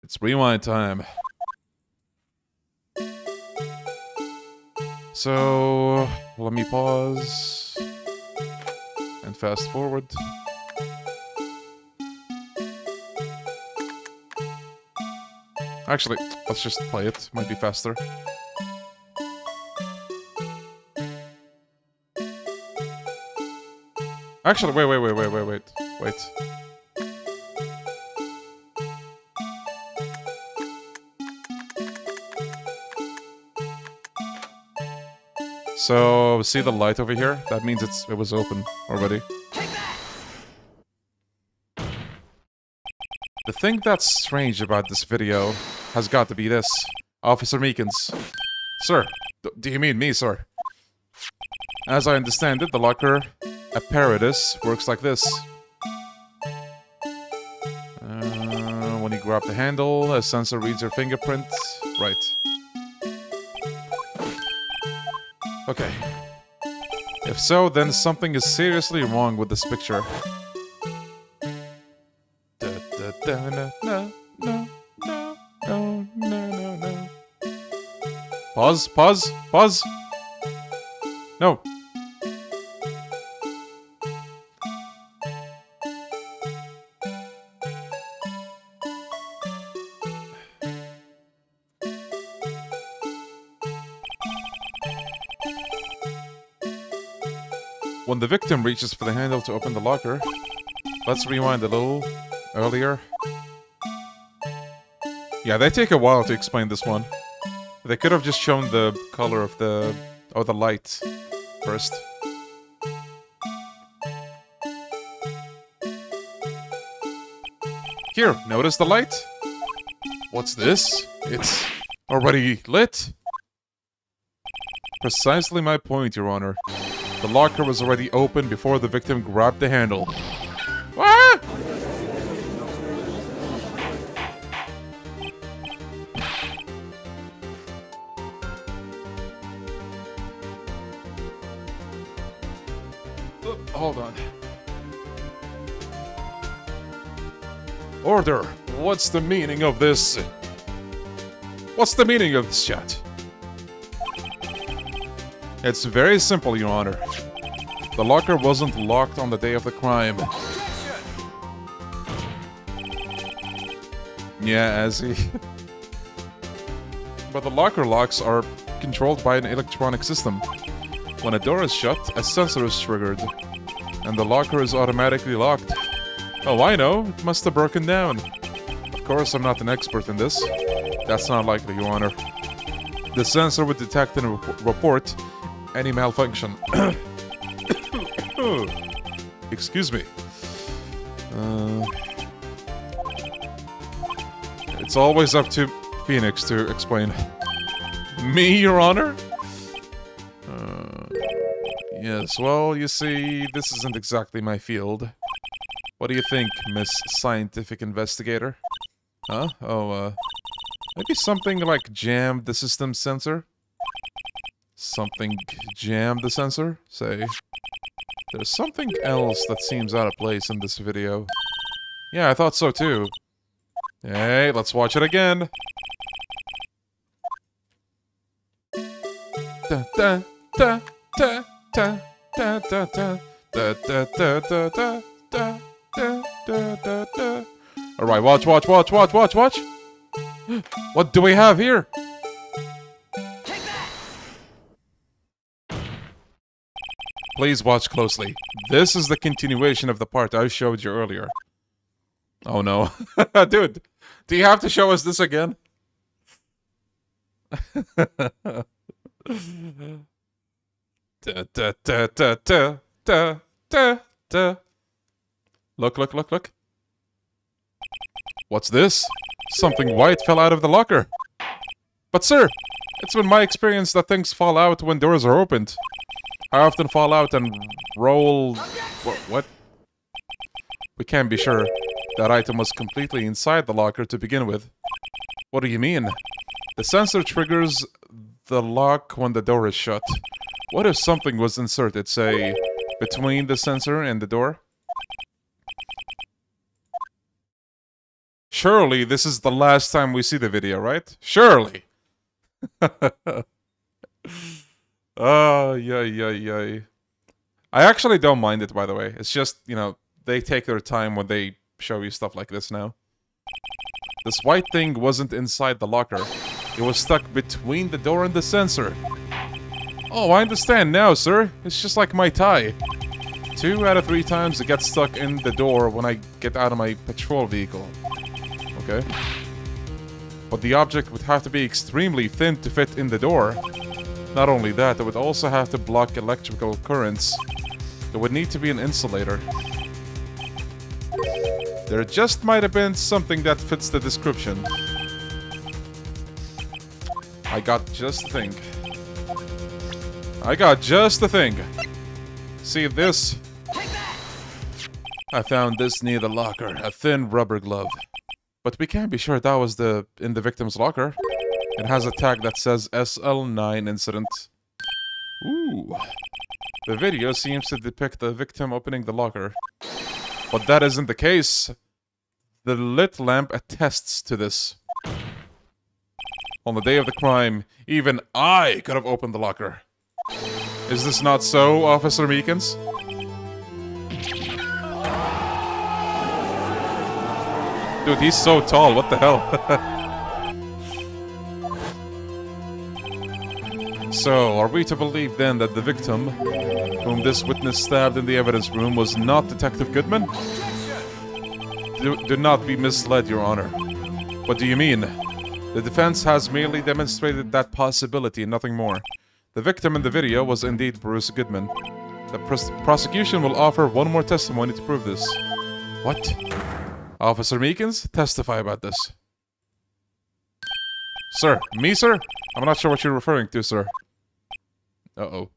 It's rewind time. So, let me pause and fast forward. Actually, let's just play it. Might be faster. Actually, wait. So, see the light over here? That means it was open already. The thing that's strange about this video has got to be this. Officer Meekins. Sir, do you mean me, sir? As I understand it, the locker apparatus works like this. When you grab the handle, a sensor reads your fingerprint. Right. Okay. If so, then something is seriously wrong with this picture. No. Pause. No. When the victim reaches for the handle to open the locker, let's rewind a little earlier. Yeah, they take a while to explain this one. They could have just shown the color of the light first. Here, notice the light? What's this? It's already lit? Precisely my point, Your Honor. The locker was already open before the victim grabbed the handle. Ah! Hold on. Order! What's the meaning of this? What's the meaning of this, chat? It's very simple, Your Honor. The locker wasn't locked on the day of the crime. Yeah, Azzy. But the locker locks are controlled by an electronic system. When a door is shut, a sensor is triggered, and the locker is automatically locked. Oh, I know. It must have broken down. Of course, I'm not an expert in this. That's not likely, Your Honor. The sensor would detect and report any malfunction. Excuse me. It's always up to Phoenix to explain. Me, Your Honor? Yes, well, you see, this isn't exactly my field. What do you think, Miss Scientific Investigator? Huh? Oh, maybe something like jammed the system sensor? Something jammed the sensor? Say, there's something else that seems out of place in this video. Yeah, I thought so too. Hey, let's watch it again. Da da da da da da da da da da da da da da da da da. All right, watch. What do we have here? Please watch closely. This is the continuation of the part I showed you earlier. Oh no. Dude, do you have to show us this again? Da, da, da, da, da, da, da, da. Look. What's this? Something white fell out of the locker. But sir, it's been my experience that things fall out when doors are opened. I often fall out and roll... What? We can't be sure. That item was completely inside the locker to begin with. What do you mean? The sensor triggers the lock when the door is shut. What if something was inserted, say, between the sensor and the door? Surely this is the last time we see the video, right? Surely! Oh, yay. I actually don't mind it, by the way. It's just, you know, they take their time when they show you stuff like this now. This white thing wasn't inside the locker. It was stuck between the door and the sensor. Oh, I understand now, sir. It's just like my tie. 2 out of 3 times it gets stuck in the door when I get out of my patrol vehicle. Okay. But the object would have to be extremely thin to fit in the door. Not only that, it would also have to block electrical currents. It would need to be an insulator. There just might have been something that fits the description. I got just the thing. See this? I found this near the locker, a thin rubber glove. But we can't be sure that was in the victim's locker. It has a tag that says SL9 incident. Ooh. The video seems to depict the victim opening the locker. But that isn't the case. The lit lamp attests to this. On the day of the crime, even I could have opened the locker. Is this not so, Officer Meekins? Dude, he's so tall, what the hell? So, are we to believe then that the victim, whom this witness stabbed in the evidence room, was not Detective Goodman? Do not be misled, Your Honor. What do you mean? The defense has merely demonstrated that possibility and nothing more. The victim in the video was indeed Bruce Goodman. The prosecution will offer one more testimony to prove this. What? Officer Meekins, testify about this. Sir, me, sir? I'm not sure what you're referring to, sir. Uh-oh.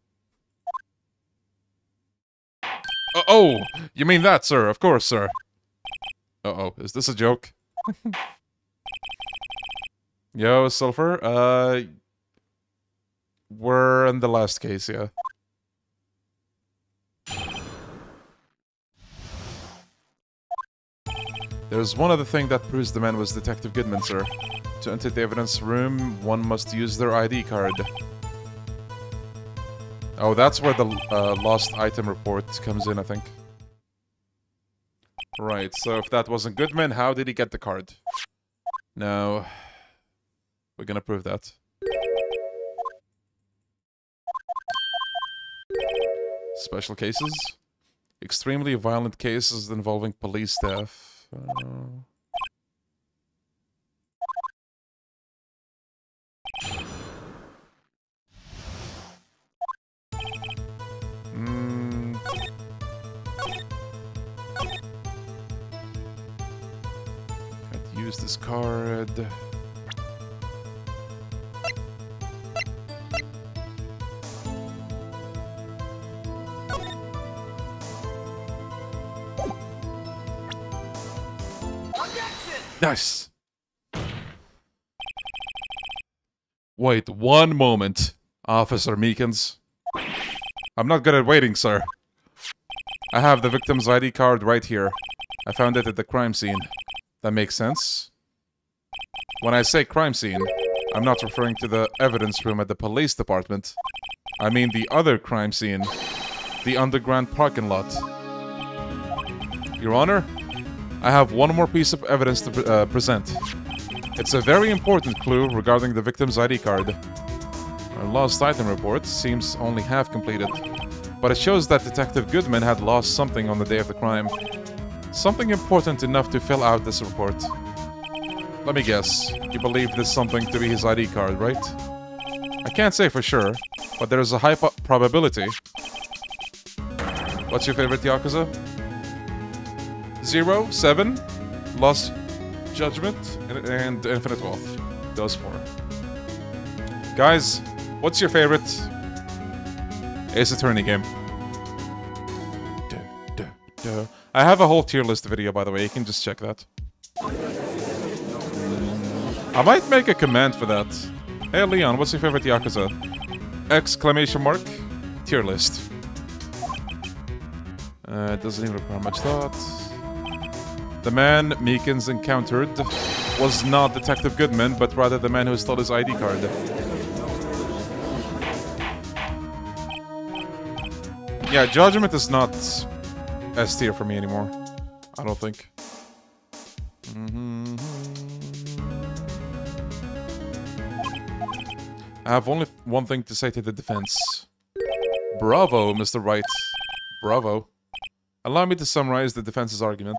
Oh, you mean that, sir? Of course, sir. Uh-oh, is this a joke? Yo, Sulfur, we're in the last case, yeah. There's one other thing that proves the man was Detective Goodman, sir. To enter the evidence room, one must use their ID card. Oh, that's where the lost item report comes in, I think. Right, so if that wasn't Goodman, how did he get the card? Now, we're gonna prove that. Special cases. Extremely violent cases involving police staff. Can't use this card. Nice. Wait one moment, Officer Meekins. I'm not good at waiting, sir. I have the victim's ID card right here. I found it at the crime scene. That makes sense. When I say crime scene, I'm not referring to the evidence room at the police department. I mean the other crime scene. The underground parking lot. Your Honor, I have one more piece of evidence to present. It's a very important clue regarding the victim's ID card. Our lost item report seems only half completed, but it shows that Detective Goodman had lost something on the day of the crime. Something important enough to fill out this report. Let me guess, you believe this something to be his ID card, right? I can't say for sure, but there is a high probability. What's your favorite Yakuza? 0, 7, Lost Judgment, and Infinite Wealth. Those 4. Guys, what's your favorite Ace Attorney game? I have a whole tier list video, by the way. You can just check that. I might make a command for that. Hey, Leon, what's your favorite Yakuza? Exclamation mark. Tier list. It doesn't even require much thought. The man Meekins encountered was not Detective Goodman, but rather the man who stole his ID card. Yeah, Judgment is not S tier for me anymore. I don't think. I have only one thing to say to the defense. Bravo, Mr. Wright. Bravo. Allow me to summarize the defense's argument.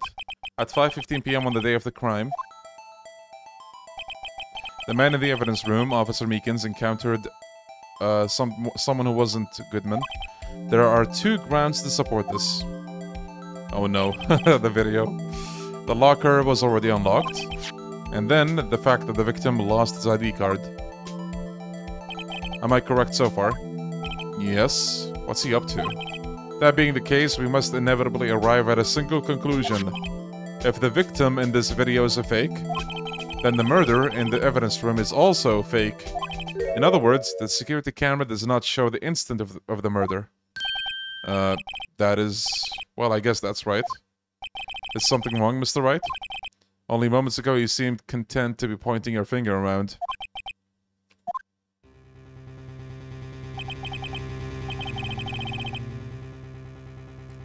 At 5:15 p.m. on the day of the crime, the man in the evidence room, Officer Meekins, encountered someone who wasn't Goodman. There are 2 grounds to support this. Oh no, the video. The locker was already unlocked, and then the fact that the victim lost his ID card. Am I correct so far? Yes. What's he up to? That being the case, we must inevitably arrive at a single conclusion. If the victim in this video is a fake, then the murder in the evidence room is also fake. In other words, the security camera does not show the instant of the murder. That is... well, I guess that's right. Is something wrong, Mr. Wright? Only moments ago you seemed content to be pointing your finger around.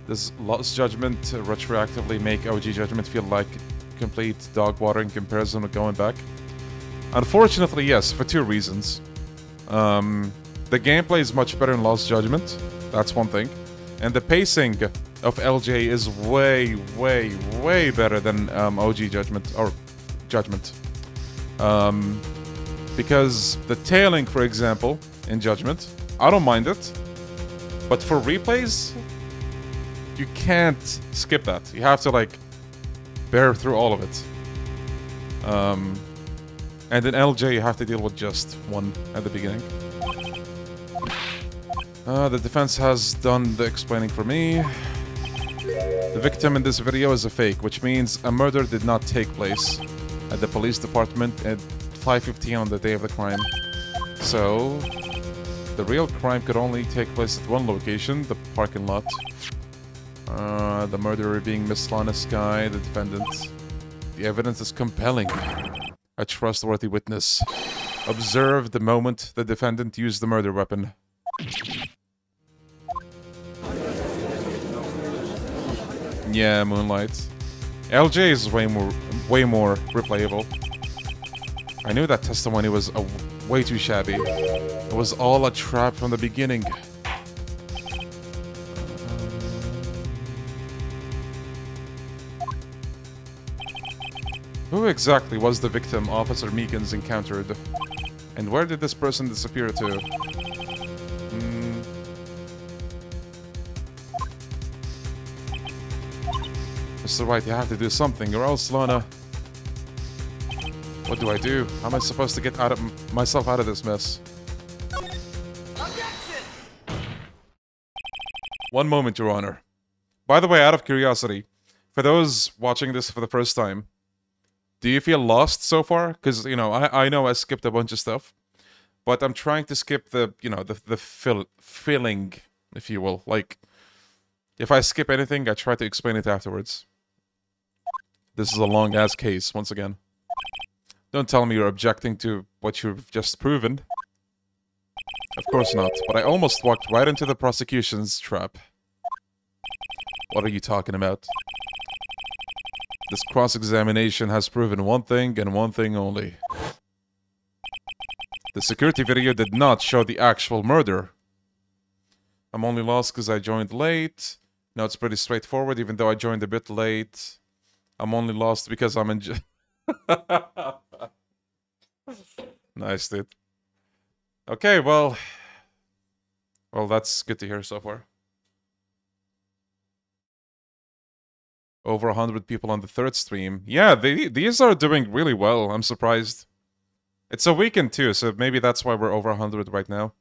Does Lost Judgment retroactively make OG Judgment feel like complete dog water in comparison with going back? Unfortunately, yes, for 2 reasons. The gameplay is much better in Lost Judgment, that's one thing. And the pacing of LJ is way, way, way better than OG Judgment, or Judgment. Because the tailing, for example, in Judgment, I don't mind it. But for replays, you can't skip that. You have to, like, bear through all of it. And in LJ, you have to deal with just one at the beginning. The defense has done the explaining for me. The victim in this video is a fake, which means a murder did not take place at the police department at 5:15 on the day of the crime. So, the real crime could only take place at one location, the parking lot. The murderer being Miss Lana Skye, the defendant. The evidence is compelling. A trustworthy witness observed the moment the defendant used the murder weapon. Yeah, Moonlight. LJ is way more replayable. I knew that testimony was way too shabby. It was all a trap from the beginning. Who exactly was the victim Officer Meekins encountered? And where did this person disappear to? Mr. Wright, you have to do something, or else, Lana... What do I do? How am I supposed to get myself out of this mess? Objection! One moment, Your Honor. By the way, out of curiosity, for those watching this for the first time, do you feel lost so far? Because, you know, I know I skipped a bunch of stuff, but I'm trying to skip the, you know, the feeling, if you will. Like, if I skip anything, I try to explain it afterwards. This is a long-ass case, once again. Don't tell me you're objecting to what you've just proven. Of course not, but I almost walked right into the prosecution's trap. What are you talking about? This cross-examination has proven one thing and one thing only. The security video did not show the actual murder. I'm only lost because I joined late. No, it's pretty straightforward, even though I joined a bit late. I'm only lost because I'm in Nice, dude. Okay, well, that's good to hear so far. Over 100 people on the third stream. Yeah, these are doing really well. I'm surprised. It's a weekend too, so maybe that's why we're over 100 right now.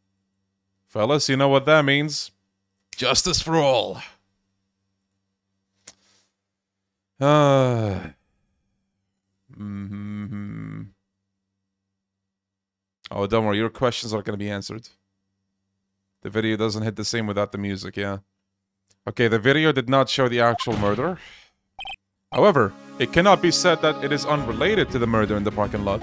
Fellas, you know what that means. Justice for all. Oh, don't worry, your questions are going to be answered. The video doesn't hit the same without the music, yeah. Okay, the video did not show the actual murder. However, it cannot be said that it is unrelated to the murder in the parking lot.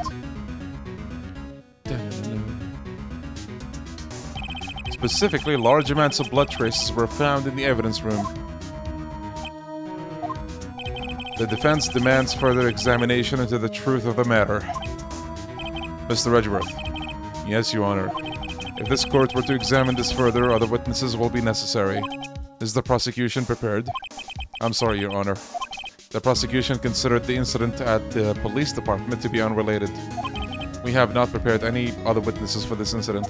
Specifically, large amounts of blood traces were found in the evidence room. The defense demands further examination into the truth of the matter. Mr. Edgeworth. Yes, Your Honor. If this court were to examine this further, other witnesses will be necessary. Is the prosecution prepared? I'm sorry, Your Honor. The prosecution considered the incident at the police department to be unrelated. We have not prepared any other witnesses for this incident.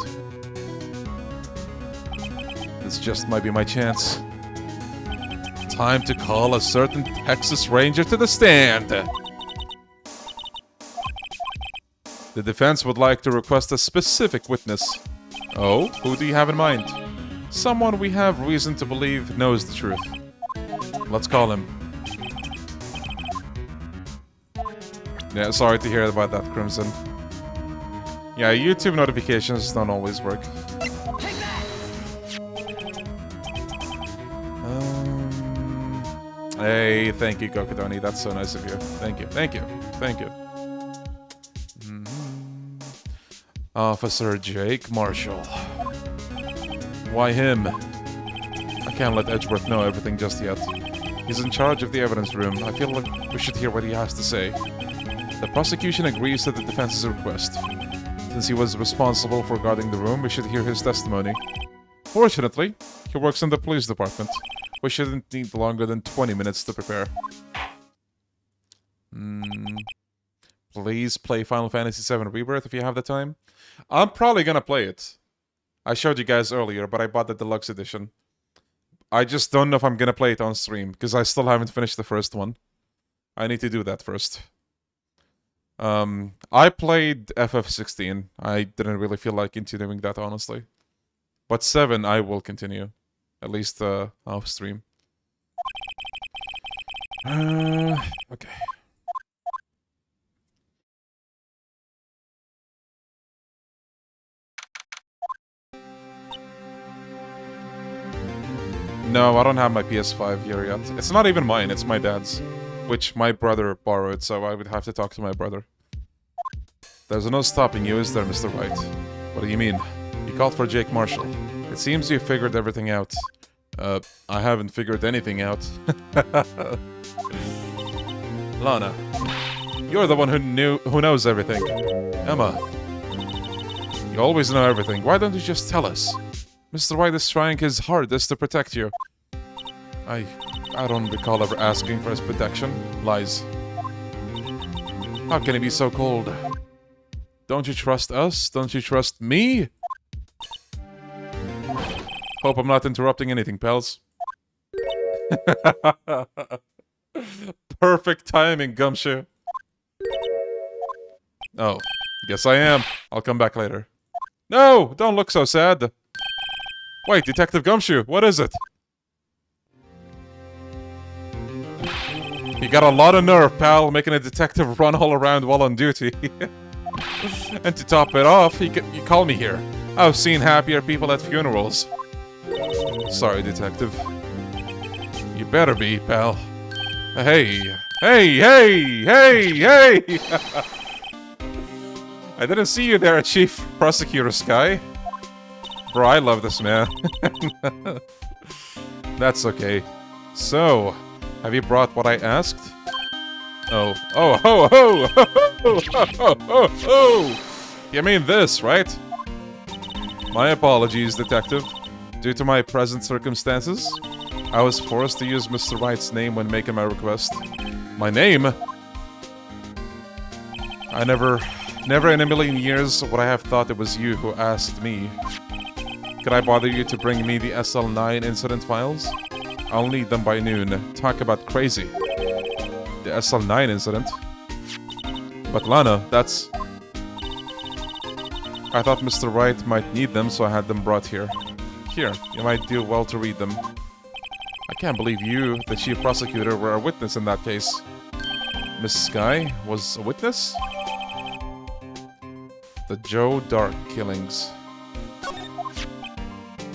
This just might be my chance. Time to call a certain Texas Ranger to the stand. The defense would like to request a specific witness. Oh, who do you have in mind? Someone we have reason to believe knows the truth. Let's call him. Yeah, sorry to hear about that, Crimson. Yeah, YouTube notifications don't always work. Hey, thank you, Kokidoni. That's so nice of you. Thank you, thank you, thank you. Officer Jake Marshall. Why him? I can't let Edgeworth know everything just yet. He's in charge of the evidence room. I feel like we should hear what he has to say. The prosecution agrees to the defense's request. Since he was responsible for guarding the room, we should hear his testimony. Fortunately, he works in the police department. We shouldn't need longer than 20 minutes to prepare. Please play Final Fantasy VII Rebirth if you have the time. I'm probably gonna play it. I showed you guys earlier, but I bought the deluxe edition. I just don't know if I'm gonna play it on stream, because I still haven't finished the first one. I need to do that first. I played FF16. I didn't really feel like continuing that, honestly. But 7, I will continue. At least, off stream. Okay. No, I don't have my PS5 here yet. It's not even mine, it's my dad's. which my brother borrowed, so I would have to talk to my brother. There's no stopping you, is there, Mr. Wright? What do you mean? You called for Jake Marshall. It seems you figured everything out. I haven't figured anything out. Lana, you're the one who knows everything. Emma, you always know everything. Why don't you just tell us? Mr. Wright is trying his hardest to protect you. I don't recall ever asking for his protection. Lies. How can he be so cold? Don't you trust us? Don't you trust me? Hope I'm not interrupting anything, pals. Perfect timing, Gumshoe. Oh, guess I am. I'll come back later. No, don't look so sad. Wait, Detective Gumshoe, what is it? You got a lot of nerve, pal, making a detective run all around while on duty. And to top it off, you call me here. I've seen happier people at funerals. Sorry, Detective. You better be, pal. Hey! Hey! Hey! Hey! Hey! I didn't see you there, Chief Prosecutor Skye. Bro, I love this man. That's okay. So, have you brought what I asked? Oh. Oh, ho, ho, ho, ho, ho, ho, ho. You mean this, right? My apologies, Detective. Due to my present circumstances, I was forced to use Mr. Wright's name when making my request. My name? I never in a million years would I have thought it was you who asked me. Could I bother you to bring me the SL9 incident files? I'll need them by noon. Talk about crazy. The SL9 incident? But Lana, that's... I thought Mr. Wright might need them, so I had them brought here. Here, you might do well to read them. I can't believe you, the Chief Prosecutor, were a witness in that case. Miss Skye was a witness? The Joe Dark killings.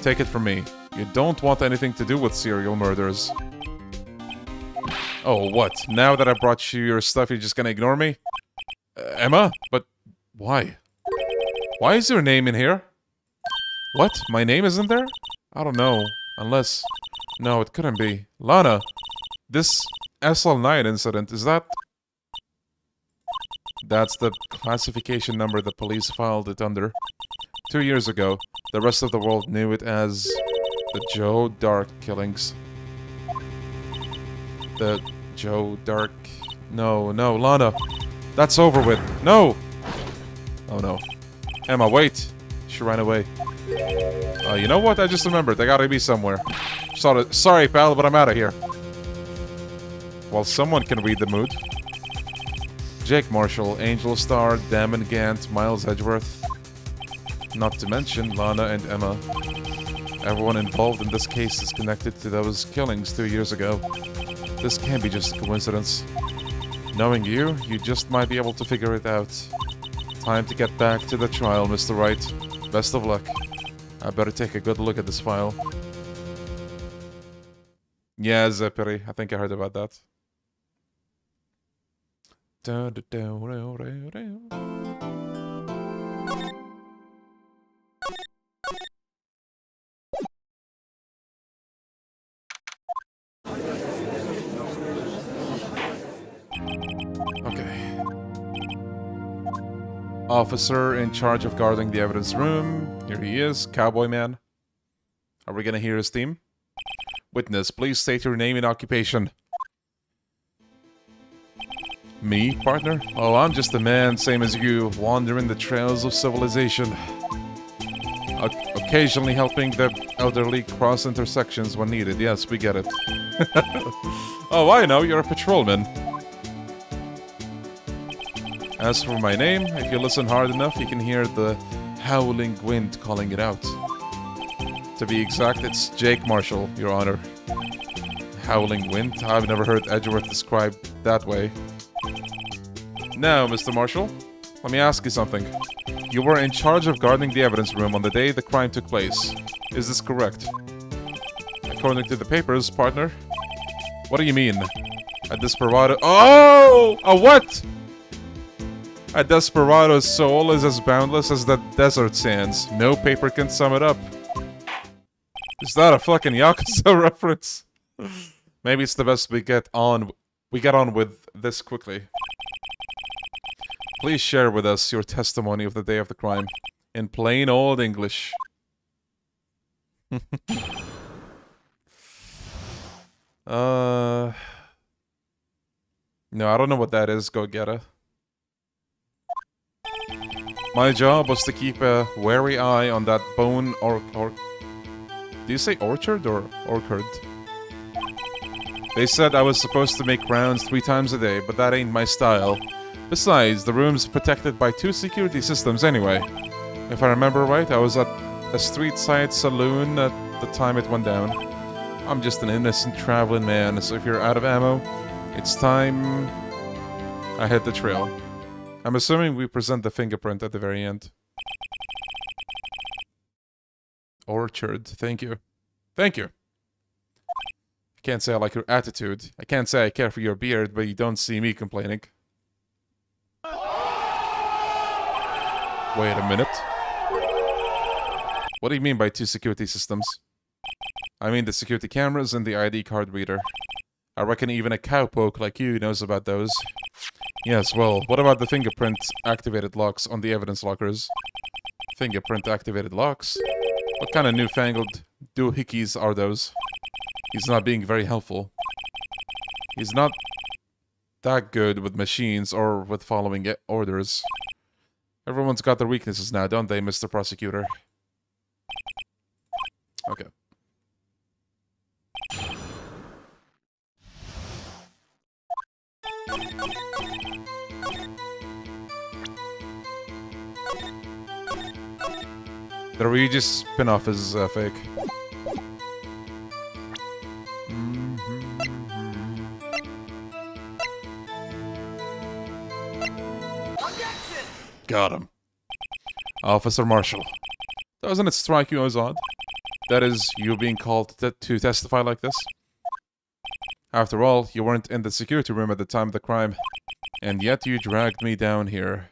Take it from me. You don't want anything to do with serial murders. Oh, what? Now that I brought you your stuff, you're just gonna ignore me? Emma? But why? Why is your name in here? What? My name isn't there? I don't know. Unless... No, it couldn't be. Lana, this SL9 incident, is that... That's the classification number the police filed it under. 2 years ago, the rest of the world knew it as the Joe Dark killings. The Joe Dark... No, no, Lana. That's over with. No! Oh no. Emma, wait. She ran away. You know what? I just remembered. They gotta be somewhere. Sorry, pal, but I'm out of here. Well, someone can read the mood. Jake Marshall, Angel Star, Damond Gant, Miles Edgeworth. Not to mention Lana and Emma. Everyone involved in this case is connected to those killings 2 years ago. This can't be just a coincidence. Knowing you, you just might be able to figure it out. Time to get back to the trial, Mr. Wright. Best of luck. I better take a good look at this file. Yeah, Zepperi. I think I heard about that. Okay. Officer in charge of guarding the evidence room. Here he is, Cowboy Man. Are we gonna hear his theme? Witness, please state your name and occupation. Me, partner? Oh, I'm just a man, same as you, wandering the trails of civilization. Occasionally helping the elderly cross intersections when needed. Yes, we get it. Oh, I know, you're a patrolman. As for my name, if you listen hard enough, you can hear the howling wind calling it out. To be exact, it's Jake Marshall, Your Honor. Howling wind? I've never heard Edgeworth described that way. Now, Mr. Marshall, let me ask you something. You were in charge of guarding the evidence room on the day the crime took place. Is this correct? According to the papers, partner. What do you mean? A desperado. Oh! A what? A desperado's soul is as boundless as the desert sands. No paper can sum it up. Is that a fucking Yakuza reference? Maybe it's the best we get on with this quickly. Please share with us your testimony of the day of the crime. In plain old English. No, I don't know what that is. Go get it. My job was to keep a wary eye on that bone or do you say orchard or orchard? They said I was supposed to make rounds 3 times a day, but that ain't my style. Besides, the room's protected by 2 security systems anyway. If I remember right, I was at a street-side saloon at the time it went down. I'm just an innocent traveling man, so if you're out of ammo, it's time I hit the trail. I'm assuming we present the fingerprint at the very end. Orchard, thank you. Thank you. I can't say I like your attitude. I can't say I care for your beard, but you don't see me complaining. Wait a minute. What do you mean by 2 security systems? I mean the security cameras and the ID card reader. I reckon even a cowpoke like you knows about those. Yes, well, what about the fingerprint-activated locks on the evidence lockers? Fingerprint-activated locks? What kind of newfangled doohickeys are those? He's not being very helpful. He's not that good with machines or with following orders. Everyone's got their weaknesses now, don't they, Mr. Prosecutor? Okay. The Regis spin-off is fake. Got him. Officer Marshall. Doesn't it strike you as odd? That is, you being called to testify like this? After all, you weren't in the security room at the time of the crime, and yet you dragged me down here.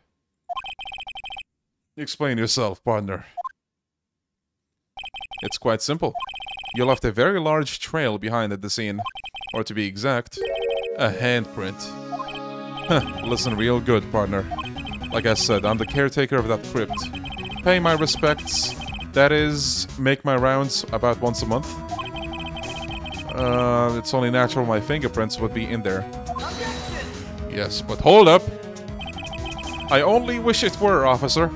Explain yourself, partner. It's quite simple. You left a very large trail behind at the scene. Or to be exact, a handprint. Huh, listen real good, partner. Like I said, I'm the caretaker of that crypt. Pay my respects. That is, make my rounds about once a month. It's only natural my fingerprints would be in there. Yes, but hold up. I only wish it were, officer.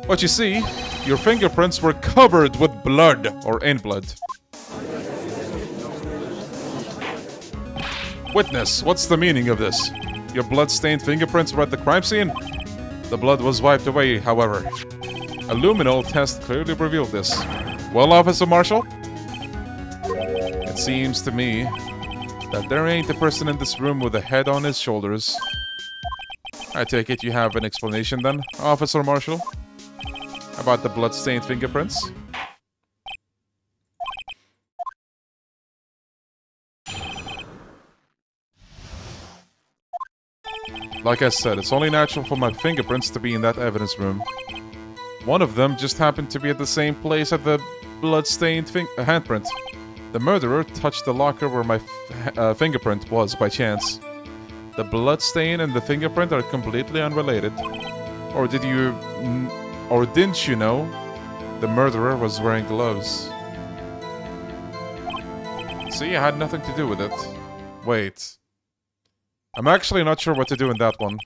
But you see, your fingerprints were covered with blood, or in blood. Witness, what's the meaning of this? Your blood-stained fingerprints were at the crime scene? The blood was wiped away, however. A luminol test clearly revealed this. Well, Officer Marshall? It seems to me that there ain't a person in this room with a head on his shoulders. I take it you have an explanation then, Officer Marshall? About the blood-stained fingerprints? Like I said, it's only natural for my fingerprints to be in that evidence room. One of them just happened to be at the same place as the blood-stained handprint. The murderer touched the locker where my fingerprint was by chance. The blood stain and the fingerprint are completely unrelated. Or didn't you know the murderer was wearing gloves? See, I had nothing to do with it. Wait. I'm actually not sure what to do in that one.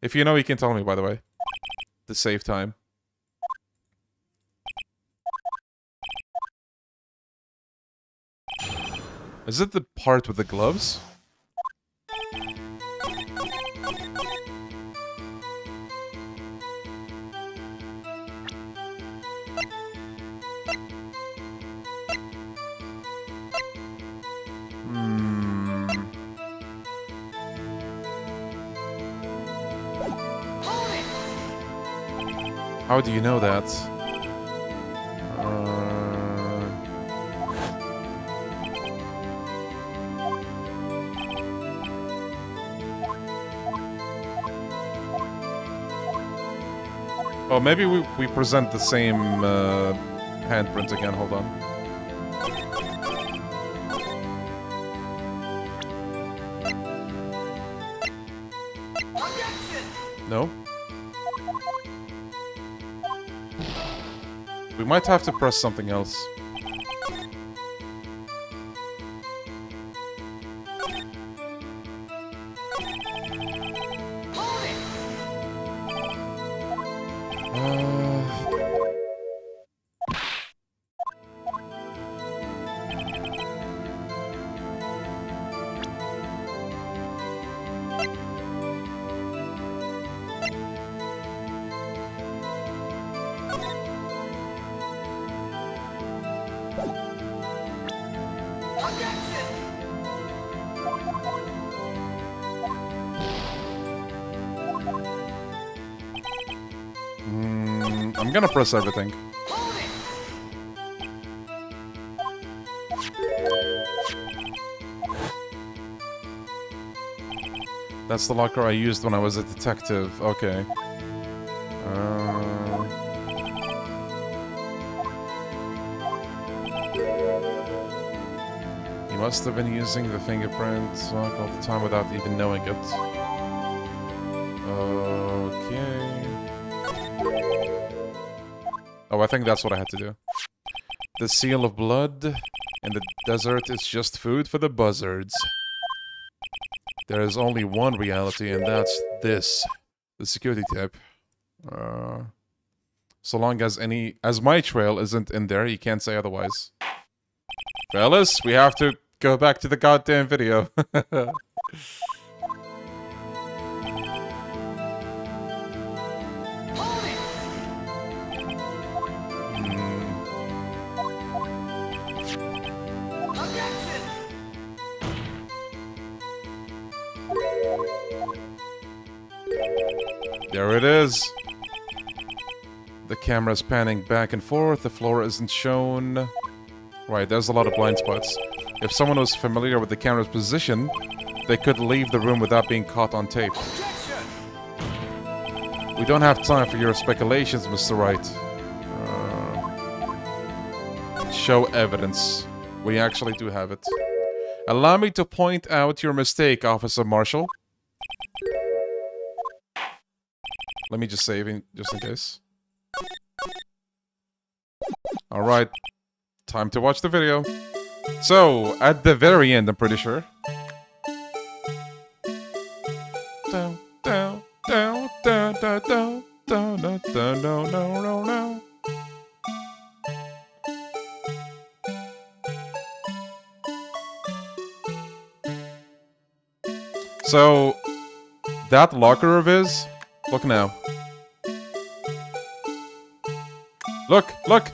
If you know, you can tell me, by the way. To save time. Is it the part with the gloves? How do you know that? Oh, maybe we present the same handprint again. Hold on. No? We might have to press something else. I'm gonna press everything. That's the locker I used when I was a detective. Okay. He must have been using the fingerprint lock all the time without even knowing it. Okay. Oh, I think that's what I had to do. The seal of blood in the desert is just food for the buzzards. There is only one reality, and that's this. The security tip. So long as my trail isn't in there, you can't say otherwise. Fellas, we have to go back to the goddamn video. There it is. The camera's panning back and forth. The floor isn't shown. Right, there's a lot of blind spots. If someone was familiar with the camera's position, they could leave the room without being caught on tape. We don't have time for your speculations, Mr. Wright. Show evidence. We actually do have it. Allow me to point out your mistake, Officer Marshall. Let me just save it, just in case. Alright. Time to watch the video. So, at the very end, I'm pretty sure. Down, down, down, down, down, down, down, down, down, down, down, down. So, that locker of his... Look now. Look! Look!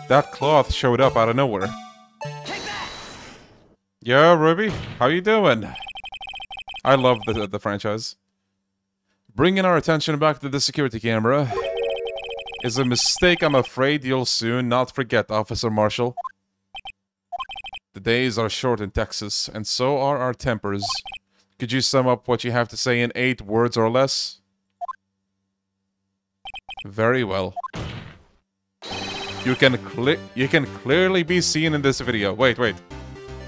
That cloth showed up out of nowhere. Take that! Yeah, Ruby? How you doing? I love the franchise. Bringing our attention back to the security camera is a mistake I'm afraid you'll soon not forget, Officer Marshall. The days are short in Texas, and so are our tempers. Could you sum up what you have to say in 8 words or less? Very well. You can clearly be seen in this video. Wait.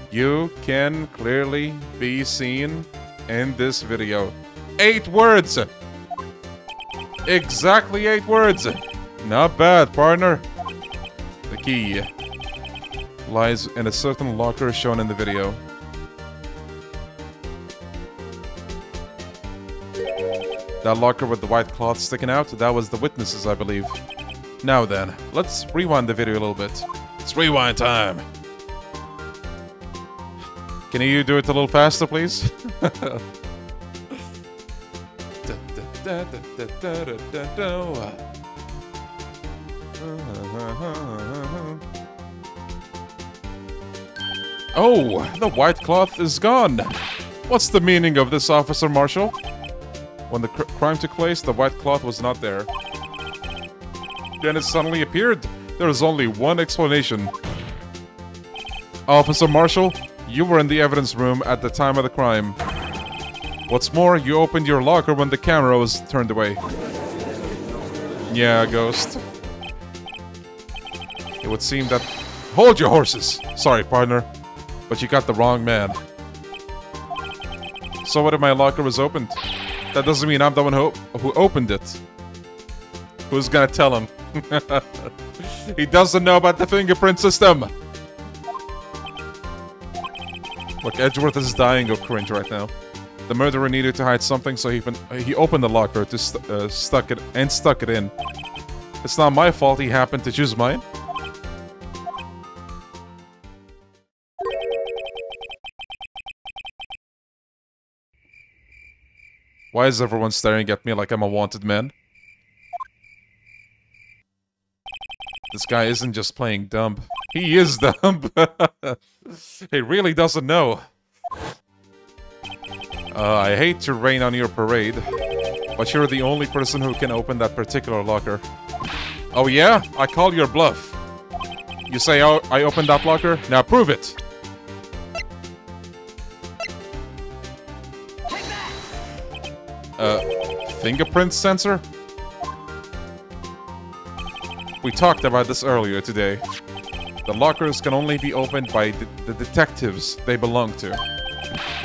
You can clearly be seen in this video. 8 words! Exactly 8 words! Not bad, partner. The key lies in a certain locker shown in the video. That locker with the white cloth sticking out, that was the witnesses, I believe. Now then, let's rewind the video a little bit. It's rewind time! Can you do it a little faster, please? Oh, the white cloth is gone! What's the meaning of this, Officer Marshall? When the crime took place, the white cloth was not there. Then it suddenly appeared. There is only one explanation. Officer Marshall, you were in the evidence room at the time of the crime. What's more, you opened your locker when the camera was turned away. Yeah, Ghost. It would seem that... Hold your horses! Sorry, partner. But you got the wrong man. So what if my locker was opened? That doesn't mean I'm the one who opened it. Who's gonna tell him? He doesn't know about the fingerprint system! Look, Edgeworth is dying of cringe right now. The murderer needed to hide something, so he opened the locker to stuck it in. It's not my fault he happened to choose mine. Why is everyone staring at me like I'm a wanted man? This guy isn't just playing dumb. He is dumb. He really doesn't know. I hate to rain on your parade, but you're the only person who can open that particular locker. Oh yeah? I call your bluff. You say I opened that locker? Now prove it! Fingerprint sensor? We talked about this earlier today. The lockers can only be opened by the detectives they belong to.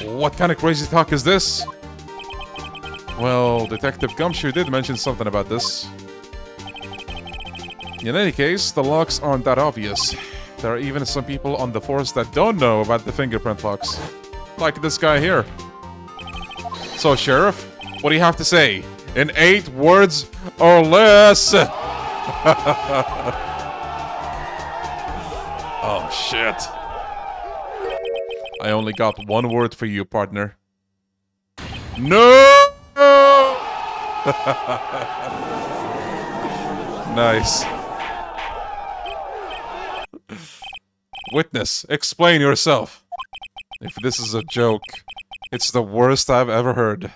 What kind of crazy talk is this? Well, Detective Gumshoe did mention something about this. In any case, the locks aren't that obvious. There are even some people on the force that don't know about the fingerprint locks. Like this guy here. So, Sheriff, what do you have to say? In 8 words or less? Oh, shit. I only got 1 word for you, partner. No! Nice. Witness, explain yourself. If this is a joke, it's the worst I've ever heard.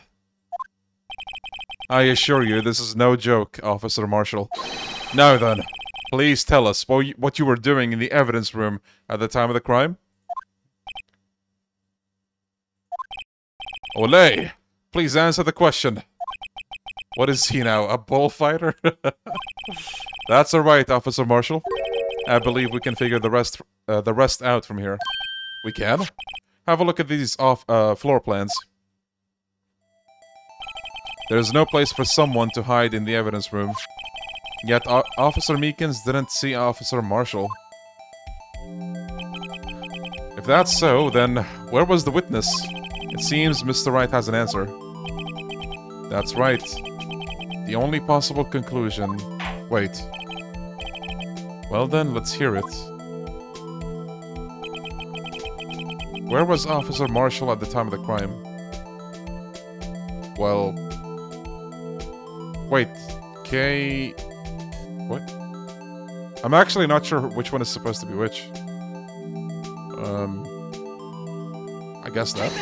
I assure you, this is no joke, Officer Marshall. Now then, please tell us what you were doing in the evidence room at the time of the crime. Olay! Please answer the question. What is he now, a bullfighter? That's alright, Officer Marshall. I believe we can figure the rest out from here. We can? Have a look at these floor plans. There's no place for someone to hide in the evidence room. Yet Officer Meekins didn't see Officer Marshall. If that's so, then where was the witness? It seems Mr. Wright has an answer. That's right. The only possible conclusion... Wait. Well then, let's hear it. Where was Officer Marshall at the time of the crime? Well... Wait. K... What? I'm actually not sure which one is supposed to be which. I guess that.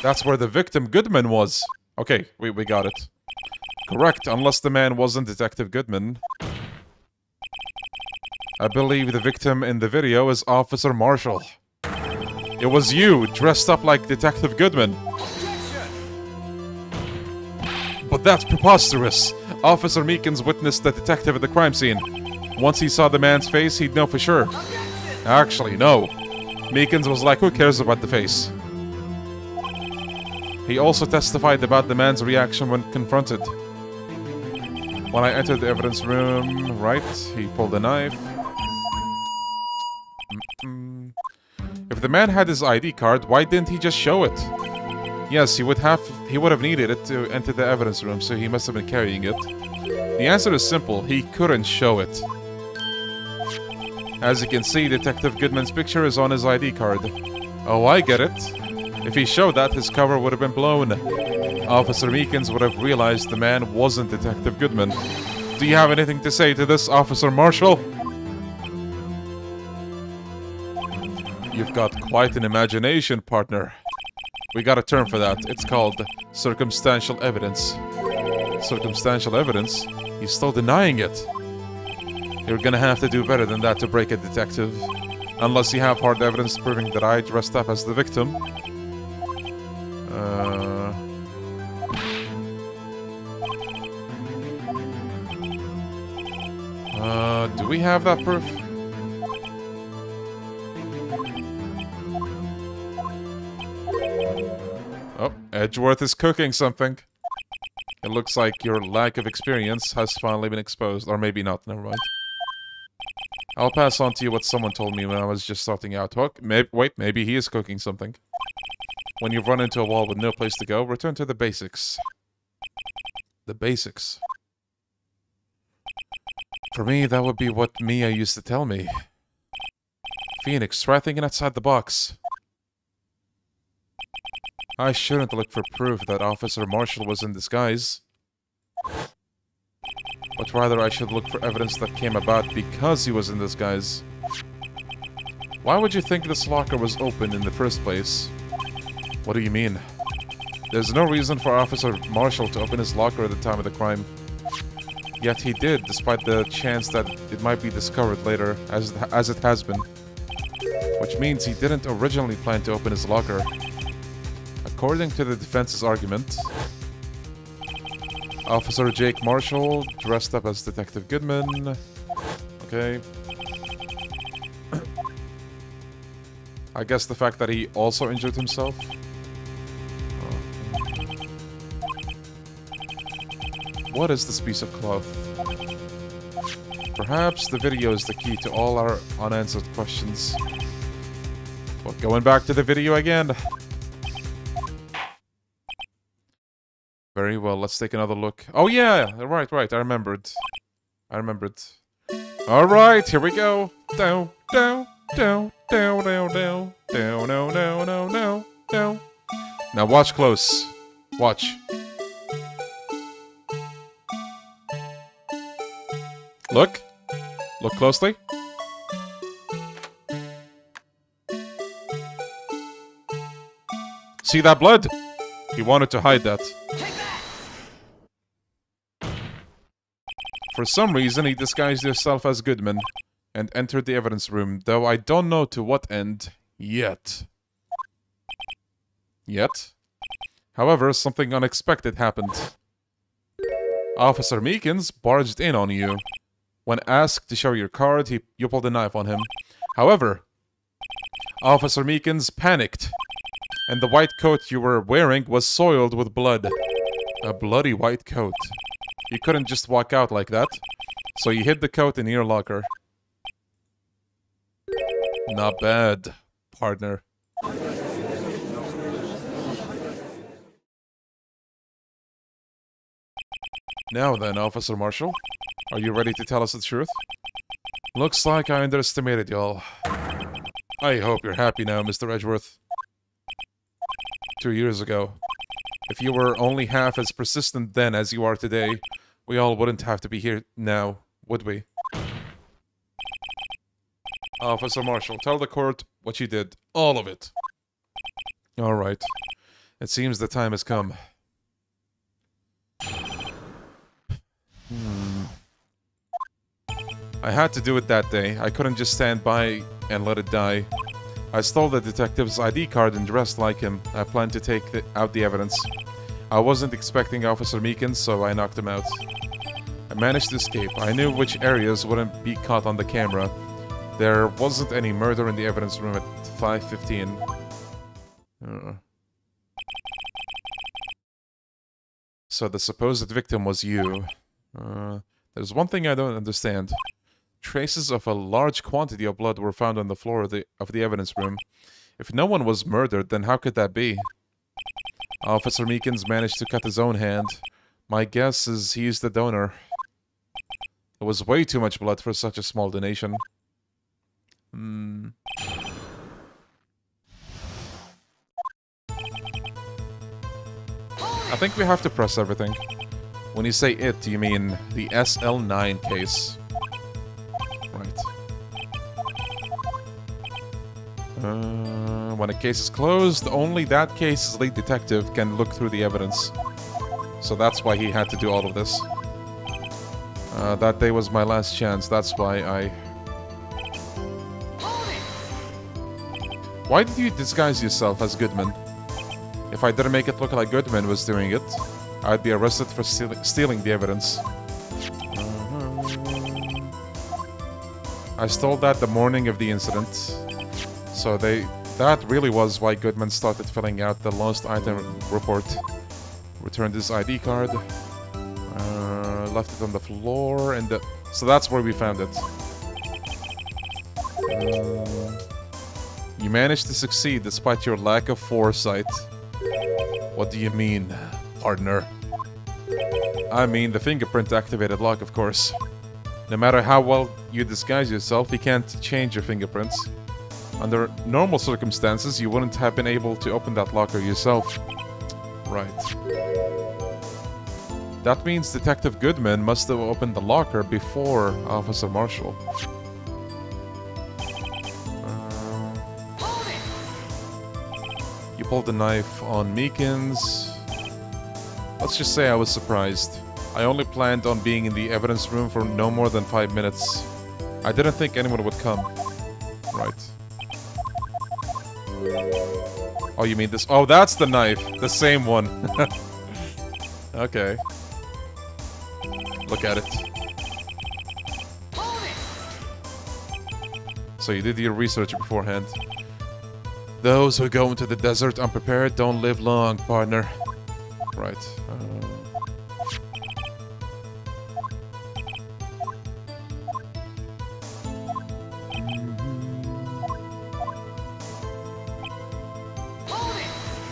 That's where the victim Goodman was. Okay, we got it. Correct, unless the man wasn't Detective Goodman. I believe the victim in the video is Officer Marshall. It was you, dressed up like Detective Goodman. But that's preposterous. Officer Meekins witnessed the detective at the crime scene. Once he saw the man's face, he'd know for sure. Actually, no. Meekins was like, who cares about the face? He also testified about the man's reaction when confronted. When I entered the evidence room, right, he pulled a knife. If the man had his ID card, why didn't he just show it? Yes, he would have needed it to enter the evidence room, so he must have been carrying it. The answer is simple, he couldn't show it. As you can see, Detective Goodman's picture is on his ID card. Oh, I get it. If he showed that, his cover would have been blown. Officer Meekins would have realized the man wasn't Detective Goodman. Do you have anything to say to this, Officer Marshall? You've got quite an imagination, partner. We got a term for that. It's called circumstantial evidence. Circumstantial evidence? He's still denying it. You're gonna have to do better than that to break it, detective. Unless you have hard evidence proving that I dressed up as the victim. Do we have that proof? Oh, Edgeworth is cooking something. It looks like your lack of experience has finally been exposed. Or maybe not, never mind. I'll pass on to you what someone told me when I was just starting out. Wait, maybe he is cooking something. When you've run into a wall with no place to go, return to the basics. The basics. For me, that would be what Mia used to tell me. Phoenix, try thinking outside the box. I shouldn't look for proof that Officer Marshall was in disguise. But rather I should look for evidence that came about because he was in disguise. Why would you think this locker was open in the first place? What do you mean? There's no reason for Officer Marshall to open his locker at the time of the crime. Yet he did, despite the chance that it might be discovered later, as it has been. Which means he didn't originally plan to open his locker. According to the defense's argument, Officer Jake Marshall dressed up as Detective Goodman. Okay. I guess the fact that he also injured himself. What is this piece of cloth? Perhaps the video is the key to all our unanswered questions. But going back to the video again. Very well, let's take another look. Oh yeah, right, I remembered. Alright, here we go. Down, down, down, down, down, down, down, down, down, down, down, down. Now watch close. Watch. Look. Look closely. See that blood? He wanted to hide that. For some reason, he disguised himself as Goodman and entered the evidence room, though I don't know to what end yet. However, something unexpected happened. Officer Meekins barged in on you. When asked to show your card, you pulled a knife on him. However, Officer Meekins panicked, and the white coat you were wearing was soiled with blood. A bloody white coat. You couldn't just walk out like that, so you hid the coat in your locker. Not bad, partner. Now then, Officer Marshall, are you ready to tell us the truth? Looks like I underestimated y'all. I hope you're happy now, Mr. Edgeworth. 2 years ago, if you were only half as persistent then as you are today, we all wouldn't have to be here now, would we? Officer Marshall, tell the court what you did. All of it. All right. It seems the time has come. I had to do it that day. I couldn't just stand by and let it die. I stole the detective's ID card and dressed like him. I planned to take out the evidence. I wasn't expecting Officer Meekins, so I knocked him out. I managed to escape. I knew which areas wouldn't be caught on the camera. There wasn't any murder in the evidence room at 5:15. So the supposed victim was you. There's one thing I don't understand. Traces of a large quantity of blood were found on the floor of the evidence room. If no one was murdered, then how could that be? Officer Meekins managed to cut his own hand. My guess is he's the donor. It was way too much blood for such a small donation. I think we have to press everything. When you say it, do you mean the SL9 case? Right. When a case is closed, only that case's lead detective can look through the evidence. So that's why he had to do all of this. That day was my last chance, that's why I Why did you disguise yourself as Goodman? If I didn't make it look like Goodman was doing it, I'd be arrested for stealing the evidence. I stole that the morning of the incident. So that really was why Goodman started filling out the lost item report. Returned his ID card. Left it on the floor and so that's where we found it. You managed to succeed despite your lack of foresight. What do you mean, partner? I mean the fingerprint-activated lock, of course. No matter how well you disguise yourself, you can't change your fingerprints. Under normal circumstances, you wouldn't have been able to open that locker yourself. Right. That means Detective Goodman must have opened the locker before Officer Marshall. You pulled the knife on Meekins. Let's just say I was surprised. I only planned on being in the evidence room for no more than 5 minutes. I didn't think anyone would come. Right. Oh, you mean this? Oh, that's the knife. The same one. Okay. Look at it. So you did your research beforehand. Those who go into the desert unprepared don't live long, partner. Right.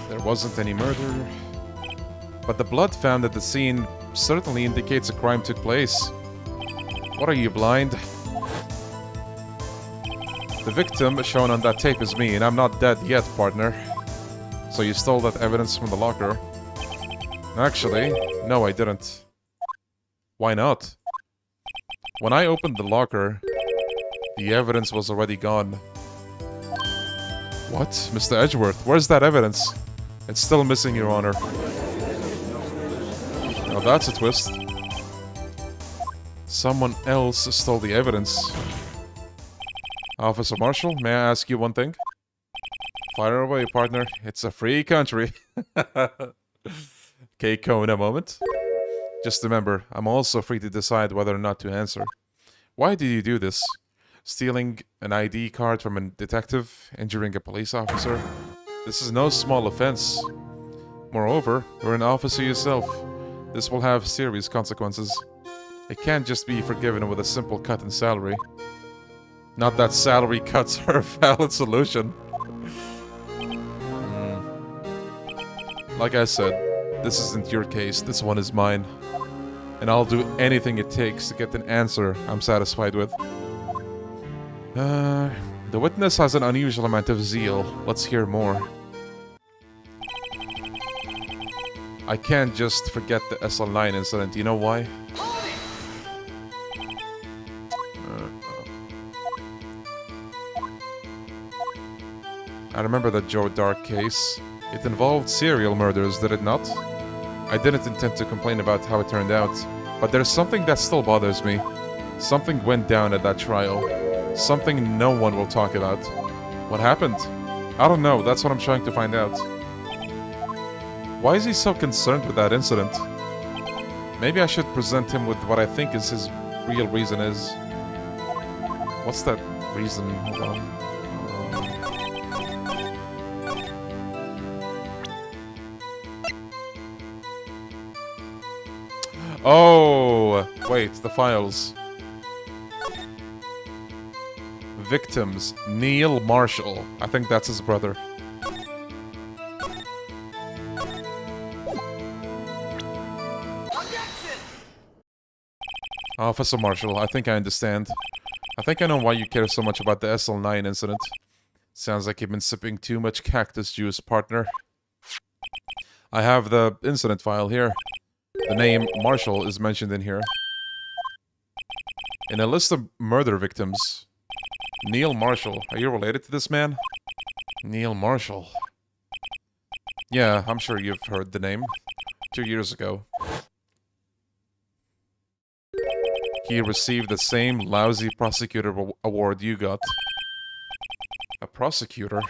There wasn't any murder. But the blood found at the scene certainly indicates a crime took place. What are you, blind? The victim shown on that tape is me, and I'm not dead yet, partner. So you stole that evidence from the locker? Actually, no, I didn't. Why not? When I opened the locker, the evidence was already gone. What? Mr. Edgeworth, where's that evidence? It's still missing, Your Honor. Now that's a twist. Someone else stole the evidence. Officer Marshall, may I ask you one thing? Fire away, partner. It's a free country. Keiko in a moment. Just remember, I'm also free to decide whether or not to answer. Why did you do this? Stealing an ID card from a detective, injuring a police officer? This is no small offense. Moreover, you're an officer yourself. This will have serious consequences. It can't just be forgiven with a simple cut in salary. Not that salary cuts are a valid solution. Like I said, this isn't your case, this one is mine. And I'll do anything it takes to get an answer I'm satisfied with. The witness has an unusual amount of zeal. Let's hear more. I can't just forget the SL9 incident, you know why? I remember that Joe Dark case. It involved serial murders, did it not? I didn't intend to complain about how it turned out, but there's something that still bothers me. Something went down at that trial. Something no one will talk about. What happened? I don't know, that's what I'm trying to find out. Why is he so concerned with that incident? Maybe I should present him with what I think is his real reason is. What's that reason? Hold on. Oh, wait, the files. Victims, Neil Marshall. I think that's his brother. Officer Marshall, I think I understand. I think I know why you care so much about the SL9 incident. Sounds like you've been sipping too much cactus juice, partner. I have the incident file here. The name Marshall is mentioned in here. In a list of murder victims, Neil Marshall. Are you related to this man? Neil Marshall. Yeah, I'm sure you've heard the name. 2 years ago. He received the same lousy prosecutor award you got. A prosecutor?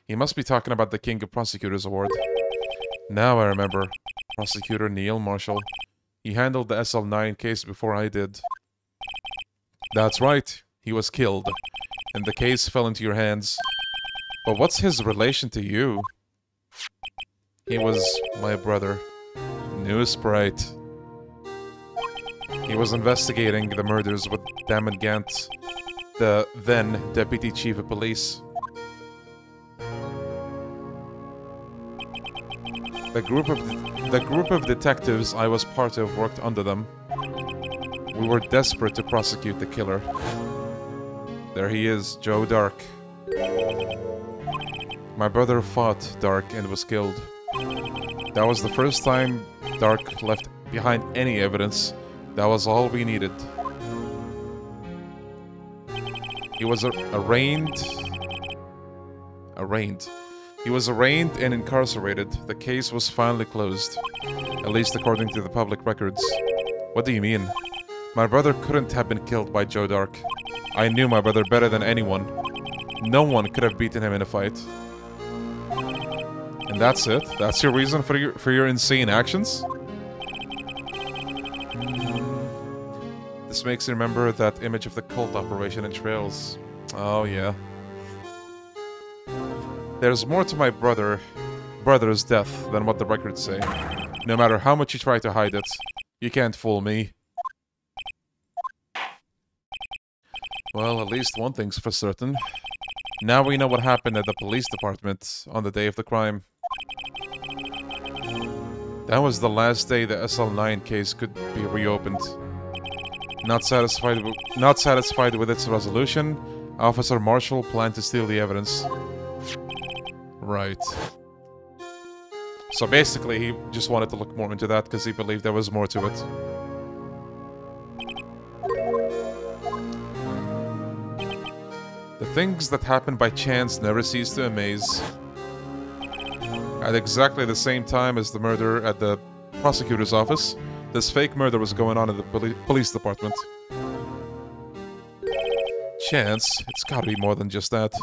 He must be talking about the King of Prosecutors Award. Now I remember. Prosecutor Neil Marshall. He handled the SL9 case before I did. That's right. He was killed. And the case fell into your hands. But what's his relation to you? He was my brother. New Sprite. He was investigating the murders with Damond Gant, the then Deputy Chief of Police. The group of detectives I was part of worked under them. We were desperate to prosecute the killer. There he is, Joe Dark. My brother fought Dark and was killed. That was the first time Dark left behind any evidence. That was all we needed. He was arraigned. He was arraigned and incarcerated. The case was finally closed. At least according to the public records. What do you mean? My brother couldn't have been killed by Joe Dark. I knew my brother better than anyone. No one could have beaten him in a fight. And that's it? That's your reason for your insane actions? This makes me remember that image of the cult operation in Trails. Oh yeah. There's more to my brother's death than what the records say. No matter how much you try to hide it, you can't fool me. Well, at least one thing's for certain. Now we know what happened at the police department on the day of the crime. That was the last day the SL9 case could be reopened. Not satisfied with its resolution, Officer Marshall planned to steal the evidence. Right. So basically, he just wanted to look more into that because he believed there was more to it. The things that happen by chance never cease to amaze. At exactly the same time as the murder at the prosecutor's office, this fake murder was going on in the police department. Chance? It's gotta be more than just that.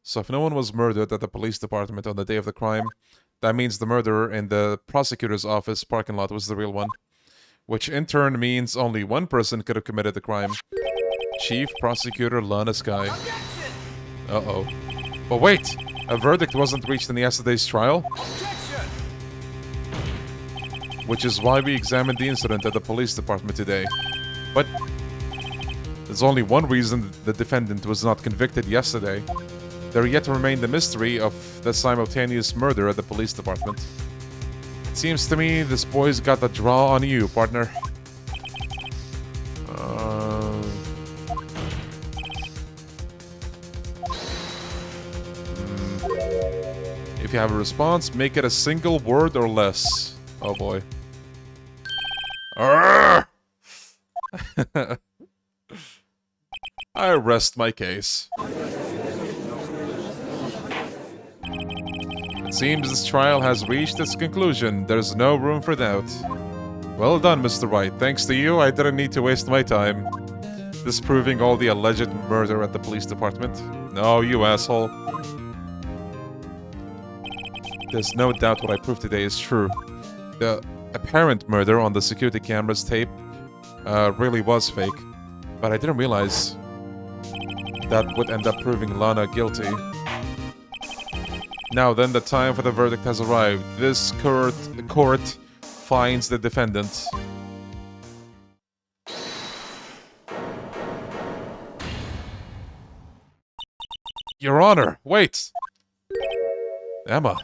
So if no one was murdered at the police department on the day of the crime, that means the murderer in the prosecutor's office parking lot was the real one. Which in turn means only one person could have committed the crime. Chief Prosecutor Lana Skye. Uh-oh. But wait! A verdict wasn't reached in yesterday's trial? Which is why we examined the incident at the police department today. But there's only one reason the defendant was not convicted yesterday. There yet remained the mystery of the simultaneous murder at the police department. It seems to me this boy's got the draw on you, partner. If you have a response, make it a single word or less. Oh boy. I rest my case. It seems this trial has reached its conclusion. There's no room for doubt. Well done, Mr. Wright. Thanks to you, I didn't need to waste my time disproving all the alleged murder at the police department. No, you asshole. There's no doubt what I proved today is true. The apparent murder on the security camera's tape really was fake. But I didn't realize that would end up proving Lana guilty. Now then, the time for the verdict has arrived. This court finds the defendant. Your Honor, wait! Emma,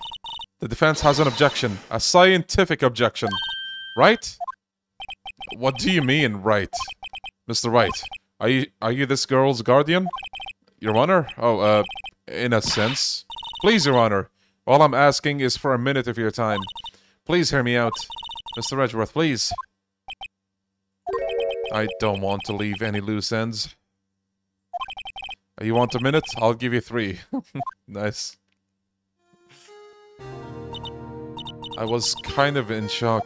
the defense has an objection. A scientific objection. Right? What do you mean, right? Mr. Wright, are you this girl's guardian? Your Honor? Oh, in a sense. Please, Your Honor. All I'm asking is for a minute of your time. Please hear me out. Mr. Edgeworth, please. I don't want to leave any loose ends. You want a minute? I'll give you 3. Nice. I was kind of in shock.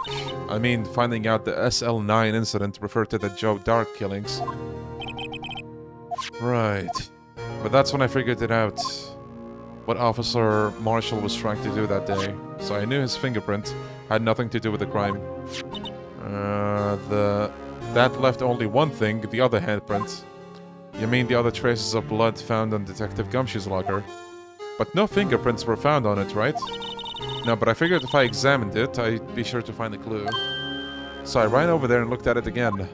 I mean, finding out the SL9 incident referred to the Joe Dark killings. Right. But that's when I figured it out. what Officer Marshall was trying to do that day, so I knew his fingerprint had nothing to do with the crime. That left only one thing, the other handprint. You mean the other traces of blood found on Detective Gumshoe's locker? But no fingerprints were found on it, right? No, but I figured if I examined it, I'd be sure to find a clue. So I ran over there and looked at it again.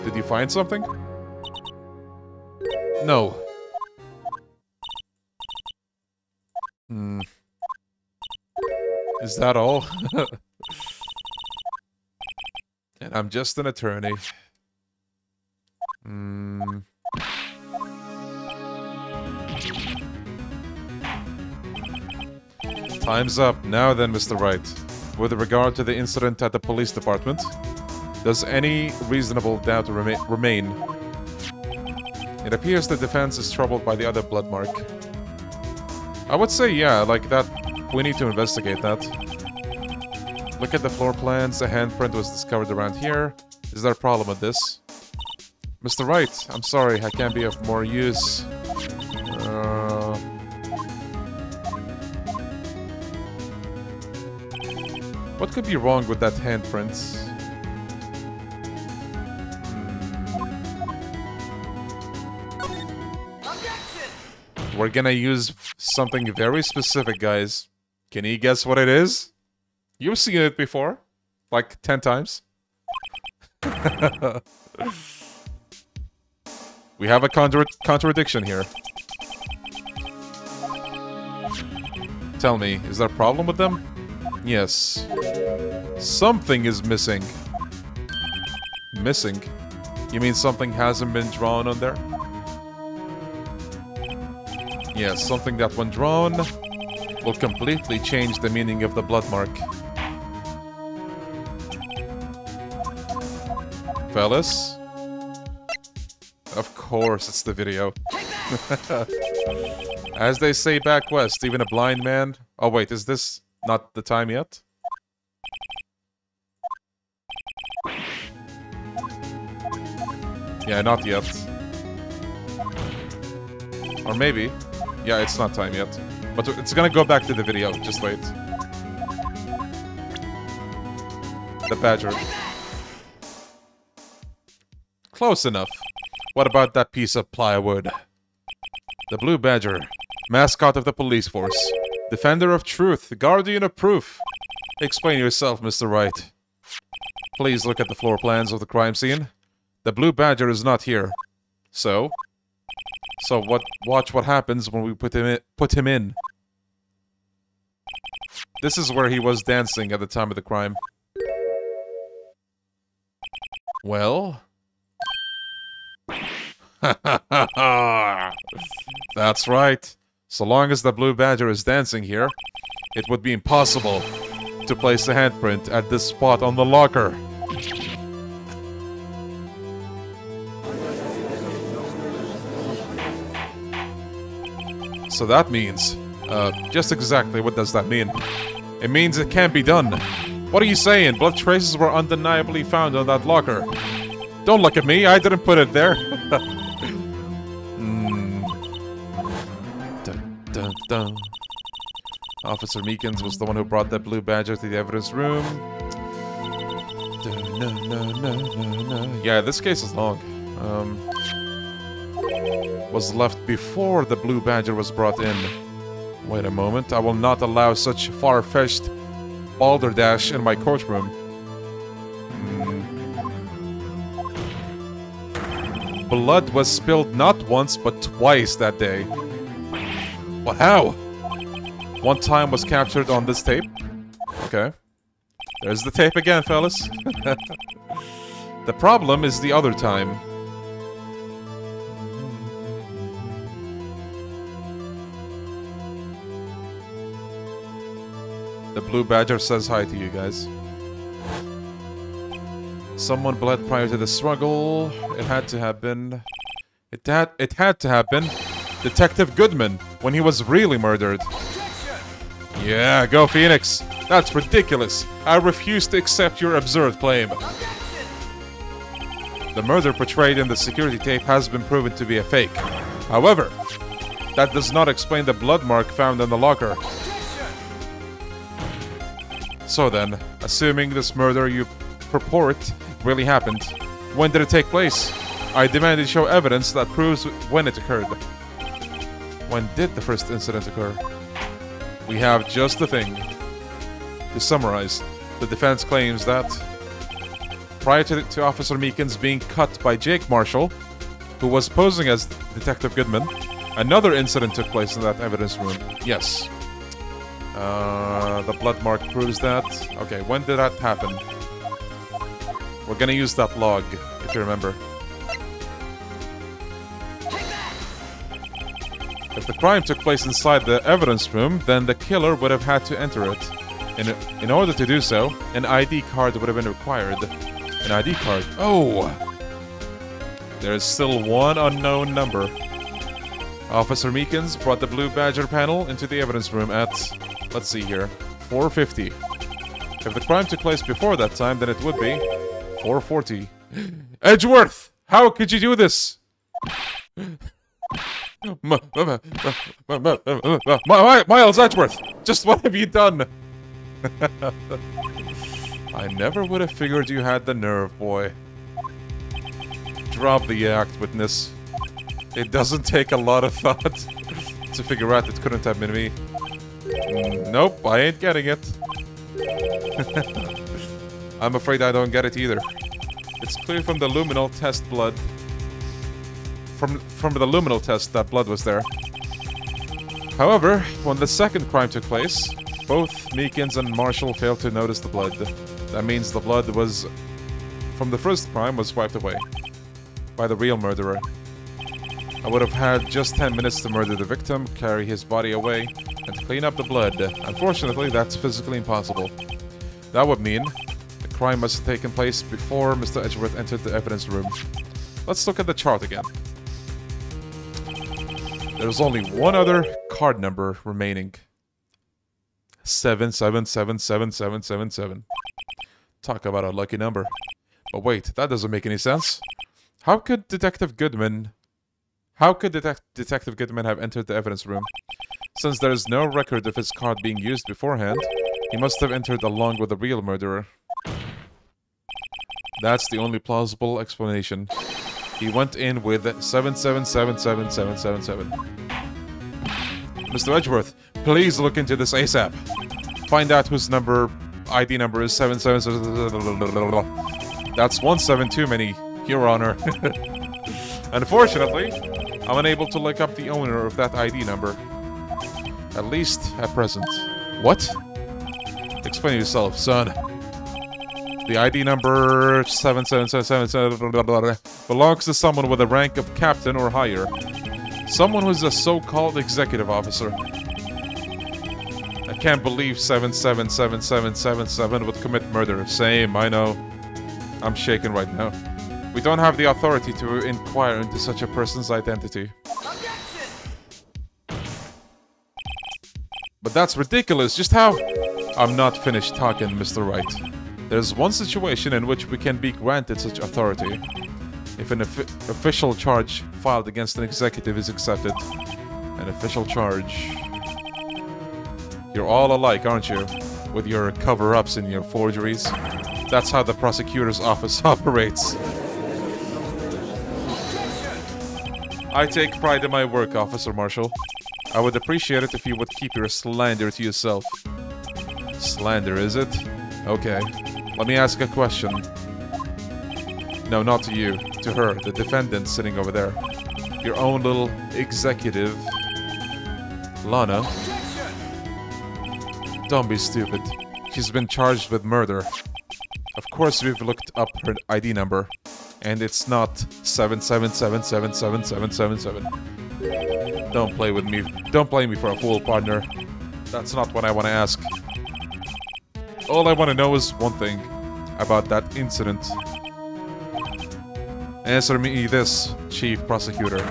Did you find something? No. Is that all? And I'm just an attorney. Time's up. Now then, Mr. Wright. With regard to the incident at the police department, does any reasonable doubt remain? It appears the defense is troubled by the other blood mark. I would say yeah, like that. We need to investigate that. Look at the floor plans. A handprint was discovered around here. Is there a problem with this? Mr. Wright, I'm sorry, I can't be of more use. What could be wrong with that handprint? We're gonna use something very specific, guys. Can you guess what it is? You've seen it before. Like 10 times. We have a contradiction here. Tell me, is there a problem with them? Yes. Something is missing. Missing? You mean something hasn't been drawn on there? Yes, something that when drawn will completely change the meaning of the blood mark. Fellas? Of course, it's the video. As they say back west, even a blind man... Oh wait, is this not the time yet? Yeah, not yet. Or maybe. Yeah, it's not time yet. But it's gonna go back to the video, just wait. The badger. Close enough. What about that piece of plywood? The blue badger. Mascot of the police force. Defender of truth. Guardian of proof. Explain yourself, Mr. Wright. Please look at the floor plans of the crime scene. The blue badger is not here. So watch what happens when we put him in. This is where he was dancing at the time of the crime. Well... That's right. So long as the blue badger is dancing here, it would be impossible to place a handprint at this spot on the locker. So that means... just exactly what does that mean? It means it can't be done. What are you saying? Blood traces were undeniably found on that locker. Don't look at me, I didn't put it there. Dun, dun, dun. Officer Meekins was the one who brought that blue badger to the evidence room. Dun, no, no, no, no, no. Yeah, this case is long. Was left before the blue badger was brought in. Wait a moment, I will not allow such far-fetched balderdash in my courtroom. Blood was spilled not once, but twice that day. What? How? One time was captured on this tape. Okay. There's the tape again, fellas. The problem is the other time. The blue badger says hi to you guys. Someone bled prior to the struggle. It had to have been... It had to have been Detective Goodman when he was really murdered. Yeah, go Phoenix. That's ridiculous. I refuse to accept your absurd claim. The murder portrayed in the security tape has been proven to be a fake. However, That does not explain the blood mark found in the locker. So then, assuming this murder you purport really happened, when did it take place? I demand you show evidence that proves when it occurred. When did the first incident occur? We have just the thing. To summarize, the defense claims that prior to Officer Meekins being cut by Jake Marshall, who was posing as Detective Goodman, another incident took place in that evidence room. Yes. The blood mark proves that. Okay, when did that happen? We're gonna use that log, if you remember. If the crime took place inside the evidence room, then the killer would have had to enter it. In order to do so, an ID card would have been required. An ID card? Oh! There is still one unknown number. Officer Meekins brought the Blue Badger panel into the evidence room at, let's see here, 4:50. If the crime took place before that time, then it would be 4:40. Edgeworth! How could you do this? Miles Edgeworth! Just what have you done? I never would have figured you had the nerve, boy. Drop the act, witness. It doesn't take a lot of thought to figure out it couldn't have been me. Nope, I ain't getting it. I'm afraid I don't get it either. It's clear from the luminal test blood. From the luminal test that blood was there. However, when the second crime took place, both Meekins and Marshall failed to notice the blood. That means the blood was from the first crime was wiped away by the real murderer. I would have had just 10 minutes to murder the victim, carry his body away, and clean up the blood. Unfortunately, that's physically impossible. That would mean the crime must have taken place before Mr. Edgeworth entered the evidence room. Let's look at the chart again. There's only one other card number remaining. 77777777. Talk about a lucky number. But wait, that doesn't make any sense. How could Detective Goodman have entered the evidence room? Since there is no record of his card being used beforehand, he must have entered along with the real murderer. That's the only plausible explanation. He went in with 77777777. Mr. Edgeworth, please look into this ASAP. Find out whose ID number is 7777. That's 17 too many, Your Honor. Unfortunately, I'm unable to look up the owner of that ID number. At least at present. What? Explain yourself, son. The ID number 7777 belongs to someone with a rank of captain or higher. Someone who's a so-called executive officer. I can't believe 777777 would commit murder. Same, I know. I'm shaken right now. We don't have the authority to inquire into such a person's identity. But that's ridiculous. Just how? I'm not finished talking, Mr. Wright. There's one situation in which we can be granted such authority. If an official charge filed against an executive is accepted. An official charge. You're all alike, aren't you? With your cover-ups and your forgeries. That's how the prosecutor's office operates. I take pride in my work, Officer Marshall. I would appreciate it if you would keep your slander to yourself. Slander, is it? Okay. Let me ask a question. No, not to you. To her, the defendant sitting over there. Your own little executive. Lana. Don't be stupid. She's been charged with murder. Of course we've looked up her ID number. And it's not 77777777. Don't play with me. Don't play me for a fool, partner. That's not what I want to ask. All I want to know is one thing about that incident. Answer me this, Chief Prosecutor.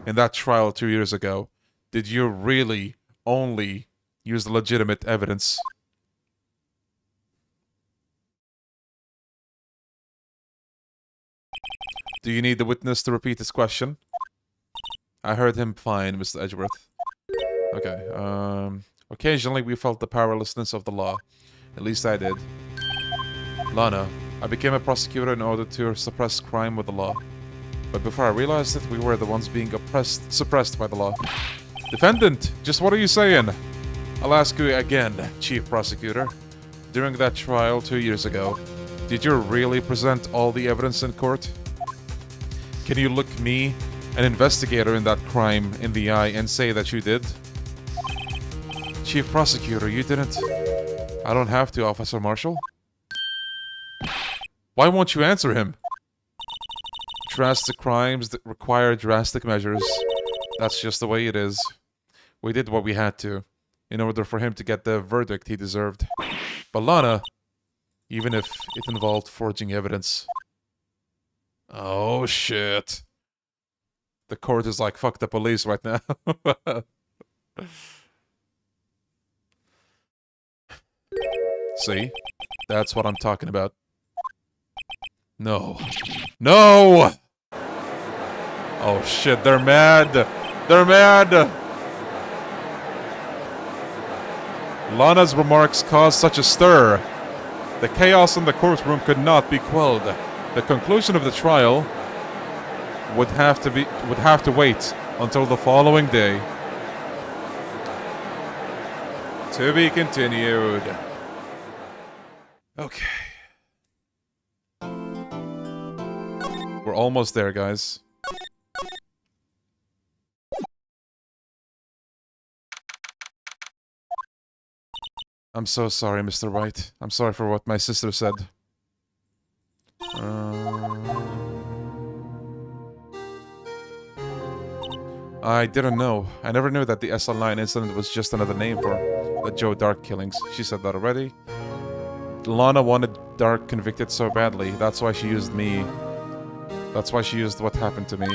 In that trial 2 years ago, did you really only use the legitimate evidence? Do you need the witness to repeat his question? I heard him fine, Mr. Edgeworth. Okay, occasionally we felt the powerlessness of the law. At least I did. Lana, I became a prosecutor in order to suppress crime with the law. But before I realized it, we were the ones being suppressed by the law. Defendant, just what are you saying? I'll ask you again, Chief Prosecutor. During that trial 2 years ago, did you really present all the evidence in court? Can you look me, an investigator in that crime, in the eye and say that you did? Chief Prosecutor, you didn't. I don't have to, Officer Marshall. Why won't you answer him? Drastic crimes that require drastic measures. That's just the way it is. We did what we had to, in order for him to get the verdict he deserved. But Lana, even if it involved forging evidence. Oh shit. The court is like, fuck the police right now. See? That's what I'm talking about. No. No! Oh shit, they're mad! They're mad! Lana's remarks caused such a stir. The chaos in the courtroom could not be quelled. The conclusion of the trial would have to wait until the following day. To be continued. Okay. We're almost there, guys. I'm so sorry, Mr. Wright. I'm sorry for what my sister said. I didn't know. I never knew that the SL9 incident was just another name for the Joe Dark killings. She said that already. Lana wanted Dark convicted so badly. That's why she used me. That's why she used what happened to me.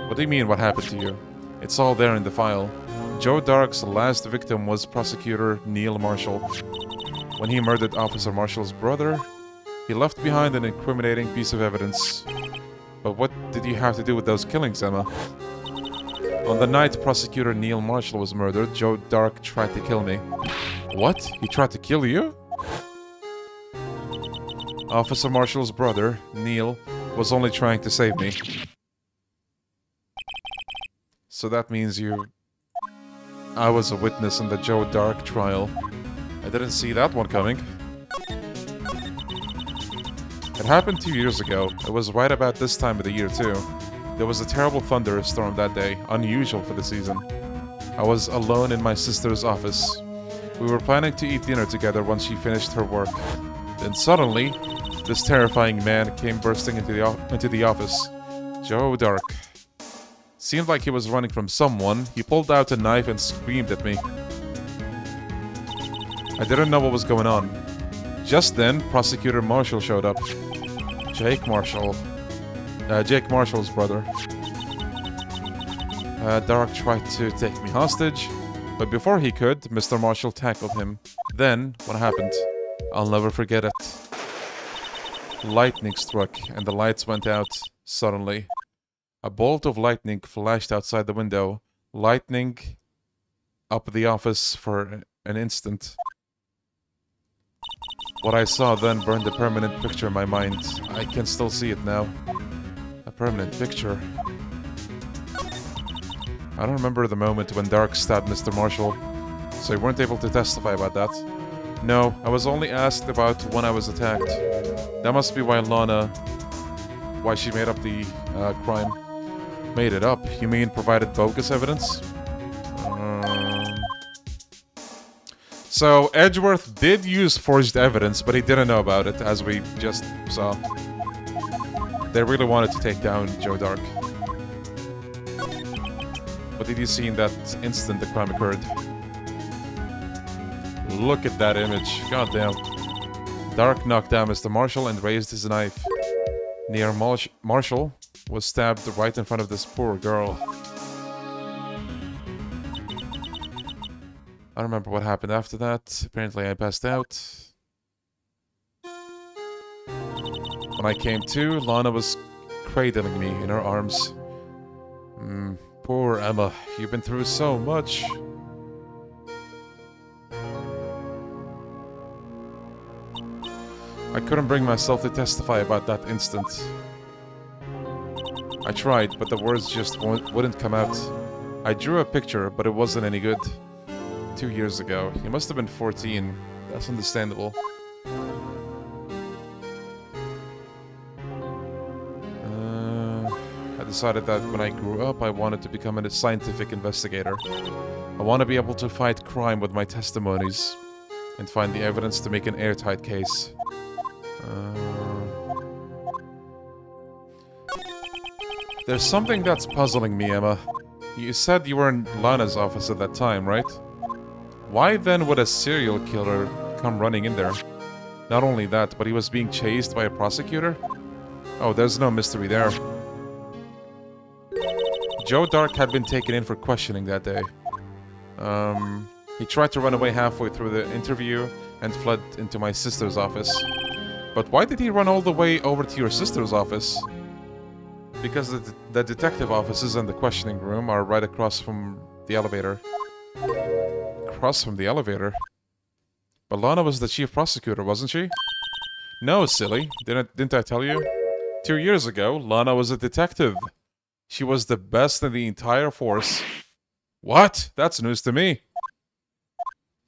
What do you mean, what happened to you? It's all there in the file. Joe Dark's last victim was Prosecutor Neil Marshall. When he murdered Officer Marshall's brother, he left behind an incriminating piece of evidence. But what did you have to do with those killings, Emma? On the night Prosecutor Neil Marshall was murdered, Joe Dark tried to kill me. What? He tried to kill you? Officer Marshall's brother, Neil, was only trying to save me. So that means I was a witness in the Joe Dark trial. I didn't see that one coming. It happened 2 years ago. It was right about this time of the year, too. There was a terrible thunderstorm that day, unusual for the season. I was alone in my sister's office. We were planning to eat dinner together once she finished her work. Then suddenly, this terrifying man came bursting into the office. Joe Dark. Seemed like he was running from someone. He pulled out a knife and screamed at me. I didn't know what was going on. Just then, Prosecutor Marshall showed up. Jake Marshall's brother. Dark tried to take me hostage, but before he could, Mr. Marshall tackled him. Then, what happened? I'll never forget it. Lightning struck, and the lights went out suddenly. A bolt of lightning flashed outside the window, lightning up the office for an instant. What I saw then burned a permanent picture in my mind. I can still see it now. A permanent picture. I don't remember the moment when Dark stabbed Mr. Marshall, so you weren't able to testify about that. No, I was only asked about when I was attacked. That must be why she made up the crime. Made it up? You mean provided bogus evidence? So, Edgeworth did use forged evidence, but he didn't know about it, as we just saw. They really wanted to take down Joe Dark. What did you see in that instant the crime occurred? Look at that image. Goddamn. Dark knocked down Mr. Marshall and raised his knife. Near Marshall was stabbed right in front of this poor girl. I don't remember what happened after that. Apparently I passed out. When I came to, Lana was cradling me in her arms. Poor Emma, you've been through so much. I couldn't bring myself to testify about that instant. I tried, but the words just wouldn't come out. I drew a picture, but it wasn't any good. 2 years ago. He must have been 14. That's understandable. I decided that when I grew up, I wanted to become a scientific investigator. I want to be able to fight crime with my testimonies and find the evidence to make an airtight case. There's something that's puzzling me, Emma. You said you were in Lana's office at that time, right? Why then would a serial killer come running in there? Not only that, but he was being chased by a prosecutor? Oh, there's no mystery there. Joe Dark had been taken in for questioning that day. He tried to run away halfway through the interview and fled into my sister's office. But why did he run all the way over to your sister's office? Because the detective offices and the questioning room are right across from the elevator. Across from the elevator? But Lana was the chief prosecutor, wasn't she? No, silly. Didn't I tell you? 2 years ago, Lana was a detective. She was the best in the entire force. What? That's news to me.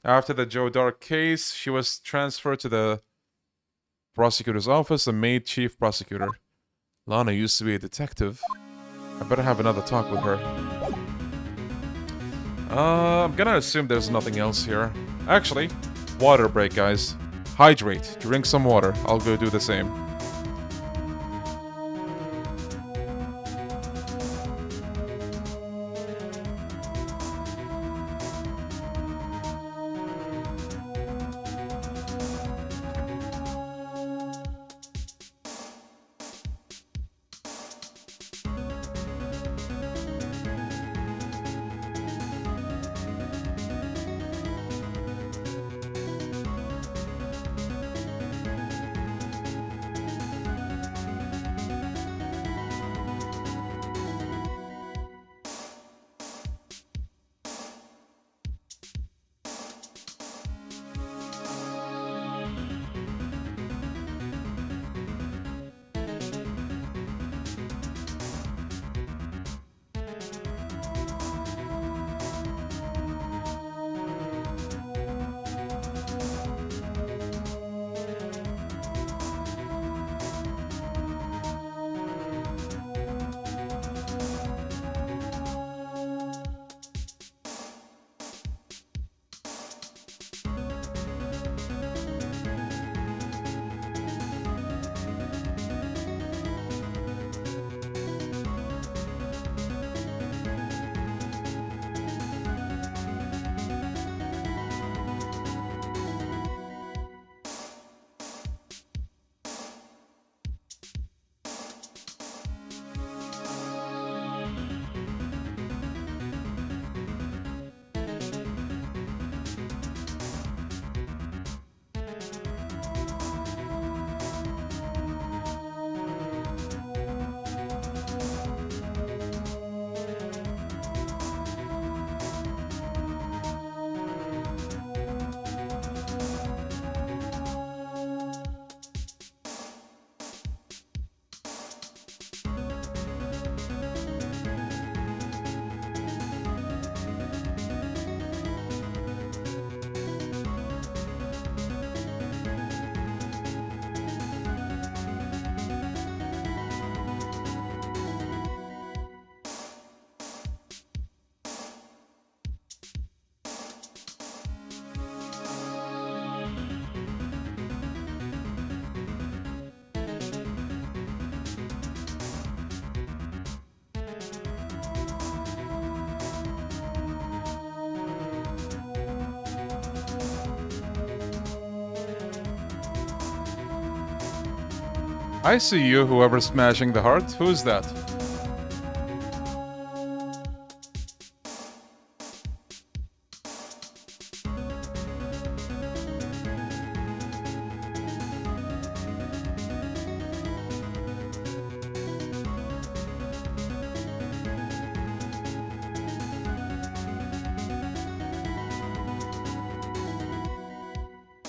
After the Joe Dark case, she was transferred to the prosecutor's office and made chief prosecutor. Lana used to be a detective. I better have another talk with her. I'm gonna assume there's nothing else here. Actually, water break, guys. Hydrate. Drink some water. I'll go do the same. I see you, whoever's smashing the heart. Who's that?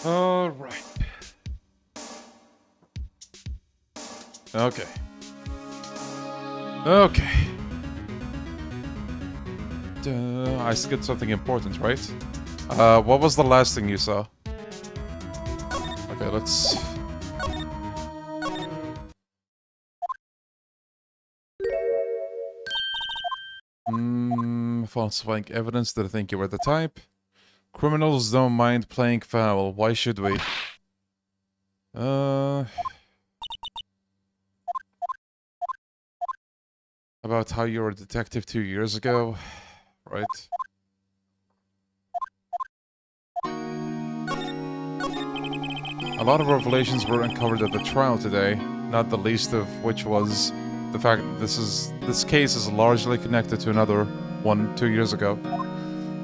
All right. Okay. Okay. I skipped something important, right? What was the last thing you saw? Okay, let's... Falsifying evidence. Did I think you were the type? Criminals don't mind playing foul. Why should we? About how you were a detective 2 years ago, right? A lot of revelations were uncovered at the trial today, not the least of which was the fact that this case is largely connected to another one 2 years ago.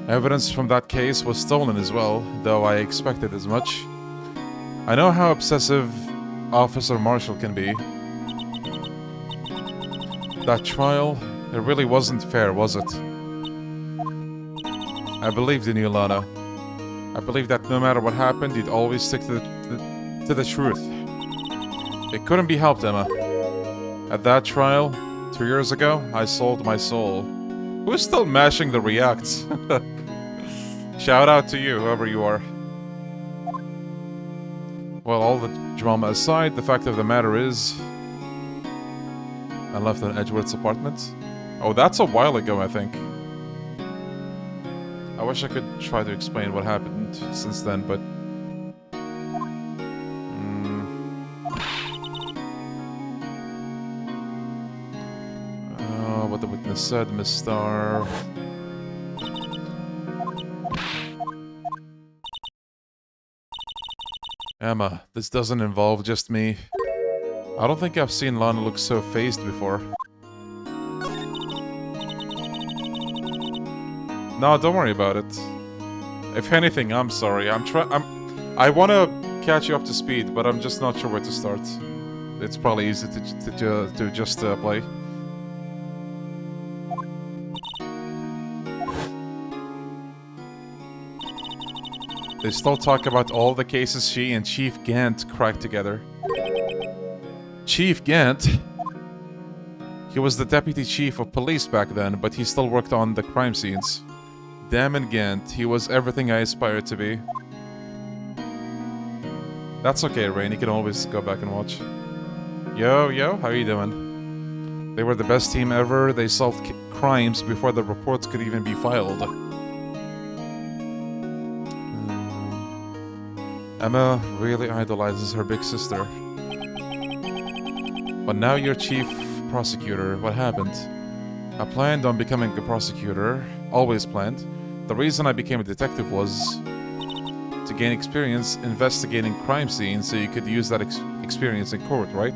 Evidence from that case was stolen as well, though I expected as much. I know how obsessive Officer Marshall can be. That trial, it really wasn't fair, was it? I believed in you, Lana. I believed that no matter what happened, you'd always stick to the truth. It couldn't be helped, Emma. At that trial, 2 years ago, I sold my soul. Who's still mashing the reacts? Shout out to you, whoever you are. Well, all the drama aside, the fact of the matter is... I left in Edgeworth's apartment. Oh, that's a while ago, I think. I wish I could try to explain what happened since then, but... what the witness said, Miss Starr... Emma, this doesn't involve just me. I don't think I've seen Lana look so phased before. No, don't worry about it. If anything, I'm sorry. I want to catch you up to speed, but I'm just not sure where to start. It's probably easy to just play. They still talk about all the cases she and Chief Gant cracked together. Chief Gant? He was the deputy chief of police back then, but he still worked on the crime scenes. Damond Gant, he was everything I aspired to be. That's okay, Rain, you can always go back and watch. Yo, how are you doing? They were the best team ever, they solved crimes before the reports could even be filed. Emma really idolizes her big sister. But now you're chief prosecutor. What happened? I planned on becoming a prosecutor. Always planned. The reason I became a detective was to gain experience investigating crime scenes so you could use that experience in court, right?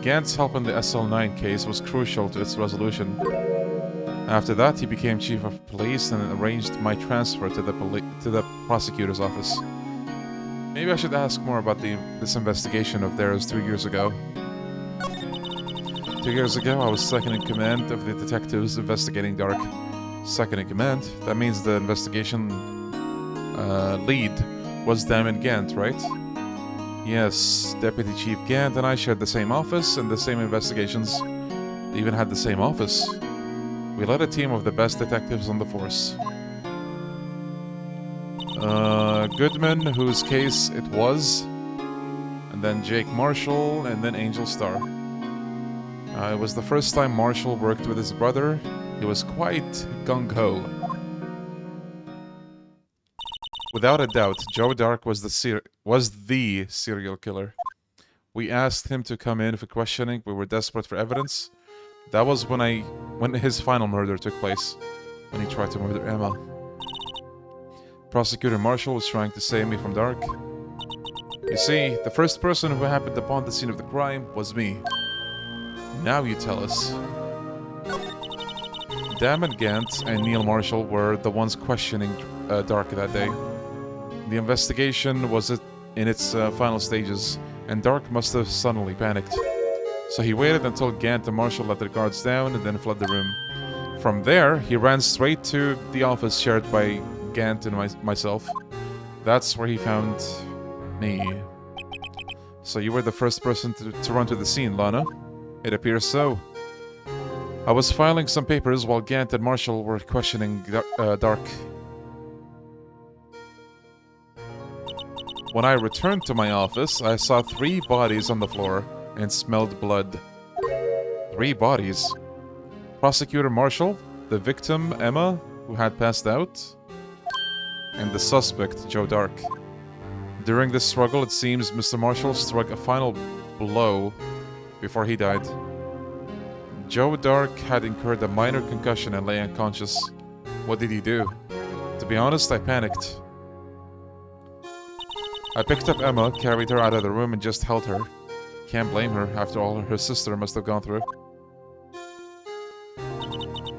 Gant's help in the SL9 case was crucial to its resolution. After that, he became chief of police and arranged my transfer to the prosecutor's office. Maybe I should ask more about this investigation of theirs 2 years ago. 2 years ago, I was second in command of the detectives investigating Dark. Second in command? That means the investigation lead was Damond Gant, right? Yes, Deputy Chief Gant and I shared the same office and the same investigations. They even had the same office. We led a team of the best detectives on the force. Goodman, whose case it was, and then Jake Marshall, and then Angel Starr. It was the first time Marshall worked with his brother. He was quite gung-ho. Without a doubt, Joe Dark was the serial killer. We asked him to come in for questioning. We were desperate for evidence. That was when his final murder took place, when he tried to murder Emma. Prosecutor Marshall was trying to save me from Dark. You see, the first person who happened upon the scene of the crime was me. Now you tell us. Damond Gant and Neil Marshall were the ones questioning Dark that day. The investigation was in its final stages, and Dark must have suddenly panicked. So he waited until Gant and Marshall let their guards down and then fled the room. From there, he ran straight to the office shared by Gant and myself. That's where he found me. So you were the first person to run to the scene, Lana? It appears so. I was filing some papers while Gant and Marshall were questioning Dark. When I returned to my office, I saw 3 bodies on the floor and smelled blood. 3 bodies? Prosecutor Marshall, the victim Emma, who had passed out, and the suspect Joe Dark. During this struggle, it seems Mr. Marshall struck a final blow before he died. Joe Dark had incurred a minor concussion and lay unconscious. What did he do? To be honest, I panicked. I picked up Emma, carried her out of the room, and just held her. Can't blame her, after all her sister must have gone through.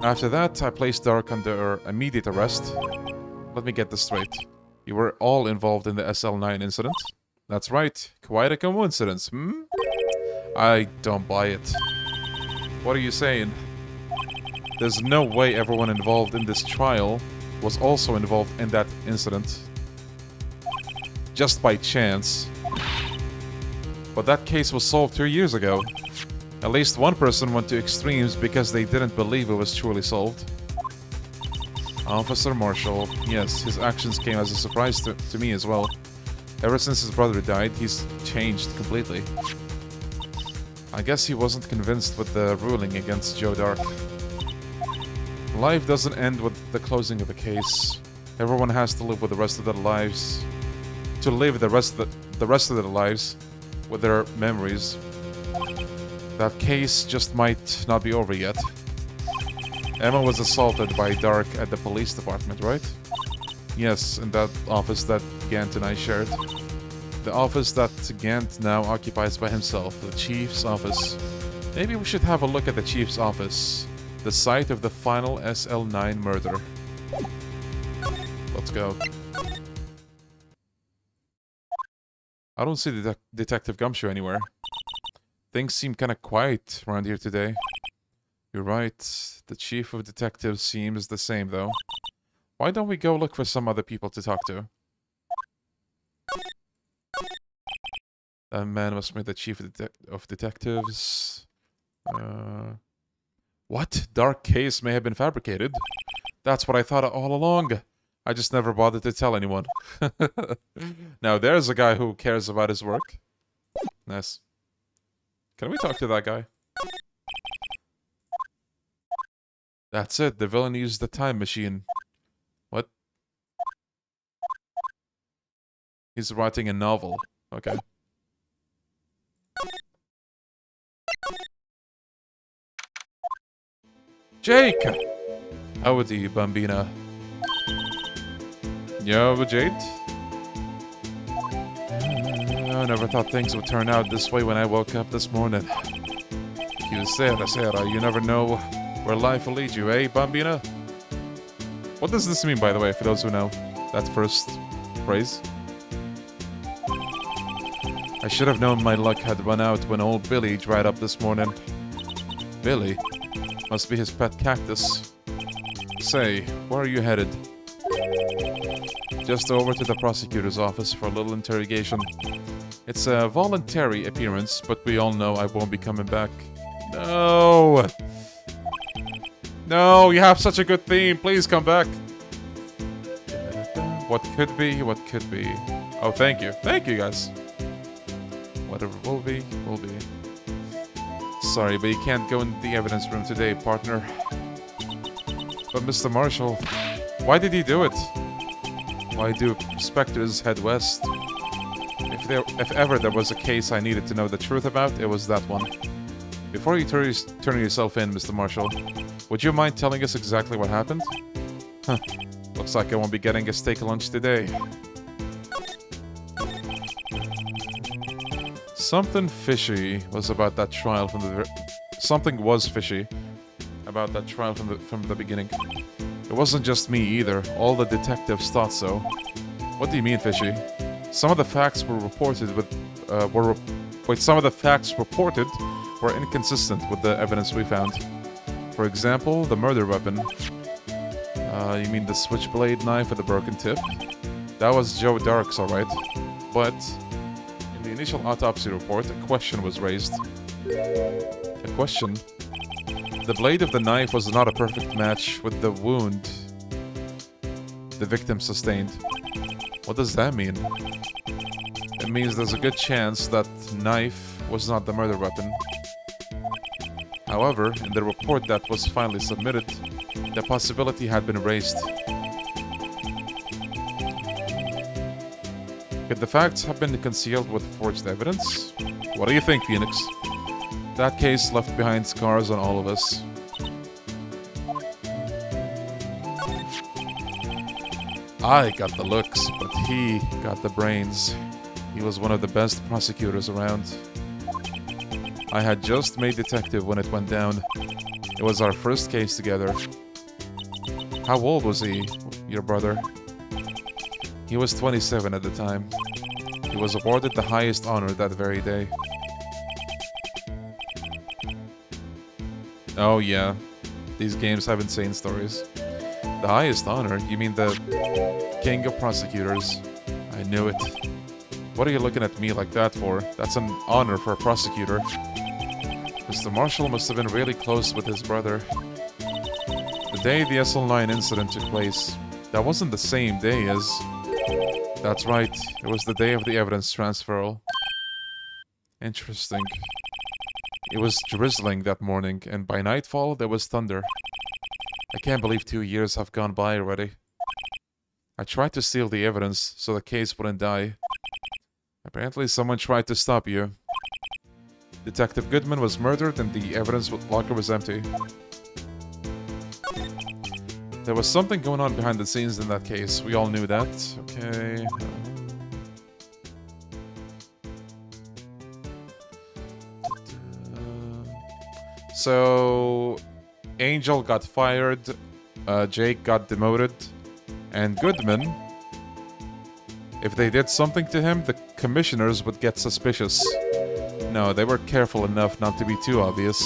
After that, I placed Dark under immediate arrest. Let me get this straight. You were all involved in the SL9 incident? That's right. Quite a coincidence, hmm? I don't buy it. What are you saying? There's no way everyone involved in this trial was also involved in that incident. Just by chance. But that case was solved 2 years ago. At least one person went to extremes because they didn't believe it was truly solved. Officer Marshall. Yes, his actions came as a surprise to me as well. Ever since his brother died, he's changed completely. I guess he wasn't convinced with the ruling against Joe Dark. Life doesn't end with the closing of a case. Everyone has to live with the rest of their lives. To live the rest of their lives with their memories. That case just might not be over yet. Emma was assaulted by Dark at the police department, right? Yes, in that office that Gant and I shared. The office that Gant now occupies by himself, the Chief's office. Maybe we should have a look at the Chief's office. The site of the final SL9 murder. Let's go. I don't see Detective Gumshoe anywhere. Things seem kinda quiet around here today. You're right. The chief of detectives seems the same, though. Why don't we go look for some other people to talk to? That man must be the chief of detectives. What? Dark case may have been fabricated. That's what I thought all along. I just never bothered to tell anyone. Now there's a guy who cares about his work. Nice. Can we talk to that guy? That's it. The villain used the time machine. What? He's writing a novel. Okay. Jake! Howdy, Bambina. Yo, Jade? I never thought things would turn out this way when I woke up this morning. You never know where life will lead you, eh, Bambina? What does this mean, by the way, for those who know? That first phrase? I should have known my luck had run out when old Billy dried up this morning. Billy? Must be his pet cactus. Say, where are you headed? Just over to the prosecutor's office for a little interrogation. It's a voluntary appearance, but we all know I won't be coming back. No! No, you have such a good theme. Please come back. What could be, what could be. Oh, thank you. Thank you, guys. Whatever will be, will be. Sorry, but you can't go in the evidence room today, partner. But Mr. Marshall, why did he do it? Why do inspectors head west? If ever there was a case I needed to know the truth about, it was that one. Before you turn yourself in, Mr. Marshall, would you mind telling us exactly what happened? Huh. Looks like I won't be getting a steak lunch today. Something fishy was about that trial from the... Something was fishy about that trial from the beginning. It wasn't just me either. All the detectives thought so. What do you mean, fishy? Some of the facts were reported with... some of the facts reported were inconsistent with the evidence we found. For example, the murder weapon. You mean the switchblade knife with the broken tip? That was Joe Dark's, alright. But the initial autopsy report, a question was raised. A question? The blade of the knife was not a perfect match with the wound the victim sustained. What does that mean? It means there's a good chance that knife was not the murder weapon. However, in the report that was finally submitted, the possibility had been raised. Could the facts have been concealed with forged evidence? What do you think, Phoenix? That case left behind scars on all of us. I got the looks, but he got the brains. He was one of the best prosecutors around. I had just made detective when it went down. It was our first case together. How old was he, your brother? He was 27 at the time. He was awarded the highest honor that very day. Oh yeah, these games have insane stories. The highest honor? You mean the king of prosecutors? I knew it. What are you looking at me like that for? That's an honor for a prosecutor. Mr. Marshall must have been really close with his brother. The day the SL9 incident took place, that wasn't the same day as... That's right, it was the day of the evidence transferal. Interesting. It was drizzling that morning, and by nightfall there was thunder. I can't believe 2 years have gone by already. I tried to steal the evidence so the case wouldn't die. Apparently someone tried to stop you. Detective Goodman was murdered and the evidence locker was empty. There was something going on behind the scenes in that case. We all knew that. Okay. So... Angel got fired, Jake got demoted, and Goodman, if they did something to him, the commissioners would get suspicious. No, they were careful enough not to be too obvious.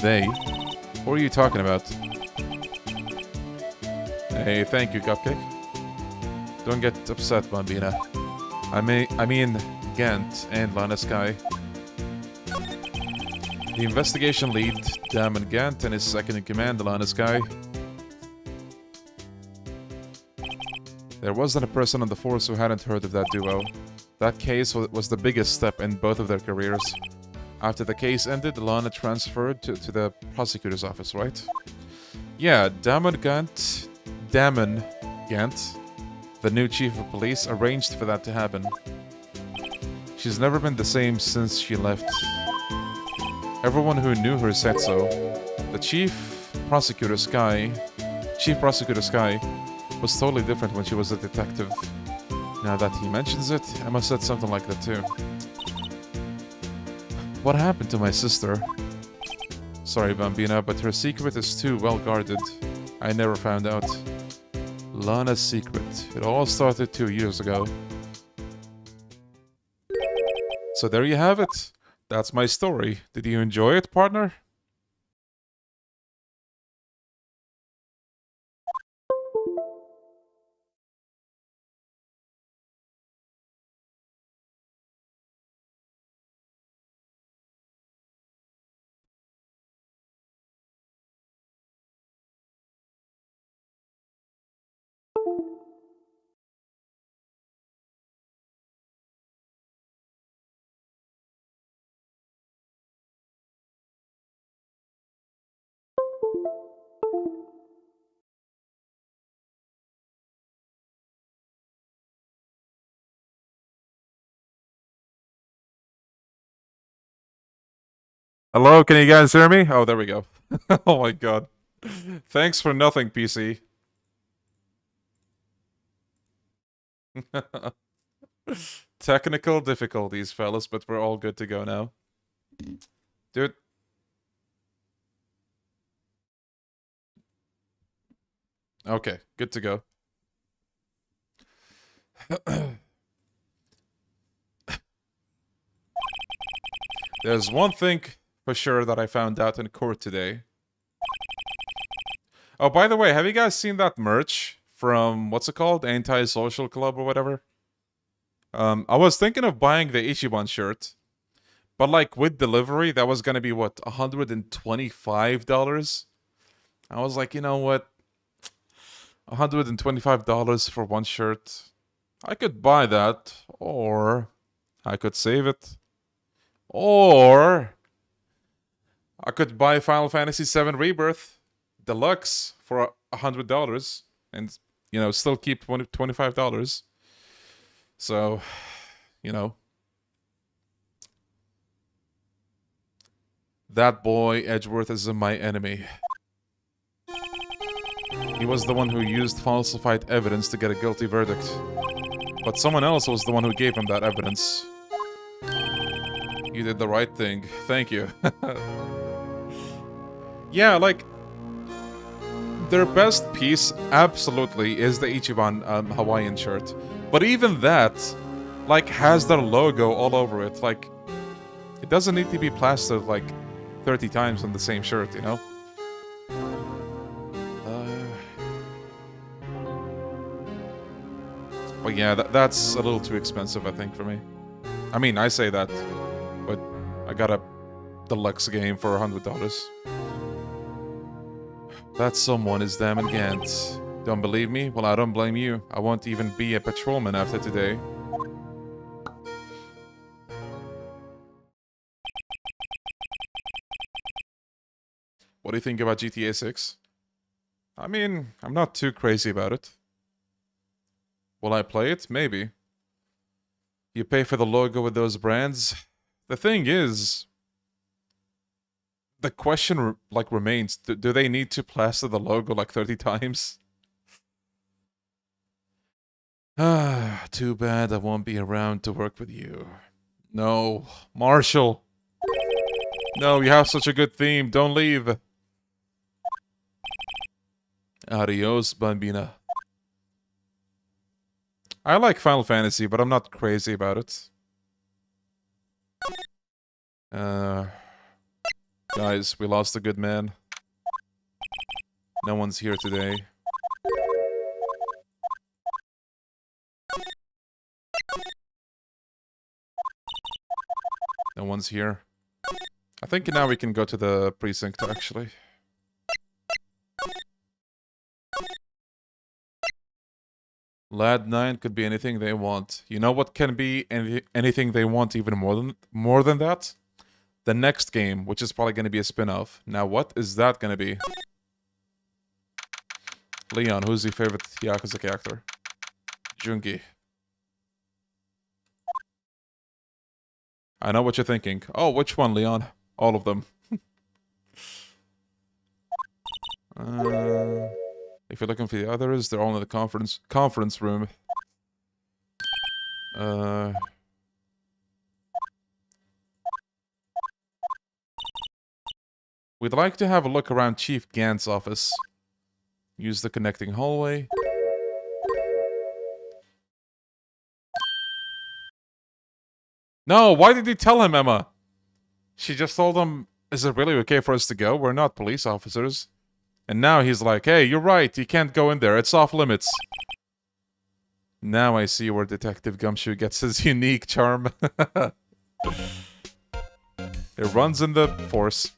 They? What are you talking about? Hey, thank you, Cupcake. Don't get upset, Bambina. I mean, Gant and Lana Skye. The investigation lead, Damond Gant, and his second-in-command, Lana Skye. There wasn't a person on the force who hadn't heard of that duo. That case was the biggest step in both of their careers. After the case ended, Lana transferred to the prosecutor's office, right? Yeah, Damond Gant, the new chief of police, arranged for that to happen. She's never been the same since she left. Everyone who knew her said so. The Chief Prosecutor Skye was totally different when she was a detective. Now that he mentions it, I must have said something like that too. What happened to my sister? Sorry, Bambina, but her secret is too well guarded. I never found out. Lana's secret. It all started 2 years ago. So there you have it. That's my story. Did you enjoy it, partner? Hello, can you guys hear me? Oh, there we go. Oh my god. Thanks for nothing, PC. Technical difficulties, fellas, but we're all good to go now. Dude. Okay, good to go. There's one thing for sure that I found out in court today. Oh, by the way, have you guys seen that merch from, what's it called? Anti-Social Club or whatever? I was thinking of buying the Ichiban shirt, but like with delivery, that was gonna be what, $125? I was like, you know what? $125 for one shirt. I could buy that, or I could save it, or I could buy Final Fantasy VII Rebirth Deluxe for $100 and, you know, still keep $25. So, you know. That boy, Edgeworth, is my enemy. He was the one who used falsified evidence to get a guilty verdict. But someone else was the one who gave him that evidence. You did the right thing. Thank you. Yeah, like, their best piece, absolutely, is the Ichiban Hawaiian shirt. But even that, like, has their logo all over it. Like, it doesn't need to be plastered, like, 30 times on the same shirt, you know? But yeah, that's a little too expensive, I think, for me. I mean, I say that, but I got a deluxe game for $100. That someone is Damond Gant. Don't believe me? Well, I don't blame you. I won't even be a patrolman after today. What do you think about GTA 6? I mean, I'm not too crazy about it. Will I play it? Maybe. You pay for the logo with those brands? The thing is, the question, like, remains. Do they need to plaster the logo, like, 30 times? Ah, too bad I won't be around to work with you. No, Marshall. No, you have such a good theme. Don't leave. Adios, Bambina. I like Final Fantasy, but I'm not crazy about it. Guys, we lost a good man. No one's here today. No one's here. I think now we can go to the precinct, actually. Lad 9 could be anything they want. You know what can be anything they want even more than that? The next game, which is probably going to be a spin-off. Now, what is that going to be? Leon, who's your favorite Yakuza character? Jungi. I know what you're thinking. Oh, which one, Leon? All of them. If you're looking for the others, they're all in the conference room. We'd like to have a look around Chief Gant's office. Use the connecting hallway. No, why did you tell him, Emma? She just told him, is it really okay for us to go? We're not police officers. And now he's like, hey, you're right, you can't go in there, it's off limits. Now I see where Detective Gumshoe gets his unique charm. It runs in the force.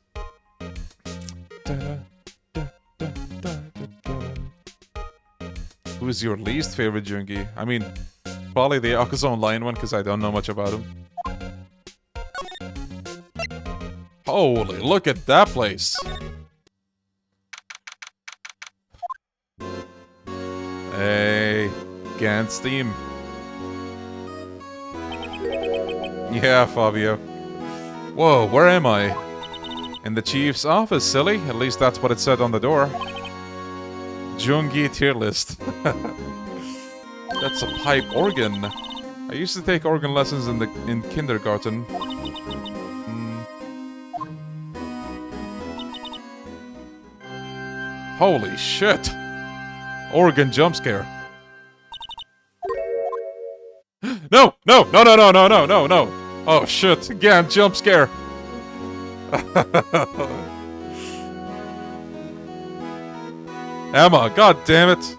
Who's your least favorite Jungi? I mean, probably the Yakuza Online one, because I don't know much about him. Holy, look at that place! Hey, Gant's theme. Yeah, Fabio. Whoa, where am I? In the chief's office, silly. At least that's what it said on the door. Jungi tier list. That's a pipe organ. I used to take organ lessons in kindergarten. Holy shit! Organ jump scare. No! No! No! No! No! No! No! No! No! Oh shit! Again, jump scare. Emma, god damn it!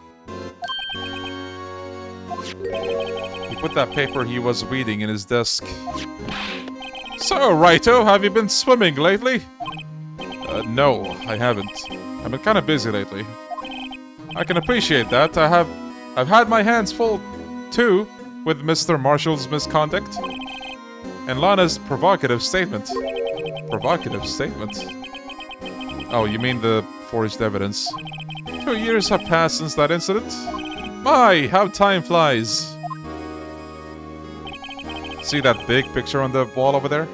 He put that paper he was reading in his desk. So, Righto, have you been swimming lately? No, I haven't. I've been kind of busy lately. I can appreciate that. I've had my hands full, too, with Mr. Marshall's misconduct. And Lana's provocative statement. Provocative statement? Oh, you mean the forged evidence. 2 years have passed since that incident. My, how time flies. See that big picture on the wall over there?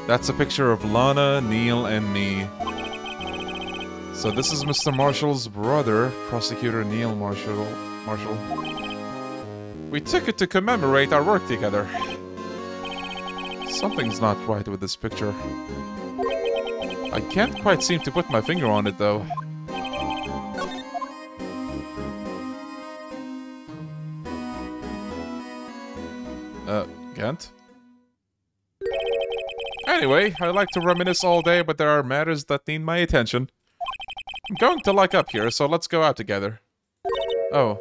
That's a picture of Lana, Neil, and me. So this is Mr. Marshall's brother, Prosecutor Neil Marshall. We took it to commemorate our work together. Something's not right with this picture. I can't quite seem to put my finger on it, though. Gant? Anyway, I like to reminisce all day, but there are matters that need my attention. I'm going to lock up here, so let's go out together. Oh,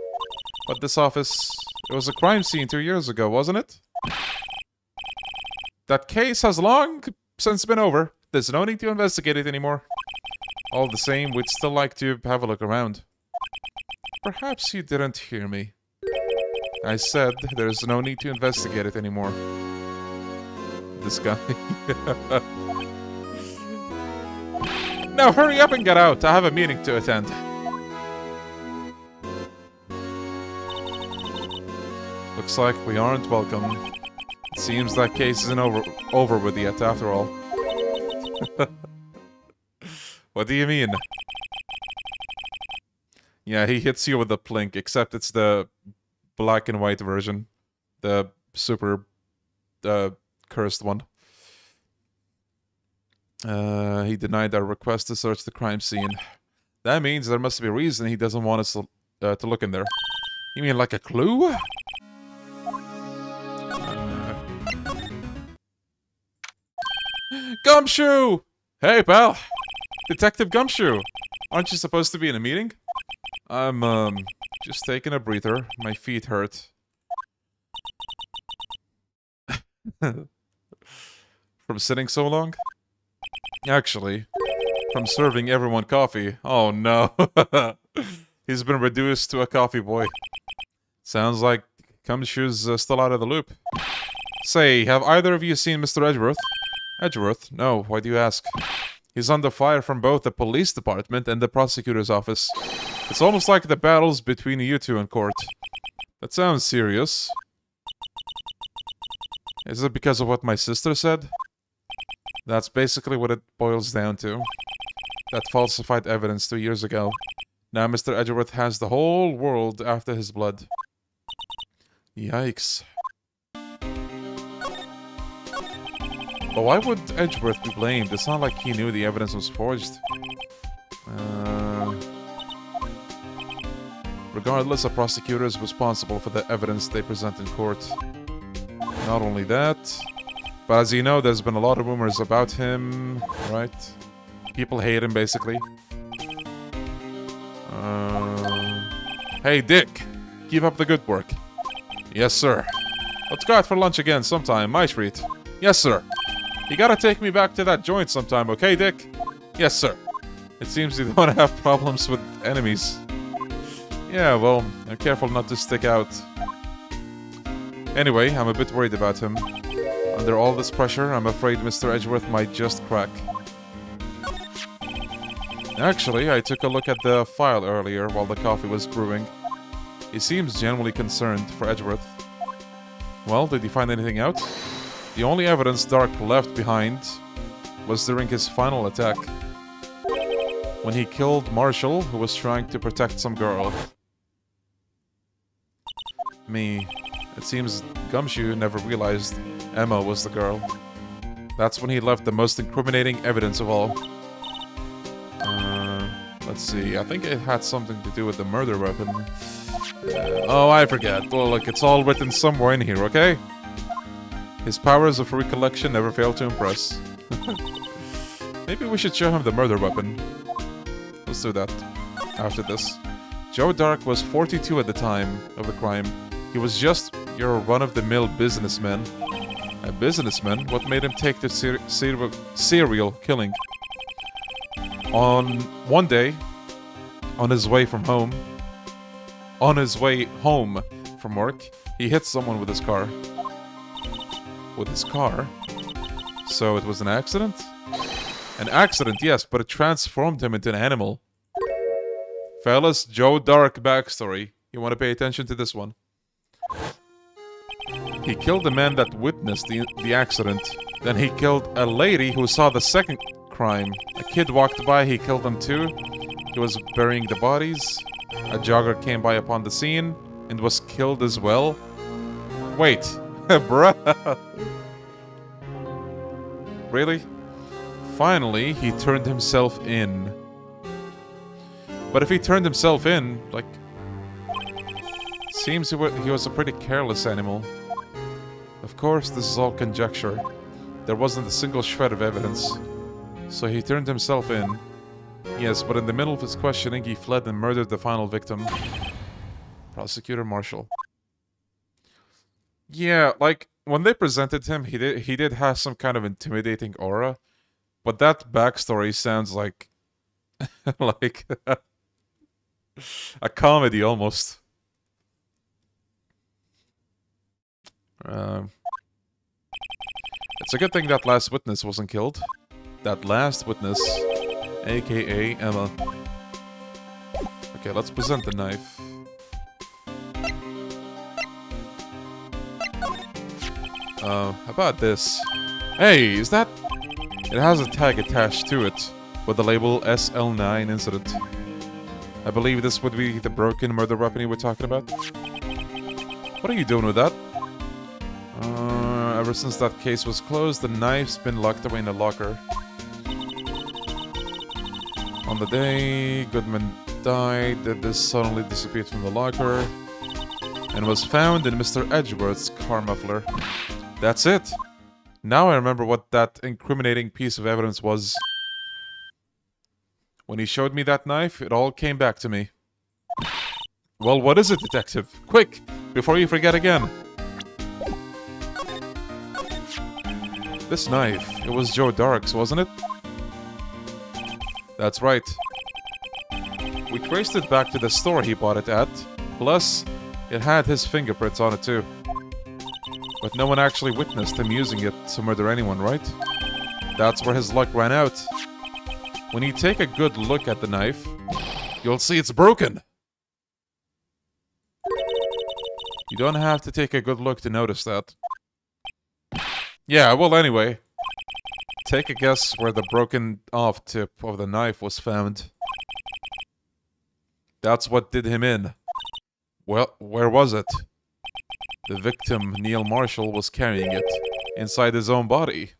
but this office... It was a crime scene 2 years ago, wasn't it? That case has long since been over. There's no need to investigate it anymore. All the same, we'd still like to have a look around. Perhaps you didn't hear me. I said there's no need to investigate it anymore. This guy. Now hurry up and get out. I have a meeting to attend. Looks like we aren't welcome. It seems that case isn't over with yet after all. What do you mean? Yeah, he hits you with a plink, except it's the black and white version. The super cursed one. He denied our request to search the crime scene. That means there must be a reason he doesn't want us to look in there. You mean like a clue? Gumshoe! Hey, pal! Detective Gumshoe! Aren't you supposed to be in a meeting? I'm, just taking a breather. My feet hurt. From sitting so long? Actually, from serving everyone coffee. Oh no. He's been reduced to a coffee boy. Sounds like Gumshoe's still out of the loop. Say, have either of you seen Mr. Edgeworth? Edgeworth? No, why do you ask? He's under fire from both the police department and the prosecutor's office. It's almost like the battles between you two in court. That sounds serious. Is it because of what my sister said? That's basically what it boils down to. That falsified evidence 2 years ago. Now Mr. Edgeworth has the whole world after his blood. Yikes. But why would Edgeworth be blamed? It's not like he knew the evidence was forged. Regardless, a prosecutor is responsible for the evidence they present in court. Not only that, but as you know, there's been a lot of rumors about him, right? People hate him, basically. Hey, Dick! Keep up the good work. Yes, sir. Let's go out for lunch again sometime, my treat. Yes, sir. You gotta take me back to that joint sometime, okay, Dick? Yes, sir. It seems you don't have problems with enemies. Yeah, well, I'm careful not to stick out. Anyway, I'm a bit worried about him. Under all this pressure, I'm afraid Mr. Edgeworth might just crack. Actually, I took a look at the file earlier while the coffee was brewing. He seems genuinely concerned for Edgeworth. Well, did you find anything out? The only evidence Dark left behind was during his final attack. When he killed Marshall, who was trying to protect some girl. It seems Gumshoe never realized Emma was the girl. That's when he left the most incriminating evidence of all. Let's see, I think it had something to do with the murder weapon. Oh, I forget. Well, look, it's all written somewhere in here, okay? His powers of recollection never fail to impress. Maybe we should show him the murder weapon. Let's do that. after this. Joe Dark was 42 at the time of the crime. He was just your run-of-the-mill businessman. A businessman? What made him take to serial killing? On one day, on his way home from work, he hit someone with his car. With his car? So it was an accident? An accident, yes, but it transformed him into an animal. Fellas, Joe Dark backstory. You want to pay attention to this one. He killed the man that witnessed the accident. Then he killed a lady who saw the second crime. A kid walked by, he killed them too. He was burying the bodies. A jogger came by upon the scene and was killed as well. Wait, bruh. Really? Finally, he turned himself in. But if he turned himself in, like... Seems he was a pretty careless animal. Of course, this is all conjecture. There wasn't a single shred of evidence. So he turned himself in. Yes, but in the middle of his questioning, he fled and murdered the final victim. Prosecutor Marshall. Yeah, like, when they presented him, he did have some kind of intimidating aura. But that backstory sounds like... like... a comedy, almost. It's a good thing that last witness wasn't killed. That last witness, aka Emma. Okay, let's present the knife. How about this? Hey, is that... It has a tag attached to it with the label SL9 incident. I believe this would be the broken murder weapon you were talking about. What are you doing with that? Ever since that case was closed, the knife's been locked away in a locker. On the day Goodman died, this suddenly disappeared from the locker and was found in Mr. Edgeworth's car muffler. That's it! Now I remember what that incriminating piece of evidence was. When he showed me that knife, it all came back to me. Well, what is it, detective? Quick, before you forget again. This knife, it was Joe Dark's, wasn't it? That's right. We traced it back to the store he bought it at, plus it had his fingerprints on it too. But no one actually witnessed him using it to murder anyone, right? That's where his luck ran out. When you take a good look at the knife, you'll see it's broken. You don't have to take a good look to notice that. Yeah, well anyway. Take a guess where the broken off tip of the knife was found. That's what did him in. Well, where was it? The victim, Neil Marshall, was carrying it inside his own body.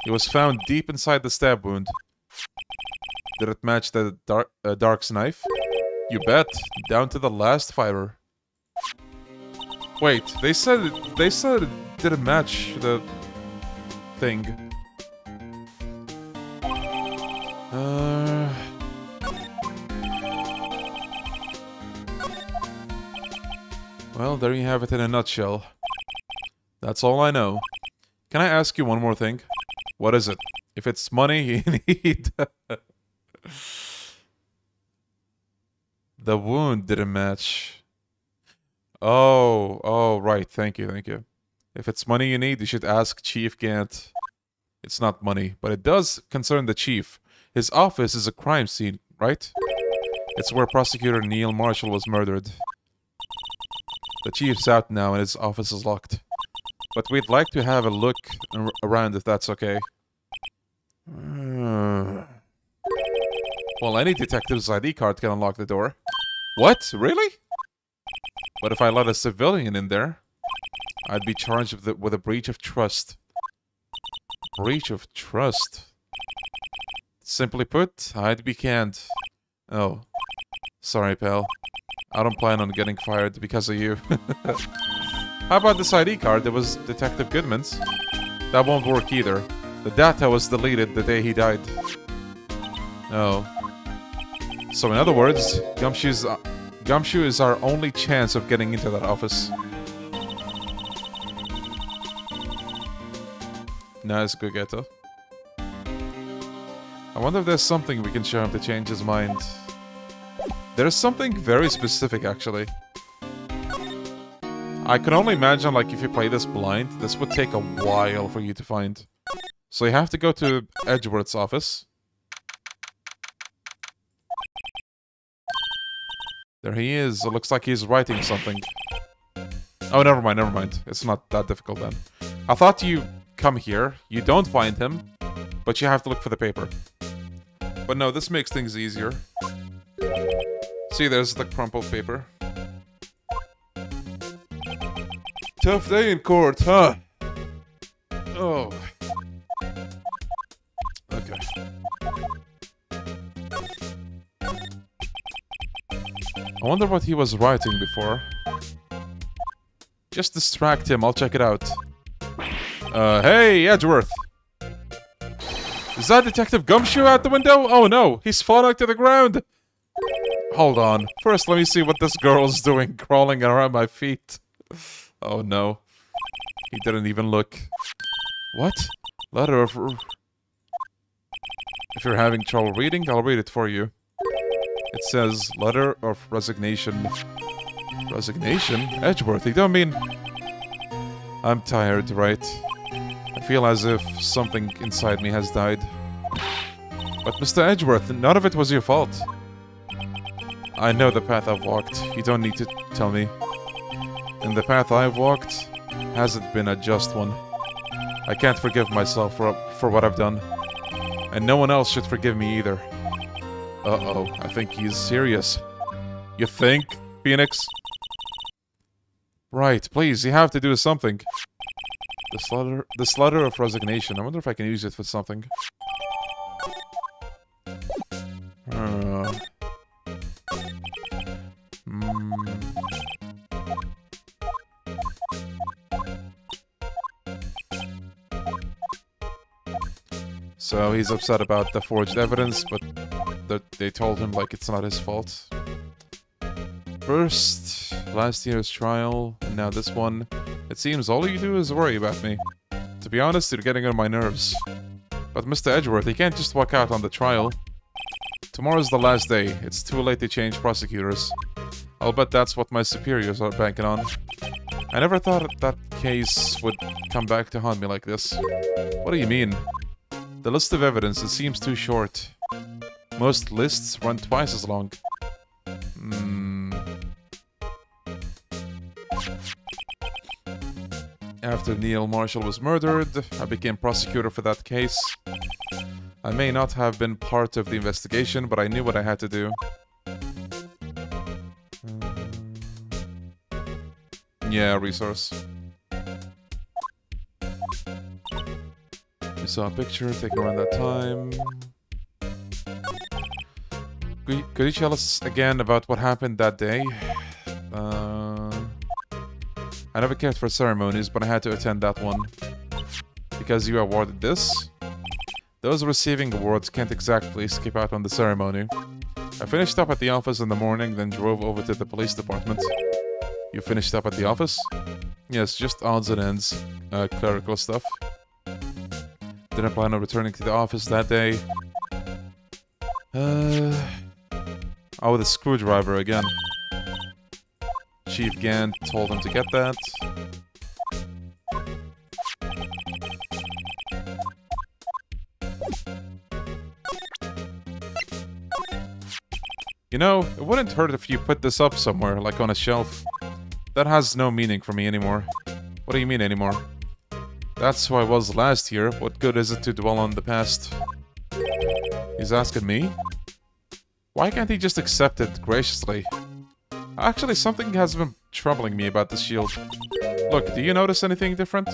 It was found deep inside the stab wound. Did it match the Dark's knife? You bet, down to the last fiber. Wait, they said it didn't match the thing. Well, there you have it in a nutshell. That's all I know. Can I ask you one more thing? What is it? If it's money you need... The wound didn't match. Oh, right. Thank you. If it's money you need, you should ask Chief Gant. It's not money, but it does concern the chief. His office is a crime scene, right? It's where Prosecutor Neil Marshall was murdered. The chief's out now and his office is locked. But we'd like to have a look around if that's okay. Well, any detective's ID card can unlock the door. What? Really? But if I let a civilian in there, I'd be charged with a breach of trust. Breach of trust? Simply put, I'd be canned. Oh. Sorry, pal. I don't plan on getting fired because of you. How about this ID card that was Detective Goodman's? That won't work either. The data was deleted the day he died. Oh. So in other words, Gumshoe is our only chance of getting into that office. Nice, Gogetto. I wonder if there's something we can show him to change his mind. There's something very specific, actually. I can only imagine, like, if you play this blind, this would take a while for you to find. So you have to go to Edgeworth's office. There he is. It looks like he's writing something. Oh, never mind, never mind. It's not that difficult then. I thought you come here, you don't find him, but you have to look for the paper. But no, this makes things easier. See, there's the crumpled paper. Tough day in court, huh? Oh. Okay. I wonder what he was writing before. Just distract him, I'll check it out. Hey, Edgeworth! Is that Detective Gumshoe out the window? Oh no, he's falling to the ground! Hold on. First, let me see what this girl's doing, crawling around my feet. Oh no. He didn't even look. What? Letter of... If you're having trouble reading, I'll read it for you. It says, letter of resignation. Resignation? Edgeworth, you don't mean... I'm tired, right? I feel as if something inside me has died. But Mr. Edgeworth, none of it was your fault. I know the path I've walked. You don't need to tell me. And the path I've walked hasn't been a just one. I can't forgive myself for what I've done. And no one else should forgive me either. Uh-oh, I think he's serious. You think, Phoenix? Right, please, you have to do something. This letter of resignation. I wonder if I can use it for something. So he's upset about the forged evidence, but they told him like it's not his fault. First, last year's trial, and now this one. It seems all you do is worry about me. To be honest, you're getting on my nerves. But Mr. Edgeworth, you can't just walk out on the trial. Tomorrow's the last day. It's too late to change prosecutors. I'll bet that's what my superiors are banking on. I never thought that case would come back to haunt me like this. What do you mean? The list of evidence, it seems too short. Most lists run twice as long. After Neil Marshall was murdered, I became prosecutor for that case. I may not have been part of the investigation, but I knew what I had to do. Yeah, resource. We saw a picture taken around that time. Could you tell us again about what happened that day? I never cared for ceremonies, but I had to attend that one. Because you awarded this? Those receiving awards can't exactly skip out on the ceremony. I finished up at the office in the morning, then drove over to the police department. You finished up at the office? Yes, just odds and ends. Clerical stuff. Didn't plan on returning to the office that day. Oh, the screwdriver again. Chief Gant told him to get that. You know, it wouldn't hurt if you put this up somewhere, like on a shelf. That has no meaning for me anymore. What do you mean anymore? That's who I was last year. What good is it to dwell on the past? He's asking me? Why can't he just accept it graciously? Actually, something has been troubling me about this shield. Look, do you notice anything different?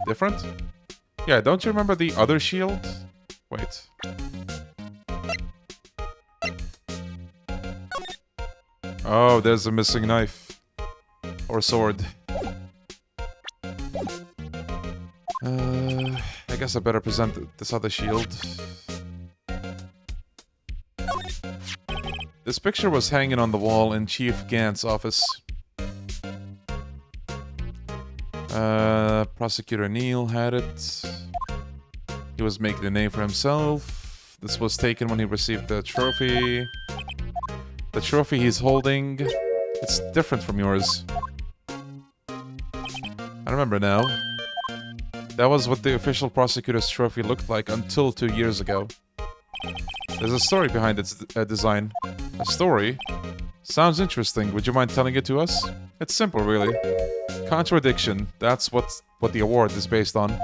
Different? Yeah, don't you remember the other shield? Wait. Oh, there's a missing knife. Or sword. I guess I better present this other shield. This picture was hanging on the wall in Chief Gant's office. Prosecutor Neil had it. He was making a name for himself. This was taken when he received the trophy. The trophy he's holding, it's different from yours. I remember now. That was what the official prosecutor's trophy looked like until 2 years ago. There's a story behind its design. A story? Sounds interesting. Would you mind telling it to us? It's simple, really. Contradiction. That's what the award is based on.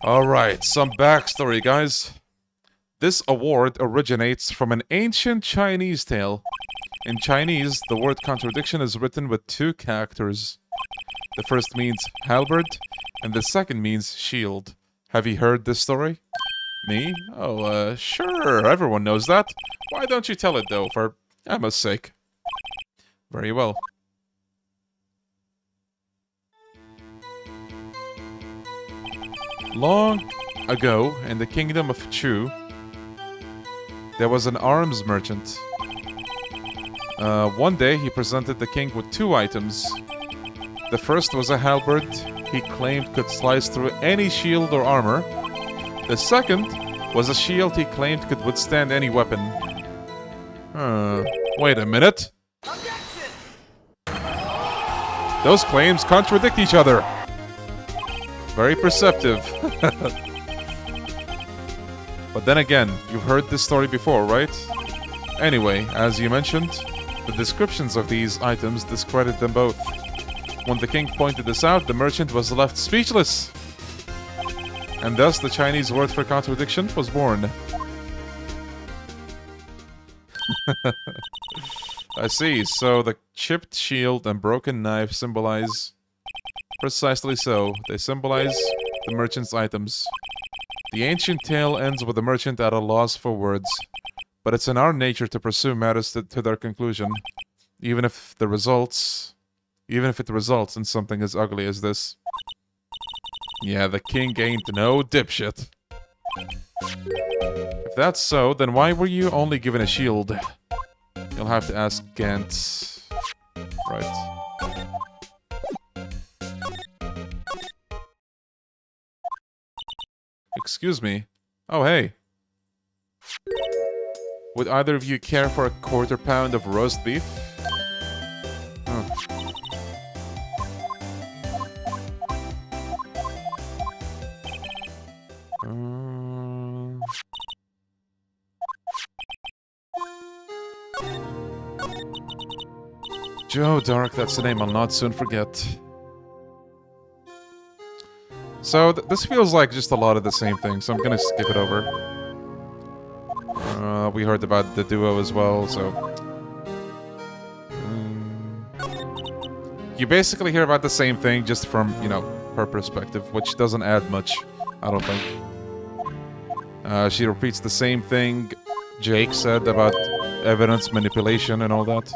Alright, some backstory, guys. This award originates from an ancient Chinese tale. In Chinese, the word contradiction is written with 2 characters. The first means halberd, and the second means shield. Have you heard this story? Me? Oh, sure, everyone knows that. Why don't you tell it, though, for Emma's sake? Very well. Long ago, in the kingdom of Chu, there was an arms merchant. One day, he presented the king with 2 items. The first was a halberd he claimed could slice through any shield or armor. The second was a shield he claimed could withstand any weapon. Wait a minute. Objection! Those claims contradict each other. Very perceptive. But then again, you've heard this story before, right? Anyway, as you mentioned, the descriptions of these items discredit them both. When the king pointed this out, the merchant was left speechless. And thus the Chinese word for contradiction was born. I see, so the chipped shield and broken knife symbolize... Precisely so, they symbolize the merchant's items. The ancient tale ends with the merchant at a loss for words. But it's in our nature to pursue matters to their conclusion. Even if it results in something as ugly as this. Yeah, the king ain't no dipshit. If that's so, then why were you only given a shield? You'll have to ask Gant. Right. Excuse me. Oh, hey. Would either of you care for a quarter pound of roast beef? Joe Dark, that's the name I'll not soon forget. So, this feels like just a lot of the same thing, so I'm gonna skip it over. We heard about the duo as well, so... You basically hear about the same thing, just from, you know, her perspective, which doesn't add much, I don't think. She repeats the same thing Jake said about evidence manipulation and all that.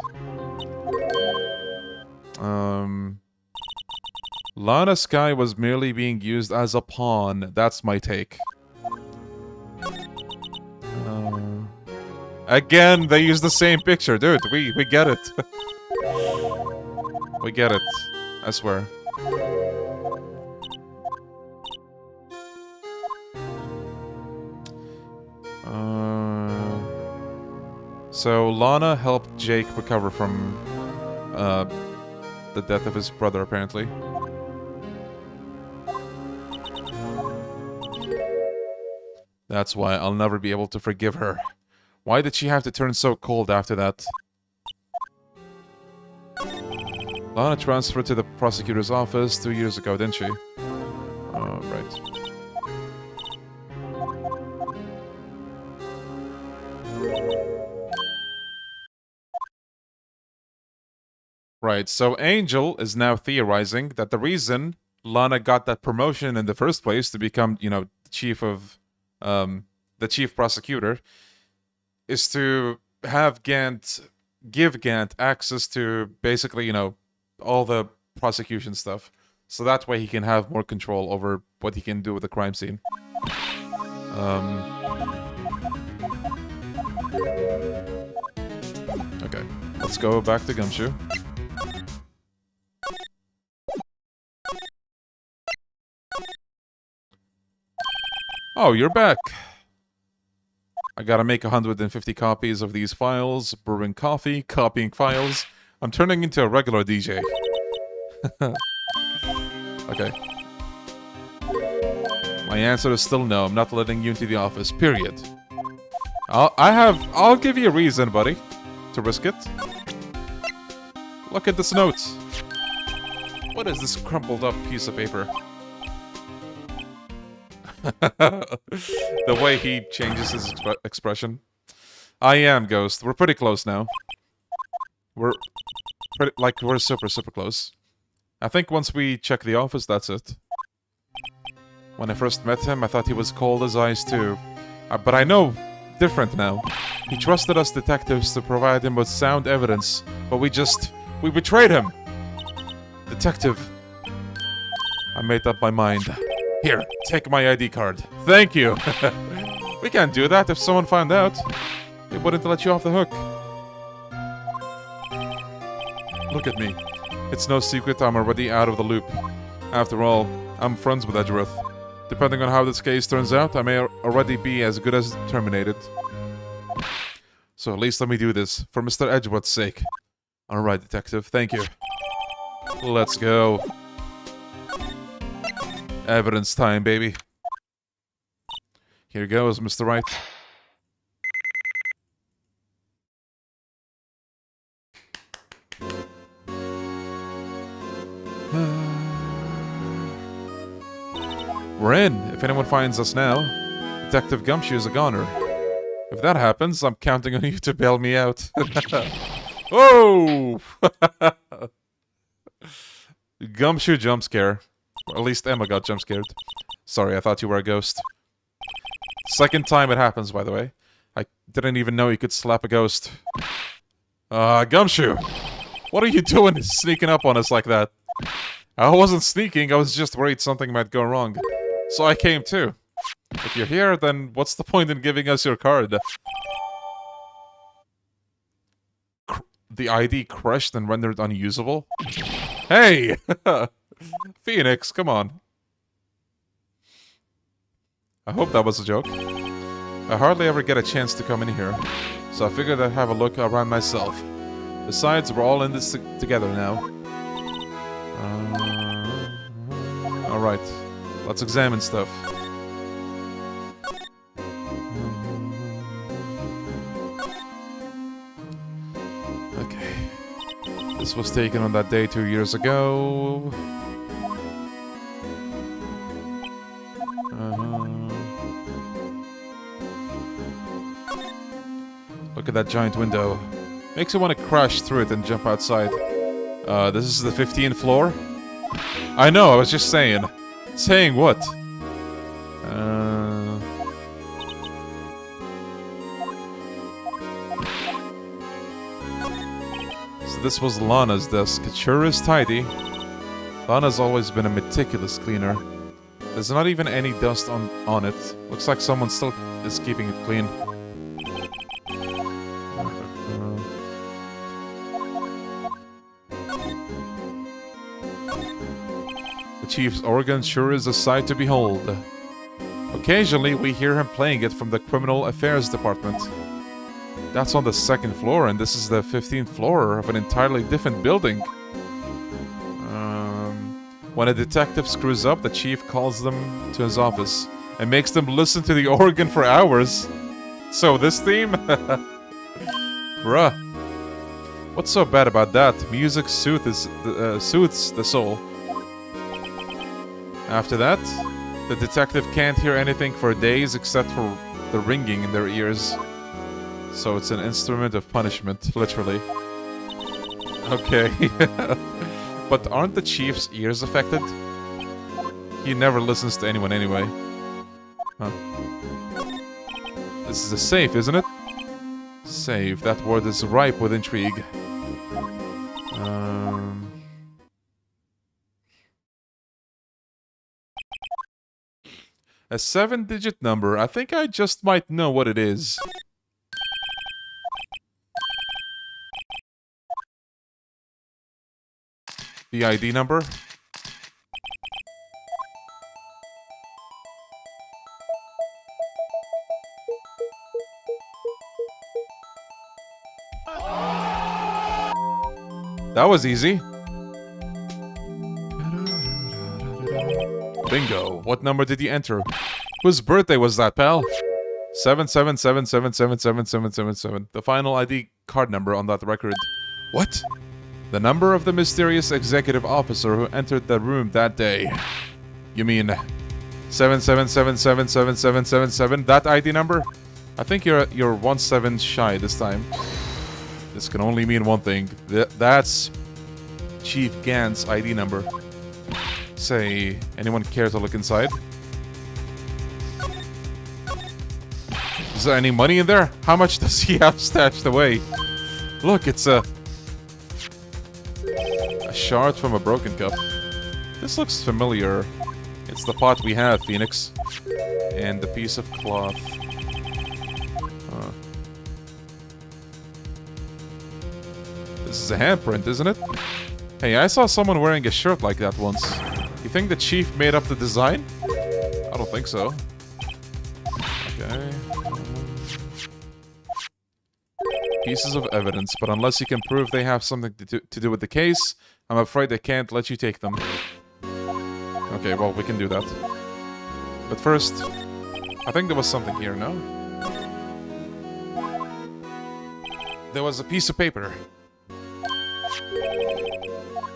Lana Skye was merely being used as a pawn. That's my take. Again, they use the same picture. Dude, we get it. We get it. I swear. So, Lana helped Jake recover from the death of his brother, apparently. That's why I'll never be able to forgive her. Why did she have to turn so cold after that? Lana transferred to the prosecutor's office 2 years ago, didn't she? Right. Right, so Angel is now theorizing that the reason Lana got that promotion in the first place to become, you know, chief of, the chief prosecutor, is to have Gant, give Gant access to basically, you know, all the prosecution stuff. So that way he can have more control over what he can do with the crime scene. let's go back to Gumshoe. Oh, you're back. I gotta make 150 copies of these files, brewing coffee, copying files. I'm turning into a regular DJ. Okay. My answer is still no. I'm not letting you into the office, period. I'll give you a reason, buddy, to risk it. Look at this note. What is this crumpled up piece of paper? The way he changes his expression. I am, Ghost. We're pretty close now. We're super, super close. I think once we check the office, that's it. When I first met him, I thought he was cold as ice too. But I know different now. He trusted us detectives to provide him with sound evidence, but we betrayed him. Detective, I made up my mind. Here, take my ID card. Thank you. We can't do that. If someone found out, they wouldn't let you off the hook. Look at me. It's no secret I'm already out of the loop. After all, I'm friends with Edgeworth. Depending on how this case turns out, I may already be as good as terminated. So at least let me do this, for Mr. Edgeworth's sake. Alright, detective, thank you. Let's go. Evidence time, baby. Here goes, Mr. Wright. We're in. If anyone finds us now, Detective Gumshoe is a goner. If that happens, I'm counting on you to bail me out. Oh! Gumshoe jump scare. Or at least Emma got jump scared. Sorry, I thought you were a ghost. Second time it happens, by the way. I didn't even know you could slap a ghost. Gumshoe! What are you doing sneaking up on us like that? I wasn't sneaking, I was just worried something might go wrong. So I came too. If you're here, then what's the point in giving us your card? The ID crushed and rendered unusable? Hey! Phoenix, come on. I hope that was a joke. I hardly ever get a chance to come in here, so I figured I'd have a look around myself. Besides, we're all in this together now. Alright, let's examine stuff. Okay. This was taken on that day 2 years ago. Look at that giant window. Makes you want to crash through it and jump outside. This is the 15th floor? I know, I was just saying. Saying what? So this was Lana's desk. It sure is tidy. Lana's always been a meticulous cleaner. There's not even any dust on it. Looks like someone still is keeping it clean. Chief's organ sure is a sight to behold. Occasionally, we hear him playing it from the Criminal Affairs Department. That's on the 2nd floor, and this is the 15th floor of an entirely different building. When a detective screws up, the chief calls them to his office and makes them listen to the organ for hours. So this theme? Bruh. What's so bad about that? Music soothes the soul. After that, the detective can't hear anything for days except for the ringing in their ears. So it's an instrument of punishment, literally. Okay. But aren't the chief's ears affected? He never listens to anyone anyway. Huh. This is a safe, isn't it? Safe. That word is ripe with intrigue. A 7-digit number. I think I just might know what it is. the ID number. That was easy. Bingo. What number did you enter? Whose birthday was that, pal? 777777777. The final ID card number on that record. What? The number of the mysterious executive officer who entered the room that day. You mean 777777777? That ID number? I think you're 17 shy this time. This can only mean one thing. That's Chief Gant's ID number. Say, anyone care to look inside? Is there any money in there? How much does he have stashed away? Look, it's a shard from a broken cup. This looks familiar. It's the pot we have, Phoenix. And the piece of cloth. This is a handprint, isn't it? Hey, I saw someone wearing a shirt like that once. You think the chief made up the design? I don't think so. Okay. Pieces of evidence, but unless you can prove they have something to do with the case, I'm afraid I can't let you take them. Okay, well, we can do that. But first, I think there was something here, no? There was a piece of paper.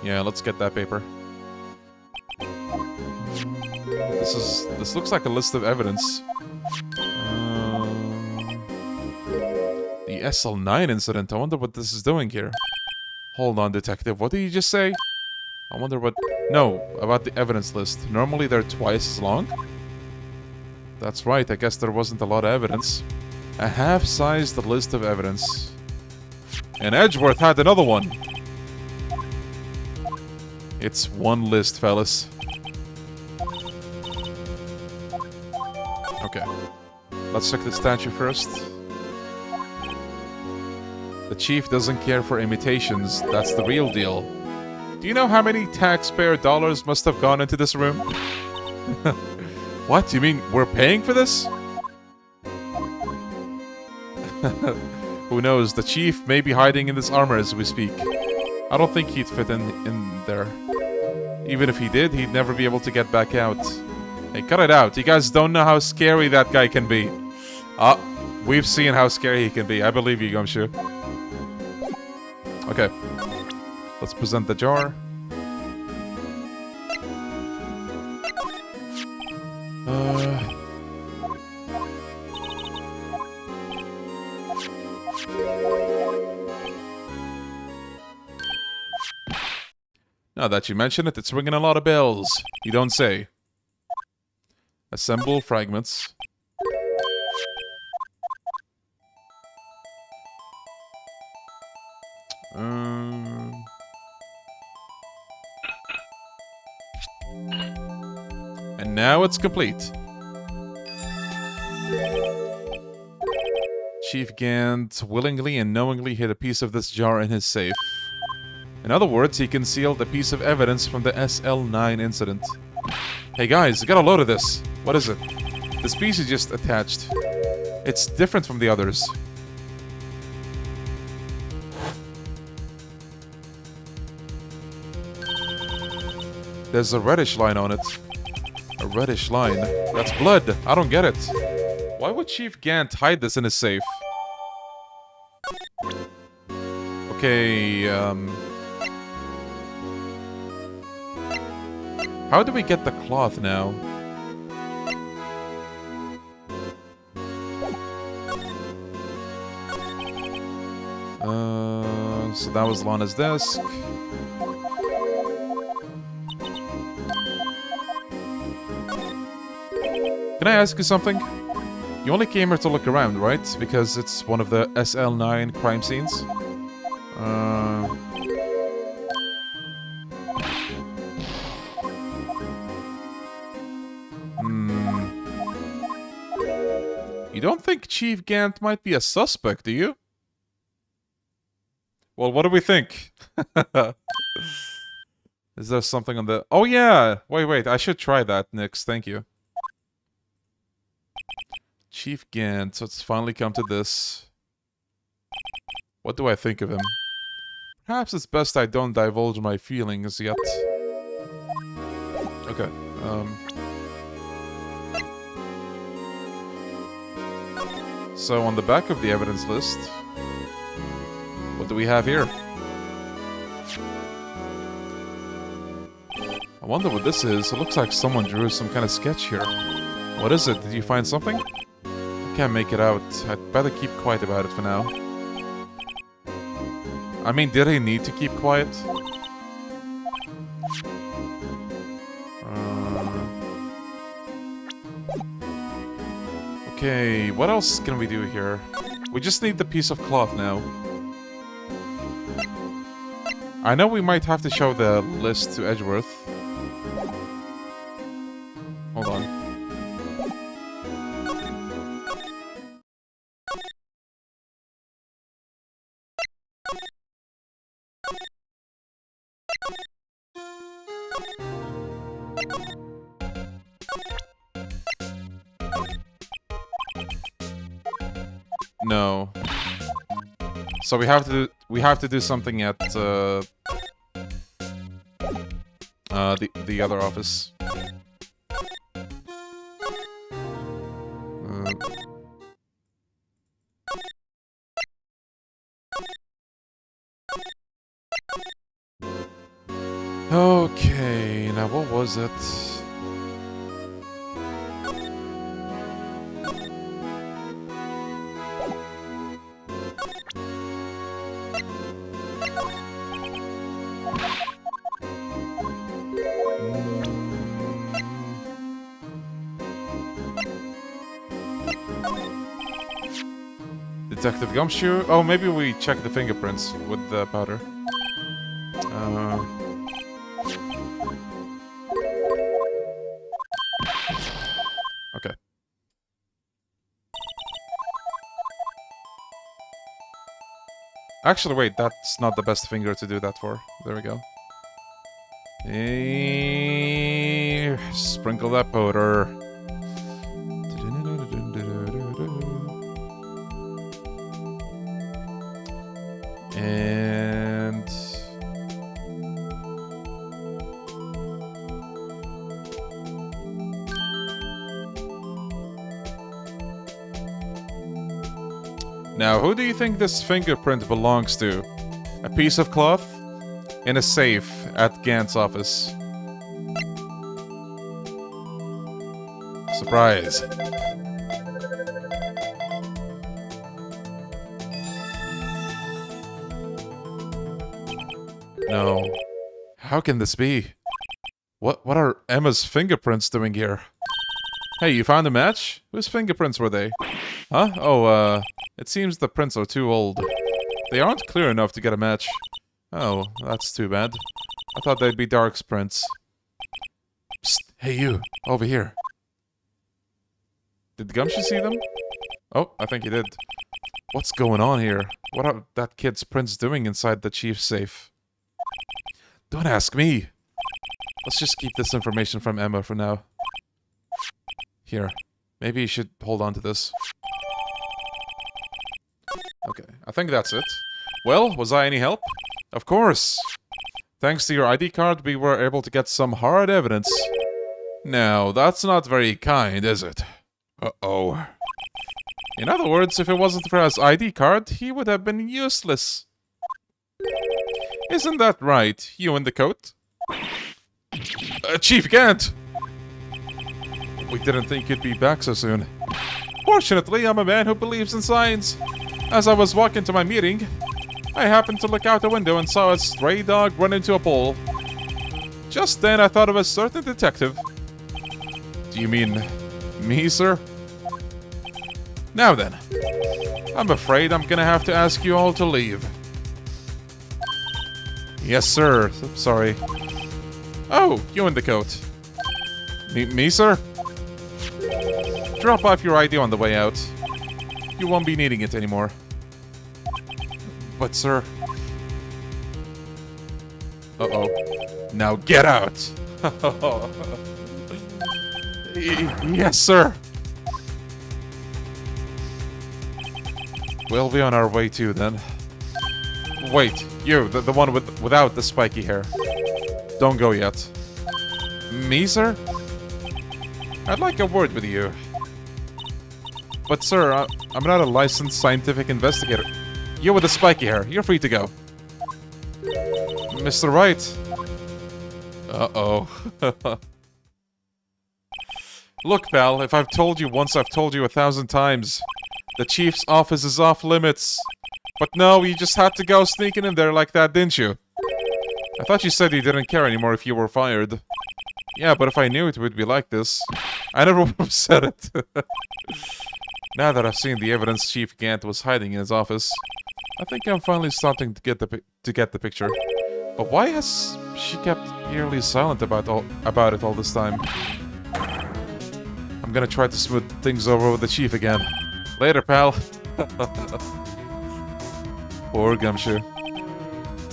Yeah, let's get that paper. This looks like a list of evidence. The SL9 incident. I wonder what this is doing here. Hold on, detective. What did you just say? I wonder what... No, about the evidence list. Normally they're twice as long. That's right. I guess there wasn't a lot of evidence. A half-sized list of evidence. And Edgeworth had another one. It's one list, fellas. Okay. Let's check the statue first. The chief doesn't care for imitations. That's the real deal. Do you know how many taxpayer dollars must have gone into this room? What? You mean we're paying for this? Who knows? The chief may be hiding in this armor as we speak. I don't think he'd fit in there. Even if he did, he'd never be able to get back out. Hey, cut it out. You guys don't know how scary that guy can be. We've seen how scary he can be. I believe you, Gumshoe. Okay. Let's present the jar. Now that you mention it, it's ringing a lot of bells. You don't say. Assemble fragments. And now it's complete. Chief Gant willingly and knowingly hid a piece of this jar in his safe. In other words, he concealed a piece of evidence from the SL9 incident. Hey guys, I got a load of this. What is it? This piece is just attached. It's different from the others. There's a reddish line on it. A reddish line. That's blood. I don't get it. Why would Chief Gant hide this in his safe? Okay, how do we get the cloth now? So that was Lana's desk. Can I ask you something? You only came here to look around, right? Because it's one of the SL9 crime scenes? You don't think Chief Gant might be a suspect, do you? Well, what do we think? Is there something on the... Oh, yeah! Wait, I should try that, Nix. Thank you. Chief Gant. So it's finally come to this. What do I think of him? Perhaps it's best I don't divulge my feelings yet. Okay, so on the back of the evidence list, what do we have here? I wonder what this is. It looks like someone drew some kind of sketch here. What is it? Did you find something? I can't make it out. I'd better keep quiet about it for now. I mean, did he need to keep quiet? Okay, what else can we do here? We just need the piece of cloth now. I know we might have to show the list to Edgeworth. Hold on. No. So we have to do something at the other office. Okay, now what was it? Detective Gumshoe? Oh, maybe we check the fingerprints with the powder. Okay. Actually, wait, that's not the best finger to do that for. There we go. Hey, sprinkle that powder. And... now, who do you think this fingerprint belongs to? A piece of cloth? In a safe at Gant's office. Surprise. No. How can this be? What are Emma's fingerprints doing here? Hey, you found a match? Whose fingerprints were they? Huh? Oh, it seems the prints are too old. They aren't clear enough to get a match. Oh, that's too bad. I thought they'd be Dark's prints. Psst, hey you, over here. Did Gumshoe see them? Oh, I think he did. What's going on here? What are that kid's prints doing inside the chief's safe? Don't ask me. Let's just keep this information from Emma for now. Here, maybe you should hold on to this. Okay, I think that's it. Well, was I any help? Of course. Thanks to your ID card, we were able to get some hard evidence. Now, that's not very kind, is it? Uh-oh. In other words, if it wasn't for his ID card, he would have been useless. Isn't that right, you in the coat? Chief Gant! We didn't think you'd be back so soon. Fortunately, I'm a man who believes in science. As I was walking to my meeting, I happened to look out the window and saw a stray dog run into a pole. Just then, I thought of a certain detective. Do you mean me, sir? Now then, I'm afraid I'm gonna have to ask you all to leave. Yes, sir. Sorry. Oh, you in the coat. Me, sir? Drop off your ID on the way out. You won't be needing it anymore. But, sir... Uh-oh. Now get out! Yes, sir! We'll be on our way too, then. Wait, you, the one without the spiky hair. Don't go yet. Me, sir? I'd like a word with you. But, sir, I'm not a licensed scientific investigator. You with the spiky hair, you're free to go. Mr. Wright. Uh-oh. Look, pal, if I've told you once, I've told you 1,000 times. The chief's office is off limits. But no, you just had to go sneaking in there like that, didn't you? I thought you said you didn't care anymore if you were fired. Yeah, but if I knew it would be like this, I never would have said it. Now that I've seen the evidence Chief Gant was hiding in his office, I think I'm finally starting to get the picture. But why has she kept eerily silent about it all this time? I'm gonna try to smooth things over with the chief again. Later, pal. Poor Gumshoe.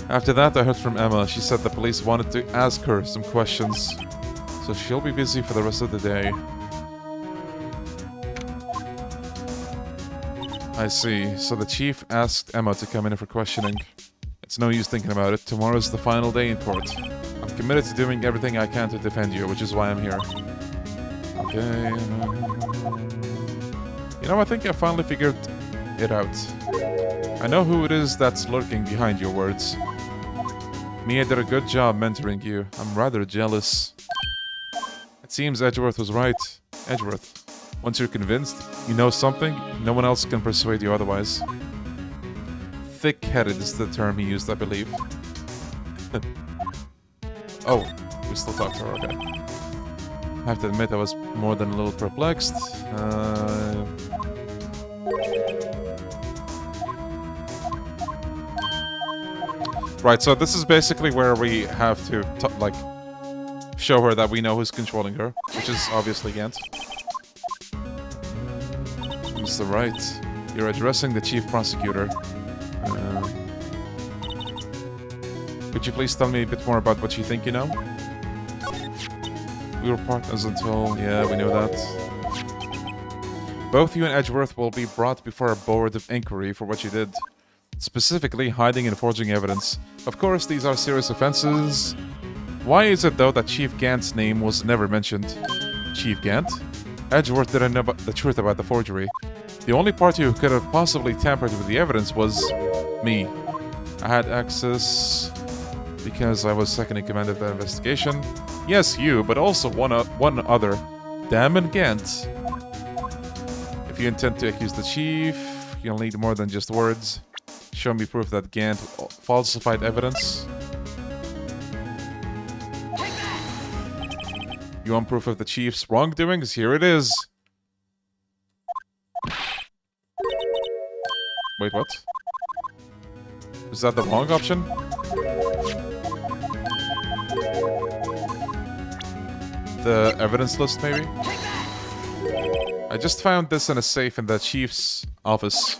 After that, I heard from Emma. She said the police wanted to ask her some questions, so she'll be busy for the rest of the day. I see. So the chief asked Emma to come in for questioning. It's no use thinking about it. Tomorrow's the final day in court. I'm committed to doing everything I can to defend you, which is why I'm here. Okay. You know, I think I finally figured it out. I know who it is that's lurking behind your words. Mia did a good job mentoring you. I'm rather jealous. It seems Edgeworth was right. Edgeworth. Once you're convinced you know something, no one else can persuade you otherwise. Thick-headed is the term he used, I believe. Oh, we still talk to her, okay. I have to admit I was more than a little perplexed. Right, so this is basically where we have to, like, show her that we know who's controlling her, which is obviously Gant. Mr. Wright, you're addressing the Chief Prosecutor. Could you please tell me a bit more about what you think you know? We were partners until... yeah, we know that. Both you and Edgeworth will be brought before a board of inquiry for what you did. Specifically, hiding and forging evidence. Of course, these are serious offenses. Why is it, though, that Chief Gant's name was never mentioned? Chief Gant? Edgeworth didn't know the truth about the forgery. The only party who could have possibly tampered with the evidence was... me. I had access... because I was second in command of the investigation. Yes, you, but also one other. Damond Gant. If you intend to accuse the chief, you'll need more than just words. Show me proof that Gant falsified evidence. You want proof of the chief's wrongdoings? Here it is. Wait, what? Is that the wrong option? The evidence list, maybe? I just found this in a safe in the chief's office.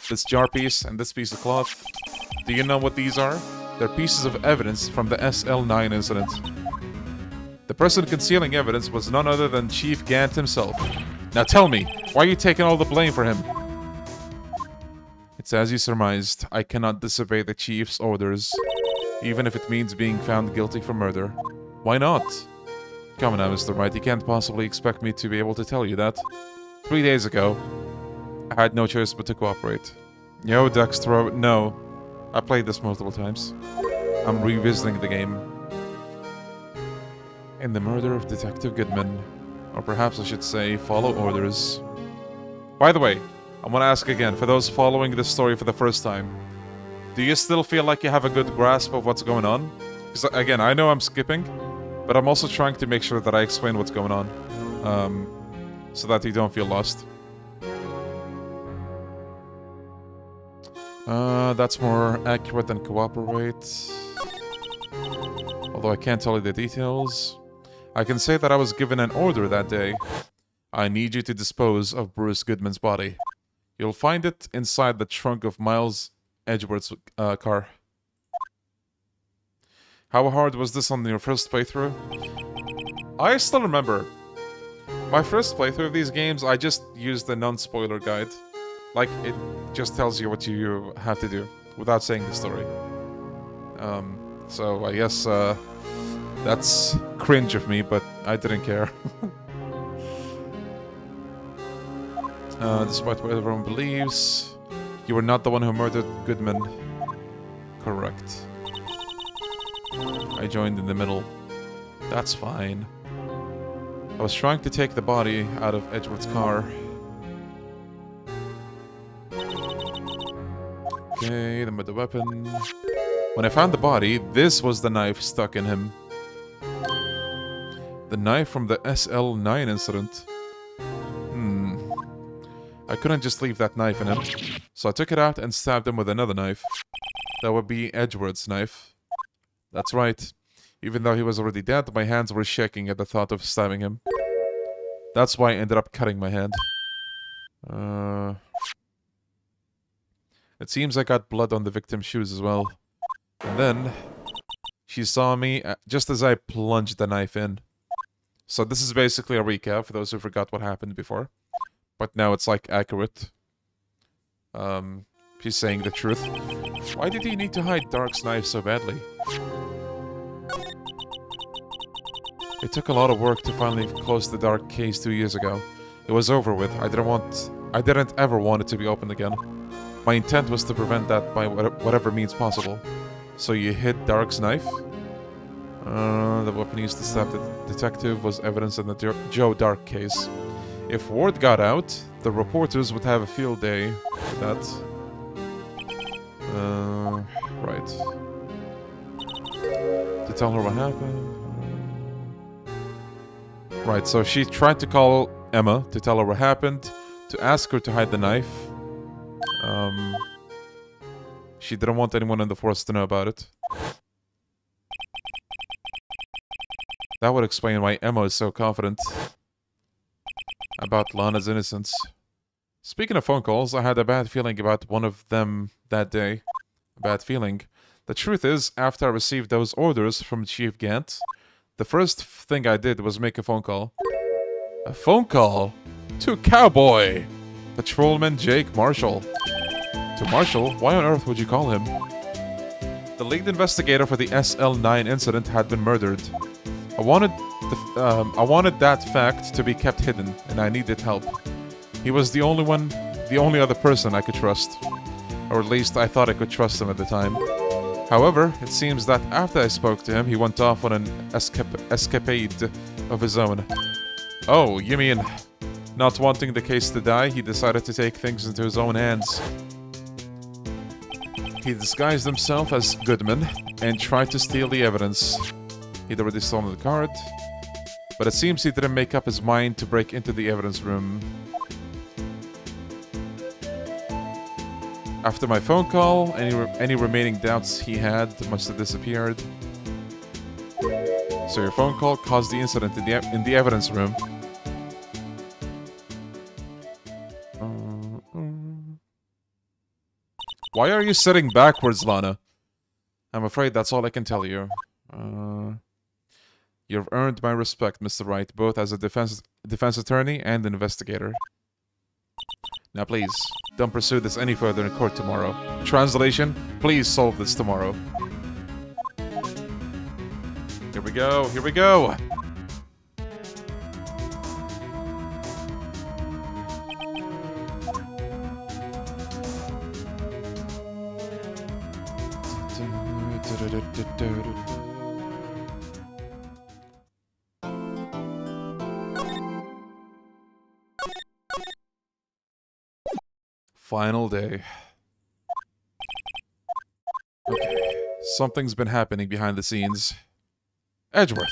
This jar piece and this piece of cloth. Do you know what these are? They're pieces of evidence from the SL9 incident. The person concealing evidence was none other than Chief Gant himself. Now tell me, why are you taking all the blame for him? It's as you surmised. I cannot disobey the chief's orders, even if it means being found guilty for murder. Why not? Come on now, Mr. Wright, you can't possibly expect me to be able to tell you that. 3 days ago, I had no choice but to cooperate. Yo, Dextro, no. I played this multiple times. I'm revisiting the game. In the murder of Detective Goodman. Or perhaps I should say, follow orders. By the way, I want to ask again, for those following this story for the first time, do you still feel like you have a good grasp of what's going on? Because, again, I know I'm skipping, but I'm also trying to make sure that I explain what's going on. So that you don't feel lost. That's more accurate than cooperate. Although I can't tell you the details. I can say that I was given an order that day. I need you to dispose of Bruce Goodman's body. You'll find it inside the trunk of Miles Edgeworth's car. How hard was this on your first playthrough? I still remember. My first playthrough of these games, I just used the non-spoiler guide. Like, it just tells you what you have to do, without saying the story. So I guess, that's cringe of me, but I didn't care. Despite what everyone believes, you were not the one who murdered Goodman. Correct. I joined in the middle. That's fine. I was trying to take the body out of Edgeworth's car. Okay, then with the weapon. When I found the body, this was the knife stuck in him. The knife from the SL9 incident. I couldn't just leave that knife in him, so I took it out and stabbed him with another knife. That would be Edgeworth's knife. That's right. Even though he was already dead, my hands were shaking at the thought of stabbing him. That's why I ended up cutting my hand. It seems I got blood on the victim's shoes as well. And then, she saw me just as I plunged the knife in. So this is basically a recap for those who forgot what happened before. But now it's like accurate. She's saying the truth. Why did he need to hide Dark's knife so badly? It took a lot of work to finally close the Dark case 2 years ago. It was over with. I didn't ever want it to be opened again. My intent was to prevent that by whatever means possible. So you hid Dark's knife? The weapon used to stab the detective was evidence in the Joe Dark case. If word got out, the reporters would have a field day with that. Right. To tell her what happened. Right, so she tried to call Emma to tell her what happened, to ask her to hide the knife. She didn't want anyone in the force to know about it. That would explain why Emma is so confident about Lana's innocence. Speaking of phone calls, I had a bad feeling about one of them that day. A bad feeling. The truth is, after I received those orders from Chief Gant, the first thing I did was make a phone call. A phone call? To Cowboy! Patrolman Jake Marshall. To Marshall? Why on earth would you call him? The lead investigator for the SL9 incident had been murdered. I wanted that fact to be kept hidden, and I needed help. He was the only other person I could trust. Or at least I thought I could trust him at the time. However, it seems that after I spoke to him, he went off on an escapade of his own. Oh, you mean, not wanting the case to die, he decided to take things into his own hands. He disguised himself as Goodman and tried to steal the evidence. He'd already stolen the card, but it seems he didn't make up his mind to break into the evidence room. After my phone call, any remaining doubts he had must have disappeared. So your phone call caused the incident in the evidence room. Why are you sitting backwards, Lana? I'm afraid that's all I can tell you. You've earned my respect, Mr. Wright, both as a defense attorney and investigator. Now please, don't pursue this any further in court tomorrow. Translation, please solve this tomorrow. Here we go, here we go! Final day. Okay, something's been happening behind the scenes. Edgeworth.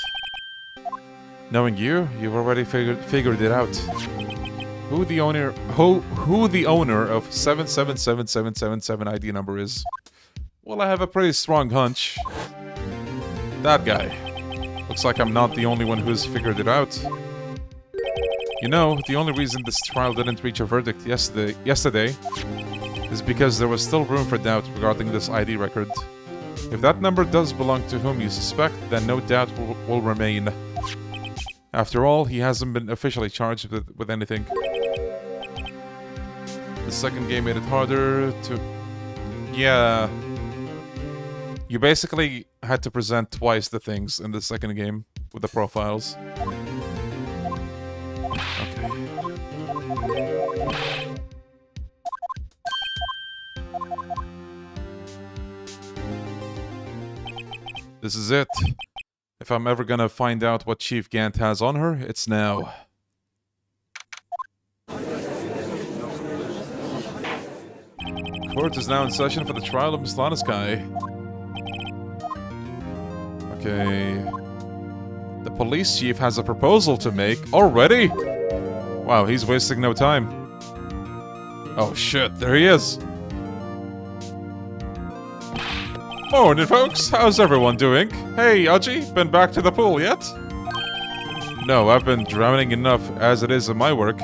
Knowing you, you've already figured it out. Who the owner of 777777 ID number is? Well, I have a pretty strong hunch. That guy. Looks like I'm not the only one who's figured it out. You know, the only reason this trial didn't reach a verdict yesterday is because there was still room for doubt regarding this ID record. If that number does belong to whom you suspect, then no doubt will remain. After all, he hasn't been officially charged with anything. The second game made it harder to... Yeah. You basically had to present twice the things in the second game with the profiles. Okay. This is it. If I'm ever gonna find out what Chief Gant has on her, it's now. Court is now in session for the trial of Miss Lana Skye. Okay. The police chief has a proposal to make already? Wow, he's wasting no time. Oh shit, there he is. Morning, folks. How's everyone doing? Hey, Aji, been back to the pool yet? No, I've been drowning enough as it is in my work.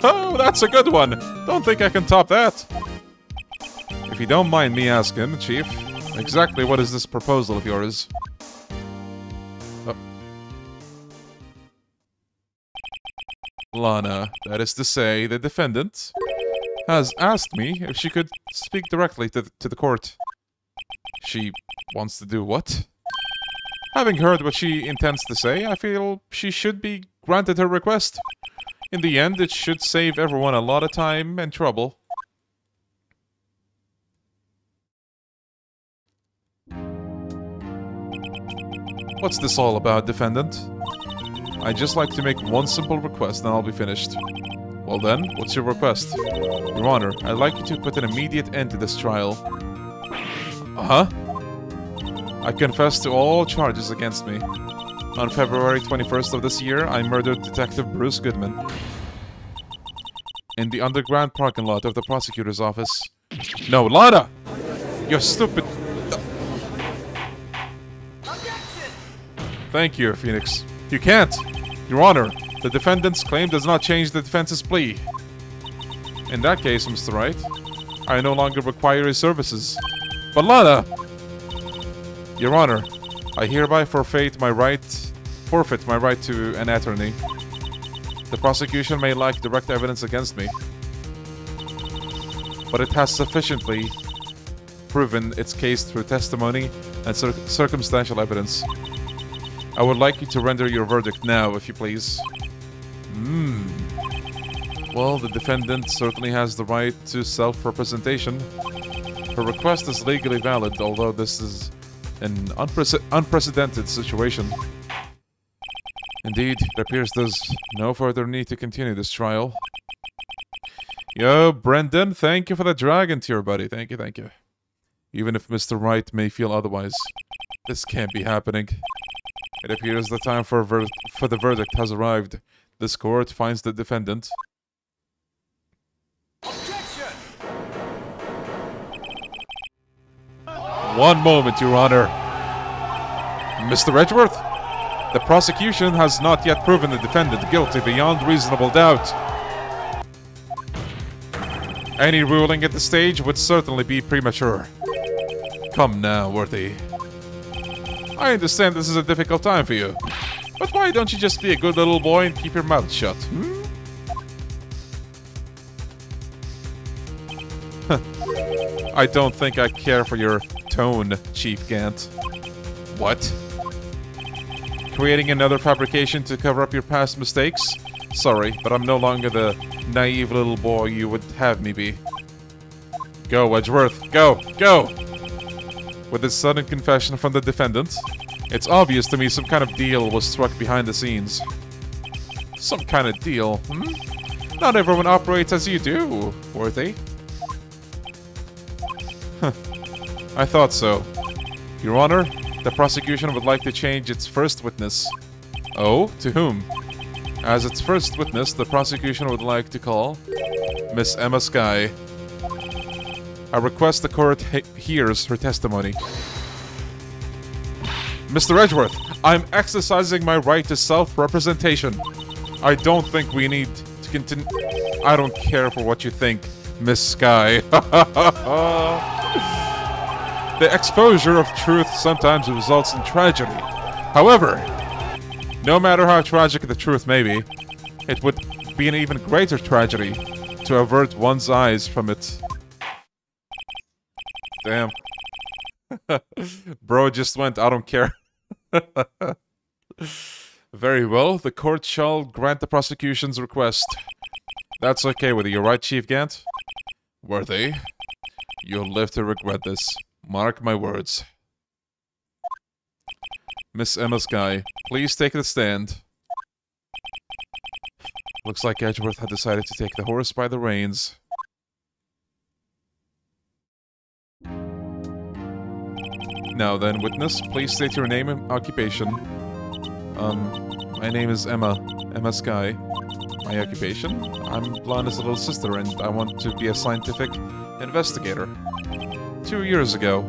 Oh, that's a good one. Don't think I can top that. If you don't mind me asking, Chief, exactly what is this proposal of yours? Oh. Lana, that is to say, the defendant, has asked me if she could speak directly to the court. She wants to do what? Having heard what she intends to say, I feel she should be granted her request. In the end, it should save everyone a lot of time and trouble. What's this all about, defendant? I'd just like to make one simple request and I'll be finished. Well then, what's your request? Your Honor, I'd like you to put an immediate end to this trial. Huh? I confess to all charges against me. On February 21st of this year, I murdered Detective Bruce Goodman in the underground parking lot of the prosecutor's office. No, Lana! You're stupid. Thank you, Phoenix. You can't. Your Honor, the defendant's claim does not change the defense's plea. In that case, Mr. Wright, I no longer require his services. But Lana! Your Honor, I hereby forfeit my right to an attorney. The prosecution may lack direct evidence against me, but it has sufficiently proven its case through testimony and circumstantial evidence. I would like you to render your verdict now, if you please. Well, the defendant certainly has the right to self-representation. Her request is legally valid, although this is an unprecedented situation. Indeed, it appears there's no further need to continue this trial. Yo, Brendan, thank you for the dragon tier, buddy. Thank you, thank you. Even if Mr. Wright may feel otherwise, this can't be happening. It appears the time for the verdict has arrived. This court finds the defendant. Objection! One moment, Your Honor. Mr. Edgeworth, the prosecution has not yet proven the defendant guilty beyond reasonable doubt. Any ruling at this stage would certainly be premature. Come now, Worthy. I understand this is a difficult time for you, but why don't you just be a good little boy and keep your mouth shut, I don't think I care for your tone, Chief Gant. What? Creating another fabrication to cover up your past mistakes? Sorry, but I'm no longer the naive little boy you would have me be. Go, Edgeworth, go, go! With this sudden confession from the defendant, it's obvious to me some kind of deal was struck behind the scenes. Some kind of deal, Not everyone operates as you do, Worthy. I thought so. Your Honor, the prosecution would like to change its first witness. Oh? To whom? As its first witness, the prosecution would like to call Miss Emma Skye. I request the court hears her testimony. Mr. Edgeworth, I'm exercising my right to self-representation. I don't think we need to continue. I don't care for what you think, Miss Skye. The exposure of truth sometimes results in tragedy. However, no matter how tragic the truth may be, it would be an even greater tragedy to avert one's eyes from it. Damn. Bro just went, I don't care. Very well, the court shall grant the prosecution's request. That's okay with you, right, Chief Gant? Worthy, you'll live to regret this. Mark my words. Miss Lana Skye, please take the stand. Looks like Edgeworth had decided to take the horse by the reins. Now then, witness, please state your name and occupation. My name is Lana Skye. My occupation? I'm Lana's little sister and I want to be a scientific investigator. 2 years ago,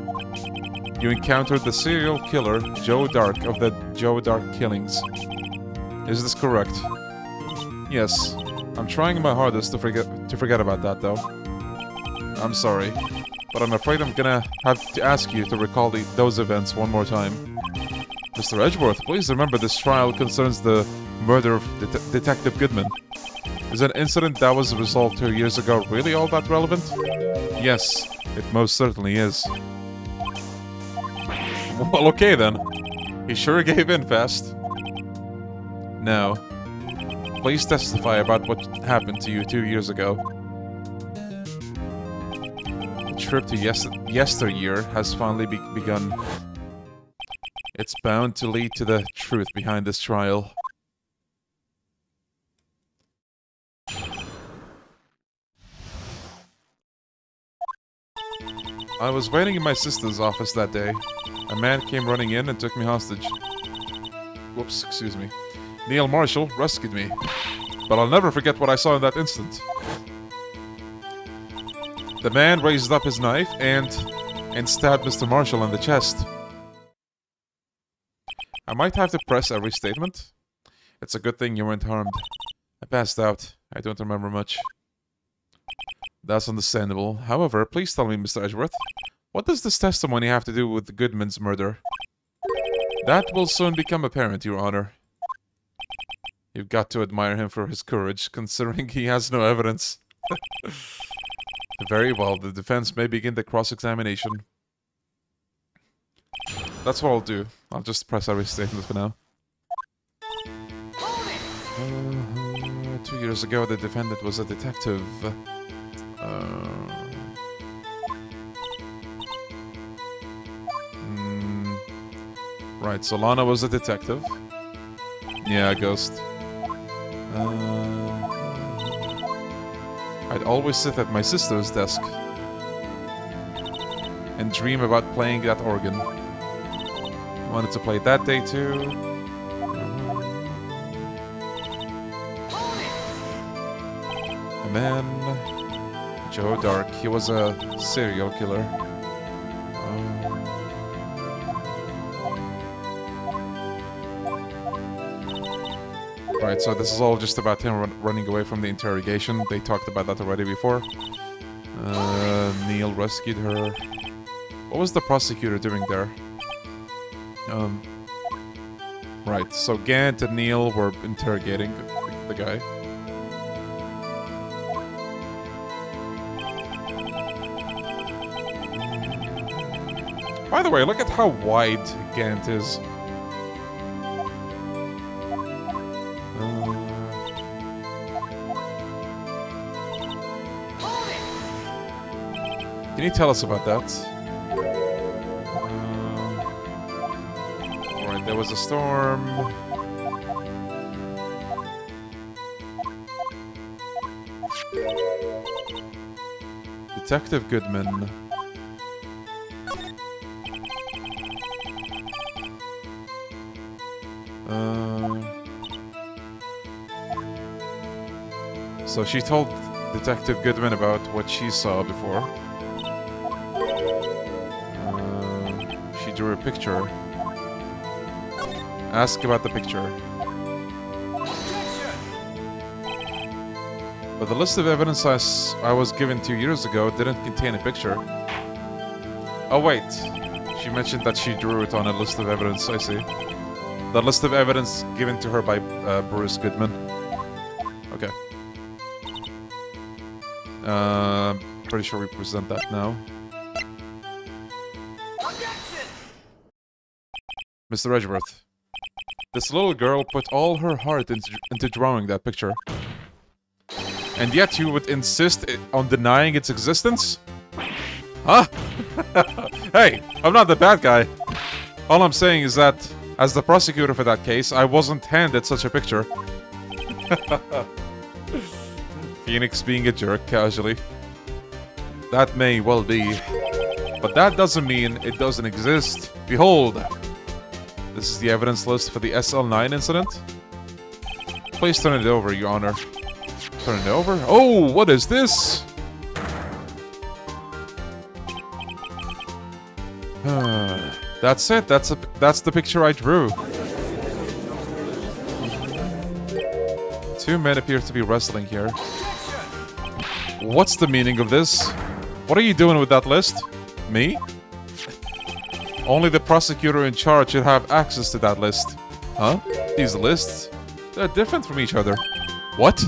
you encountered the serial killer Joe Dark of the Joe Dark killings. Is this correct? Yes. I'm trying my hardest to forget about that though. I'm sorry, but I'm afraid I'm gonna have to ask you to recall those events one more time. Mr. Edgeworth, please remember this trial concerns the murder of Detective Goodman. Is an incident that was resolved 2 years ago really all that relevant? Yes, it most certainly is. Well, okay then. He sure gave in fast. Now, please testify about what happened to you 2 years ago. The trip to yesteryear has finally begun. It's bound to lead to the truth behind this trial. I was waiting in my sister's office that day. A man came running in and took me hostage. Whoops, excuse me. Neil Marshall rescued me. But I'll never forget what I saw in that instant. The man raised up his knife and stabbed Mr. Marshall in the chest. I might have to press every statement. It's a good thing you weren't harmed. I passed out. I don't remember much. That's understandable. However, please tell me, Mr. Edgeworth, what does this testimony have to do with Goodman's murder? That will soon become apparent, Your Honor. You've got to admire him for his courage, considering he has no evidence. Very well, the defense may begin the cross-examination. That's what I'll do. I'll just press every statement for now. 2 years ago, the defendant was a detective. Right, so Lana was a detective. Yeah, Ghost. I'd always sit at my sister's desk and dream about playing that organ. Wanted to play that day too. A man, Joe Dark. He was a serial killer. Right, so this is all just about him running away from the interrogation. They talked about that already before. Neil rescued her. What was the prosecutor doing there? Right, so Gant and Neil were interrogating the guy. By the way, look at how wide Gant is. Can you tell us about that? Alright, there was a storm. Detective Goodman. So she told Detective Goodman about what she saw before. She drew a picture. Ask about the picture. But the list of evidence I was given 2 years ago didn't contain a picture. Oh, wait. She mentioned that she drew it on a list of evidence, I see. The list of evidence given to her by Bruce Goodman. Okay. Pretty sure we present that now. Mr. Edgeworth. This little girl put all her heart into drawing that picture. And yet you would insist on denying its existence? Huh? Hey, I'm not the bad guy. All I'm saying is that, as the prosecutor for that case, I wasn't handed such a picture. Phoenix being a jerk casually. That may well be. But that doesn't mean it doesn't exist. Behold. This is the evidence list for the SL9 incident. Please turn it over, Your Honor. Turn it over? Oh, what is this? That's it. That's the picture I drew. Two men appear to be wrestling here. What's the meaning of this? What are you doing with that list? Me? Only the prosecutor in charge should have access to that list. Huh? These lists? They're different from each other. What?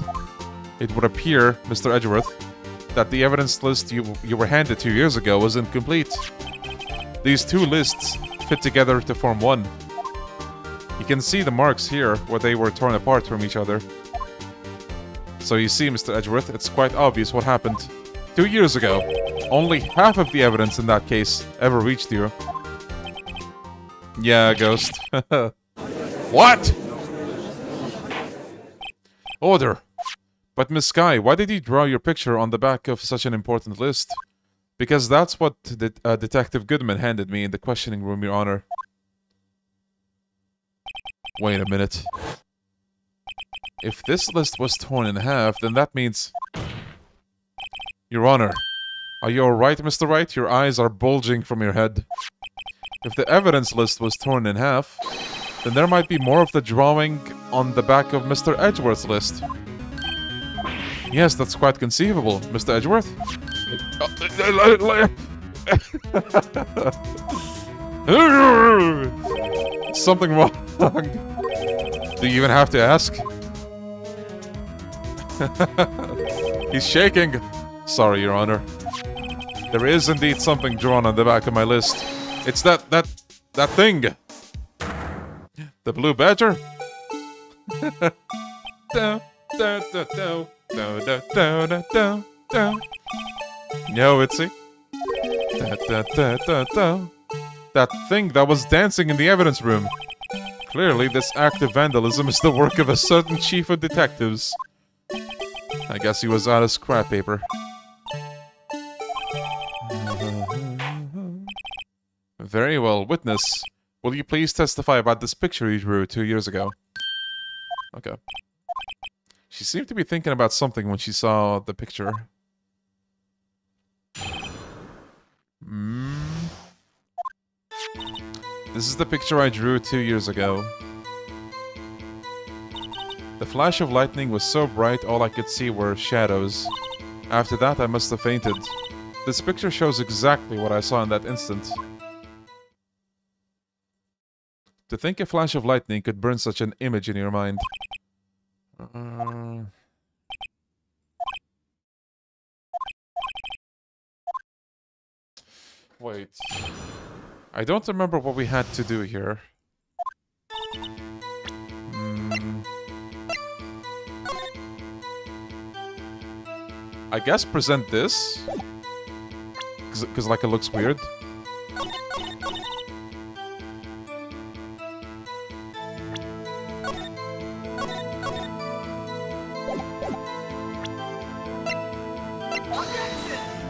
It would appear, Mr. Edgeworth, that the evidence list you were handed 2 years ago was incomplete. These two lists fit together to form one. You can see the marks here where they were torn apart from each other. So you see, Mr. Edgeworth, it's quite obvious what happened. 2 years ago, only half of the evidence in that case ever reached you. Yeah, Ghost. What? Order. But Miss Skye, why did you draw your picture on the back of such an important list? Because that's what Detective Goodman handed me in the questioning room, Your Honor. Wait a minute. If this list was torn in half, then that means... Your Honor, are you alright, Mr. Wright? Your eyes are bulging from your head. If the evidence list was torn in half, then there might be more of the drawing on the back of Mr. Edgeworth's list. Yes, that's quite conceivable, Mr. Edgeworth. Something wrong. Do you even have to ask? He's shaking. Sorry, Your Honor. There is indeed something drawn on the back of my list. It's that thing. The blue badger? Yo, Itzy. That thing that was dancing in the evidence room. Clearly, this act of vandalism is the work of a certain chief of detectives. I guess he was out of scrap paper. Very well, witness. Will you please testify about this picture you drew 2 years ago? Okay. She seemed to be thinking about something when she saw the picture. This is the picture I drew 2 years ago. The flash of lightning was so bright all I could see were shadows. After that, I must have fainted. This picture shows exactly what I saw in that instant. To think a flash of lightning could burn such an image in your mind. Wait. I don't remember what we had to do here. I guess present this? Because like it looks weird.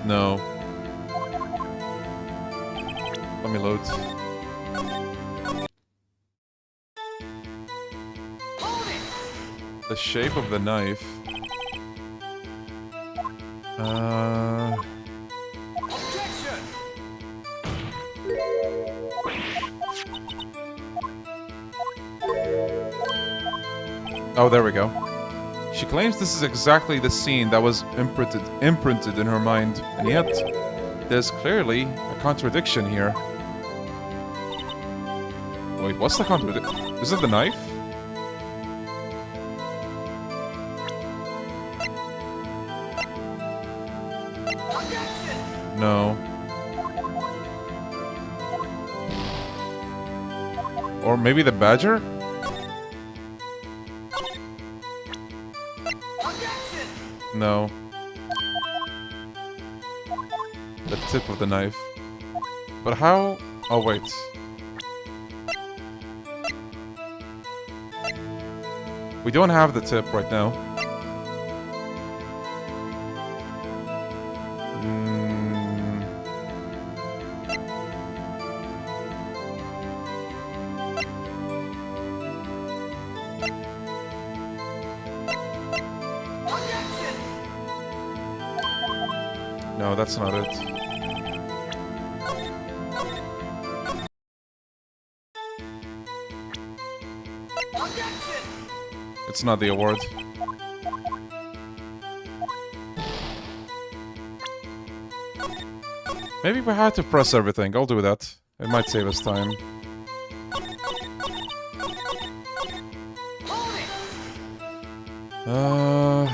No. Let me load. The shape of the knife. Oh, there we go. She claims this is exactly the scene that was imprinted in her mind, and yet there's clearly a contradiction here. Wait, what's the contradiction? Is it the knife? No. Or maybe the badger? No. The tip of the knife. But how... Oh, wait. We don't have the tip right now. No, that's not it. It's not the award. Maybe we have to press everything. I'll do that. It might save us time. Okay.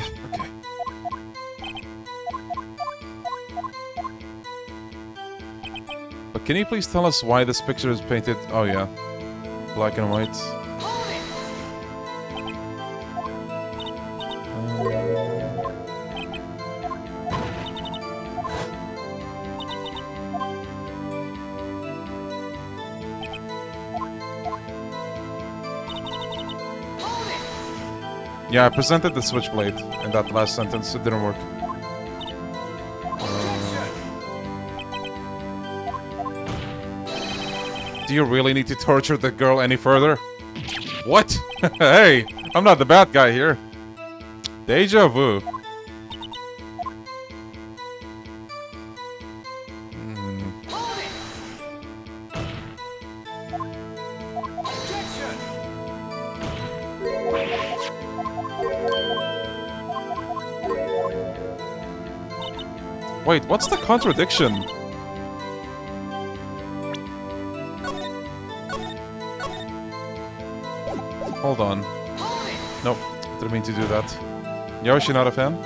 But can you please tell us why this picture is painted? Oh yeah, black and white. Yeah, I presented the switchblade in that last sentence. It didn't work. Do you really need to torture the girl any further? What? Hey, I'm not the bad guy here. Deja vu. Wait, what's the contradiction? Hold on. Nope, didn't mean to do that. Yoshi, not a fan?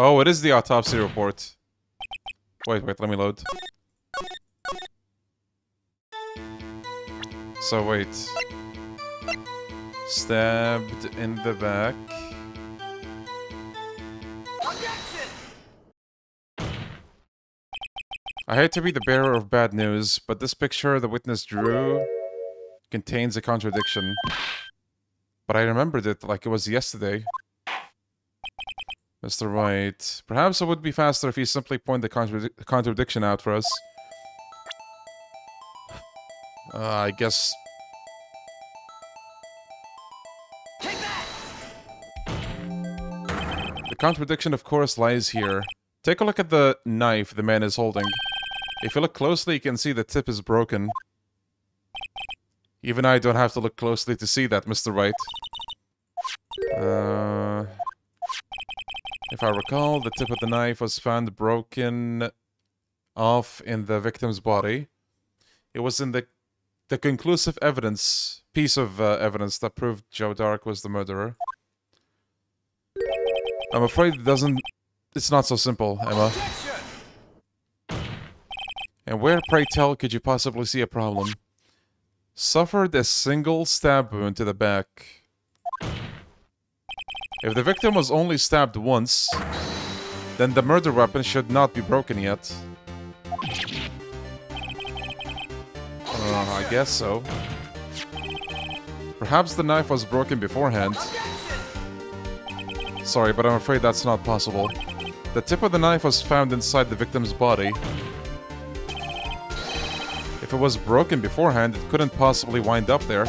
Oh, it is the autopsy report. Wait, let me load. So wait. Stabbed in the back. I hate to be the bearer of bad news, but this picture the witness drew contains a contradiction. But I remembered it like it was yesterday. Mr. Wright. Perhaps it would be faster if you simply point the contradiction out for us. I guess... The contradiction, of course, lies here. Take a look at the knife the man is holding. If you look closely, you can see the tip is broken. Even I don't have to look closely to see that, Mr. Wright. If I recall, the tip of the knife was found broken off in the victim's body. It was in the conclusive evidence, piece of evidence that proved Joe Dark was the murderer. I'm afraid it's not so simple, Emma. And where, pray tell, could you possibly see a problem? Suffered a single stab wound to the back. If the victim was only stabbed once, then the murder weapon should not be broken yet. I guess so. Perhaps the knife was broken beforehand. Sorry, but I'm afraid that's not possible. The tip of the knife was found inside the victim's body. If it was broken beforehand, it couldn't possibly wind up there.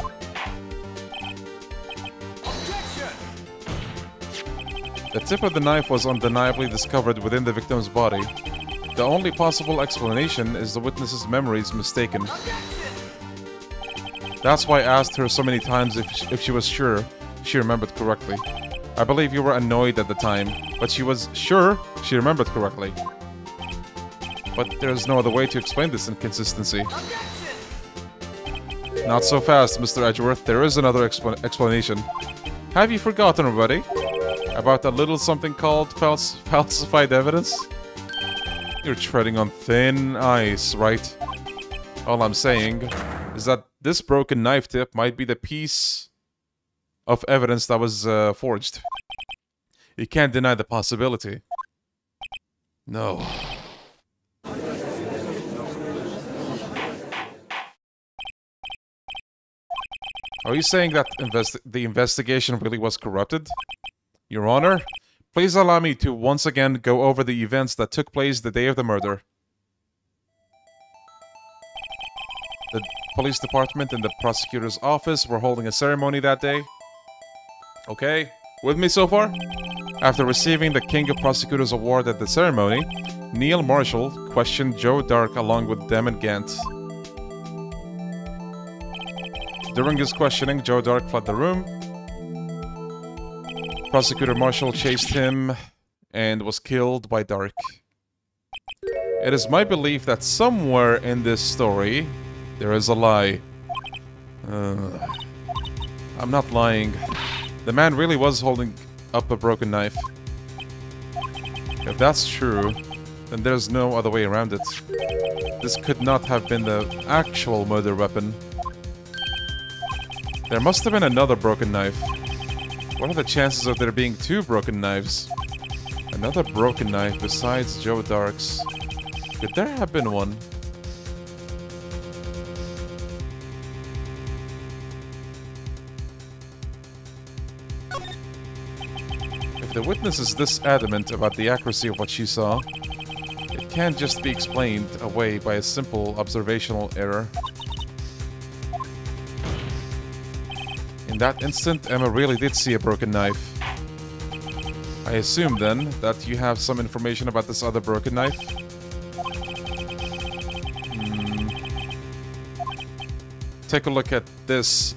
The tip of the knife was undeniably discovered within the victim's body. The only possible explanation is the witness's memory is mistaken. That's why I asked her so many times if she was sure she remembered correctly. I believe you were annoyed at the time, but she was sure she remembered correctly. But there's no other way to explain this inconsistency. Not so fast, Mr. Edgeworth. There is another explanation. Have you forgotten already? About a little something called falsified evidence? You're treading on thin ice, right? All I'm saying is that this broken knife tip might be the piece of evidence that was forged. You can't deny the possibility. No. Are you saying that the investigation really was corrupted? Your Honor, please allow me to once again go over the events that took place the day of the murder. The police department and the prosecutor's office were holding a ceremony that day. Okay, with me so far? After receiving the King of Prosecutors award at the ceremony, Neil Marshall questioned Joe Dark along with Damond Gant. During his questioning, Joe Dark fled the room. Prosecutor Marshall chased him and was killed by Dark. It is my belief that somewhere in this story, there is a lie. I'm not lying. The man really was holding up a broken knife. If that's true, then there's no other way around it. This could not have been the actual murder weapon. There must have been another broken knife. What are the chances of there being two broken knives? Another broken knife besides Joe Dark's. Could there have been one? If the witness is this adamant about the accuracy of what she saw, it can't just be explained away by a simple observational error. In that instant, Emma really did see a broken knife. I assume, then, that you have some information about this other broken knife? Take a look at this.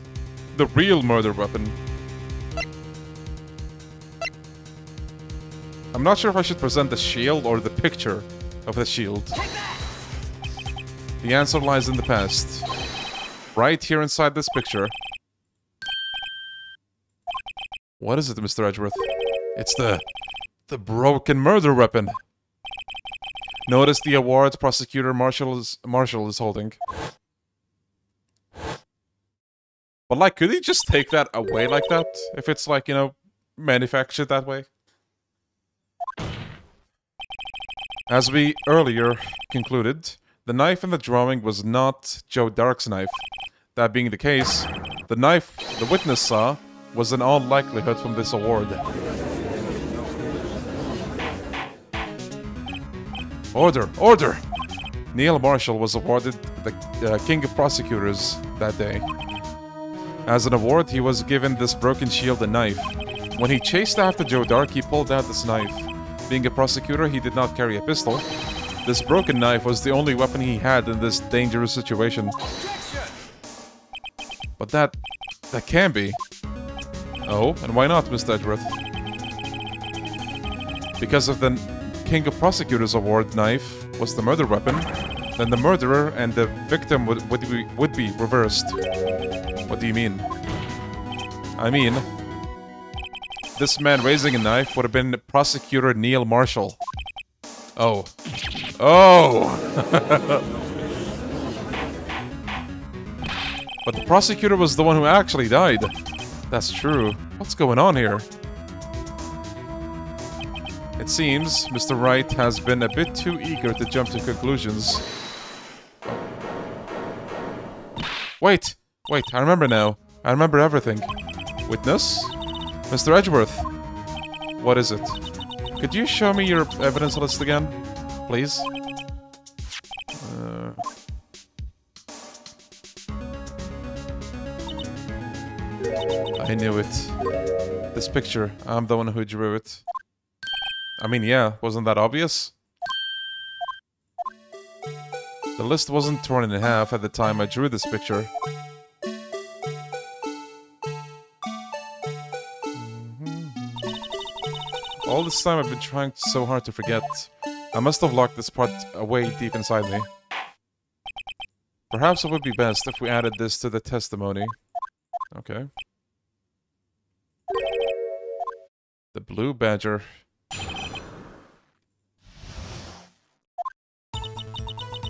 The real murder weapon. I'm not sure if I should present the shield or the picture of the shield. The answer lies in the past. Right here inside this picture. What is it, Mr. Edgeworth? It's the broken murder weapon. Notice the award Prosecutor Marshall is holding. But like, could he just take that away like that? If it's like, you know, manufactured that way? As we earlier concluded, the knife in the drawing was not Joe Dark's knife. That being the case, the knife the witness saw was in all likelihood from this award. Order! Order! Neil Marshall was awarded the King of Prosecutors that day. As an award, he was given this broken shield and knife. When he chased after Joe Dark, he pulled out this knife. Being a prosecutor, he did not carry a pistol. This broken knife was the only weapon he had in this dangerous situation. But that can be. Oh, and why not, Mr. Edgeworth? Because if the King of Prosecutors Award knife was the murder weapon, then the murderer and the victim would be reversed. What do you mean? I mean, this man raising a knife would have been Prosecutor Neil Marshall. Oh. Oh! But the prosecutor was the one who actually died. That's true. What's going on here? It seems Mr. Wright has been a bit too eager to jump to conclusions. Wait! Wait, I remember now. I remember everything. Witness? Mr. Edgeworth. What is it? Could you show me your evidence list again? Please? I knew it. This picture, I'm the one who drew it. I mean, yeah, wasn't that obvious? The list wasn't torn in half at the time I drew this picture. All this time I've been trying so hard to forget. I must have locked this part away deep inside me. Perhaps it would be best if we added this to the testimony. Okay. The blue badger.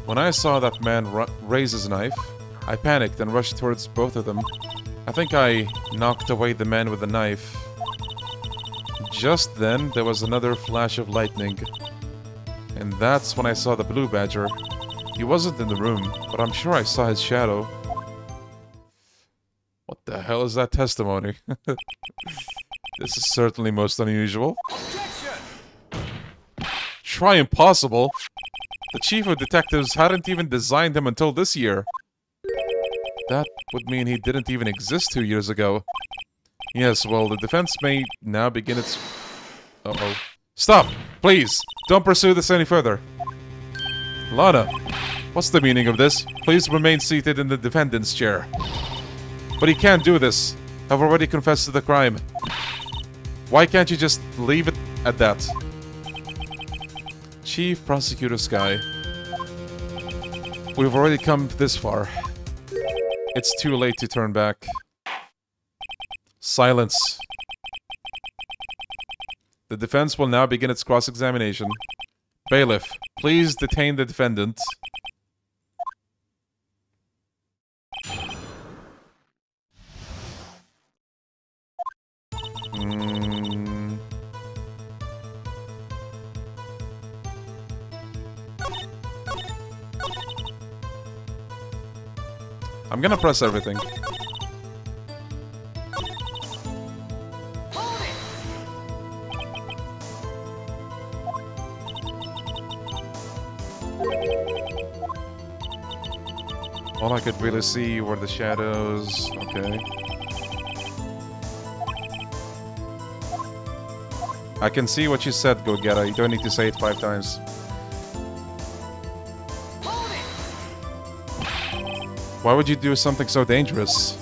When I saw that man raise his knife, I panicked and rushed towards both of them. I think I knocked away the man with the knife. Just then, there was another flash of lightning. And that's when I saw the blue badger. He wasn't in the room, but I'm sure I saw his shadow. What the hell is that testimony? This is certainly most unusual. Try impossible. The chief of detectives hadn't even designed him until this year. That would mean he didn't even exist 2 years ago. Yes, well, the defense may now begin its... Uh-oh. Stop! Please! Don't pursue this any further. Lana, what's the meaning of this? Please remain seated in the defendant's chair. But he can't do this. I've already confessed to the crime. Why can't you just leave it at that? Chief Prosecutor Skye. We've already come this far. It's too late to turn back. Silence. The defense will now begin its cross-examination. Bailiff, please detain the defendant. I'm gonna press everything. All I could really see were the shadows. Okay. I can see what you said, Go-Getta. You don't need to say it 5 times. Why would you do something so dangerous?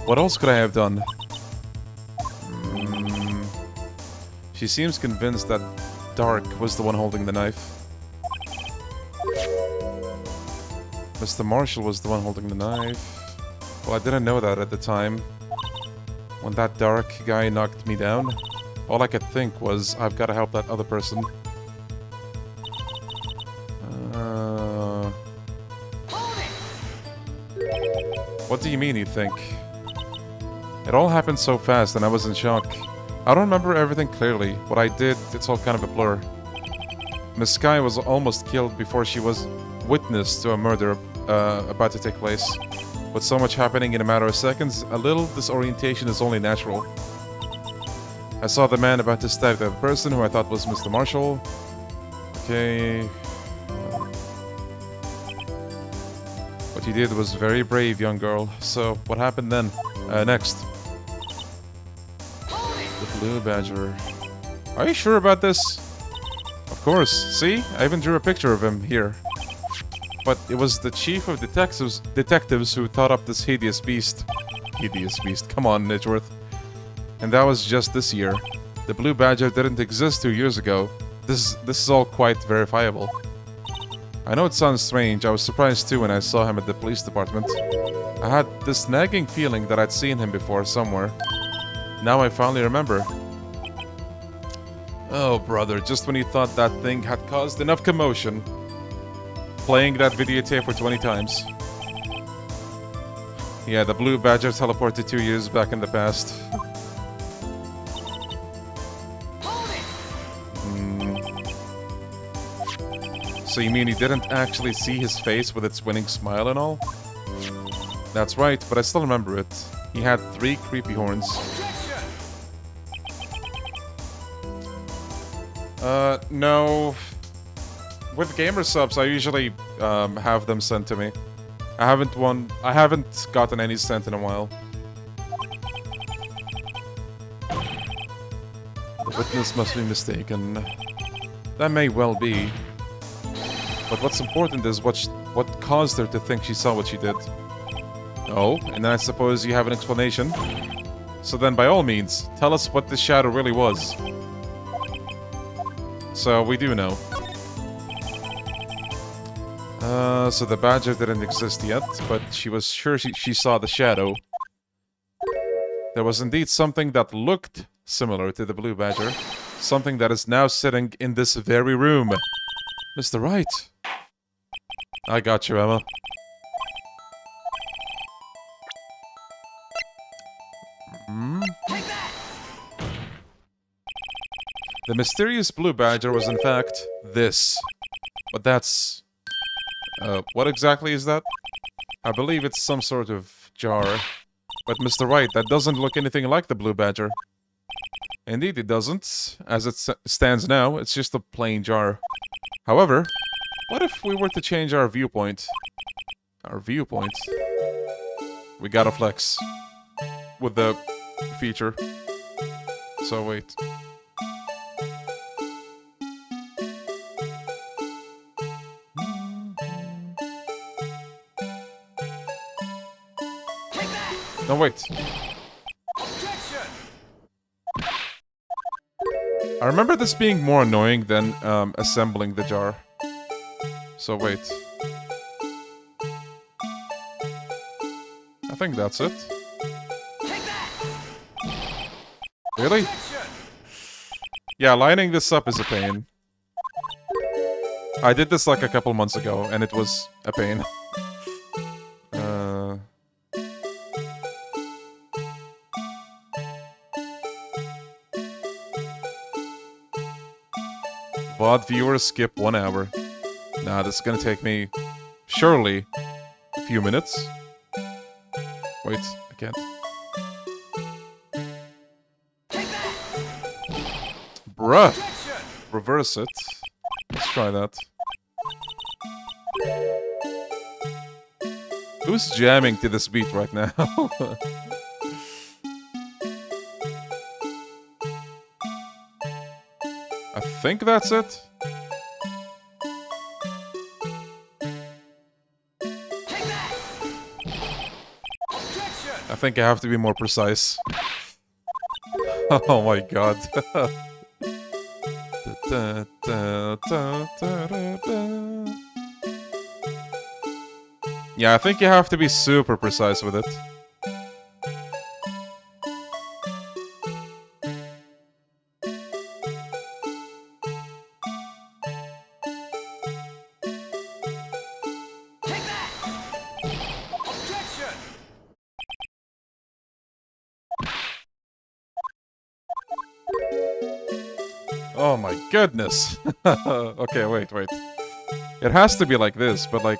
What else could I have done? She seems convinced that Dark was the one holding the knife. Mr. Marshall was the one holding the knife. Well, I didn't know that at the time. When that Dark guy knocked me down, all I could think was, I've got to help that other person. What do you mean, you think? It all happened so fast and I was in shock. I don't remember everything clearly. What I did, it's all kind of a blur. Miss Skye was almost killed before she was witness to a murder about to take place. With so much happening in a matter of seconds, a little disorientation is only natural. I saw the man about to stab the person who I thought was Mr. Marshall. Okay... What you did was very brave, young girl. So, what happened then? Next. The blue badger. Are you sure about this? Of course. See? I even drew a picture of him here. But it was the chief of detectives who thought up this hideous beast. Hideous beast. Come on, Edgeworth. And that was just this year. The blue badger didn't exist 2 years ago. This is all quite verifiable. I know it sounds strange, I was surprised too when I saw him at the police department. I had this nagging feeling that I'd seen him before somewhere. Now I finally remember. Oh brother, just when you thought that thing had caused enough commotion. Playing that videotape for 20 times. Yeah, the blue badger teleported 2 years back in the past. So you mean you didn't actually see his face with its winning smile and all? That's right, but I still remember it. He had 3 creepy horns. No. With gamer subs, I usually have them sent to me. I haven't gotten any sent in a while. The witness must be mistaken. That may well be. But what's important is what caused her to think she saw what she did. Oh, and then I suppose you have an explanation. So then, by all means, tell us what this shadow really was. So, we do know. So the badger didn't exist yet, but she was sure she saw the shadow. There was indeed something that looked similar to the blue badger. Something that is now sitting in this very room. Mr. Wright. I got you, Emma. The mysterious blue badger was in fact this. But that's... what exactly is that? I believe it's some sort of jar. But Mr. Wright, that doesn't look anything like the blue badger. Indeed it doesn't. As it stands now, it's just a plain jar. However, what if we were to change our viewpoint? Our viewpoint? We gotta flex. With the feature. So wait. No, wait. I remember this being more annoying than assembling the jar. So wait. I think that's it. Really? Yeah, lining this up is a pain. I did this like a couple months ago, and it was a pain. VOD viewers skip 1 hour. Nah, this is gonna take me, surely, a few minutes. Wait, I can't. Bruh! Reverse it. Let's try that. Who's jamming to this beat right now? I think that's it. I think I have to be more precise. Oh my god. Yeah, I think you have to be super precise with it. Oh my goodness. Okay, wait. It has to be like this, but like...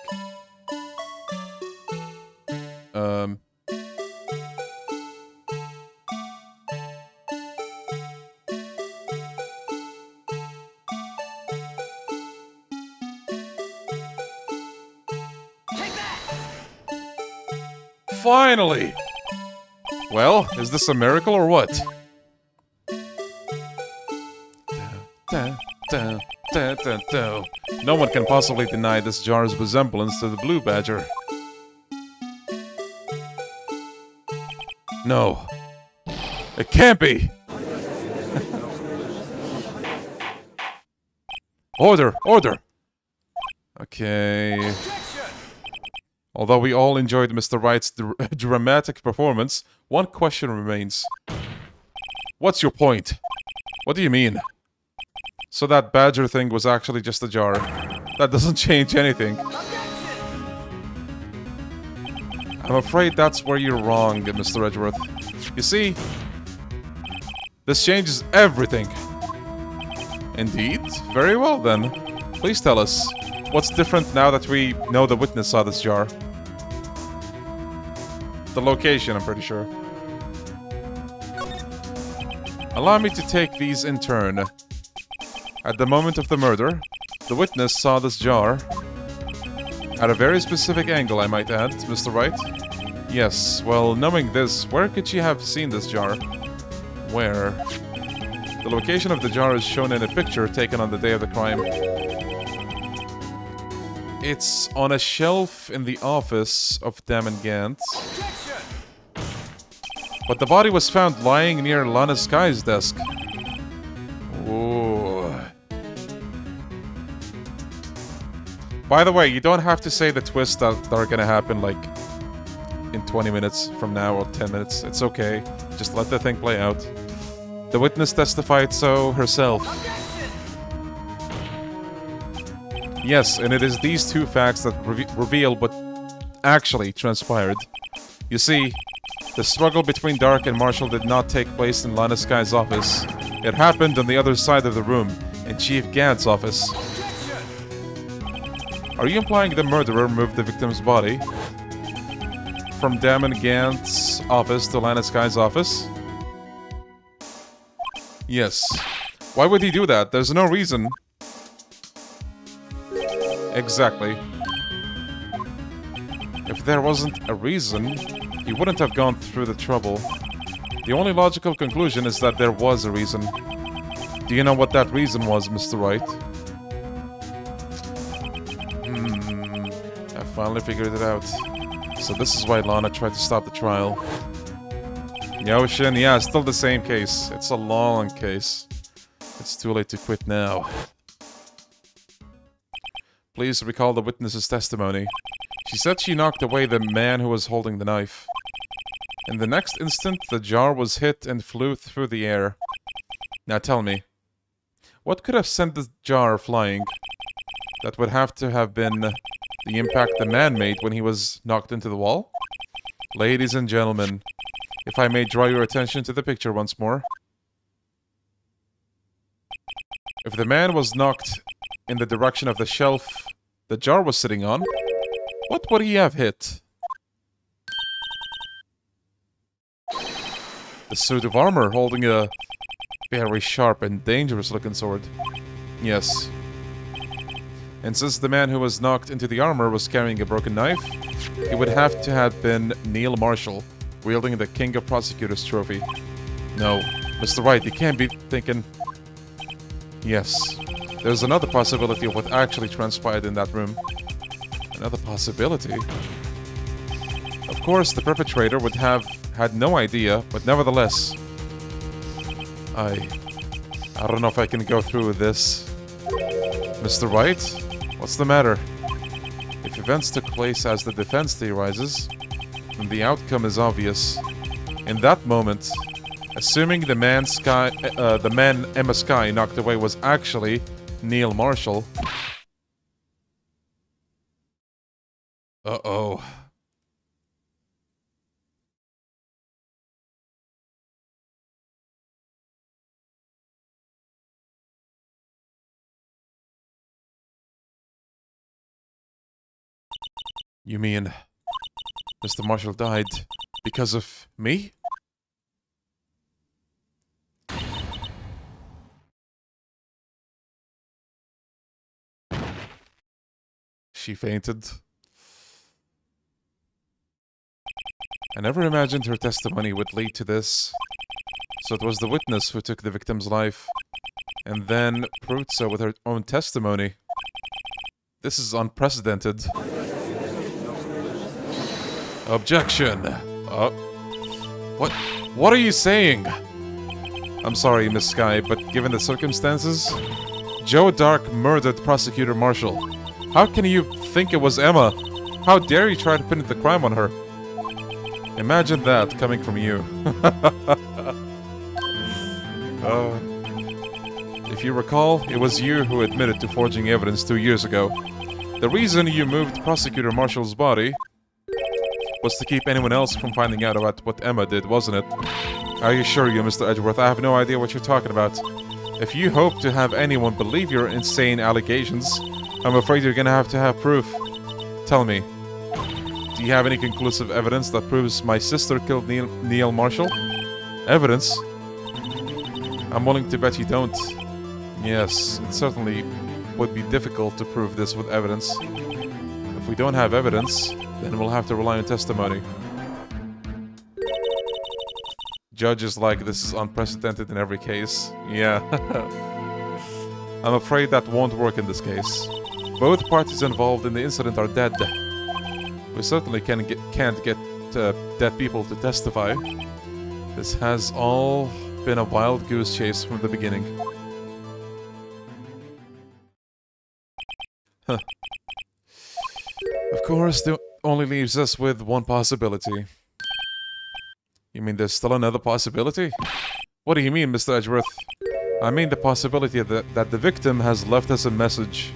Finally! Well, is this a miracle or what? No one can possibly deny this jar's resemblance to the blue badger. No. It can't be! Order! Order! Okay... Although we all enjoyed Mr. Wright's dramatic performance, one question remains. What's your point? What do you mean? So that badger thing was actually just a jar. That doesn't change anything. I'm afraid that's where you're wrong, Mr. Edgeworth. You see, this changes everything. Indeed? Very well then. Please tell us, what's different now that we know the witness saw this jar? the location, I'm pretty sure. Allow me to take these in turn. At the moment of the murder, the witness saw this jar. At a very specific angle, I might add, Mr. Wright. Yes, well, knowing this, where could she have seen this jar? Where? The location of the jar is shown in a picture taken on the day of the crime. It's on a shelf in the office of Damond Gant. But the body was found lying near Lana Skye's desk. Ooh. By the way, you don't have to say the twists that are gonna happen, like, in 20 minutes from now or 10 minutes. It's okay. Just let the thing play out. The witness testified so herself. Yes, and it is these two facts that reveal what actually transpired. You see, the struggle between Dark and Marshall did not take place in Lana Skye's office. It happened on the other side of the room, in Chief Gant's office. Are you implying the murderer moved the victim's body from Damond Gant's office to Lana Skye's office? Yes. Why would he do that? There's no reason. Exactly. If there wasn't a reason, he wouldn't have gone through the trouble. The only logical conclusion is that there was a reason. Do you know what that reason was, Mr. Wright? I finally figured it out. So this is why Lana tried to stop the trial. Yoshin, yeah, still the same case. It's a long case. It's too late to quit now. Please recall the witness's testimony. She said she knocked away the man who was holding the knife. In the next instant, the jar was hit and flew through the air. Now tell me, what could have sent the jar flying? That would have to have been the impact the man made when he was knocked into the wall? Ladies and gentlemen, if I may draw your attention to the picture once more. If the man was knocked in the direction of the shelf the jar was sitting on, what would he have hit? The suit of armor holding a very sharp and dangerous looking sword. Yes. And since the man who was knocked into the armor was carrying a broken knife, it would have to have been Neil Marshall, wielding the King of Prosecutors trophy. No, Mr. Wright, you can't be thinking... Yes, there's another possibility of what actually transpired in that room. Another possibility? Of course, the perpetrator would have had no idea, but nevertheless... I don't know if I can go through with this. Mr. Wright? What's the matter? If events took place as the defense theorizes, then the outcome is obvious. In that moment, assuming the man Emma Skye knocked away was actually Neil Marshall... Uh-oh. You mean Mr. Marshall died because of me? She fainted. I never imagined her testimony would lead to this. So it was the witness who took the victim's life, and then proved so with her own testimony. This is unprecedented. Objection! What are you saying? I'm sorry, Miss Skye, but given the circumstances, Joe Dark murdered Prosecutor Marshall. How can you think it was Emma? How dare you try to pin the crime on her? Imagine that coming from you. If you recall, it was you who admitted to forging evidence 2 years ago. The reason you moved Prosecutor Marshall's body was to keep anyone else from finding out about what Emma did, wasn't it? I assure you, Mr. Edgeworth, I have no idea what you're talking about. If you hope to have anyone believe your insane allegations, I'm afraid you're gonna have to have proof. Tell me, Do you have any conclusive evidence that proves my sister killed Neil Marshall? Evidence? I'm willing to bet you don't. Yes, it certainly would be difficult to prove this with evidence. If we don't have evidence, then we'll have to rely on testimony. Judges like this is unprecedented in every case. Yeah. I'm afraid that won't work in this case. Both parties involved in the incident are dead. We certainly can't get dead people to testify. This has all been a wild goose chase from the beginning. Huh. Of course, that only leaves us with one possibility. You mean there's still another possibility? What do you mean, Mr. Edgeworth? I mean the possibility that the victim has left us a message.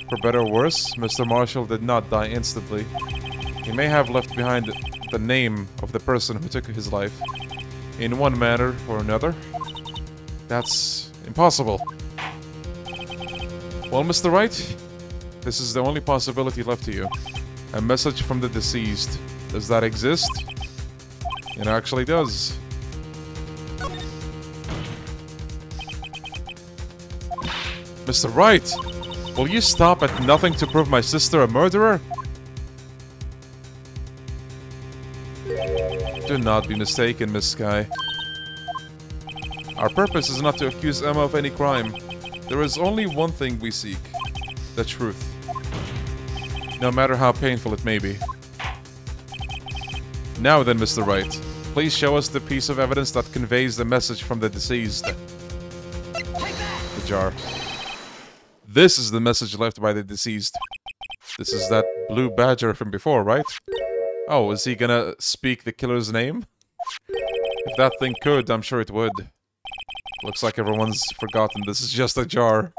For better or worse, Mr. Marshall did not die instantly. He may have left behind the name of the person who took his life. In one manner or another. That's impossible. Well, Mr. Wright, this is the only possibility left to you. A message from the deceased. Does that exist? It actually does. Mr. Wright, will you stop at nothing to prove my sister a murderer? Do not be mistaken, Miss Skye. Our purpose is not to accuse Emma of any crime. There is only one thing we seek. The truth. No matter how painful it may be. Now then, Mr. Wright, please show us the piece of evidence that conveys the message from the deceased. The jar. This is the message left by the deceased. This is that blue badger from before, right? Oh, is he gonna speak the killer's name? If that thing could, I'm sure it would. Looks like everyone's forgotten this is just a jar.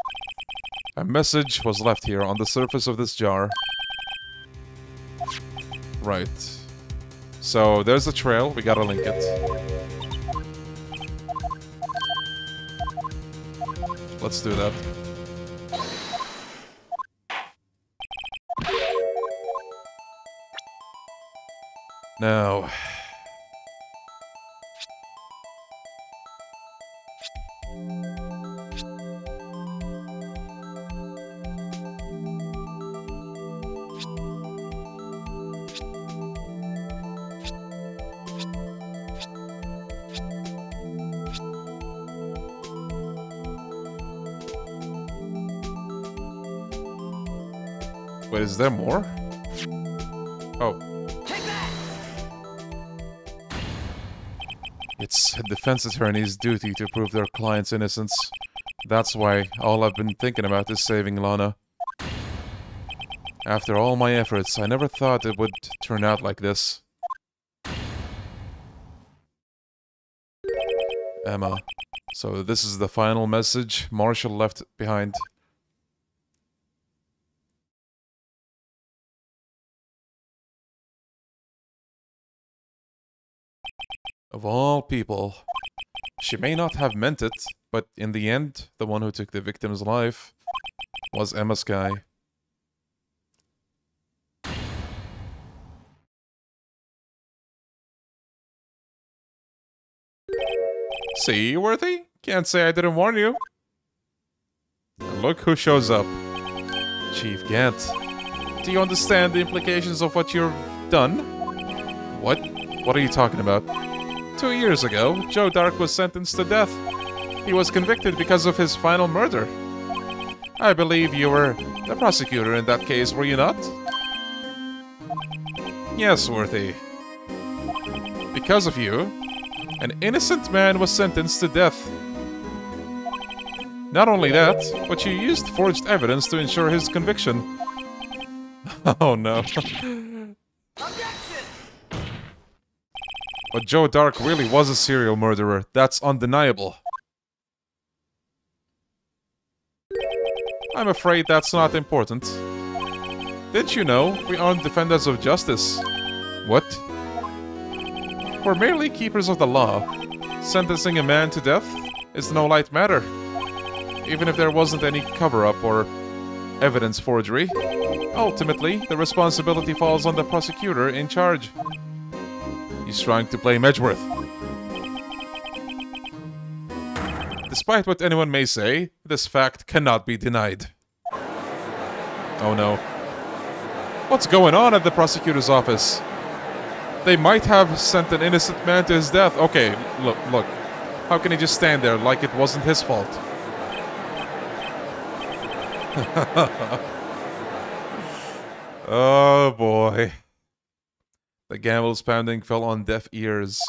A message was left here on the surface of this jar. Right. So, there's a trail, we gotta link it. Let's do that. Now... Wait, is there more? Oh. It's a defense attorney's duty to prove their client's innocence. That's why all I've been thinking about is saving Lana. After all my efforts, I never thought it would turn out like this. Emma. So this is the final message Marshall left behind. Of all people. She may not have meant it, but in the end, the one who took the victim's life was Lana Skye. See, Worthy? Can't say I didn't warn you. And look who shows up. Chief Gant. Do you understand the implications of what you've done? What? What are you talking about? 2 years ago, Joe Dark was sentenced to death. He was convicted because of his final murder. I believe you were the prosecutor in that case, were you not? Yes, Worthy. Because of you, an innocent man was sentenced to death. Not only that, but you used forged evidence to ensure his conviction. Oh no. But Joe Dark really was a serial murderer. That's undeniable. I'm afraid that's not important. Didn't you know we aren't defenders of justice? What? We're merely keepers of the law. Sentencing a man to death is no light matter. Even if there wasn't any cover-up or evidence forgery. Ultimately, the responsibility falls on the prosecutor in charge. He's trying to blame Edgeworth. Despite what anyone may say, this fact cannot be denied. Oh no. What's going on at the prosecutor's office? They might have sent an innocent man to his death. Okay, look. How can he just stand there like it wasn't his fault? Oh boy. The gavel's pounding fell on deaf ears.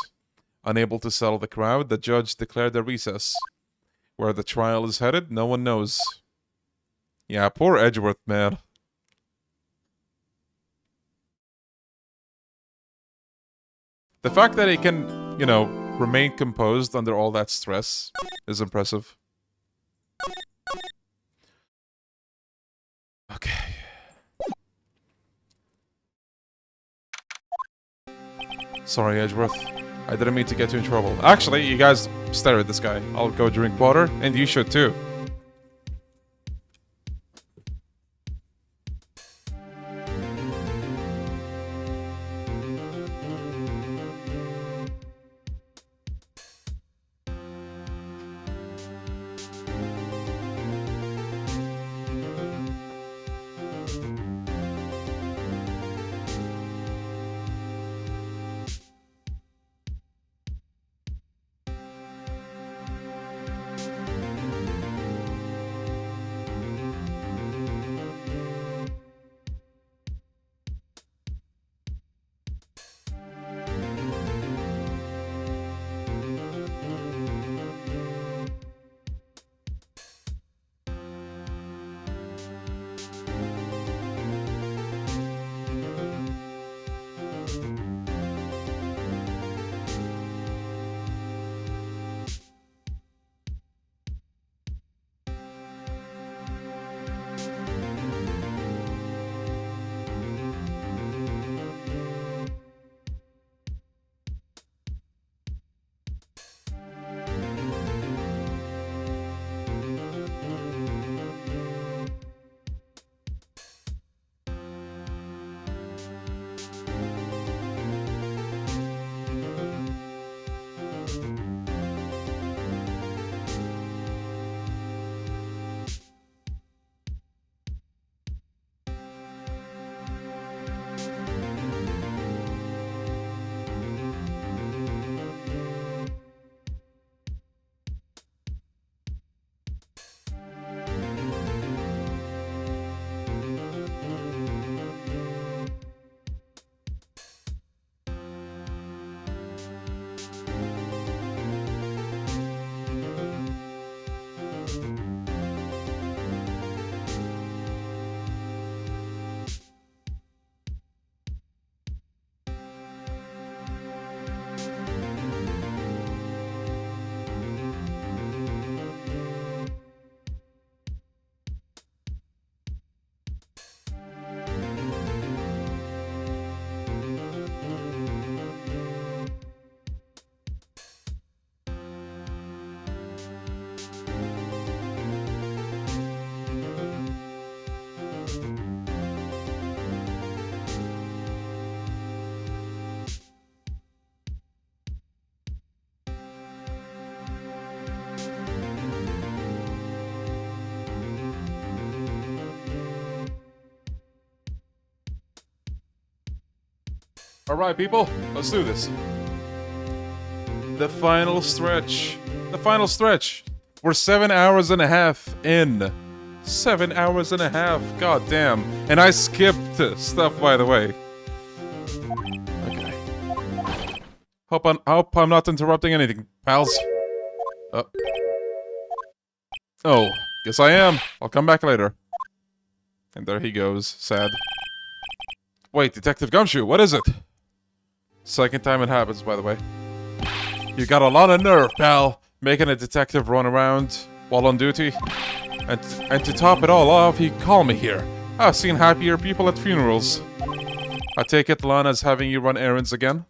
Unable to settle the crowd, the judge declared a recess. Where the trial is headed, no one knows. Yeah, poor Edgeworth, man. The fact that he can, you know, remain composed under all that stress is impressive. Okay. Sorry, Edgeworth. I didn't mean to get you in trouble. Actually, you guys stare at this guy. I'll go drink water, and you should too. Alright, people, let's do this. The final stretch. The final stretch. We're 7 hours and a half in. 7 hours and a half. God damn. And I skipped stuff, by the way. Okay. Hope I'm not interrupting anything, pals. Oh, guess I am. I'll come back later. And there he goes, sad. Wait, Detective Gumshoe, what is it? Second time it happens, by the way. You got a lot of nerve, pal, making a detective run around while on duty. And to top it all off, he called me here. I've seen happier people at funerals. I take it Lana's having you run errands again?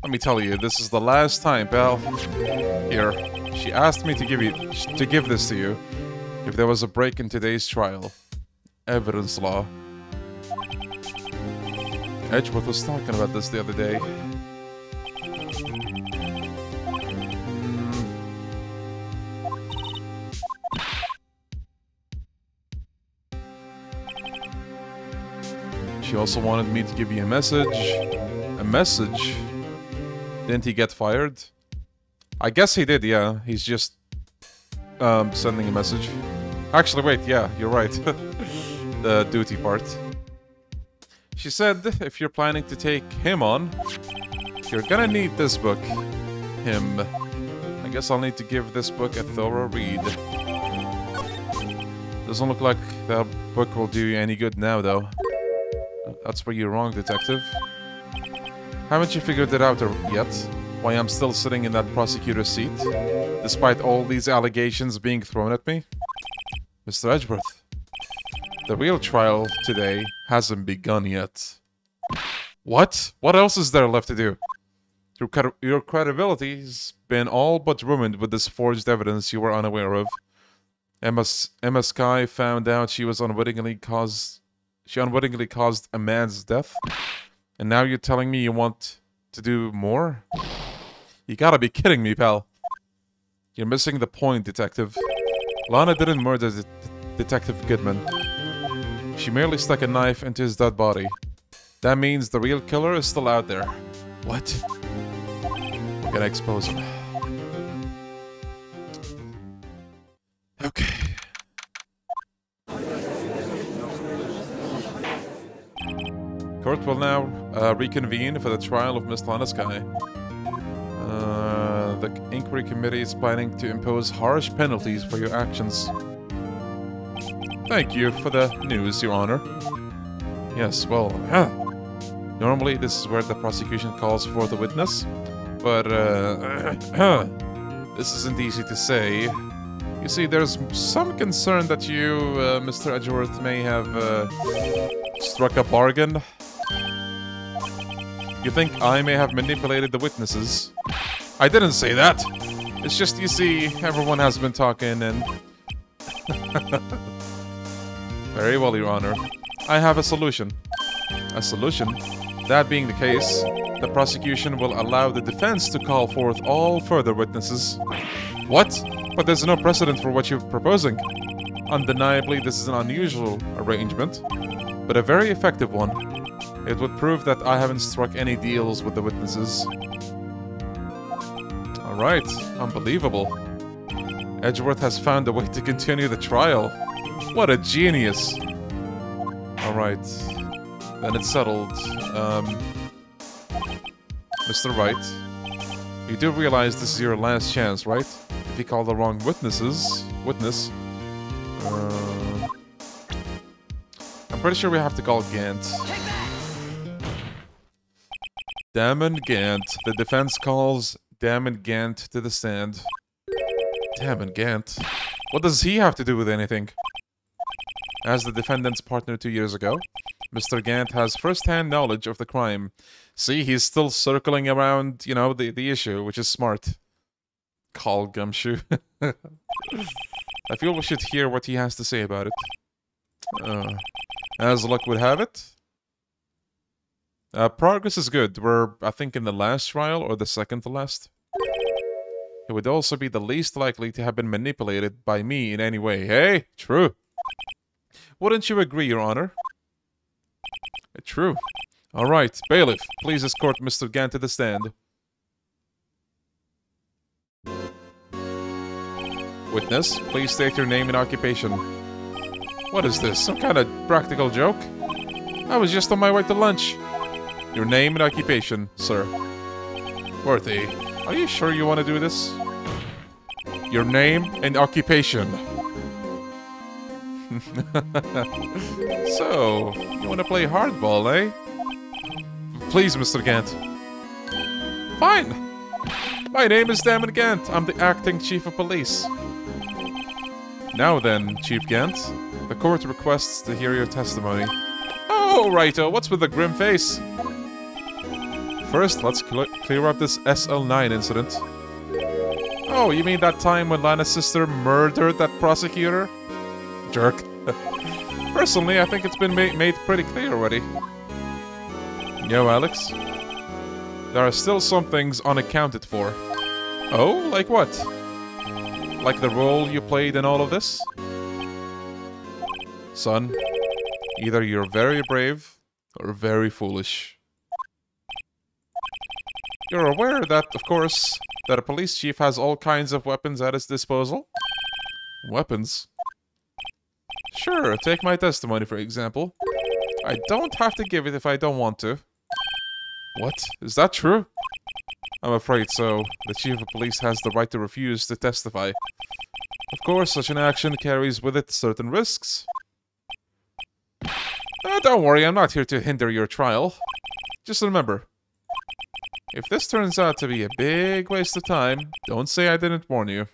Let me tell you, this is the last time, pal. Here, she asked me to give this to you if there was a break in today's trial. Evidence law. Edgeworth was talking about this the other day. She also wanted me to give you a message. A message? Didn't he get fired? I guess he did, yeah. He's just sending a message. Actually, wait, yeah, you're right. The duty part. She said if you're planning to take him on, you're gonna need this book. Him. I guess I'll need to give this book a thorough read. Doesn't look like that book will do you any good now, though. That's where you're wrong, detective. Haven't you figured it out yet? Why I'm still sitting in that prosecutor's seat, despite all these allegations being thrown at me? Mr. Edgeworth, the real trial today hasn't begun yet. What? What else is there left to do? Your credibility's been all but ruined with this forged evidence you were unaware of. Emma Skye found out she unwittingly caused a man's death, and now you're telling me you want to do more? You gotta be kidding me, pal. You're missing the point, detective. Lana didn't murder Detective Goodman. She merely stuck a knife into his dead body. That means the real killer is still out there. What? We're gonna expose him. Okay. Court will now reconvene for the trial of Miss Lana Skye. The inquiry committee is planning to impose harsh penalties for your actions. Thank you for the news, Your Honor. Yes, well, normally this is where the prosecution calls for the witness, but this isn't easy to say. You see, there's some concern that you, Mr. Edgeworth, may have struck a bargain. You think I may have manipulated the witnesses? I didn't say that. It's just, you see, everyone has been talking and... Very well, Your Honor. I have a solution. A solution? That being the case, the prosecution will allow the defense to call forth all further witnesses. What? But there's no precedent for what you're proposing. Undeniably, this is an unusual arrangement, but a very effective one. It would prove that I haven't struck any deals with the witnesses. Alright, unbelievable. Edgeworth has found a way to continue the trial. What a genius! Alright, then it's settled. Mr. Wright, you do realize this is your last chance, right? If you call the wrong witness, I'm pretty sure we have to call Gant. Damond Gant. The defense calls Damond Gant to the stand. Damond Gant? What does he have to do with anything? As the defendant's partner 2 years ago, Mr. Gant has first-hand knowledge of the crime. See, he's still circling around, you know, the issue, which is smart. Call Gumshoe. I feel we should hear what he has to say about it. As luck would have it, progress is good. We're, I think, in the last trial, or the second to last. He would also be the least likely to have been manipulated by me in any way. Hey, true. Wouldn't you agree, Your Honor? True. All right, bailiff, please escort Mr. Gant to the stand. Witness, please state your name and occupation. What is this, some kind of practical joke? I was just on my way to lunch. Your name and occupation, sir. Worthy, are you sure you want to do this? Your name and occupation. So, you want to play hardball, eh? Please, Mr. Gant. Fine. My name is Damond Gant. I'm the acting chief of police. Now then, Chief Gant, the court requests to hear your testimony. Oh, righto, what's with the grim face? First, let's clear up this SL9 incident. Oh, you mean that time when Lana's sister murdered that prosecutor? Jerk. Personally, I think it's been made pretty clear already. Yo, Alex. There are still some things unaccounted for. Oh, like what? Like the role you played in all of this? Son, either you're very brave or very foolish. You're aware that, of course, that a police chief has all kinds of weapons at his disposal? Weapons? Sure, take my testimony for example. I don't have to give it if I don't want to. What? Is that true? I'm afraid so. The chief of police has the right to refuse to testify. Of course, such an action carries with it certain risks. Don't worry, I'm not here to hinder your trial. Just remember, if this turns out to be a big waste of time, don't say I didn't warn you.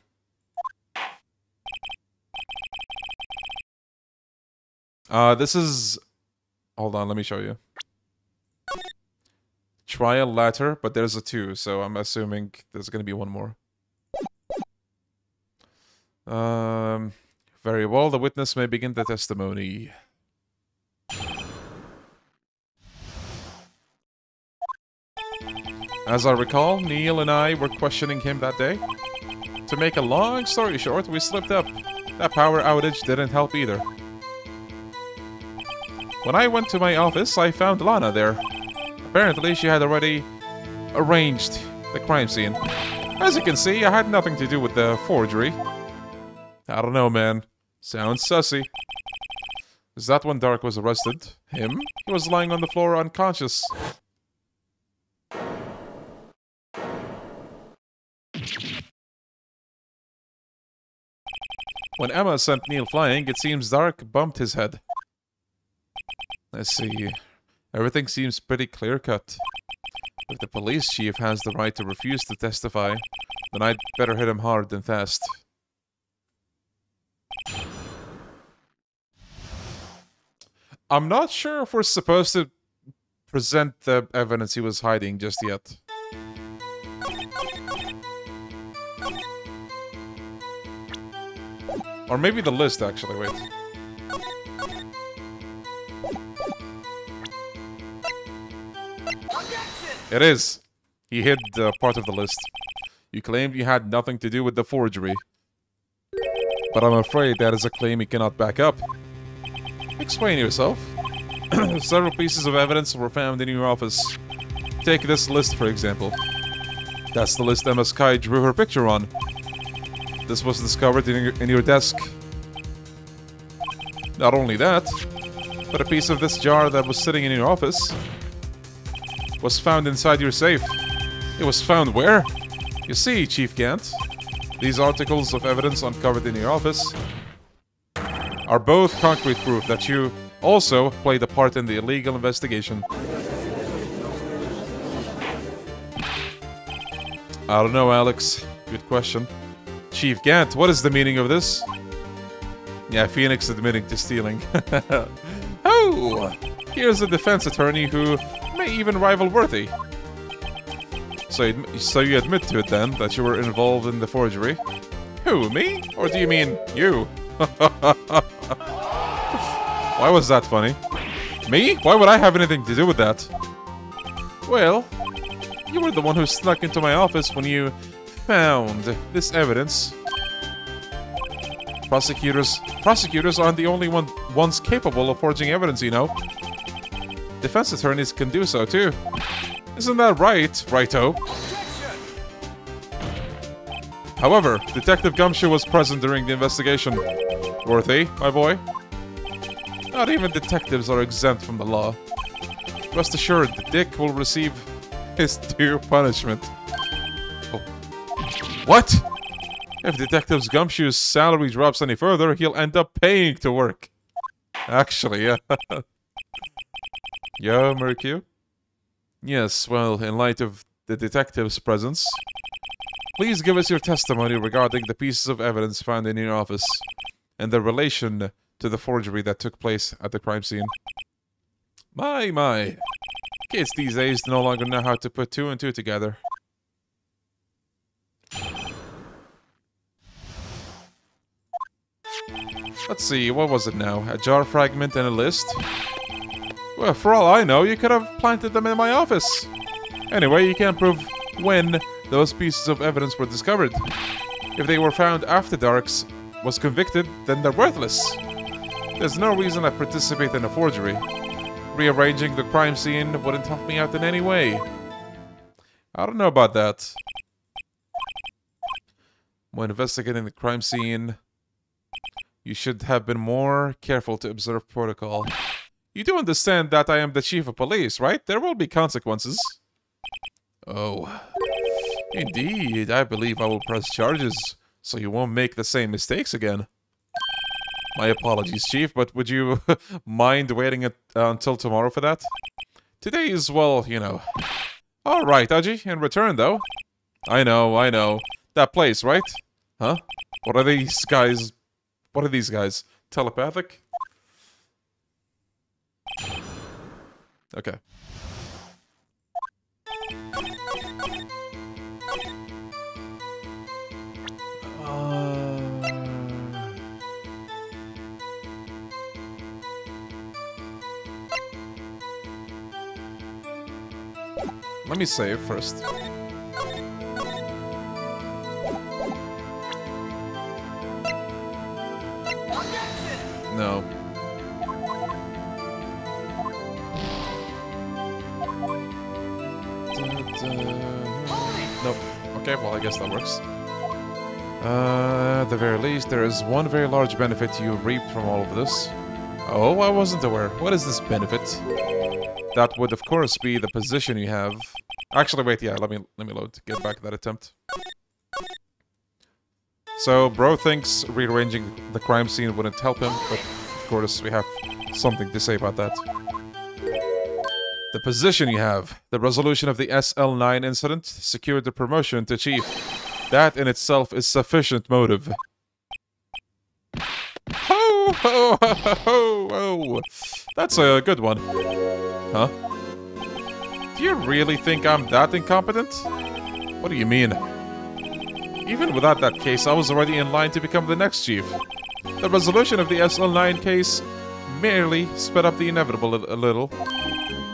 This is... Hold on, let me show you. Trial later, but there's a 2, so I'm assuming there's gonna be one more. Very well, the witness may begin the testimony. As I recall, Neil and I were questioning him that day. To make a long story short, we slipped up. That power outage didn't help either. When I went to my office, I found Lana there. Apparently, she had already arranged the crime scene. As you can see, I had nothing to do with the forgery. I don't know, man. Sounds sussy. Is that when Dark was arrested? Him? He was lying on the floor unconscious. When Emma sent Neil flying, it seems Dark bumped his head. Let's see. Everything seems pretty clear-cut. If the police chief has the right to refuse to testify, then I'd better hit him hard and fast. I'm not sure if we're supposed to present the evidence he was hiding just yet. Or maybe the list, actually, wait. It is. He hid part of the list. You claimed you had nothing to do with the forgery. But I'm afraid that is a claim you cannot back up. Explain yourself. Several pieces of evidence were found in your office. Take this list, for example. That's the list Lana Skye drew her picture on. This was discovered in your desk. Not only that, but a piece of this jar that was sitting in your office was found inside your safe. It was found where? You see, Chief Gant, these articles of evidence uncovered in your office are both concrete proof that you also played a part in the illegal investigation. I don't know, Alex. Good question. Chief Gant, what is the meaning of this? Yeah, Phoenix admitting to stealing. Oh! Here's a defense attorney who may even rival Worthy. So you admit to it then, that you were involved in the forgery? Who, me? Or do you mean you? Why was that funny? Me? Why would I have anything to do with that? Well, you were the one who snuck into my office when you found this evidence. Prosecutors aren't the only ones capable of forging evidence, you know. Defense attorneys can do so too. Isn't that right, Righto? However, Detective Gumshoe was present during the investigation. Worthy, my boy. Not even detectives are exempt from the law. Rest assured, Dick will receive his due punishment. Oh. What? If Detective Gumshoe's salary drops any further, he'll end up paying to work. Actually, yeah. Yeah, Mercure? Yes, well, in light of the detective's presence, please give us your testimony regarding the pieces of evidence found in your office and their relation to the forgery that took place at the crime scene. My. Kids these days no longer know how to put 2 and 2 together. Let's see, what was it now? A jar fragment and a list? Well, for all I know, you could have planted them in my office. Anyway, you can't prove when those pieces of evidence were discovered. If they were found after Darks was convicted, then they're worthless. There's no reason I participate in a forgery. Rearranging the crime scene wouldn't help me out in any way. I don't know about that. When investigating the crime scene, you should have been more careful to observe protocol. You do understand that I am the chief of police, right? There will be consequences. Oh. Indeed, I believe I will press charges, so you won't make the same mistakes again. My apologies, Chief, but would you mind waiting until tomorrow for that? Today is, well, you know. Alright, Aji, in return, though. I know. That place, right? Huh? What are these guys? What are these guys? Telepathic? Okay. Let me save first. No. Nope. Okay, well, I guess that works. At the very least, there is one very large benefit you reap from all of this. Oh, I wasn't aware. What is this benefit? That would, of course, be the position you have. Actually, wait, yeah, let me load. Get back that attempt. So, bro thinks rearranging the crime scene wouldn't help him, but of course we have something to say about that. The position you have. The resolution of the SL9 incident secured the promotion to chief. That in itself is sufficient motive. Ho, ho, ho, ho, ho. That's a good one. Huh? Do you really think I'm that incompetent? What do you mean? Even without that case, I was already in line to become the next chief. The resolution of the SL9 case merely sped up the inevitable a little.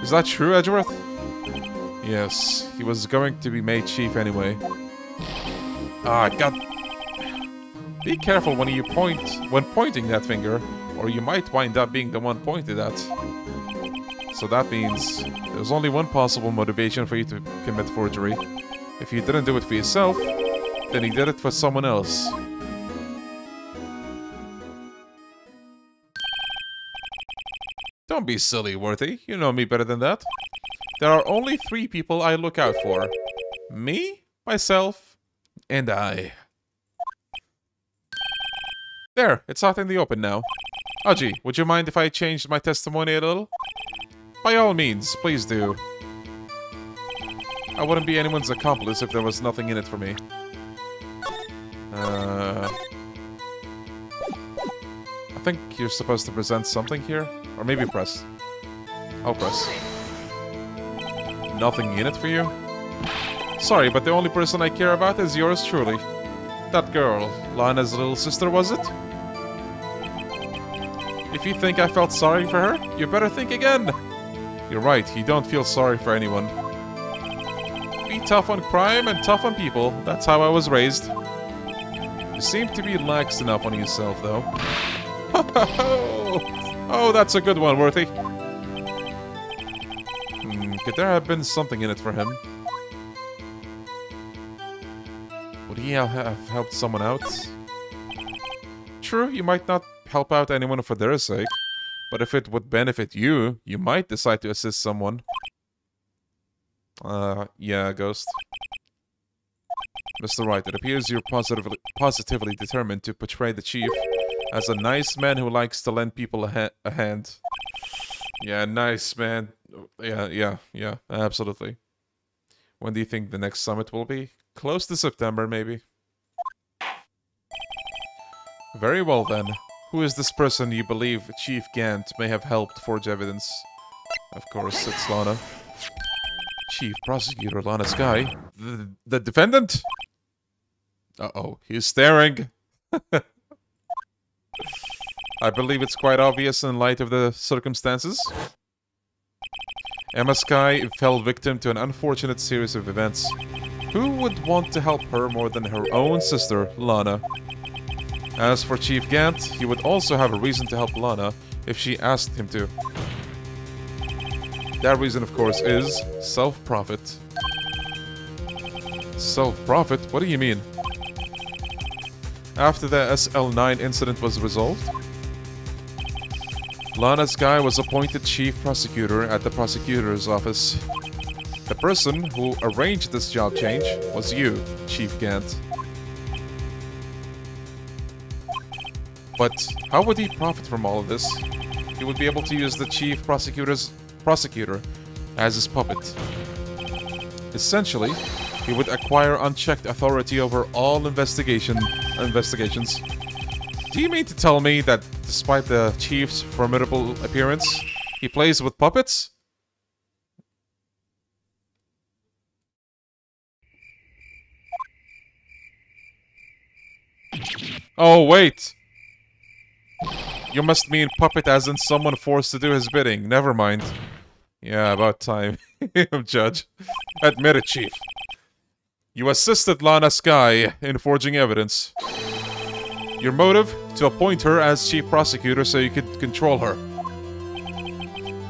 Is that true, Edgeworth? Yes, he was going to be made chief anyway. Ah, God. Be careful when pointing that finger, or you might wind up being the one pointed at. So that means there's only one possible motivation for you to commit forgery. If you didn't do it for yourself, then he did it for someone else. Don't be silly, Worthy. You know me better than that. There are only 3 people I look out for. Me, myself, and I. There, it's out in the open now. Aji, would you mind if I changed my testimony a little? By all means, please do. I wouldn't be anyone's accomplice if there was nothing in it for me. I think you're supposed to present something here. Or maybe press. I'll press. Nothing in it for you? Sorry, but the only person I care about is yours truly. That girl, Lana's little sister, was it? If you think I felt sorry for her, you better think again. You're right, you don't feel sorry for anyone. Be tough on crime and tough on people. That's how I was raised. You seem to be lax enough on yourself, though. Oh, that's a good one, Worthy. Could there have been something in it for him? Would he have helped someone out? True, you might not help out anyone for their sake, but if it would benefit you, you might decide to assist someone. Yeah, Ghost. Mr. Wright, it appears you're positively determined to portray the chief as a nice man who likes to lend people a hand. Yeah, nice man. Yeah, absolutely. When do you think the next summit will be? Close to September, maybe. Very well then. Who is this person you believe Chief Gant may have helped forge evidence? Of course, it's Lana. Chief Prosecutor Lana Skye. The defendant? Uh-oh, he's staring. I believe it's quite obvious in light of the circumstances. Emma Skye fell victim to an unfortunate series of events. Who would want to help her more than her own sister, Lana? As for Chief Gant, he would also have a reason to help Lana if she asked him to. That reason, of course, is self-profit. Self-profit? What do you mean? After the SL9 incident was resolved, Lana Skye was appointed Chief Prosecutor at the Prosecutor's office. The person who arranged this job change was you, Chief Gant. But how would he profit from all of this? He would be able to use the Chief Prosecutor as his puppet. Essentially, he would acquire unchecked authority over all investigations. Do you mean to tell me that despite the Chief's formidable appearance, he plays with puppets? Oh, wait! You must mean puppet as in someone forced to do his bidding. Never mind. Yeah, about time. Judge. Admit it, Chief. You assisted Lana Skye in forging evidence. Your motive? To appoint her as Chief Prosecutor so you could control her.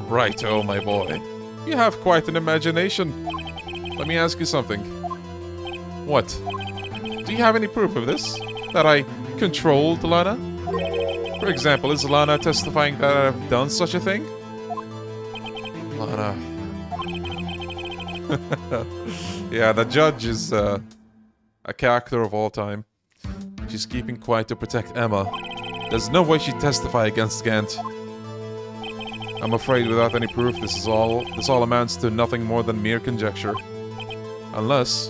Right, oh my boy. You have quite an imagination. Let me ask you something. What? Do you have any proof of this? That I controlled Lana? For example, is Lana testifying that I've done such a thing? Lana. Yeah, the judge is a character of all time. She's keeping quiet to protect Emma. There's no way she'd testify against Gant. I'm afraid without any proof, this all amounts to nothing more than mere conjecture. Unless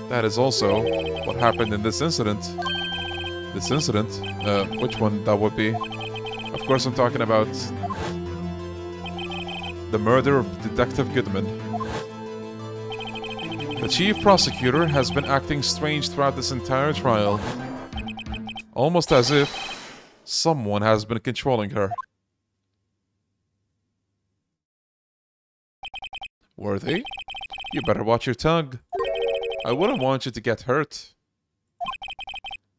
that is also what happened in this incident. This incident? Which one that would be? Of course I'm talking about the murder of Detective Goodman. The Chief Prosecutor has been acting strange throughout this entire trial. Almost as if someone has been controlling her. Worthy? You better watch your tongue. I wouldn't want you to get hurt.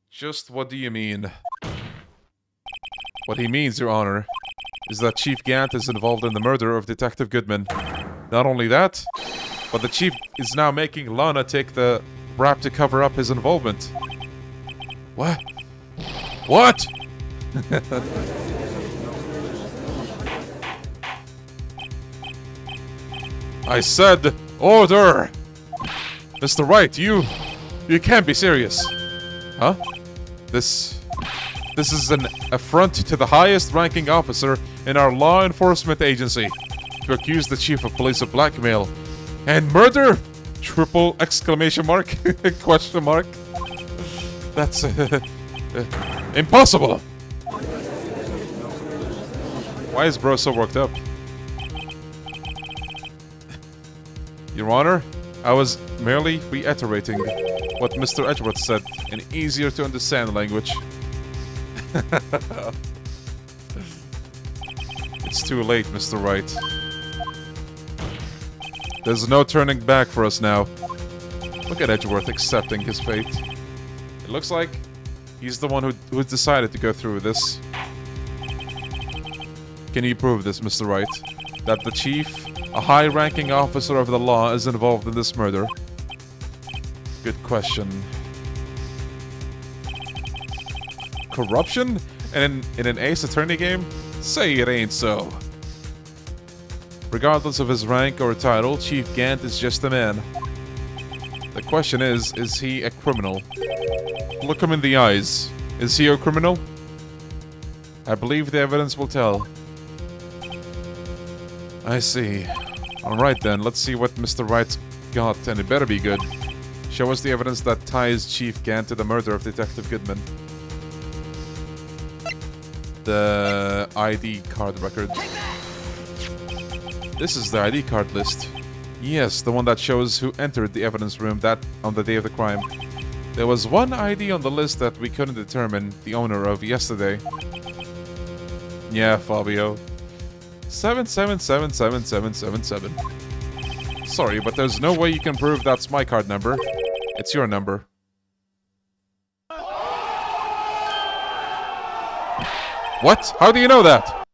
Just what do you mean? What he means, Your Honor, is that Chief Gant is involved in the murder of Detective Goodman. Not only that, but the Chief is now making Lana take the rap to cover up his involvement. What? What? I said, order! Mr. Wright, you can't be serious. Huh? This is an affront to the highest ranking officer in our law enforcement agency to accuse the chief of police of blackmail and murder? Triple exclamation mark? Question mark? That's impossible. Why is bro so worked up? Your Honor, I was merely reiterating what Mr. Edgeworth said in easier to understand language. It's too late, Mr. Wright. There's no turning back for us now. Look at Edgeworth accepting his fate. It looks like he's the one who decided to go through with this. Can you prove this, Mr. Wright? That the chief, a high-ranking officer of the law, is involved in this murder? Good question. Corruption? In an Ace Attorney game? Say it ain't so. Regardless of his rank or title, Chief Gant is just a man. The question is he a criminal? Look him in the eyes. Is he a criminal? I believe the evidence will tell. I see. Alright then, let's see what Mr. Wright's got, and it better be good. Show us the evidence that ties Chief Gant to the murder of Detective Goodman. The ID card record. This is the ID card list. Yes, the one that shows who entered the evidence room on the day of the crime. There was one ID on the list that we couldn't determine the owner of yesterday. Yeah, Fabio. 777777. Sorry, but there's no way you can prove that's my card number. It's your number. What? How do you know that?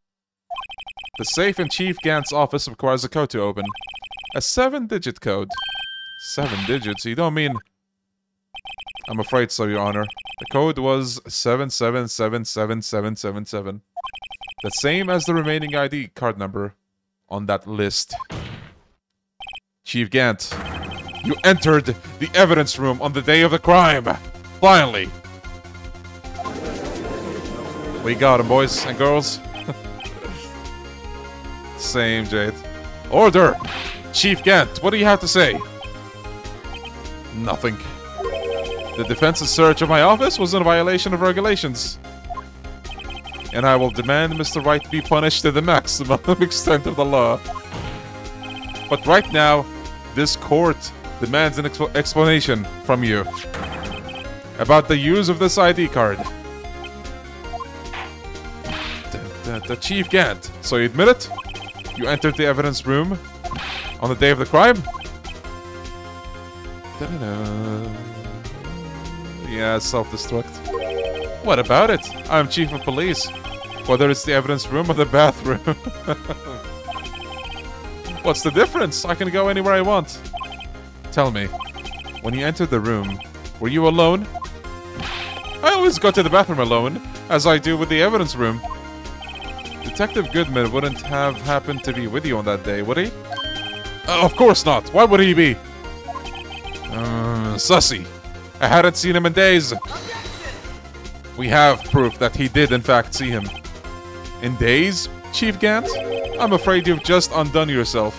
The safe in Chief Gant's office requires a code to open. A 7-digit code. 7 digits? You don't mean... I'm afraid so, Your Honor. The code was 77777777. The same as the remaining ID card number on that list. Chief Gant, you entered the evidence room on the day of the crime. Finally. We got him, boys and girls. Same, Jade. Order! Chief Gant, what do you have to say? Nothing. The defense's search of my office was in violation of regulations. And I will demand Mr. Wright be punished to the maximum extent of the law. But right now, this court demands an explanation from you about the use of this ID card. The Chief Gant. So you admit it? You entered the evidence room on the day of the crime? Yeah, self-destruct. What about it? I'm chief of police. Whether it's the evidence room or the bathroom. What's the difference? I can go anywhere I want. Tell me, when you entered the room, were you alone? I always go to the bathroom alone, as I do with the evidence room. Detective Goodman wouldn't have happened to be with you on that day, would he? Of course not. Why would he be? Sussy. I hadn't seen him in days. We have proof that he did in fact see him. In days, Chief Gant? I'm afraid you've just undone yourself.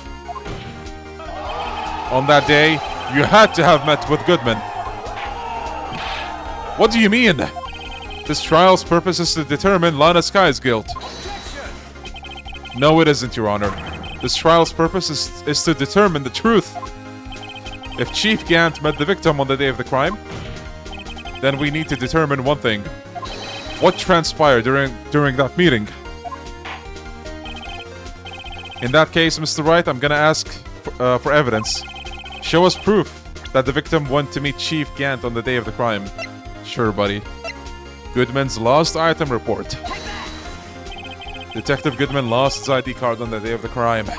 On that day, you had to have met with Goodman. What do you mean? This trial's purpose is to determine Lana Skye's guilt. No, it isn't, Your Honor. This trial's purpose is to determine the truth. If Chief Gant met the victim on the day of the crime, then we need to determine one thing. What transpired during that meeting? In that case, Mr. Wright, I'm gonna ask for evidence. Show us proof that the victim went to meet Chief Gant on the day of the crime. Sure, buddy. Goodman's lost item report. Detective Goodman lost his ID card on the day of the crime.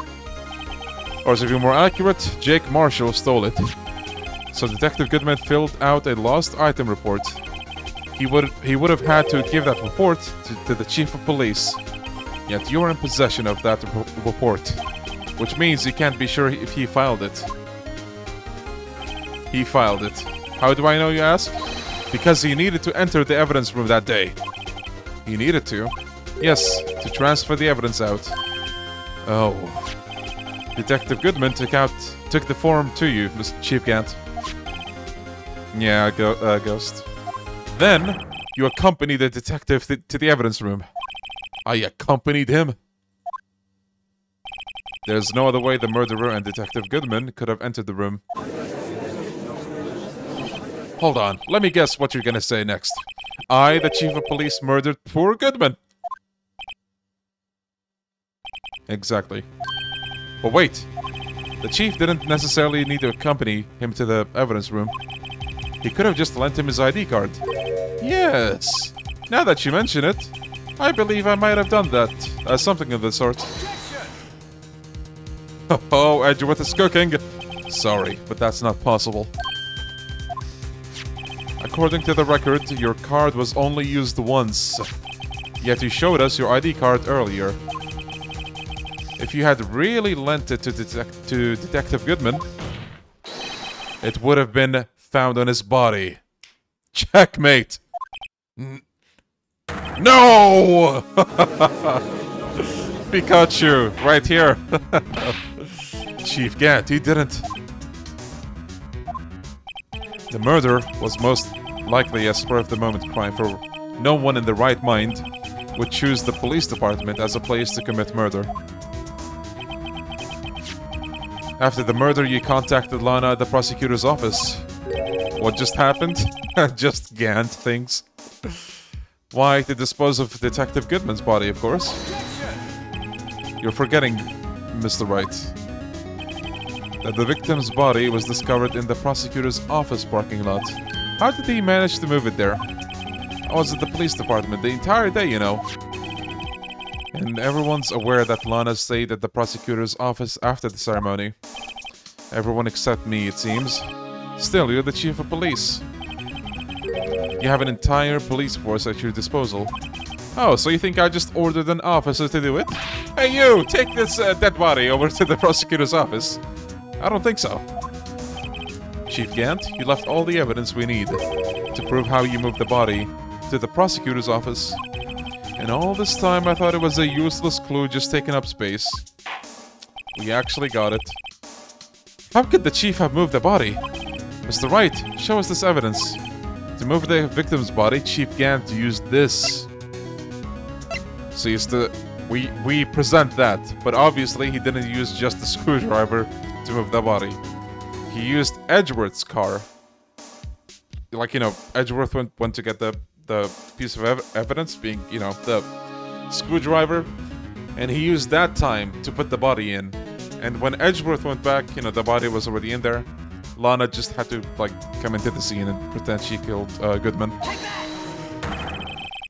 Or to be more accurate, Jake Marshall stole it. So Detective Goodman filled out a lost item report. He would have had to give that report to the chief of police. Yet you're in possession of that report, which means you can't be sure if he filed it. He filed it. How do I know, you ask? Because he needed to enter the evidence room that day. He needed to? Yes, to transfer the evidence out. Oh. Detective Goodman took the form to you, Mr. Chief Gant. Yeah, Ghost. Then, you accompanied the detective to the evidence room. I accompanied him? There's no other way the murderer and Detective Goodman could have entered the room. Hold on, let me guess what you're gonna say next. I, the chief of police, murdered poor Goodman. Exactly. But wait, the chief didn't necessarily need to accompany him to the evidence room. He could have just lent him his ID card. Yes, now that you mention it, I believe I might have done that, something of the sort. Oh, Edgeworth is cooking. Sorry, but that's not possible. According to the record, your card was only used once. Yet you showed us your ID card earlier. If you had really lent it to Detective Goodman, it would have been found on his body. Checkmate! No! Pikachu, right here. Chief Gant, he didn't. The murder was most likely a spur-of-the-moment crime, for no one in the right mind would choose the police department as a place to commit murder. After the murder, you contacted Lana at the prosecutor's office. What just happened? Just Gant things. Why, to dispose of Detective Goodman's body, of course. You're forgetting, Mr. Wright, that the victim's body was discovered in the prosecutor's office parking lot. How did he manage to move it there? I was at the police department the entire day, you know. And everyone's aware that Lana stayed at the prosecutor's office after the ceremony. Everyone except me, it seems. Still, you're the chief of police. You have an entire police force at your disposal. Oh, so you think I just ordered an officer to do it? Hey you, take this dead body over to the prosecutor's office. I don't think so. Chief Gant, you left all the evidence we need to prove how you moved the body to the prosecutor's office. And all this time I thought it was a useless clue just taking up space. We actually got it. How could the chief have moved the body? Mr. Wright, show us this evidence. To move the victim's body, Chief Gant used this. So we present that, but obviously he didn't use just the screwdriver to move the body. He used Edgeworth's car. Like, you know, Edgeworth went to get the piece of evidence, being, you know, the screwdriver, and he used that time to put the body in. And when Edgeworth went back, you know, the body was already in there. Lana just had to, like, come into the scene and pretend she killed Goodman.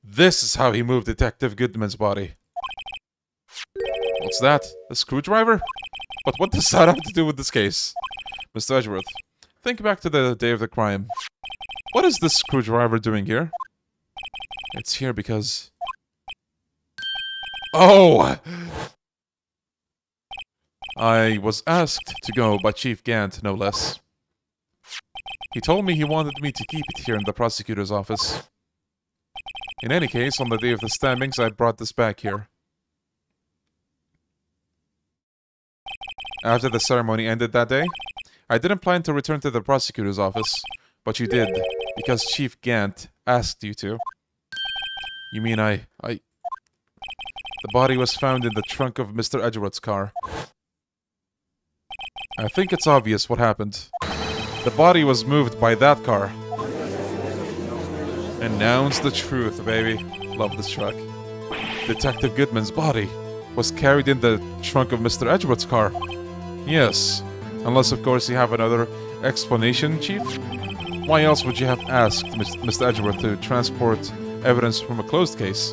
This is how he moved Detective Goodman's body. What's that? A screwdriver? But what does that have to do with this case? Mr. Edgeworth, think back to the day of the crime. What is this screwdriver doing here? It's here because... Oh! I was asked to go by Chief Gant, no less. He told me he wanted me to keep it here in the prosecutor's office. In any case, on the day of the stabbings, I brought this back here. After the ceremony ended that day, I didn't plan to return to the prosecutor's office, but you did, because Chief Gant asked you to. You mean The body was found in the trunk of Mr. Edgeworth's car. I think it's obvious what happened. The body was moved by that car. Announce the truth, baby. Love this track. Detective Goodman's body was carried in the trunk of Mr. Edgeworth's car. Yes. Unless, of course, you have another explanation, Chief? Why else would you have asked Mr. Edgeworth to transport evidence from a closed case?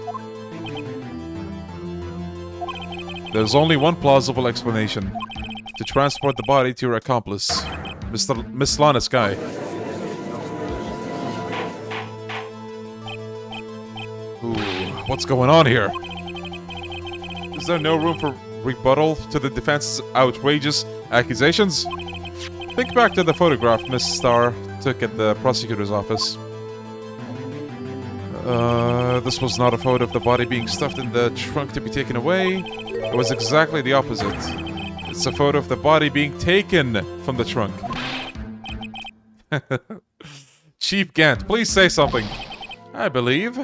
There's only one plausible explanation. To transport the body to your accomplice, Miss Lana Skye. Ooh, what's going on here? Is there no room for rebuttal to the defense's outrageous accusations? Think back to the photograph Miss Starr took at the prosecutor's office. This was not a photo of the body being stuffed in the trunk to be taken away. It was exactly the opposite. It's a photo of the body being taken from the trunk. Chief Gant, please say something. I believe.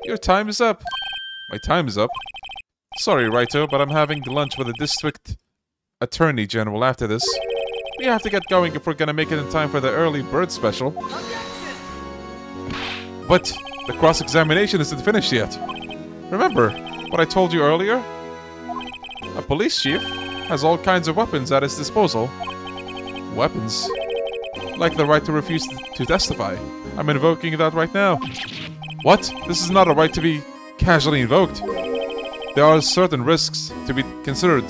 Your time is up. My time is up? Sorry, Righto, but I'm having lunch with the district attorney general after this. We have to get going if we're gonna make it in time for the early bird special. But the cross-examination isn't finished yet. Remember what I told you earlier? A police chief has all kinds of weapons at his disposal. Weapons? Like the right to refuse to testify. I'm invoking that right now. What? This is not a right to be casually invoked. There are certain risks to be considered.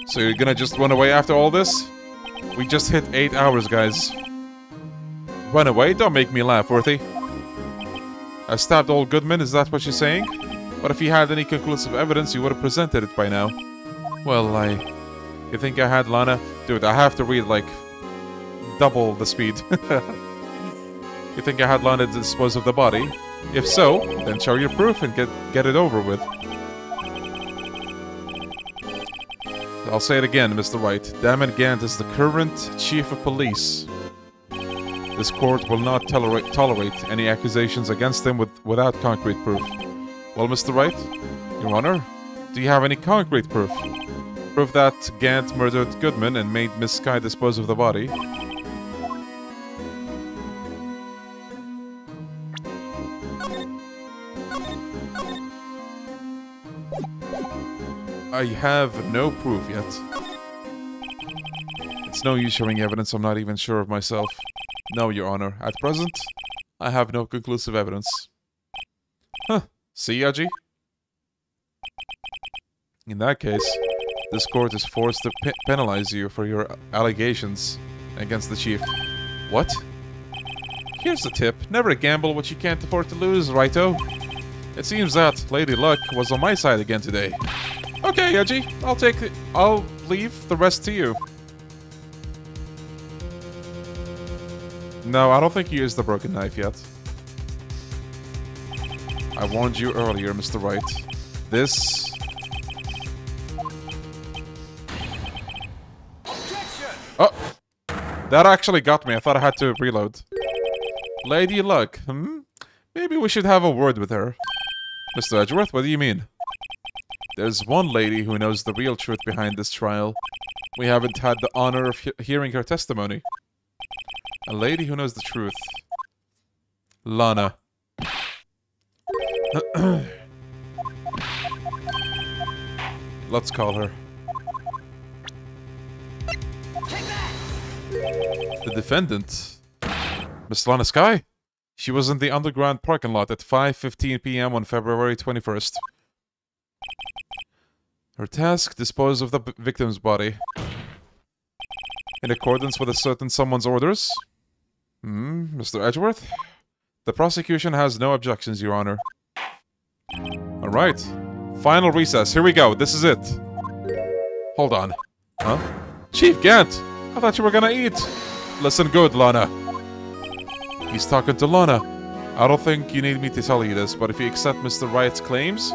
So you're gonna just run away after all this? We just hit 8 hours, guys. Run away? Don't make me laugh, Worthy. I stabbed old Goodman, is that what you're saying? But if you had any conclusive evidence, you would have presented it by now. Well, You think I had Lana? Dude, I have to read, like, double the speed. You think I had Lana dispose of the body? If so, then show your proof and get it over with. I'll say it again, Mr. Wright. Damond Gant is the current chief of police. This court will not tolerate any accusations against him without concrete proof. Well, Mr. Wright, Your Honor, do you have any concrete proof? Proof that Gant murdered Goodman and made Miss Skye dispose of the body? I have no proof yet. It's no use showing evidence I'm not even sure of myself. No, Your Honor. At present, I have no conclusive evidence. Huh. See, Yaji? In that case, this court is forced to penalize you for your allegations against the chief. What? Here's the tip. Never gamble what you can't afford to lose, righto? It seems that Lady Luck was on my side again today. Okay, Yaji. I'll leave the rest to you. No, I don't think you used the broken knife yet. I warned you earlier, Mr. Wright. This... Oh! That actually got me. I thought I had to reload. Lady Luck, Maybe we should have a word with her. Mr. Edgeworth, what do you mean? There's one lady who knows the real truth behind this trial. We haven't had the honor of hearing her testimony. A lady who knows the truth. Lana. Let's call her. The defendant. Miss Lana Skye? She was in the underground parking lot at 5:15 p.m. on February 21st. Her task, dispose of the victim's body. In accordance with a certain someone's orders? Mr. Edgeworth? The prosecution has no objections, Your Honor. Alright. Final recess. Here we go. This is it. Hold on. Huh? Chief Gant! I thought you were gonna eat. Listen good, Lana. He's talking to Lana. I don't think you need me to tell you this, but if you accept Mr. Wright's claims,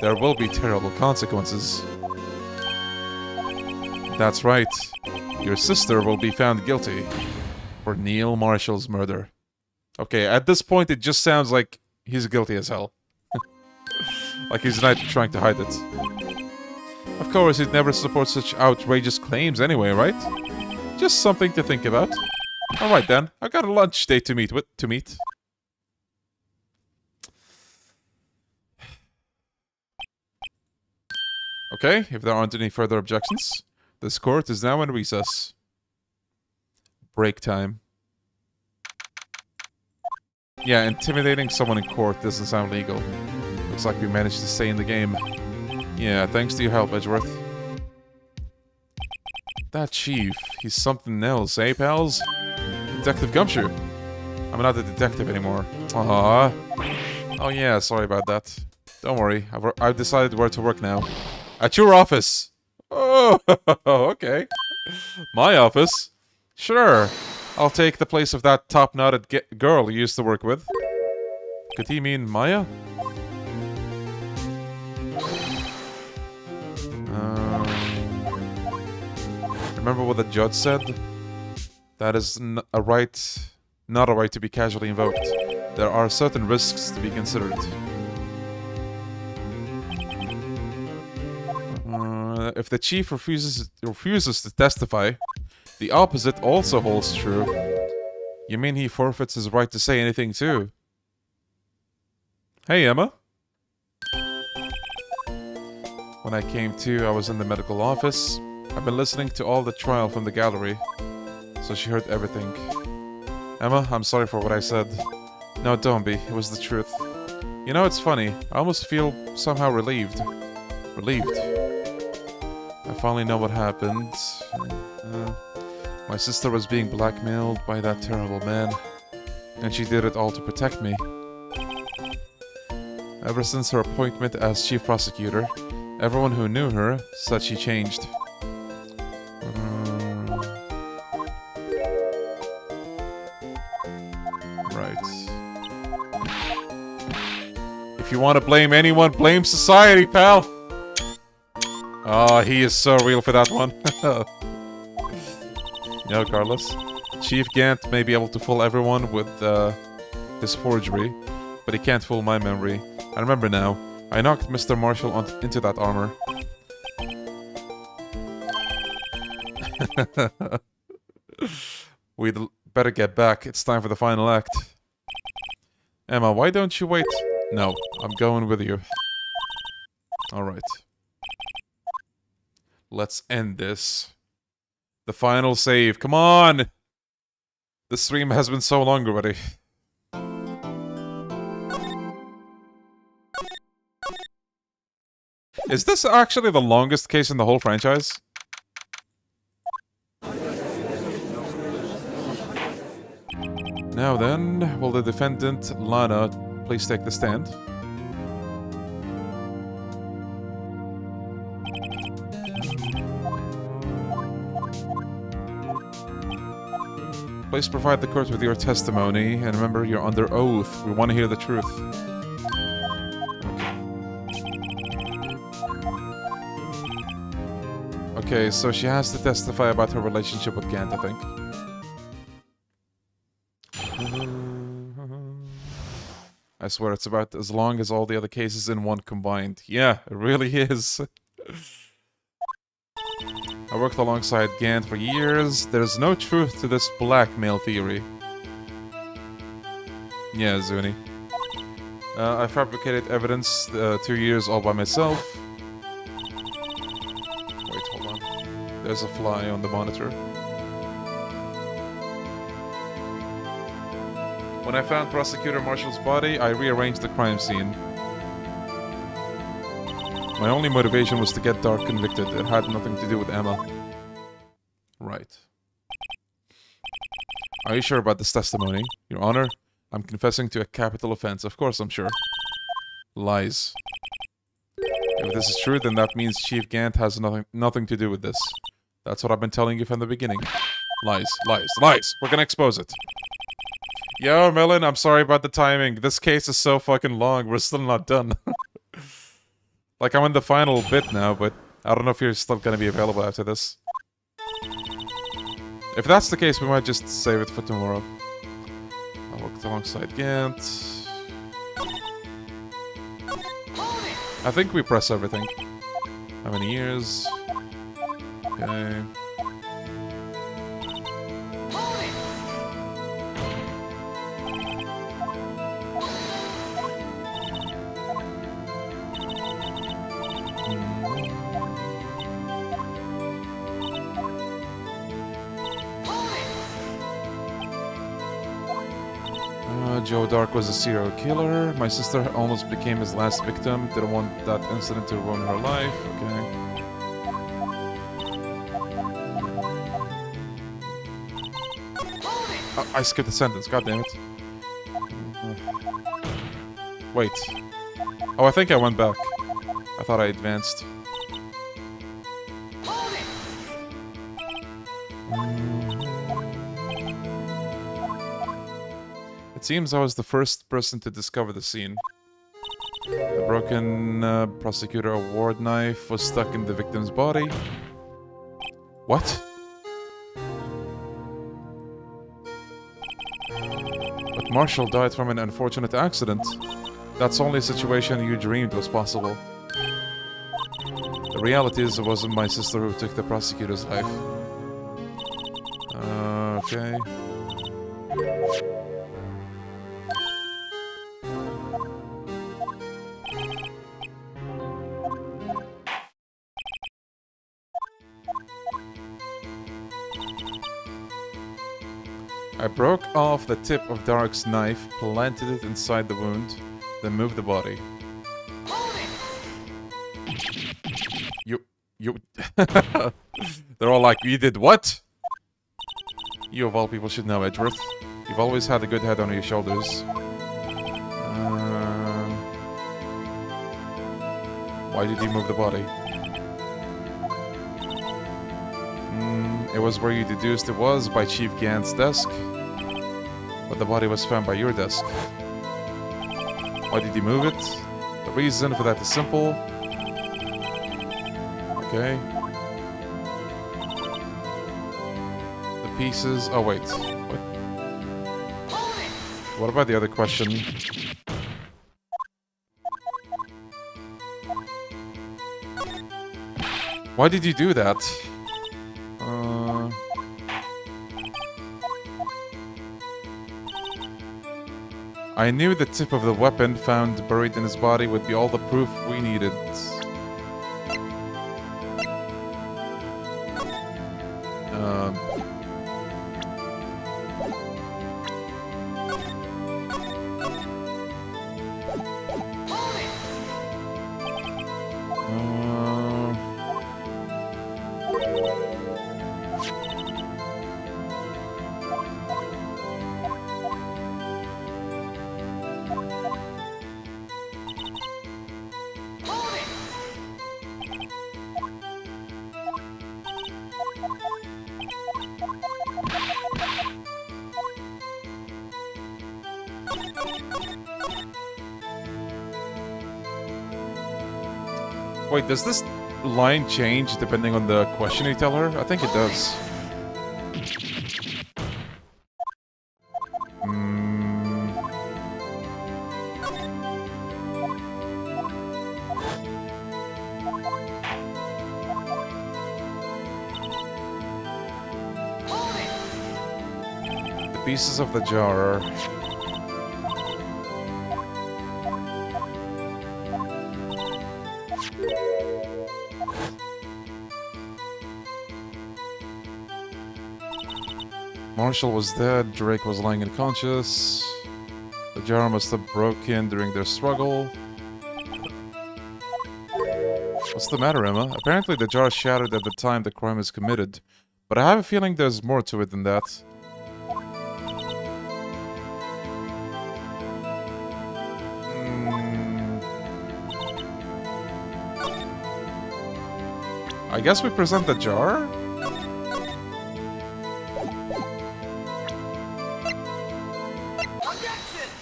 there will be terrible consequences. That's right. Your sister will be found guilty for Neil Marshall's murder. Okay, at this point it just sounds like he's guilty as hell. Like he's not trying to hide it. Of course, he'd never support such outrageous claims anyway, right? Just something to think about. Alright then, I got a lunch date to meet. Okay, if there aren't any further objections, this court is now in recess. Break time. Yeah, intimidating someone in court doesn't sound legal. Looks like we managed to stay in the game. Yeah, thanks to your help, Edgeworth. That chief, he's something else, eh, pals? Detective Gumshoe. I'm not a detective anymore. Aww. Oh yeah, sorry about that. Don't worry, I've decided where to work now. At your office! Oh, okay. My office? Sure. I'll take the place of that top-knotted girl you used to work with. Could he mean Maya? Remember what the judge said? That is not a right to be casually invoked. There are certain risks to be considered. If the chief refuses to testify, the opposite also holds true. You mean he forfeits his right to say anything too? Hey, Emma. When I came to, I was in the medical office. I've been listening to all the trial from the gallery, so she heard everything. Emma, I'm sorry for what I said. No, don't be. It was the truth. You know, it's funny. I almost feel somehow relieved. I finally know what happened. My sister was being blackmailed by that terrible man, and she did it all to protect me. Ever since her appointment as chief prosecutor, everyone who knew her said she changed. Right. If you want to blame anyone, blame society, pal! Oh, he is so real for that one. No, Carlos. Chief Gant may be able to fool everyone with his forgery, but he can't fool my memory. I remember now. I knocked Mr. Marshall into that armor. We'd better get back. It's time for the final act. Emma, why don't you wait? No, I'm going with you. Alright. Let's end this. The final save. Come on! The stream has been so long already. Is this actually the longest case in the whole franchise? Now then, will the defendant, Lana, please take the stand? Please provide the court with your testimony, and remember, you're under oath. We want to hear the truth. Okay, so she has to testify about her relationship with Gant, I think. I swear it's about as long as all the other cases in one combined. Yeah, it really is. I worked alongside Gant for years. There's no truth to this blackmail theory. Yeah, Zuni. I fabricated evidence 2 years all by myself. Wait, hold on. There's a fly on the monitor. When I found Prosecutor Marshall's body, I rearranged the crime scene. My only motivation was to get Dark convicted. It had nothing to do with Emma. Right. Are you sure about this testimony? Your Honor, I'm confessing to a capital offense. Of course I'm sure. Lies. If this is true, then that means Chief Gant has nothing to do with this. That's what I've been telling you from the beginning. Lies, lies, lies! We're gonna expose it. Yo, Melon, I'm sorry about the timing. This case is so fucking long. We're still not done. Like, I'm in the final bit now, but I don't know if you're still gonna be available after this. If that's the case, we might just save it for tomorrow. I worked alongside Gant. I think we press everything. How many years? Okay. Joe Dark was a serial killer. My sister almost became his last victim. Didn't want that incident to ruin her life. Okay. I skipped a sentence. God damn it. Wait. Oh, I think I went back. I thought I advanced. It seems I was the first person to discover the scene. The broken Prosecutor award knife was stuck in the victim's body. What? But Marshall died from an unfortunate accident. That's only a situation you dreamed was possible. The reality is it wasn't my sister who took the prosecutor's life. Okay. I broke off the tip of Dark's knife, planted it inside the wound, then moved the body. You... They're all like, you did what? You of all people should know, Edgeworth. You've always had a good head on your shoulders. Why did you move the body? It was where you deduced it was, by Chief Gant's desk. But the body was found by your desk. Why did you move it? The reason for that is simple. Okay. The pieces... Oh, wait. What? What about the other question? Why did you do that? I knew the tip of the weapon found buried in his body would be all the proof we needed. Wait, does this line change depending on the question you tell her? I think it does. The pieces of the jar. Marshall was dead, Drake was lying unconscious. The jar must have broken during their struggle. What's the matter, Emma? Apparently the jar shattered at the time the crime is committed. But I have a feeling there's more to it than that. I guess we present the jar?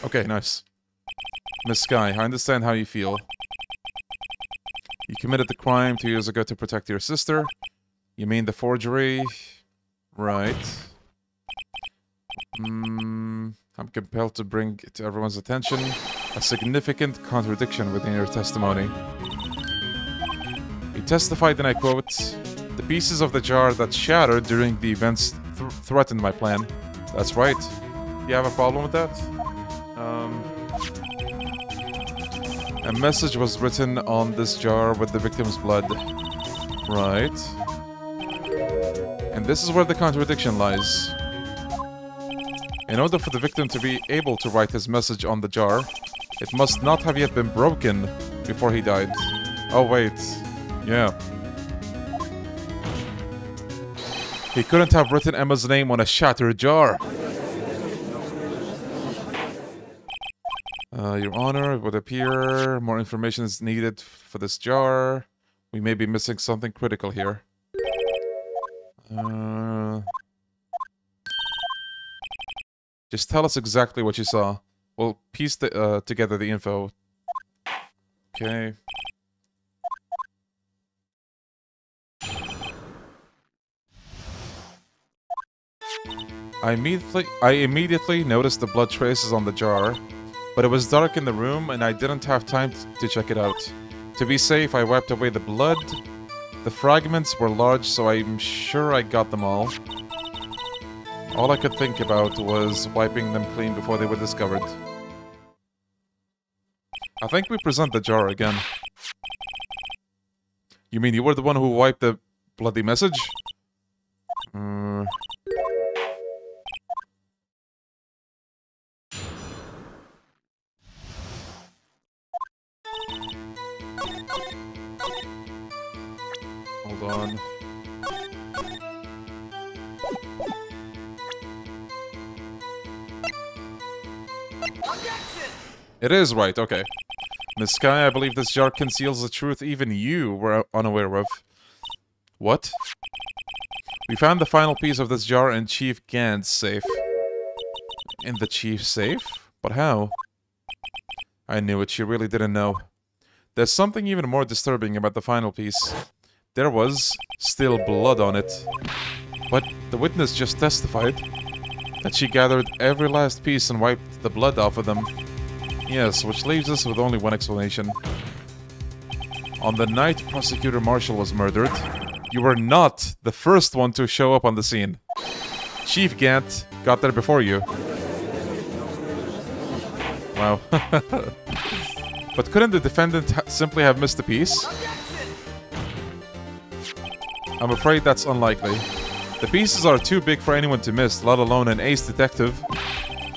Okay, nice. Miss Skye, I understand how you feel. You committed the crime 2 years ago to protect your sister. You mean the forgery? Right. I'm compelled to bring to everyone's attention a significant contradiction within your testimony. You testified, and I quote, "The pieces of the jar that shattered during the events threatened my plan." That's right. You have a problem with that? A message was written on this jar with the victim's blood. Right. And this is where the contradiction lies. In order for the victim to be able to write his message on the jar, it must not have yet been broken before he died. Oh, wait. Yeah. He couldn't have written Emma's name on a shattered jar. Your Honor, it would appear more information is needed for this jar. We may be missing something critical here. Just tell us exactly what you saw. We'll piece together the info. Okay. I immediately noticed the blood traces on the jar. But it was dark in the room, and I didn't have time to check it out. To be safe, I wiped away the blood. The fragments were large, so I'm sure I got them all. All I could think about was wiping them clean before they were discovered. I think we present the jar again. You mean you were the one who wiped the bloody message? Hold on. It is right, okay. Miss Skye, I believe this jar conceals the truth even you were unaware of. What? We found the final piece of this jar in Chief Gant's safe. In the Chief's safe? But how? I knew it, she really didn't know. There's something even more disturbing about the final piece. There was still blood on it. But the witness just testified that she gathered every last piece and wiped the blood off of them. Yes, which leaves us with only one explanation. On the night Prosecutor Marshall was murdered, you were not the first one to show up on the scene. Chief Gant got there before you. Wow. But couldn't the defendant simply have missed a piece? I'm afraid that's unlikely. The pieces are too big for anyone to miss, let alone an ace detective.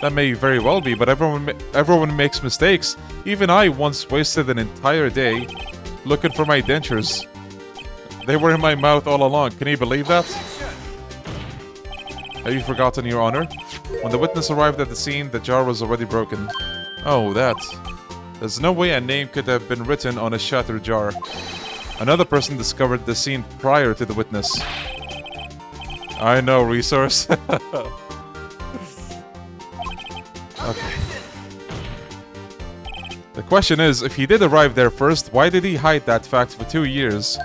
That may very well be, but everyone makes mistakes. Even I once wasted an entire day looking for my dentures. They were in my mouth all along. Can you believe that? Have you forgotten, Your Honor? When the witness arrived at the scene, the jar was already broken. Oh, that. There's no way a name could have been written on a shattered jar. Another person discovered the scene prior to the witness. I know, resource. Okay. The question is, if he did arrive there first, why did he hide that fact for 2 years?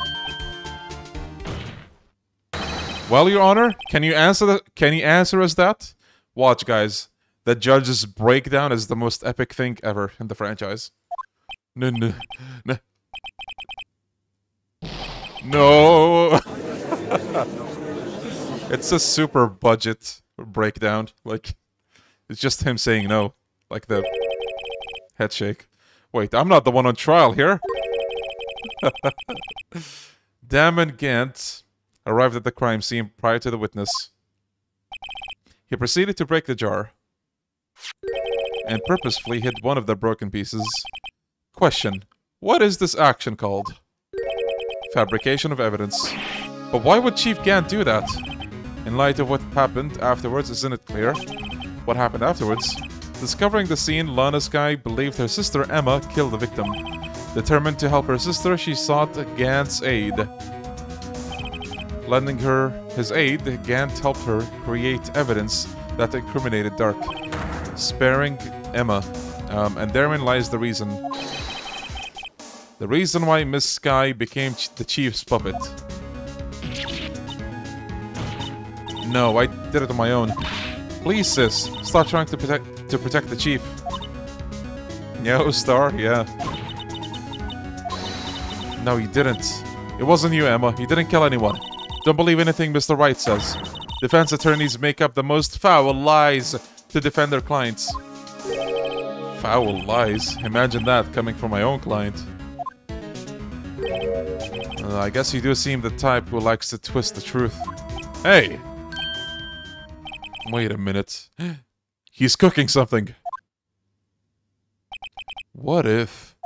Well, Your Honor, can you answer us that? Watch, guys. The judge's breakdown is the most epic thing ever in the franchise. No. No. It's a super budget breakdown. Like, it's just him saying no. Like the head shake. Wait, I'm not the one on trial here. Damond Gant arrived at the crime scene prior to the witness. He proceeded to break the jar and purposefully hid one of the broken pieces. Question: what is this action called? Fabrication of evidence. But why would Chief Gant do that? In light of what happened afterwards, isn't it clear? What happened afterwards? Discovering the scene, Lana Skye believed her sister Emma killed the victim. Determined to help her sister, she sought Gant's aid. Lending her his aid, Gant helped her create evidence that incriminated Dark, sparing Emma. And therein lies the reason. The reason why Miss Skye became the Chief's puppet. No, I did it on my own. Please, sis, stop trying to protect the Chief. Yo, Star, yeah. No, you didn't. It wasn't you, Emma. You didn't kill anyone. Don't believe anything Mr. Wright says. Defense attorneys make up the most foul lies to defend their clients. Foul lies? Imagine that coming from my own client. I guess you do seem the type who likes to twist the truth. Hey! Wait a minute. He's cooking something. What if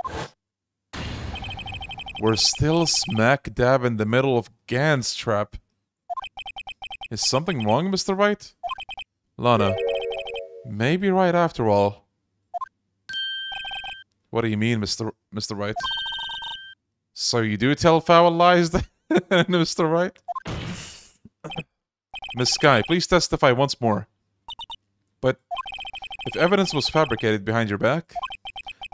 we're still smack dab in the middle of Gant's trap? Is something wrong, Mr. Wright? Lana, maybe right after all. What do you mean, Mr. Wright? So you do tell foul lies, Mr. Wright? Miss Skye, please testify once more. But if evidence was fabricated behind your back,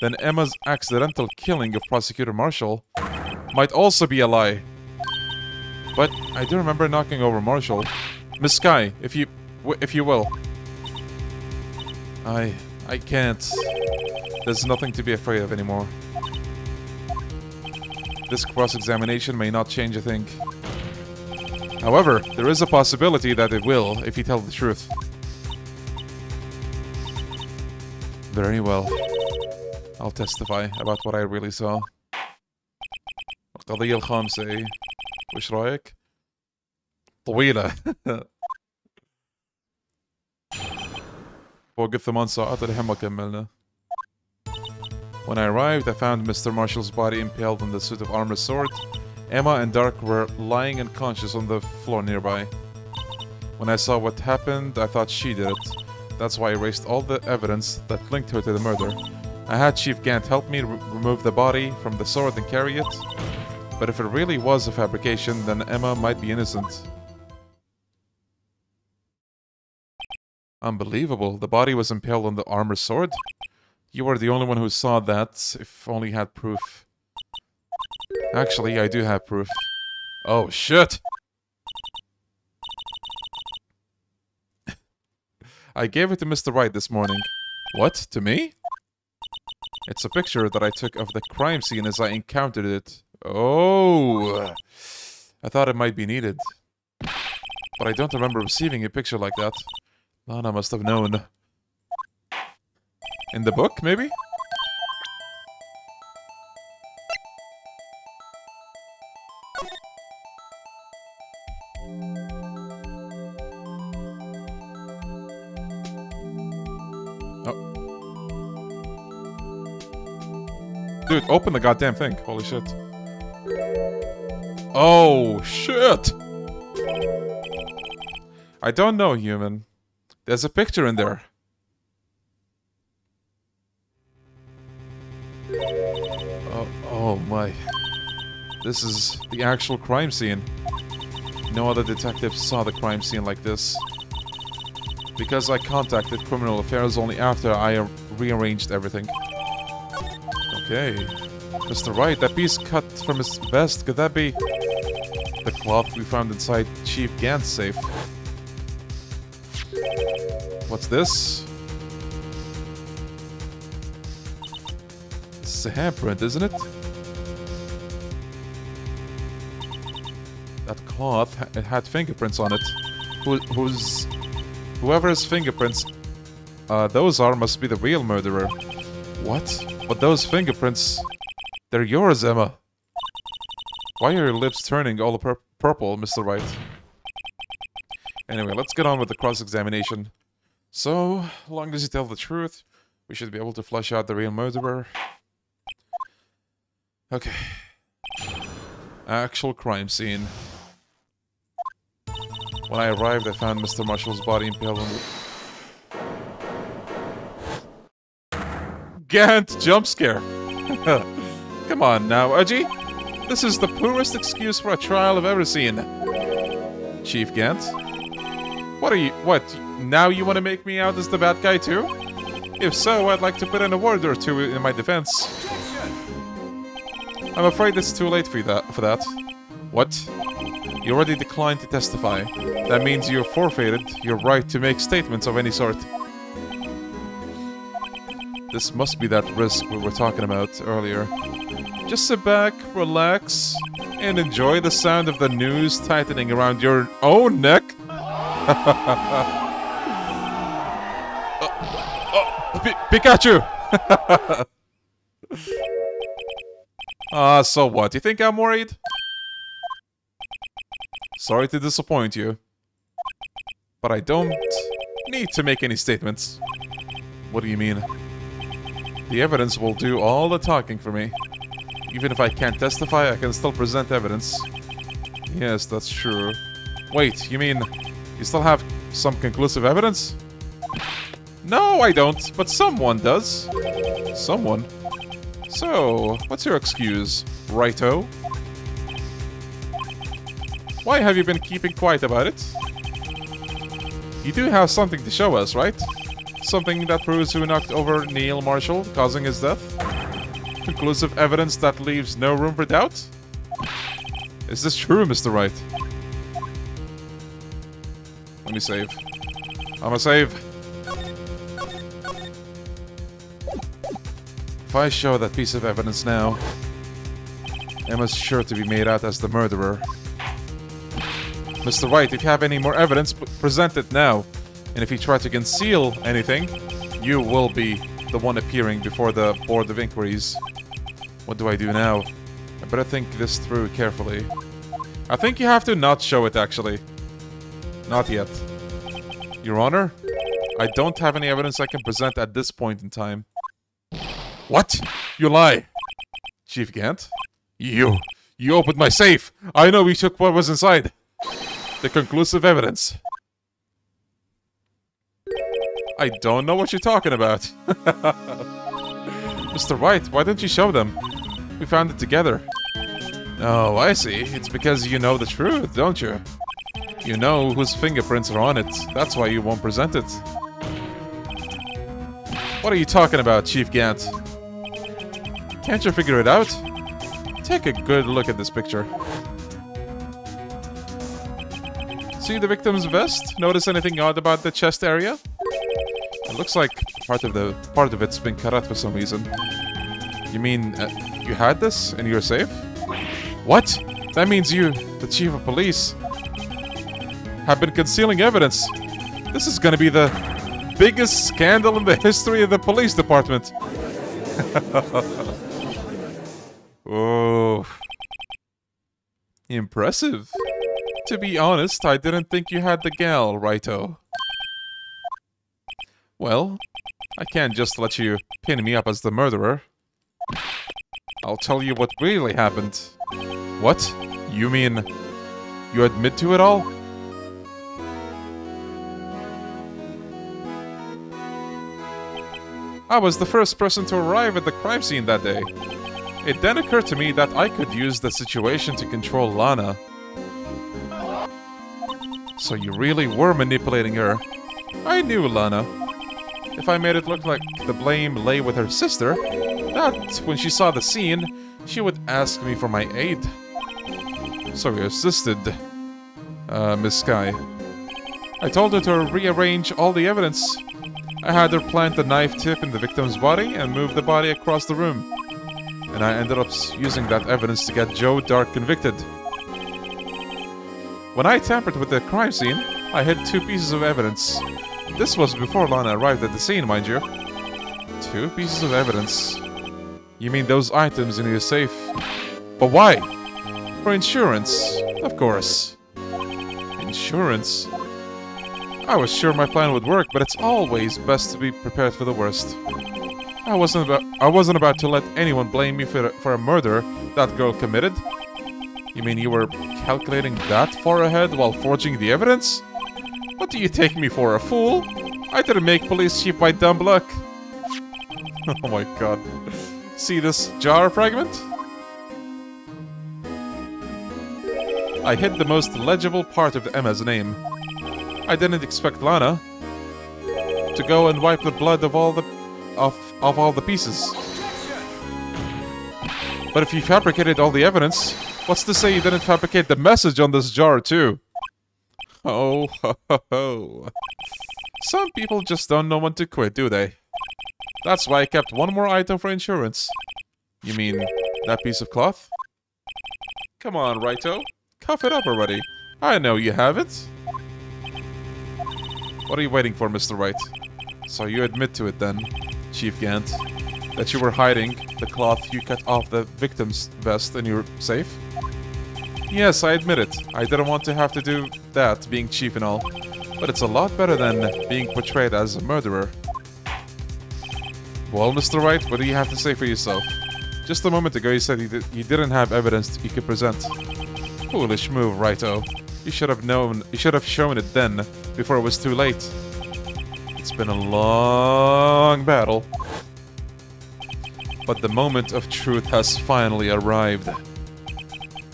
then Emma's accidental killing of Prosecutor Marshall might also be a lie. But I do remember knocking over Marshall. Miss Skye, if you will. I can't. There's nothing to be afraid of anymore. This cross-examination may not change a thing. However, there is a possibility that it will, if you tell the truth. Very well. I'll testify about what I really saw. القضية الخامسة. وش رأيك؟ طويلة. فوق 8 ساعات الحين ما كملنا. When I arrived, I found Mr. Marshall's body impaled on the suit of armor sword. Emma and Dark were lying unconscious on the floor nearby. When I saw what happened, I thought she did it. That's why I erased all the evidence that linked her to the murder. I had Chief Gant help me remove the body from the sword and carry it. But if it really was a fabrication, then Emma might be innocent. Unbelievable. The body was impaled on the armor sword? You were the only one who saw that, if only you had proof. Actually, I do have proof. Oh, shit! I gave it to Mr. Wright this morning. What? To me? It's a picture that I took of the crime scene as I encountered it. Oh! I thought it might be needed. But I don't remember receiving a picture like that. Lana must have known. In the book, maybe? Dude, open the goddamn thing. Holy shit. Oh, shit! I don't know, human. There's a picture in there. Oh my. This is the actual crime scene. No other detective saw the crime scene like this. Because I contacted Criminal Affairs only after I rearranged everything. Okay. Mr. Wright, that piece cut from his vest, could that be the cloth we found inside Chief Gant's safe? What's this? This is a handprint, isn't it? That cloth, it had fingerprints on it. Whoever's fingerprints those are must be the real murderer. What? But those fingerprints, they're yours, Emma. Why are your lips turning all purple, Mr. Wright? Anyway, let's get on with the cross-examination. So, long as you tell the truth, we should be able to flush out the real murderer. Okay. Actual crime scene. When I arrived, I found Mr. Marshall's body impaled on the... Gant jump scare. Come on now, Udgy. This is the poorest excuse for a trial I've ever seen. Chief Gant? What? Now you want to make me out as the bad guy too? If so, I'd like to put in a word or two in my defense. I'm afraid it's too late for that. What? You already declined to testify. That means you forfeited your right to make statements of any sort. This must be that risk we were talking about earlier. Just sit back, relax, and enjoy the sound of the noose tightening around your own neck. Pikachu! So what? You think I'm worried? Sorry to disappoint you. But I don't need to make any statements. What do you mean? The evidence will do all the talking for me. Even if I can't testify, I can still present evidence. Yes, that's true. Wait, you mean you still have some conclusive evidence? No, I don't, but someone does. Someone? So, what's your excuse, righto? Why have you been keeping quiet about it? You do have something to show us, right? Something that proves who knocked over Neil Marshall, causing his death? Conclusive evidence that leaves no room for doubt? Is this true, Mr. Wright? Let me save. I'ma save. If I show that piece of evidence now, Emma's sure to be made out as the murderer. Mr. Wright, if you have any more evidence, present it now. And if you try to conceal anything, you will be the one appearing before the Board of Inquiries. What do I do now? I better think this through carefully. I think you have to not show it, actually. Not yet. Your Honor, I don't have any evidence I can present at this point in time. What? You lie! Chief Gant? You opened my safe! I know you took what was inside! The conclusive evidence. I don't know what you're talking about. Mr. Wright, why don't you show them? We found it together. Oh, I see. It's because you know the truth, don't you? You know whose fingerprints are on it. That's why you won't present it. What are you talking about, Chief Gant? Can't you figure it out? Take a good look at this picture. See the victim's vest? Notice anything odd about the chest area? It looks like part of it's been cut out for some reason. You mean you had this in your safe? What? That means you, the chief of police, have been concealing evidence. This is gonna be the biggest scandal in the history of the police department. Oh, impressive. To be honest, I didn't think you had the gal, righto. Well, I can't just let you pin me up as the murderer. I'll tell you what really happened. What? You mean you admit to it all? I was the first person to arrive at the crime scene that day. It then occurred to me that I could use the situation to control Lana. So you really were manipulating her. I knew Lana. If I made it look like the blame lay with her sister, that when she saw the scene, she would ask me for my aid. So you assisted, Miss Skye. I told her to rearrange all the evidence. I had her plant the knife tip in the victim's body and move the body across the room. And I ended up using that evidence to get Joe Dark convicted. When I tampered with the crime scene, I hid 2 pieces of evidence. This was before Lana arrived at the scene, mind you. 2 pieces of evidence. You mean those items in your safe? But why? For insurance, of course. Insurance? I was sure my plan would work, but it's always best to be prepared for the worst. I wasn't about to let anyone blame me for a murder that girl committed. You mean you were calculating that far ahead while forging the evidence? What do you take me for, a fool? I didn't make police chief by dumb luck. Oh my god. See this jar fragment? I hid the most legible part of Emma's name. I didn't expect Lana to go and wipe the blood of all the pieces. But if you fabricated all the evidence, what's to say you didn't fabricate the message on this jar too? Oh, ho, ho, ho. Some people just don't know when to quit, do they? That's why I kept one more item for insurance. You mean that piece of cloth? Come on, Wrighto. Cough it up already. I know you have it. What are you waiting for, Mr. Wright? So you admit to it then, Chief Gant, that you were hiding the cloth you cut off the victim's vest in your safe? Yes, I admit it. I didn't want to have to do that, being chief and all. But it's a lot better than being portrayed as a murderer. Well, Mr. Wright, what do you have to say for yourself? Just a moment ago you said you didn't have evidence you could present. Foolish move, Wrighto. You should have shown it then, before it was too late. It's been a long battle. But the moment of truth has finally arrived.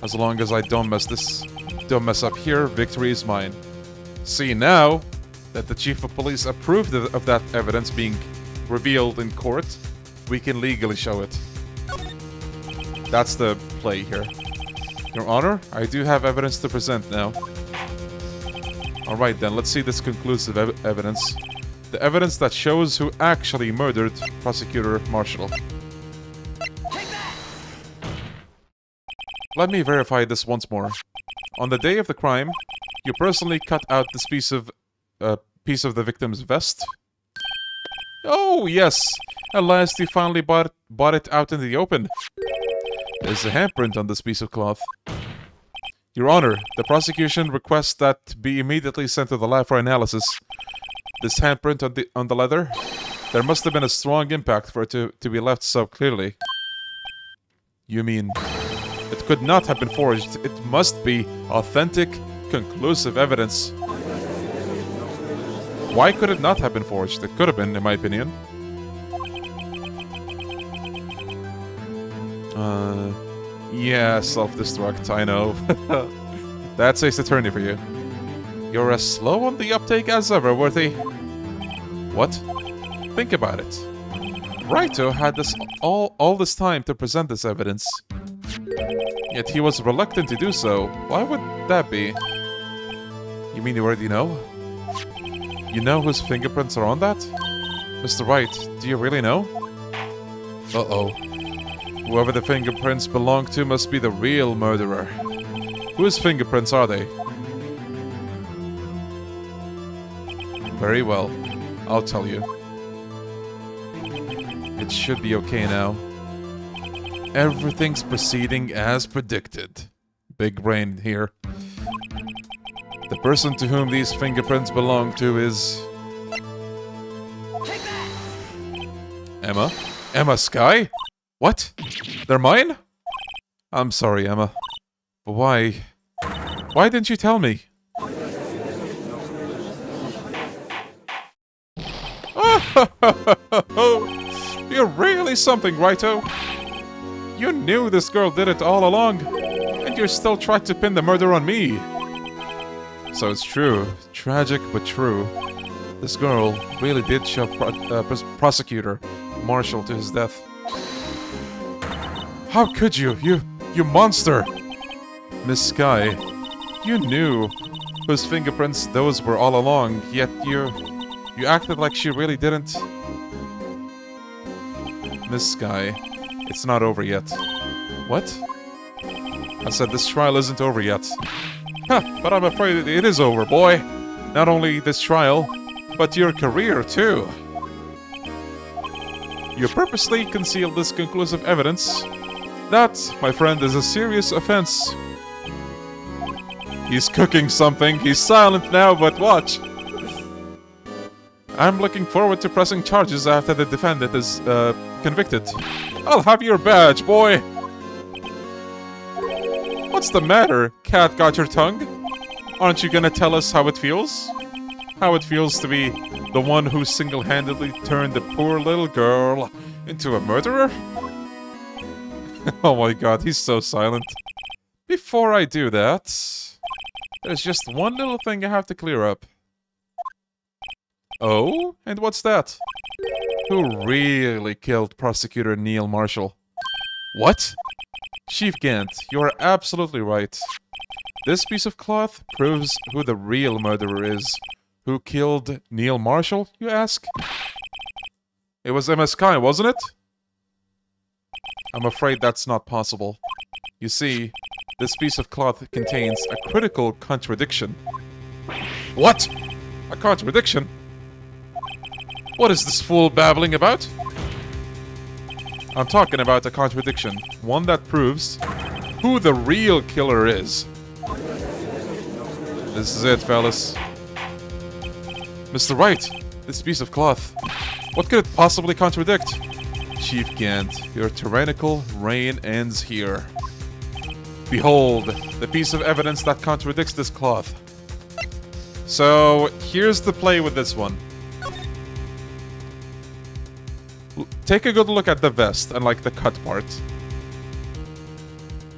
As long as I don't mess up here, victory is mine. See, now that the chief of police approved of that evidence being revealed in court, we can legally show it. That's the play here. Your Honor, I do have evidence to present now. Alright then, let's see this conclusive evidence. The evidence that shows who actually murdered Prosecutor Marshall. Let me verify this once more. On the day of the crime, you personally cut out this piece of the victim's vest? Oh, yes! At last you finally bought it out in the open. There's a handprint on this piece of cloth. Your Honor, the prosecution requests that be immediately sent to the lab for analysis. This handprint on the leather? There must have been a strong impact for it to be left so clearly. You mean, it could not have been forged. It must be authentic, conclusive evidence. Why could it not have been forged? It could have been, in my opinion. Yeah, self-destruct, I know. That's Ace Attorney for you. You're as slow on the uptake as ever, Worthy. What? Think about it. Wrighto had all this time to present this evidence. Yet he was reluctant to do so. Why would that be? You mean you already know? You know whose fingerprints are on that? Mr. Wright, do you really know? Uh-oh. Whoever the fingerprints belong to must be the real murderer. Whose fingerprints are they? Very well. I'll tell you. It should be okay now. Everything's proceeding as predicted. Big brain here. The person to whom these fingerprints belong to is... Emma? Emma Skye? What? They're mine? I'm sorry, Emma. But why? Why didn't you tell me? You're really something, Wrighto. You knew this girl did it all along, and you're still trying to pin the murder on me. So it's true. Tragic, but true. This girl really did shove Prosecutor Marshall to his death. How could you? You monster! Miss Skye, you knew whose fingerprints those were all along, yet you acted like she really didn't. Miss Skye, it's not over yet. What? I said this trial isn't over yet. Huh, but I'm afraid it is over, boy. Not only this trial, but your career, too. You purposely concealed this conclusive evidence. That, my friend, is a serious offense. He's cooking something. He's silent now, but watch. I'm looking forward to pressing charges after the defendant is, convicted. I'll have your badge, boy. What's the matter? Cat got your tongue? Aren't you gonna tell us how it feels? How it feels to be the one who single-handedly turned the poor little girl into a murderer? Oh my god, he's so silent. Before I do that, there's just one little thing I have to clear up. Oh? And what's that? Who really killed Prosecutor Neil Marshall? What? Chief Gant, you're absolutely right. This piece of cloth proves who the real murderer is. Who killed Neil Marshall, you ask? It was Lana Skye, wasn't it? I'm afraid that's not possible. You see, this piece of cloth contains a critical contradiction. What? A contradiction? What is this fool babbling about? I'm talking about a contradiction. One that proves who the real killer is. This is it, fellas. Mr. Wright, this piece of cloth. What could it possibly contradict? Chief Gant, your tyrannical reign ends here. Behold, the piece of evidence that contradicts this cloth. So, here's the play with this one. Take a good look at the vest and like the cut part.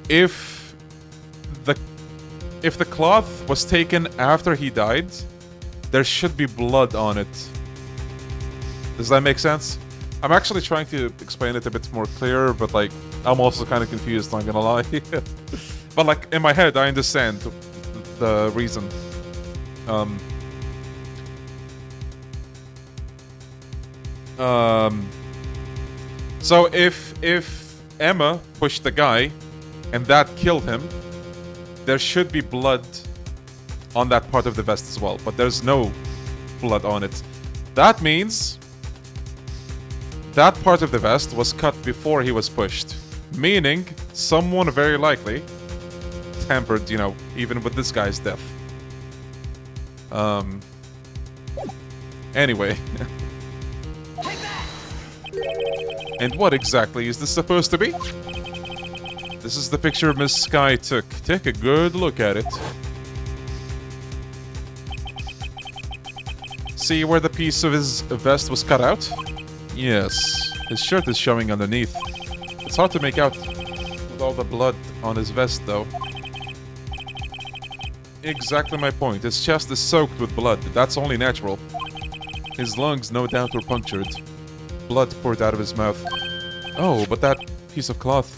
If the cloth was taken after he died, there should be blood on it. Does that make sense? I'm actually trying to explain it a bit more clear, but like I'm also kind of confused, not gonna lie. But like in my head, I understand the reason. So if Emma pushed the guy and that killed him, there should be blood on that part of the vest as well, but there's no blood on it. That means that part of the vest was cut before he was pushed, meaning someone very likely tampered, you know, even with this guy's death. Anyway. And what exactly is this supposed to be? This is the picture Miss Skye took. Take a good look at it. See where the piece of his vest was cut out? Yes. His shirt is showing underneath. It's hard to make out with all the blood on his vest, though. Exactly my point. His chest is soaked with blood. That's only natural. His lungs, no doubt, were punctured. Blood poured out of his mouth. Oh, but that piece of cloth...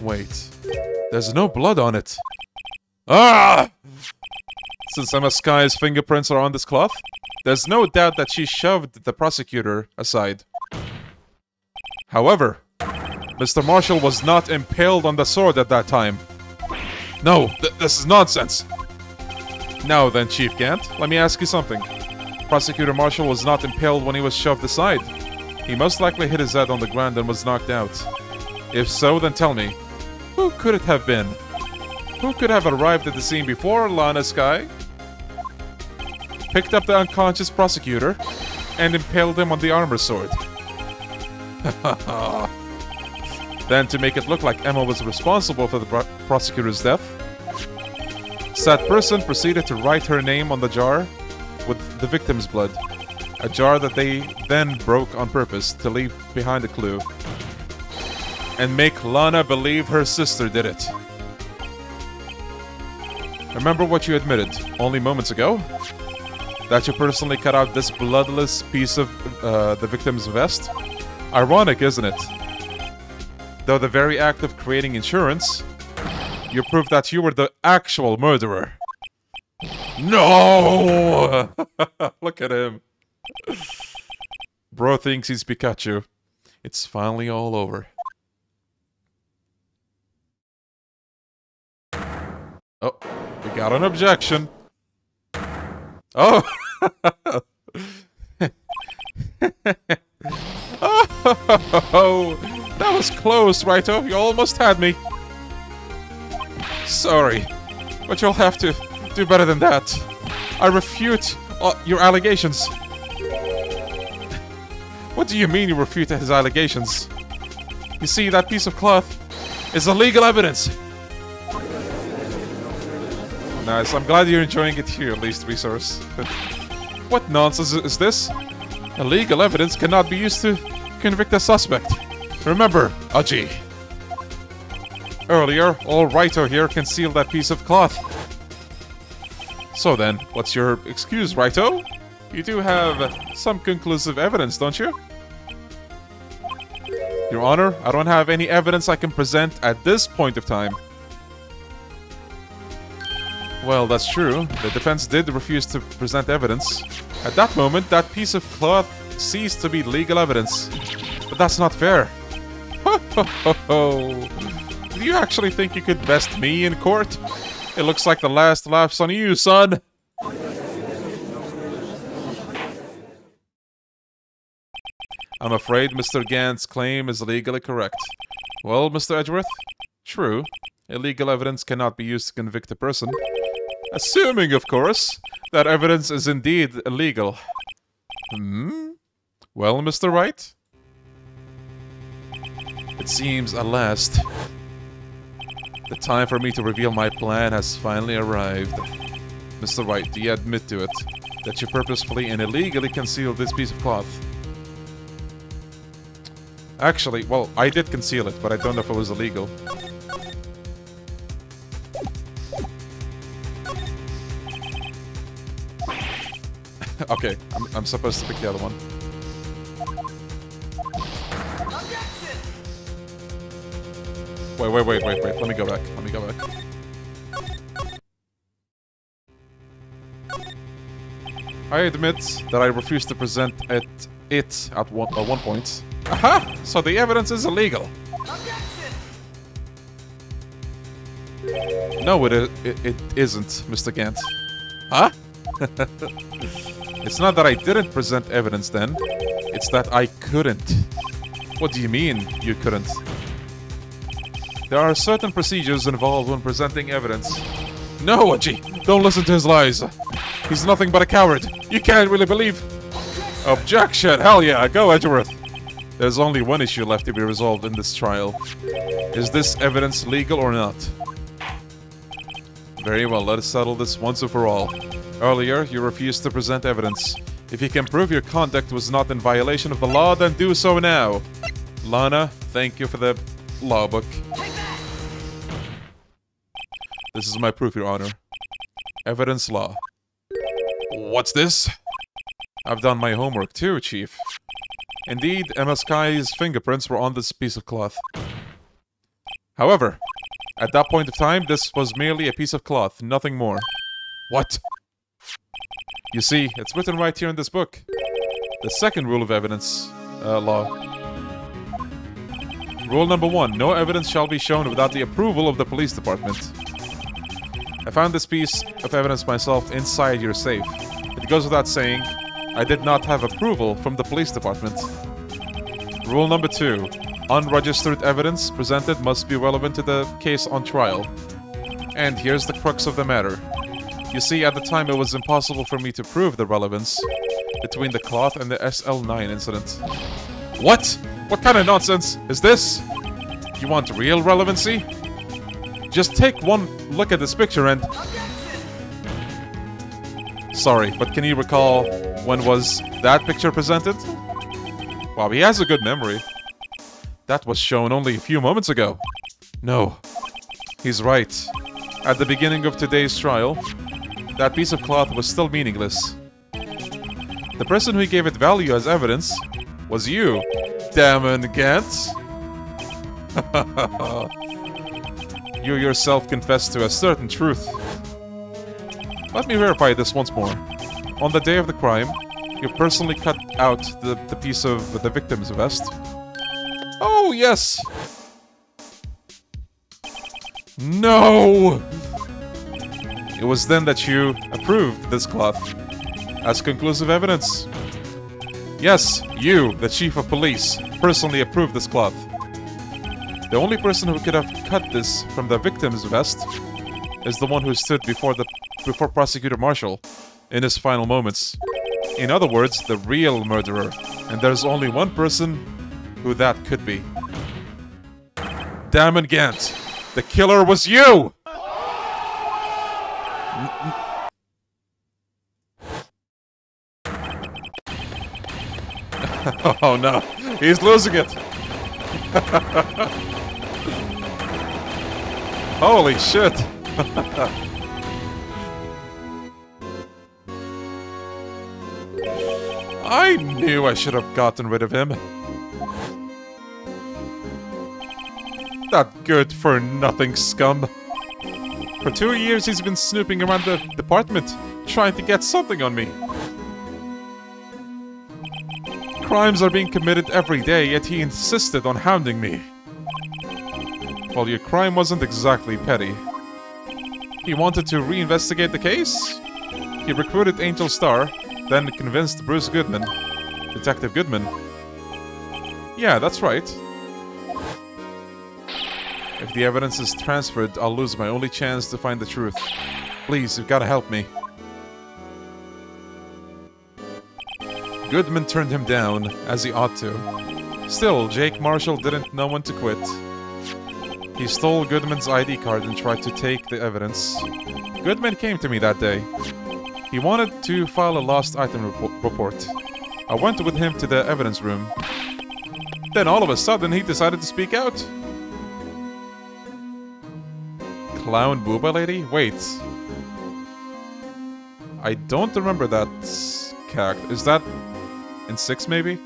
Wait. There's no blood on it. Ah! Since Lana Skye's fingerprints are on this cloth, there's no doubt that she shoved the prosecutor aside. However, Mr. Marshall was not impaled on the sword at that time. No, this is nonsense. Now then, Chief Gant, let me ask you something. Prosecutor Marshall was not impaled when he was shoved aside. He most likely hit his head on the ground and was knocked out. If so, then tell me, who could it have been? Who could have arrived at the scene before Lana Skye, picked up the unconscious prosecutor, and impaled him on the armor sword? Then, to make it look like Emma was responsible for the prosecutor's death, said person proceeded to write her name on the jar with the victim's blood. A jar that they then broke on purpose to leave behind a clue. And make Lana believe her sister did it. Remember what you admitted only moments ago? That you personally cut out this bloodless piece of the victim's vest Ironic, isn't it? Though the very act of creating insurance, you prove that you were the actual murderer. No! Look at him. Bro thinks he's Pikachu. It's finally all over. Oh, we got an objection. Oh! Oh, that was close, Wrighto. You almost had me. Sorry, but you'll have to do better than that. I refute your allegations. What do you mean you refute his allegations? You see, that piece of cloth is illegal evidence. Nice, I'm glad you're enjoying it here, at least, Resource. What nonsense is this? Illegal evidence cannot be used to convict a suspect. Remember, Aji. Earlier, all Wrighto here concealed that piece of cloth. So then, what's your excuse, Wrighto? You do have some conclusive evidence, don't you? Your Honor, I don't have any evidence I can present at this point of time. Well, that's true. The defense did refuse to present evidence. At that moment, that piece of cloth ceased to be legal evidence. But that's not fair. Ho ho ho ho. Do you actually think you could best me in court? It looks like the last laugh's on you, son. I'm afraid Mr. Gant's claim is legally correct. Well, Mr. Edgeworth? True. Illegal evidence cannot be used to convict a person. Assuming, of course, that evidence is indeed illegal. Well, Mr. Wright? It seems, at last, the time for me to reveal my plan has finally arrived. Mr. Wright, do you admit to it, that you purposefully and illegally concealed this piece of cloth? Actually, well, I did conceal it, but I don't know if it was illegal. Okay, I'm supposed to pick the other one. Wait. Let me go back. I admit that I refused to present it at one point. Aha! So the evidence is illegal. No, it isn't, Mr. Gant. Huh? It's not that I didn't present evidence then. It's that I couldn't. What do you mean, you couldn't? There are certain procedures involved when presenting evidence. No, Aji! Don't listen to his lies! He's nothing but a coward! You can't really believe... Objection! Hell yeah, go Edgeworth! There's only one issue left to be resolved in this trial. Is this evidence legal or not? Very well, let us settle this once and for all. Earlier, you refused to present evidence. If you can prove your conduct was not in violation of the law, then do so now. Lana, thank you for the law book. This is my proof, Your Honor. Evidence law. What's this? I've done my homework too, Chief. Indeed, Lana Skye's fingerprints were on this piece of cloth. However, at that point of time, this was merely a piece of cloth, nothing more. What? You see, it's written right here in this book. The second rule of evidence law. Rule number 1. No evidence shall be shown without the approval of the police department. I found this piece of evidence myself inside your safe. It goes without saying, I did not have approval from the police department. Rule number 2. Unregistered evidence presented must be relevant to the case on trial. And here's the crux of the matter. You see, at the time it was impossible for me to prove the relevance between the cloth and the SL9 incident. What? What kind of nonsense is this? You want real relevancy? Just take one look at this picture and... Sorry, but can you recall when was that picture presented? Wow, he has a good memory. That was shown only a few moments ago. No, he's right. At the beginning of today's trial, that piece of cloth was still meaningless. The person who gave it value as evidence was you. Damond Gant. You yourself confessed to a certain truth. Let me verify this once more. On the day of the crime, you personally cut out the piece of the victim's vest. Oh, yes! No! It was then that you approved this cloth as conclusive evidence. Yes, you, the chief of police, personally approved this cloth. The only person who could have cut this from the victim's vest is the one who stood before Prosecutor Marshall in his final moments. In other words, the real murderer. And there's only one person who that could be. Damond Gant, the killer was you! Oh no, he's losing it! Holy shit! I knew I should have gotten rid of him. That good-for-nothing scum. For 2 years he's been snooping around the department, trying to get something on me. Crimes are being committed every day, yet he insisted on hounding me. Well, your crime wasn't exactly petty. He wanted to reinvestigate the case? He recruited Angel Starr, then convinced Bruce Goodman, Detective Goodman. Yeah, that's right. If the evidence is transferred, I'll lose my only chance to find the truth. Please, you've gotta help me. Goodman turned him down, as he ought to. Still, Jake Marshall didn't know when to quit. He stole Goodman's ID card and tried to take the evidence. Goodman came to me that day. He wanted to file a lost item report. I went with him to the evidence room. Then all of a sudden, he decided to speak out. Clown Booba lady? Wait. I don't remember that character. Is that in 6 maybe?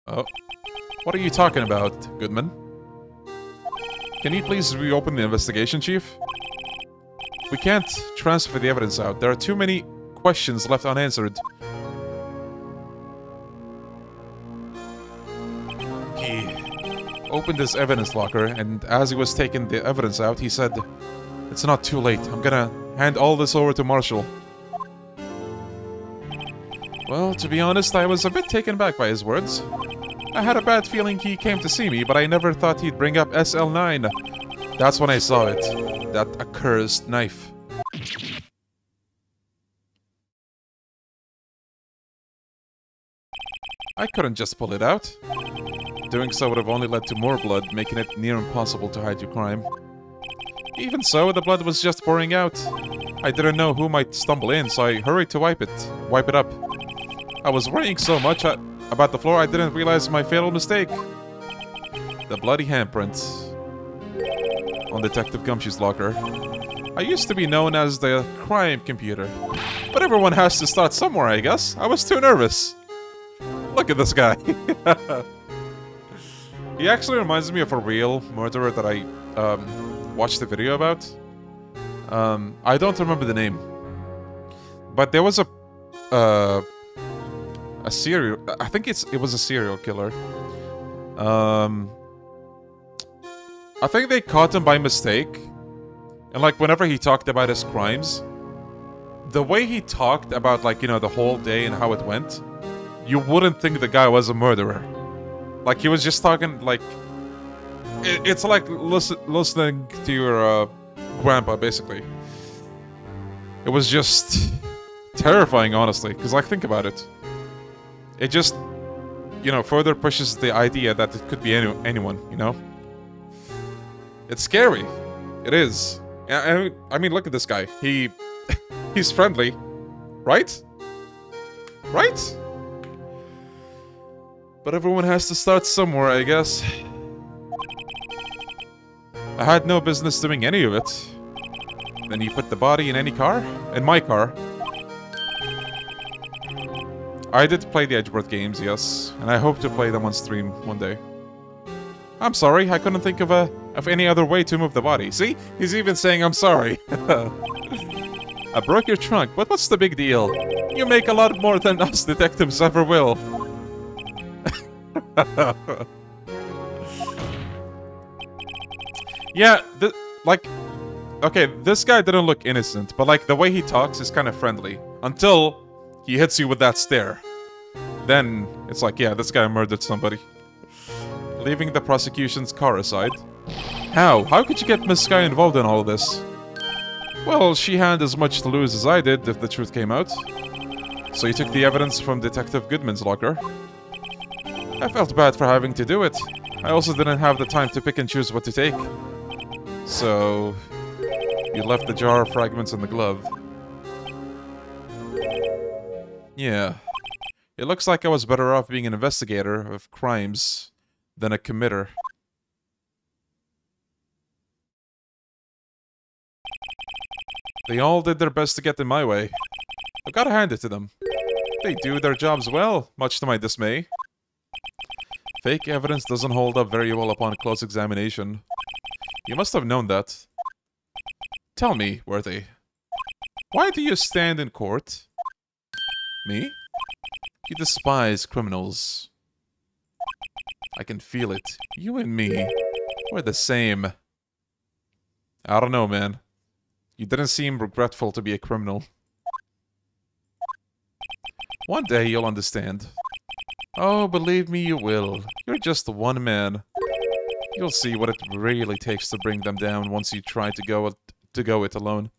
Oh. What are you talking about, Goodman? Can you please reopen the investigation, Chief? We can't transfer the evidence out. There are too many questions left unanswered. He opened his evidence locker, and as he was taking the evidence out, he said, "It's not too late. I'm gonna hand all this over to Marshall." Well, to be honest, I was a bit taken back by his words. I had a bad feeling he came to see me, but I never thought he'd bring up SL9. That's when I saw it. That accursed knife. I couldn't just pull it out. Doing so would have only led to more blood, making it near impossible to hide your crime. Even so, the blood was just pouring out. I didn't know who might stumble in, so I hurried to wipe it up. I was worrying so much about the floor, I didn't realize my fatal mistake. The bloody handprint on Detective Gumshoe's locker. I used to be known as the crime computer, but everyone has to start somewhere, I guess. I was too nervous. Look at this guy. He actually reminds me of a real murderer that I watched a video about. I don't remember the name, but there was a serial. I think it was a serial killer. I think they caught him by mistake, and like whenever he talked about his crimes, the way he talked about, like, you know, the whole day and how it went, you wouldn't think the guy was a murderer. Like, he was just talking like it's like listening to your grandpa, basically. It was just terrifying, honestly, because, like, think about it. It just, you know, further pushes the idea that it could be anyone, you know? It's scary. It is. I mean, look at this guy. He's friendly. Right? Right? But everyone has to start somewhere, I guess. I had no business doing any of it. Then you put the body in any car? In my car. I did play the Edgeworth games, yes, and I hope to play them on stream one day. I'm sorry, I couldn't think of any other way to move the body. See? He's even saying I'm sorry. I broke your trunk, but what's the big deal? You make a lot more than us detectives ever will. Yeah, like... Okay, this guy didn't look innocent, but like the way he talks is kind of friendly. Until he hits you with that stare. Then it's like, yeah, this guy murdered somebody. Leaving the prosecution's car aside. How? How could you get Miss Skye involved in all of this? Well, she had as much to lose as I did if the truth came out. So you took the evidence from Detective Goodman's locker. I felt bad for having to do it. I also didn't have the time to pick and choose what to take. So... you left the jar of fragments in the glove. Yeah. It looks like I was better off being an investigator of crimes than a committer. They all did their best to get in my way. I've gotta hand it to them. They do their jobs well, much to my dismay. Fake evidence doesn't hold up very well upon close examination. You must have known that. Tell me, Worthy, why do you stand in court? Me? You despise criminals. I can feel it. You and me, we're the same. I don't know, man. You didn't seem regretful to be a criminal. One day you'll understand. Oh, believe me, you will. You're just one man. You'll see what it really takes to bring them down once you try to go it alone.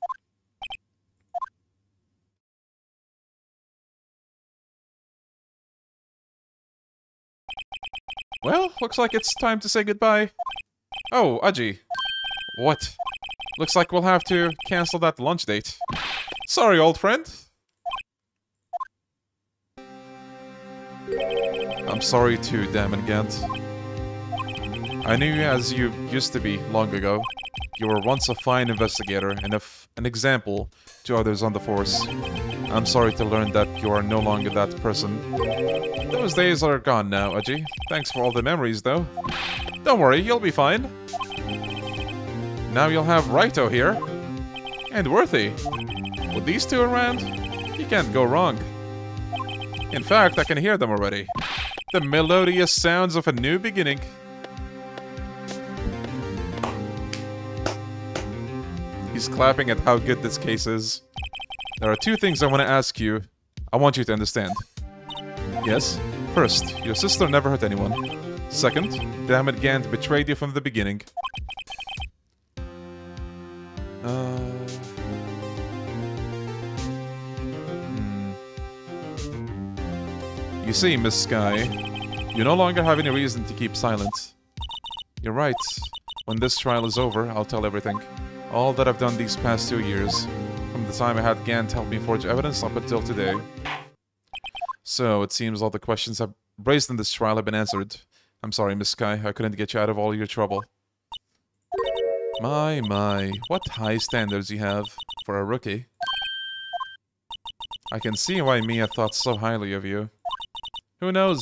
Well, looks like it's time to say goodbye. Oh, Aji. What? Looks like we'll have to cancel that lunch date. Sorry, old friend. I'm sorry too, Damond Gant. I knew you as you used to be long ago. You were once a fine investigator and an example to others on the force. I'm sorry to learn that you are no longer that person. Those days are gone now, Aji. Thanks for all the memories, though. Don't worry, you'll be fine. Now you'll have Wright here. And Worthy. With these two around, you can't go wrong. In fact, I can hear them already. The melodious sounds of a new beginning. He's clapping at how good this case is. There are two things I want to ask you. I want you to understand. Yes? First, your sister never hurt anyone. Second, Damond Gant betrayed you from the beginning. You see, Miss Skye, you no longer have any reason to keep silent. You're right. When this trial is over, I'll tell everything. All that I've done these past 2 years, from the time I had Gant help me forge evidence up until today. So, it seems all the questions I've raised in this trial have been answered. I'm sorry, Miss Skye, I couldn't get you out of all your trouble. My, what high standards you have for a rookie. I can see why Mia thought so highly of you. Who knows?